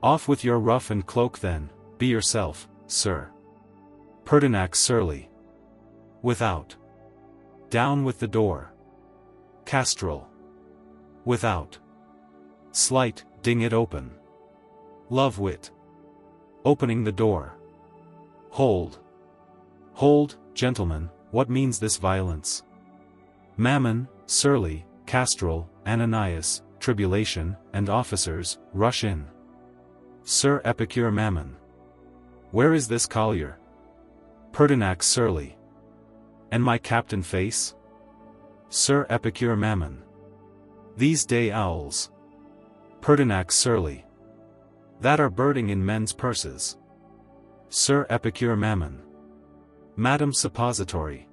Off with your ruff and cloak then, be yourself, sir. Pertinax surly. Without. Down with the door. Castrol. Without. Slight, ding it open. Lovewit. Opening the door. Hold. Hold, gentlemen, what means this violence? Mammon, surly, Castrol, Ananias, tribulation, and officers, rush in. Sir Epicure Mammon. Where is this collier? Pertinax surly. And my captain Face? Sir Epicure Mammon. These day owls. Pertinax surly. That are birding in men's purses. Sir Epicure Mammon. Madam Suppository.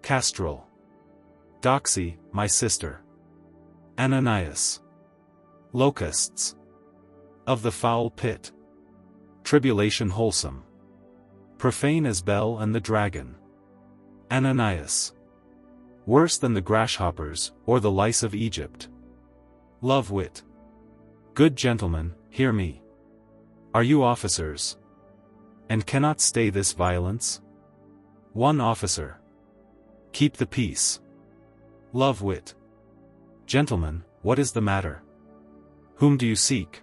Castrol. Doxy, my sister. Ananias. Locusts. Of the foul pit. Tribulation wholesome. Profane as Bel and the dragon. Ananias. Worse than the grasshoppers, or the lice of Egypt. Love-wit. Good gentlemen, hear me. Are you officers? And cannot stay this violence? One officer. Keep the peace. Love-wit. Gentlemen, what is the matter? Whom do you seek?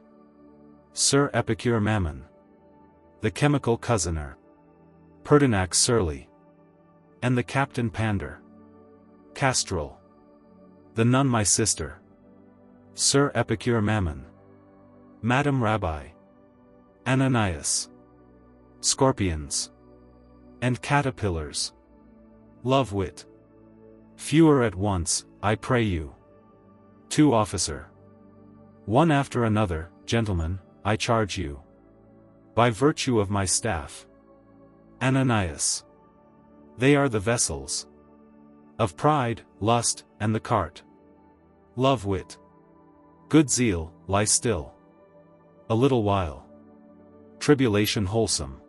Sir Epicure Mammon. The chemical cozener. Pertinax Surly. And the Captain Pander. Castrol. The nun my sister. Sir Epicure Mammon. Madam Rabbi. Ananias. Scorpions. And caterpillars. Love-wit. Fewer at once, I pray you. 2 officer. One after another, gentlemen, I charge you. By virtue of my staff. Ananias. They are the vessels. Of pride, lust, and the cart. Love-wit. Good zeal, lie still. A little while. Tribulation wholesome.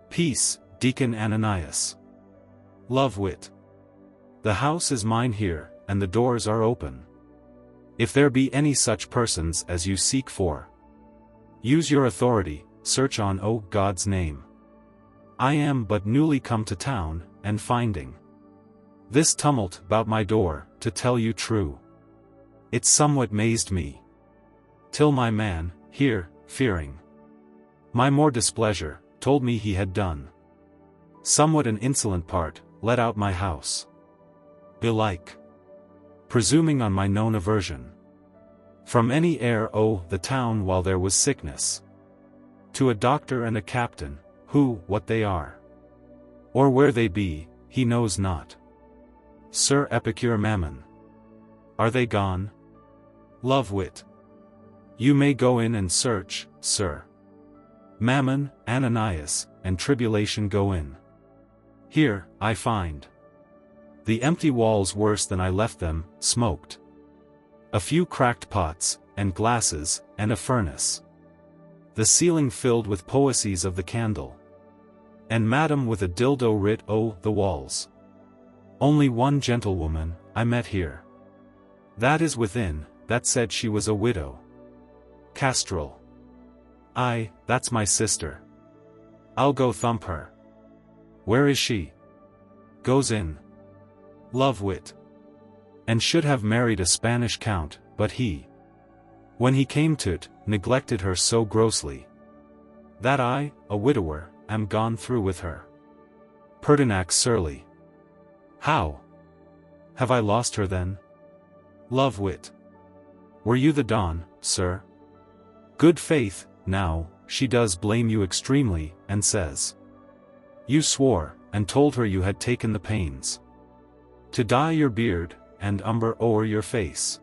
Peace, Deacon Ananias. Love-wit. The house is mine here, and the doors are open. If there be any such persons as you seek for, use your authority, search on O God's name. I am but newly come to town, and finding this tumult about my door, to tell you true, it somewhat mazed me, till my man, here, fearing my more displeasure, told me he had done somewhat an insolent part, let out my house. Belike, presuming on my known aversion from any heir o' the town while there was sickness, to a doctor and a captain, who, what they are, or where they be, he knows not. Sir Epicure Mammon. Are they gone? Love-wit. You may go in and search, sir. Mammon, Ananias, and tribulation go in. Here, I find the empty walls worse than I left them, smoked. A few cracked pots, and glasses, and a furnace. The ceiling filled with poesies of the candle. And madam with a dildo writ o' the walls. Only one gentlewoman, I met here. That is within, that said she was a widow. Castrol. Aye, that's my sister. I'll go thump her. Where is she? Goes in. Love-wit. And should have married a Spanish count, but he, when he came to't, neglected her so grossly, that I, a widower, am gone through with her. Pertinax Surly. How? Have I lost her then? Love-wit. Were you the Don, sir? Good faith, now, she does blame you extremely, and says, you swore, and told her you had taken the pains to dye your beard, and umber o'er your face.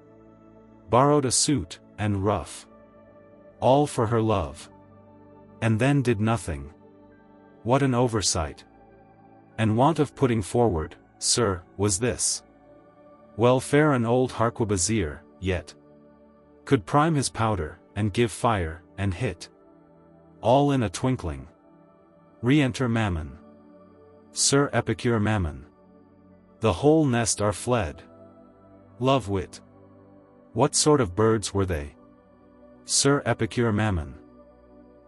Borrowed a suit, and ruff. All for her love. And then did nothing. What an oversight! And want of putting forward, sir, was this. Well, fair an old harquebusier, yet could prime his powder, and give fire, and hit all in a twinkling. Re-enter Mammon. Sir Epicure Mammon. The whole nest are fled. Love-wit. What sort of birds were they? Sir Epicure Mammon.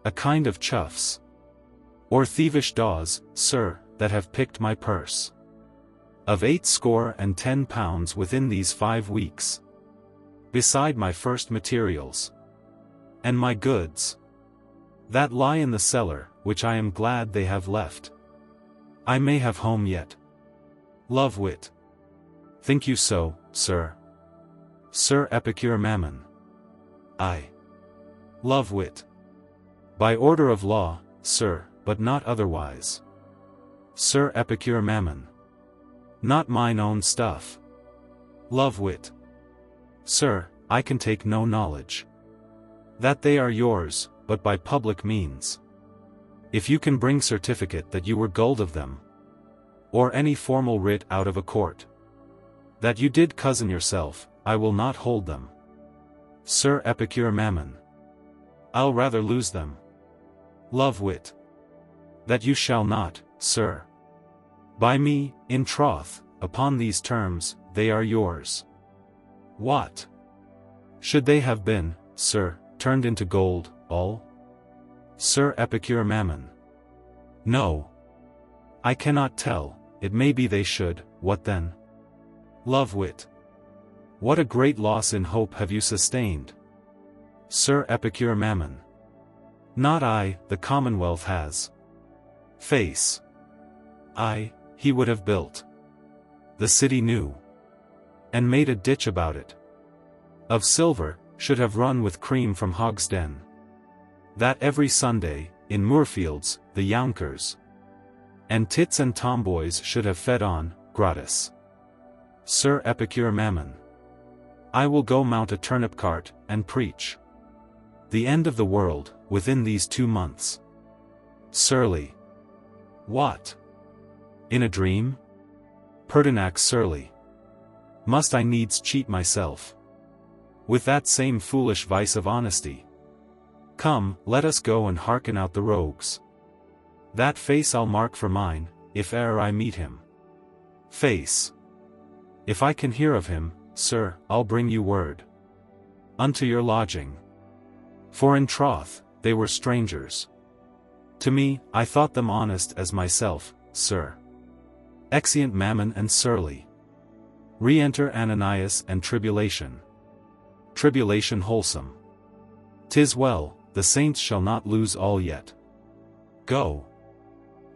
A kind of chuffs. Or thievish daws, sir, that have picked my purse. Of 80 pounds within these 5 weeks. Beside my first materials. And my goods. That lie in the cellar, which I am glad they have left. I may have home yet. Love-wit. Think you so, sir? Sir Epicure Mammon. Aye. Love-wit. By order of law, sir, but not otherwise. Sir Epicure Mammon. Not mine own stuff. Love-wit. Sir, I can take no knowledge that they are yours, but by public means. If you can bring certificate that you were gulled of them, or any formal writ out of a court, that you did cozen yourself, I will not hold them. Sir Epicure Mammon. I'll rather lose them. Love-wit. That you shall not, sir. By me, in troth, upon these terms, they are yours. What? Should they have been, sir, turned into gold, all? Sir Epicure Mammon. No. I cannot tell, it may be they should, what then? Love wit. What a great loss in hope have you sustained. Sir Epicure Mammon. Not I, the Commonwealth has. Face. He would have built the city new, and made a ditch about it. Of silver, should have run with cream from Hogsden. That every Sunday, in Moorfields, the younkers and tits and tomboys should have fed on, gratis. Sir Epicure Mammon. I will go mount a turnip cart, and preach the end of the world, within these 2 months. Surly. What? In a dream? Pertinax surly. Must I needs cheat myself with that same foolish vice of honesty? Come, let us go and hearken out the rogues. That face I'll mark for mine, if e'er I meet him. Face. If I can hear of him, sir, I'll bring you word unto your lodging. For in troth, they were strangers to me. I thought them honest as myself, sir. Exeunt Mammon and surly. Re-enter Ananias and Tribulation. Tribulation wholesome. 'Tis well, the saints shall not lose all yet. Go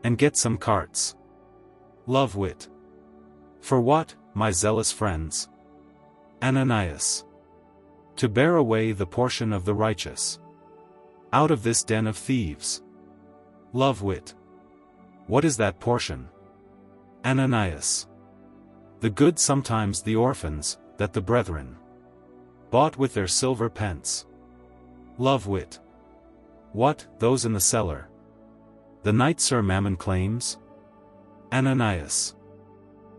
and get some carts. Love wit. For what, my zealous friends? Ananias. To bear away the portion of the righteous out of this den of thieves. Love wit. What is that portion? Ananias. The good sometimes the orphans, that the brethren bought with their silver pence. Love wit. What, those in the cellar? The night Sir Mammon claims? Ananias.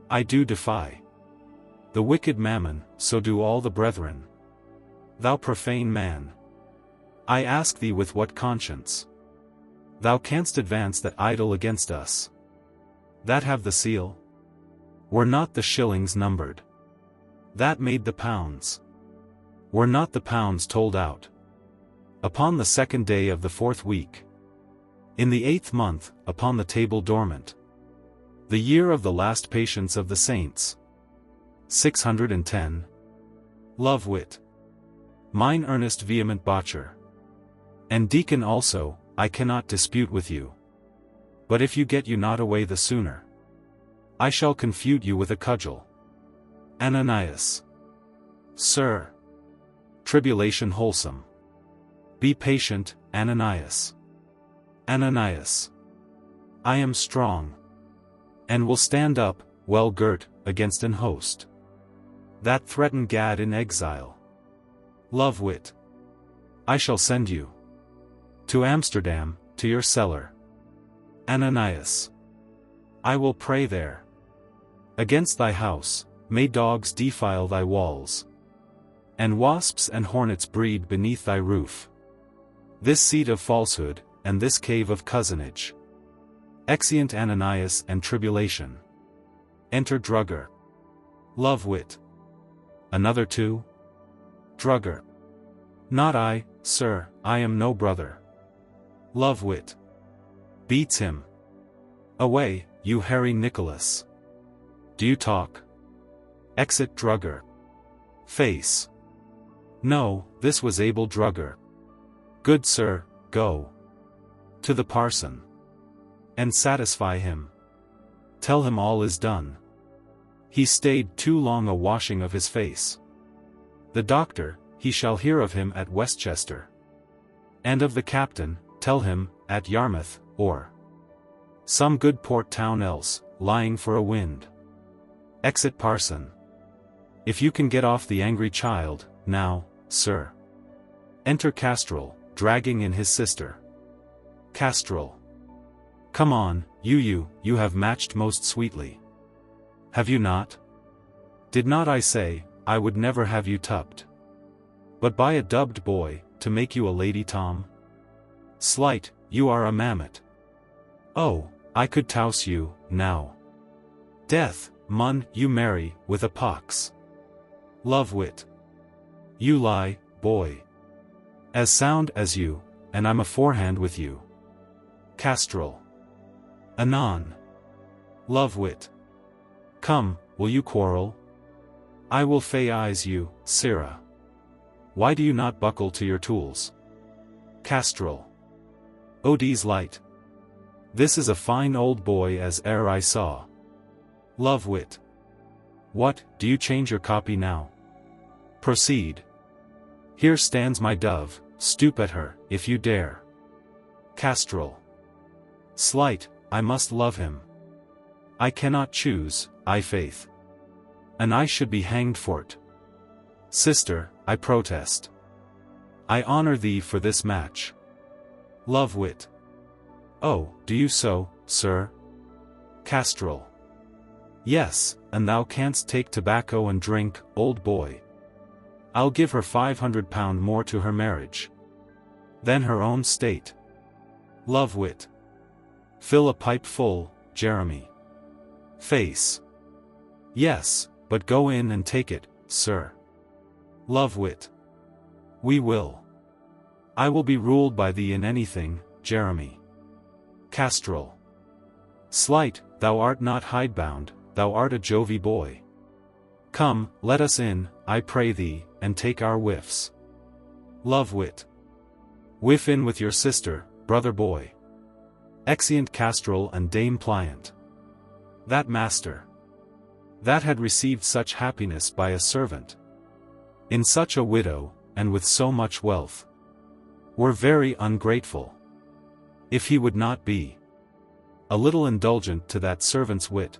I do defy the wicked Mammon, so do all the brethren. Thou profane man. I ask thee with what conscience thou canst advance that idol against us, that have the seal? Were not the shillings numbered that made the pounds? Were not the pounds told out upon the 2nd day of the 4th week, in the 8th month, upon the table dormant, the year of the last patience of the saints? 610. Love wit. Mine earnest vehement botcher and deacon also, I cannot dispute with you. But if you get you not away the sooner, I shall confute you with a cudgel. Ananias. Sir. Tribulation wholesome. Be patient, Ananias. Ananias. I am strong, and will stand up, well girt, against an host that threaten Gad in exile. Love wit. I shall send you to Amsterdam, to your cellar. Ananias. I will pray there. Against thy house, may dogs defile thy walls, and wasps and hornets breed beneath thy roof. This seat of falsehood, and this cave of cousinage. Exeunt Ananias and Tribulation. Enter Drugger. Love wit. Another too? Drugger. Not I, sir, I am no brother. Love wit. Beats him. Away, you Harry Nicholas. Do you talk? Exit Drugger. Face. No, this was Abel Drugger. Good sir, go to the parson and satisfy him. Tell him all is done. He stayed too long a washing of his face. The doctor, he shall hear of him at Westchester. And of the captain, tell him, at Yarmouth, or some good port town else, lying for a wind. Exit parson. If you can get off the angry child, now, sir. Enter Castrol, dragging in his sister. Castrol. Come on, you have matched most sweetly. Have you not? Did not I say, I would never have you tupped, but by a dubbed boy, to make you a lady Tom? Slight, you are a mammet. Oh, I could touse you, now. Death, mun, you marry, with a pox. Love wit. You lie, boy. As sound as you, and I'm aforehand with you. Castrol. Anon. Love wit. Come, will you quarrel? I will fay-eyes you, sirrah. Why do you not buckle to your tools? Castrol. Odie's light. This is a fine old boy as e'er I saw. Love wit. What, do you change your copy now? Proceed. Here stands my dove, stoop at her, if you dare. Castrol. Slight, I must love him. I cannot choose, I faith. And I should be hanged for't. Sister, I protest. I honor thee for this match. Love wit. Oh, do you so, sir? Castrol. Yes, and thou canst take tobacco and drink, old boy. I'll give her £500 more to her marriage. Than her own state. Love wit. Fill a pipe full, Jeremy. Face. Yes, but go in and take it, sir. Love wit. We will. I will be ruled by thee in anything, Jeremy. Castrol. Slight, thou art not hidebound, thou art a jovie boy. Come, let us in, I pray thee, and take our whiffs. Love wit. Whiff in with your sister, brother boy. Exeunt Castrol and Dame Pliant. That master. That had received such happiness by a servant. In such a widow, and with so much wealth. Were very ungrateful. If he would not be a little indulgent to that servant's wit,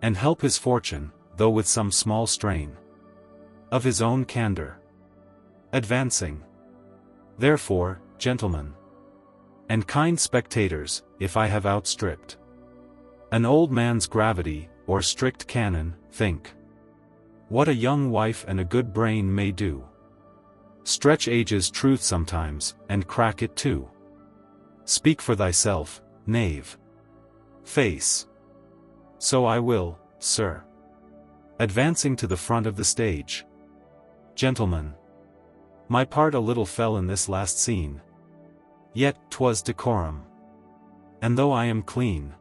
and help his fortune, though with some small strain of his own candor. Advancing. Therefore, gentlemen, and kind spectators, if I have outstripped an old man's gravity, or strict canon, think what a young wife and a good brain may do. Stretch age's truth sometimes, and crack it too. Speak for thyself, knave. Face. So I will, sir. Advancing to the front of the stage. Gentlemen, my part a little fell in this last scene. Yet 'twas decorum. And though I am clean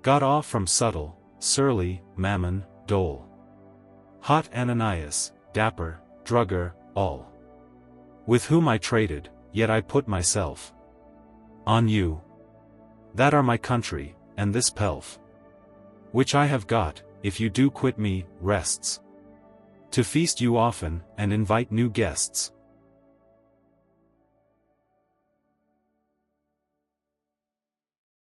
got off from subtle, surly, Mammon, Dole, hot Ananias, dapper, Drugger, all with whom I traded, yet I put myself on you, that are my country, and this pelf, which I have got, if you do quit me, rests to feast you often, and invite new guests.